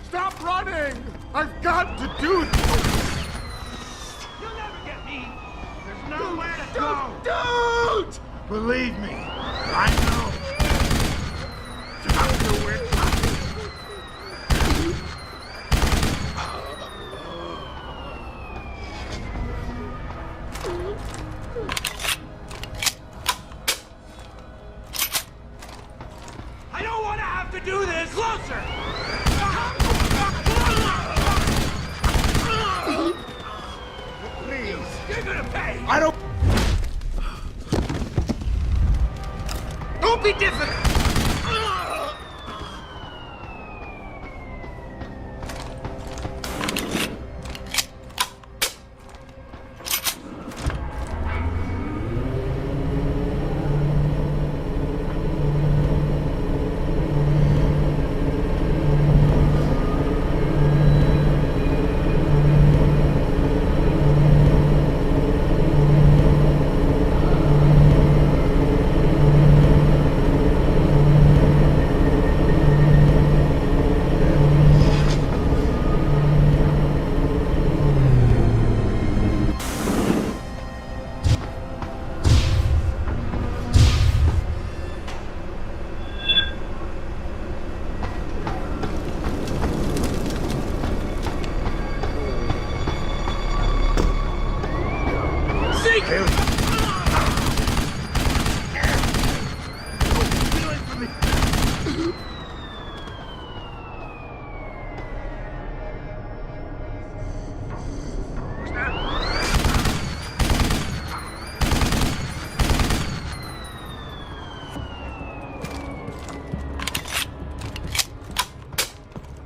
Stop running! I've got to do this! You'll never get me! There's nowhere to go! Don't! Believe me, I know. Doctor, we're I don't want to have to do this! Closer! Please, you're gonna pay! I don't... Don't be difficult!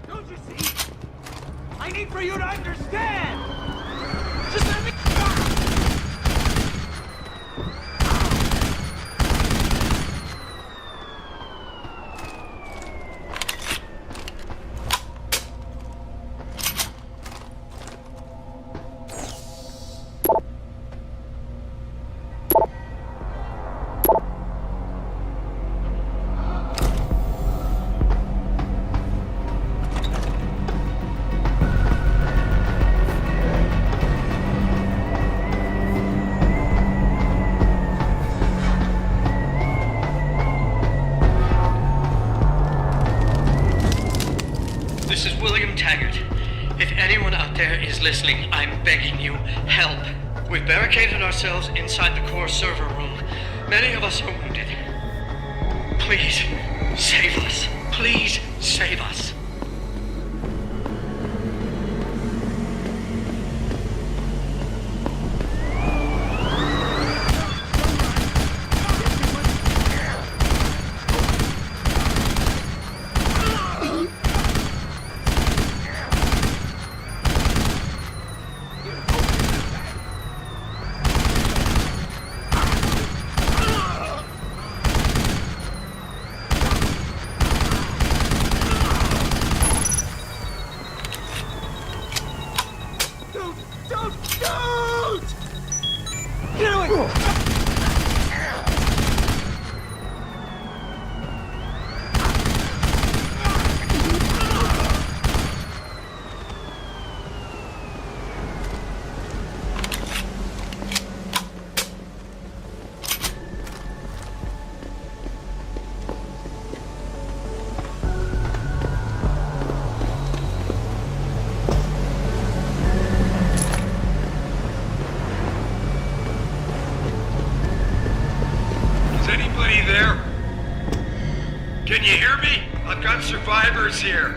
Don't you see? I need for you to understand! Just let me... This is William Taggart. If anyone out there is listening, I'm begging you, help. We've barricaded ourselves inside the core server room. Many of us are wounded. Please, save us. Please, save us. Survivors here.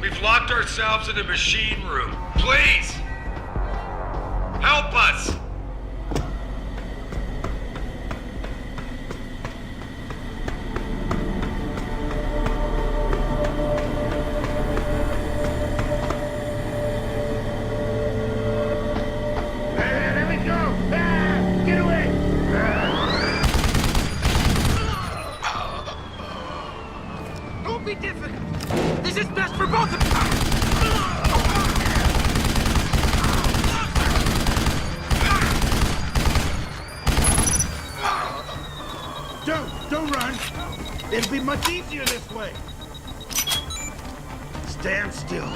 We've locked ourselves in a machine room. Please! Help us! Let me go! Get away! Don't be difficult! This is best for both of us! Don't run! It'll be much easier this way! Stand still.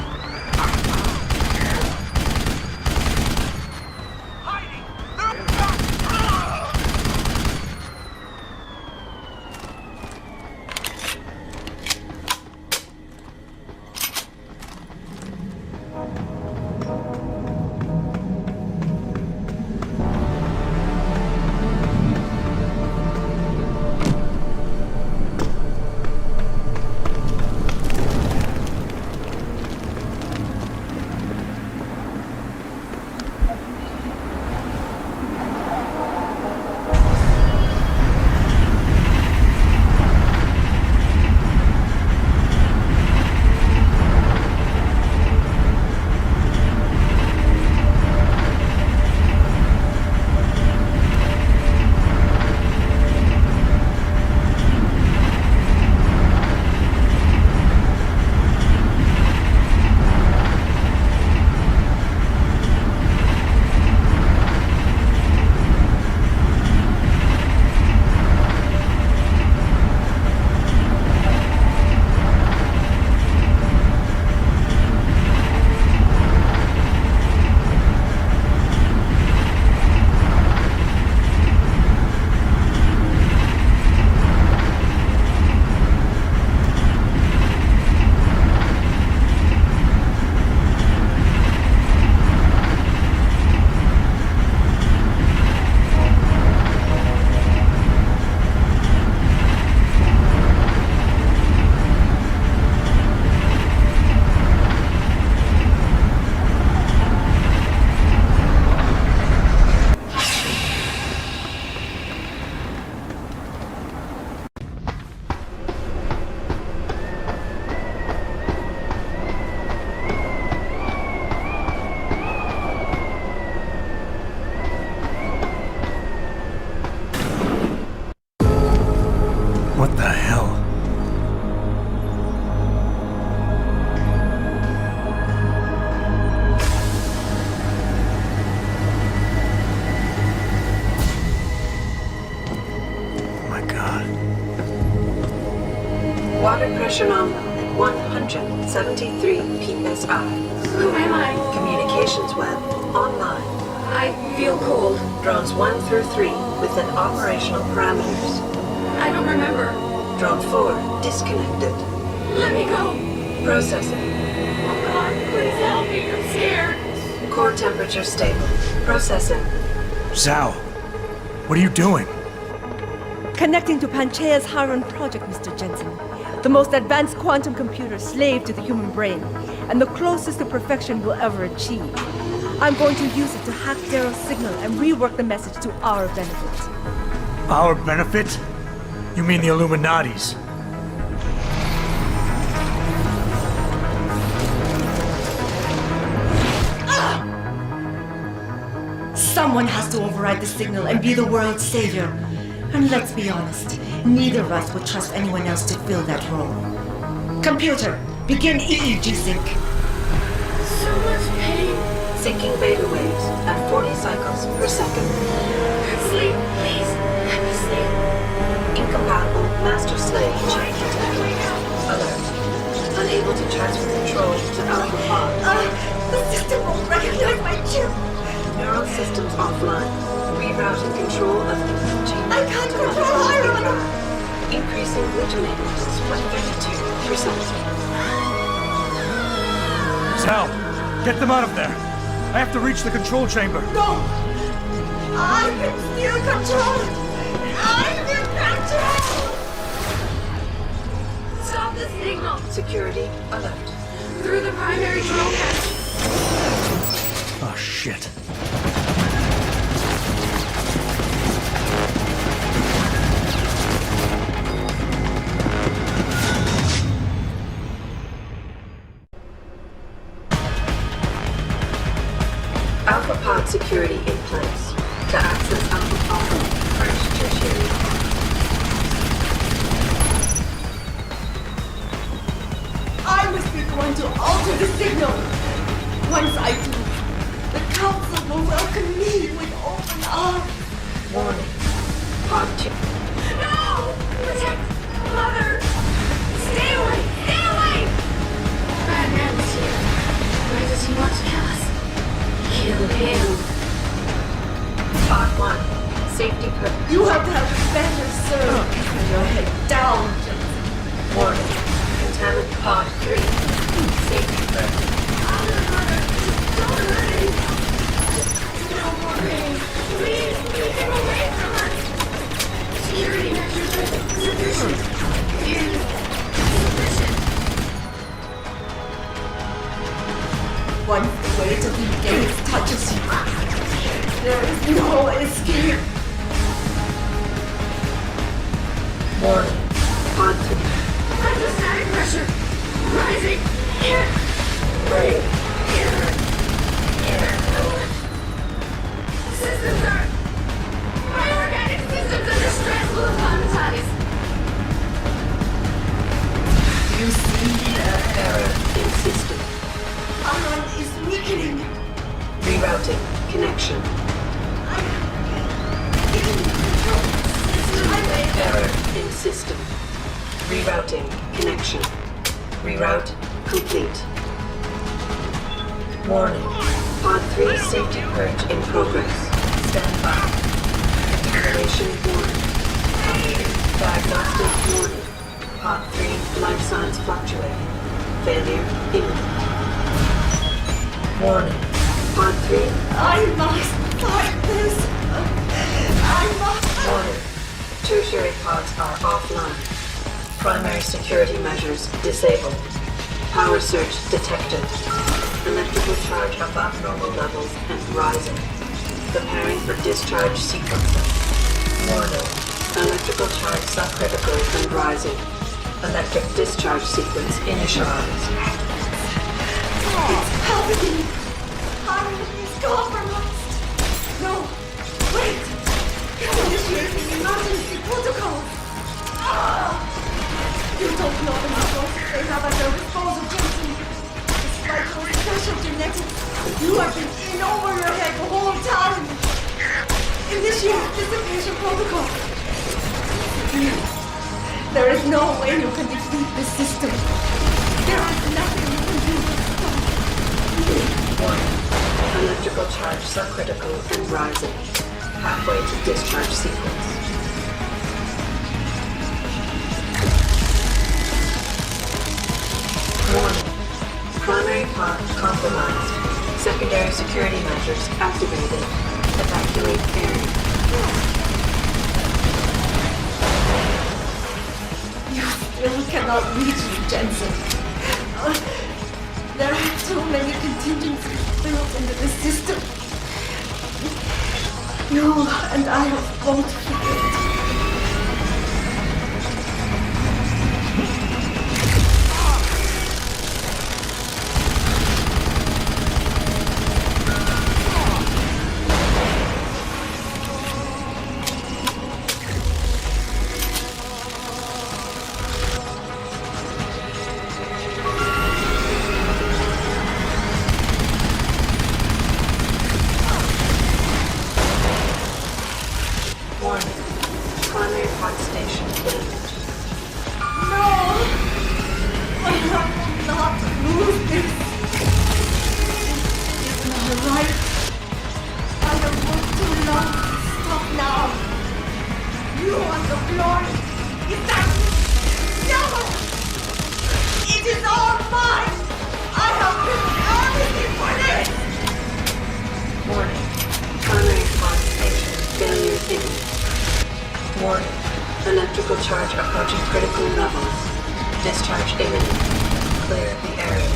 What the hell? Oh my God. Water pressure nominal at 173 psi. Who am I? Communications web online. I feel cold. Drones 1 through 3 within operational parameters. I don't remember. Drone 4 disconnected. Let me go. Processing. Oh God, please help me. I'm scared. Core temperature stable. Processing. Zhao, what are you doing? Connecting to Panchaea's Haron project, Mr. Jensen. The most advanced quantum computer slave to the human brain, and the closest to perfection we'll ever achieve. I'm going to use it to hack Darrow's signal and rework the message to our benefit. Our benefit? You mean the Illuminati's? Someone has to override the signal and be the world's savior. And let's be honest, neither of us would trust anyone else to fill that role. Computer, begin EEG sync. So much pain. Syncing beta waves at 40 cycles per second. Sleep, please. Let me sleep. Incompatible master-slave chain detected. Alert. Unable to transfer control to Alpha Pod. The system won't recognize my chip. Neural systems offline. Rerouting control of the chain. I can't control Iron! Increasing glutamate levels by 32%. Zhao, get them out of there. I have to reach the control chamber. No! I can still control it! I'm in control! Stop the signal! Security alert. Through the primary control panel. Oh, shit. Alpha Pod security in place. To access Alpha Pod, first tertiary. I must be the one to alter the signal. Once I do, the Council will welcome me with open arms. Warning. Pod 2. No! Protect Mother! Stay away! Stay away! Bad man is here. Why does he want to kill us? Kill him. Pod 1. Safety purpose. You have to have better serve. Keep your head down, Jensen. Warning. Contaminant Pod 3. Safety purpose. Don't hurt him! Don't worry. Please, keep him away from us. Security measures are sufficient. Insufficient. Once the weight of the gates touches you, there is no escape. Warning. Pod 3. Hydrostatic pressure rising. Here. Break. Here. Systems are... My organic systems under stress will apologize. You see Error in system. Iron is weakening. Rerouting. Connection. Error in system. Rerouting. Connection. Reroute complete. Warning. Pod 3 safety purge in progress. Stand by. Contamination warning. Diagnostic warning. Pod 3 life signs fluctuating. Failure imminent. Warning. Pod 3. I must fight this. I must. Warning. Tertiary pods are offline. Primary security measures disabled. Power surge detected. Electrical charge above normal levels and rising. Preparing for discharge sequence. Warning. Electrical charge subcritical and rising. Electric discharge sequence initialized. It's happening. Iron is compromised. No. Wait. It's initiating emergency protocol. You don't know the resources they have at their disposal, Jensen. Despite your special genetics, you have been in over your head the whole time. Initiate dissipation protocol. There is no way you can defeat this system. There is nothing you can do to stop me. Warning. Electrical charge subcritical and rising. Halfway to discharge sequence. Warning. Primary pod compromised. Secondary security measures activated. Evacuate area. You still cannot reach me, Jensen. There are too many contingencies built into the system. You and I have both failed. Electrical charge approaching critical levels. Discharge imminent. Clear the area.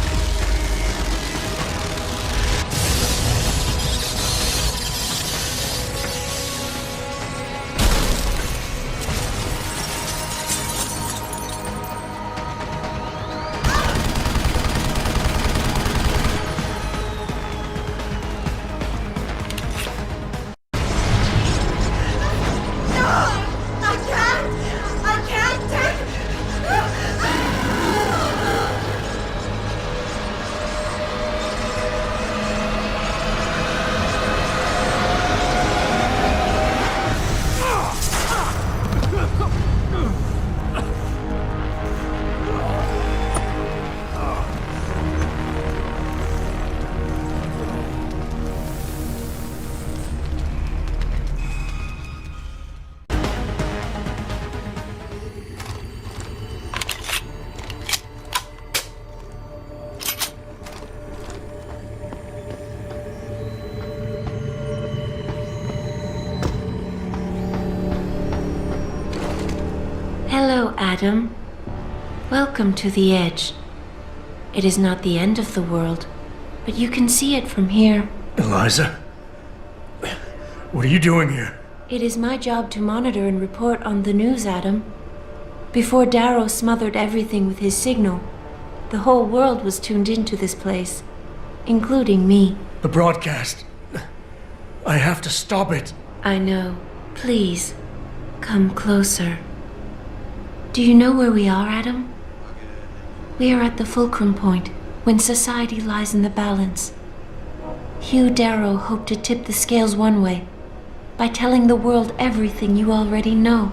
Hello, Adam. Welcome to the Edge. It is not the end of the world, but you can see it from here. Eliza? What are you doing here? It is my job to monitor and report on the news, Adam. Before Darrow smothered everything with his signal, the whole world was tuned into this place, including me. The broadcast. I have to stop it. I know. Please, come closer. Do you know where we are, Adam? We are at the fulcrum point, when society lies in the balance. Hugh Darrow hoped to tip the scales one way, by telling the world everything you already know.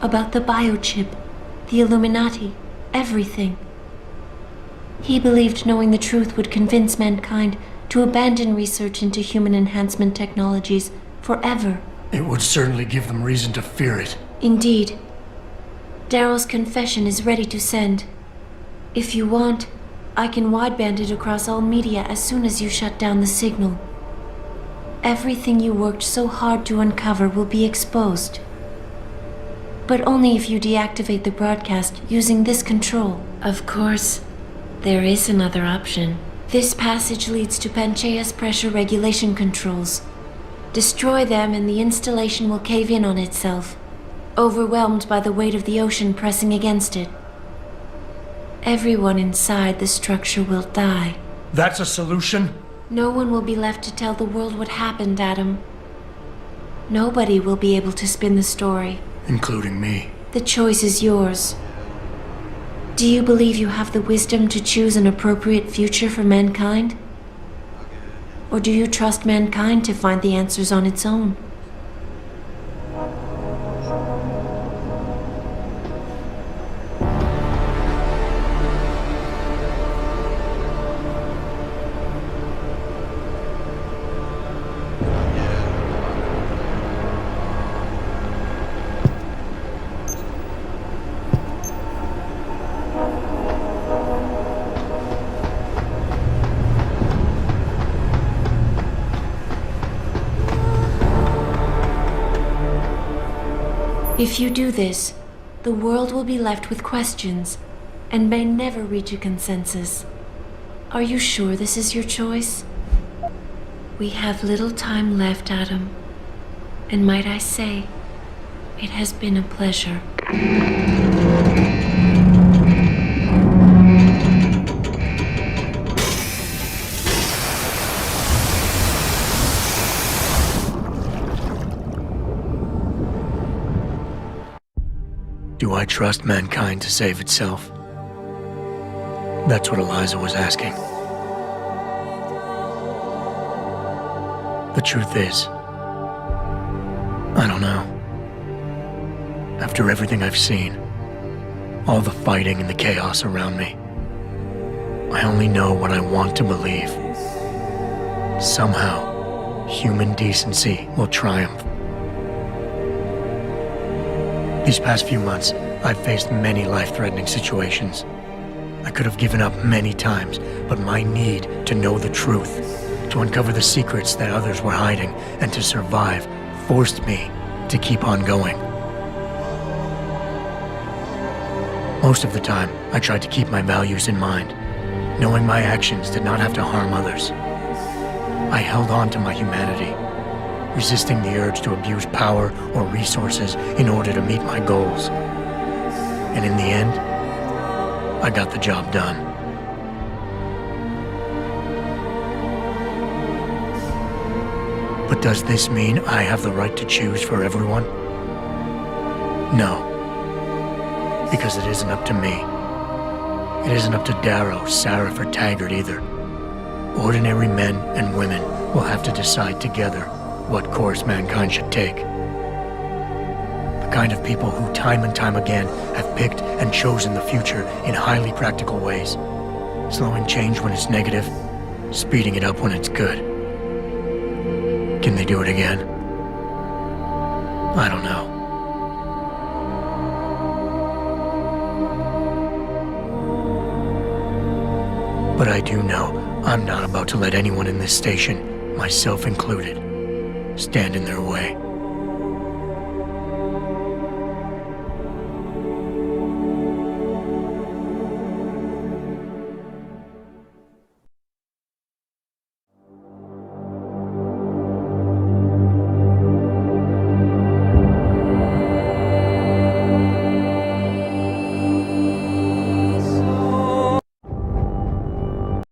About the biochip, the Illuminati, everything. He believed knowing the truth would convince mankind to abandon research into human enhancement technologies forever. It would certainly give them reason to fear it. Indeed. Darrow's confession is ready to send. If you want, I can wideband it across all media as soon as you shut down the signal. Everything you worked so hard to uncover will be exposed. But only if you deactivate the broadcast using this control. Of course, there is another option. This passage leads to Panchaea's pressure regulation controls. Destroy them and the installation will cave in on itself, overwhelmed by the weight of the ocean pressing against it. Everyone inside the structure will die. That's a solution? No one will be left to tell the world what happened, Adam. Nobody will be able to spin the story. Including me. The choice is yours. Do you believe you have the wisdom to choose an appropriate future for mankind? Or do you trust mankind to find the answers on its own? If you do this, the world will be left with questions and may never reach a consensus. Are you sure this is your choice? We have little time left, Adam. And might I say, it has been a pleasure. Do I trust mankind to save itself? That's what Eliza was asking. The truth is, I don't know. After everything I've seen, all the fighting and the chaos around me, I only know what I want to believe. Somehow, human decency will triumph. These past few months, I've faced many life-threatening situations. I could have given up many times, but my need to know the truth, to uncover the secrets that others were hiding, and to survive forced me to keep on going. Most of the time, I tried to keep my values in mind, knowing my actions did not have to harm others. I held on to my humanity, resisting the urge to abuse power or resources in order to meet my goals. And in the end, I got the job done. But does this mean I have the right to choose for everyone? No. Because it isn't up to me. It isn't up to Darrow, Sarif, or Taggart either. Ordinary men and women will have to decide together what course mankind should take. The kind of people who time and time again have picked and chosen the future in highly practical ways, slowing change when it's negative, speeding it up when it's good. Can they do it again? I don't know. But I do know I'm not about to let anyone in this station, myself included, stand in their way.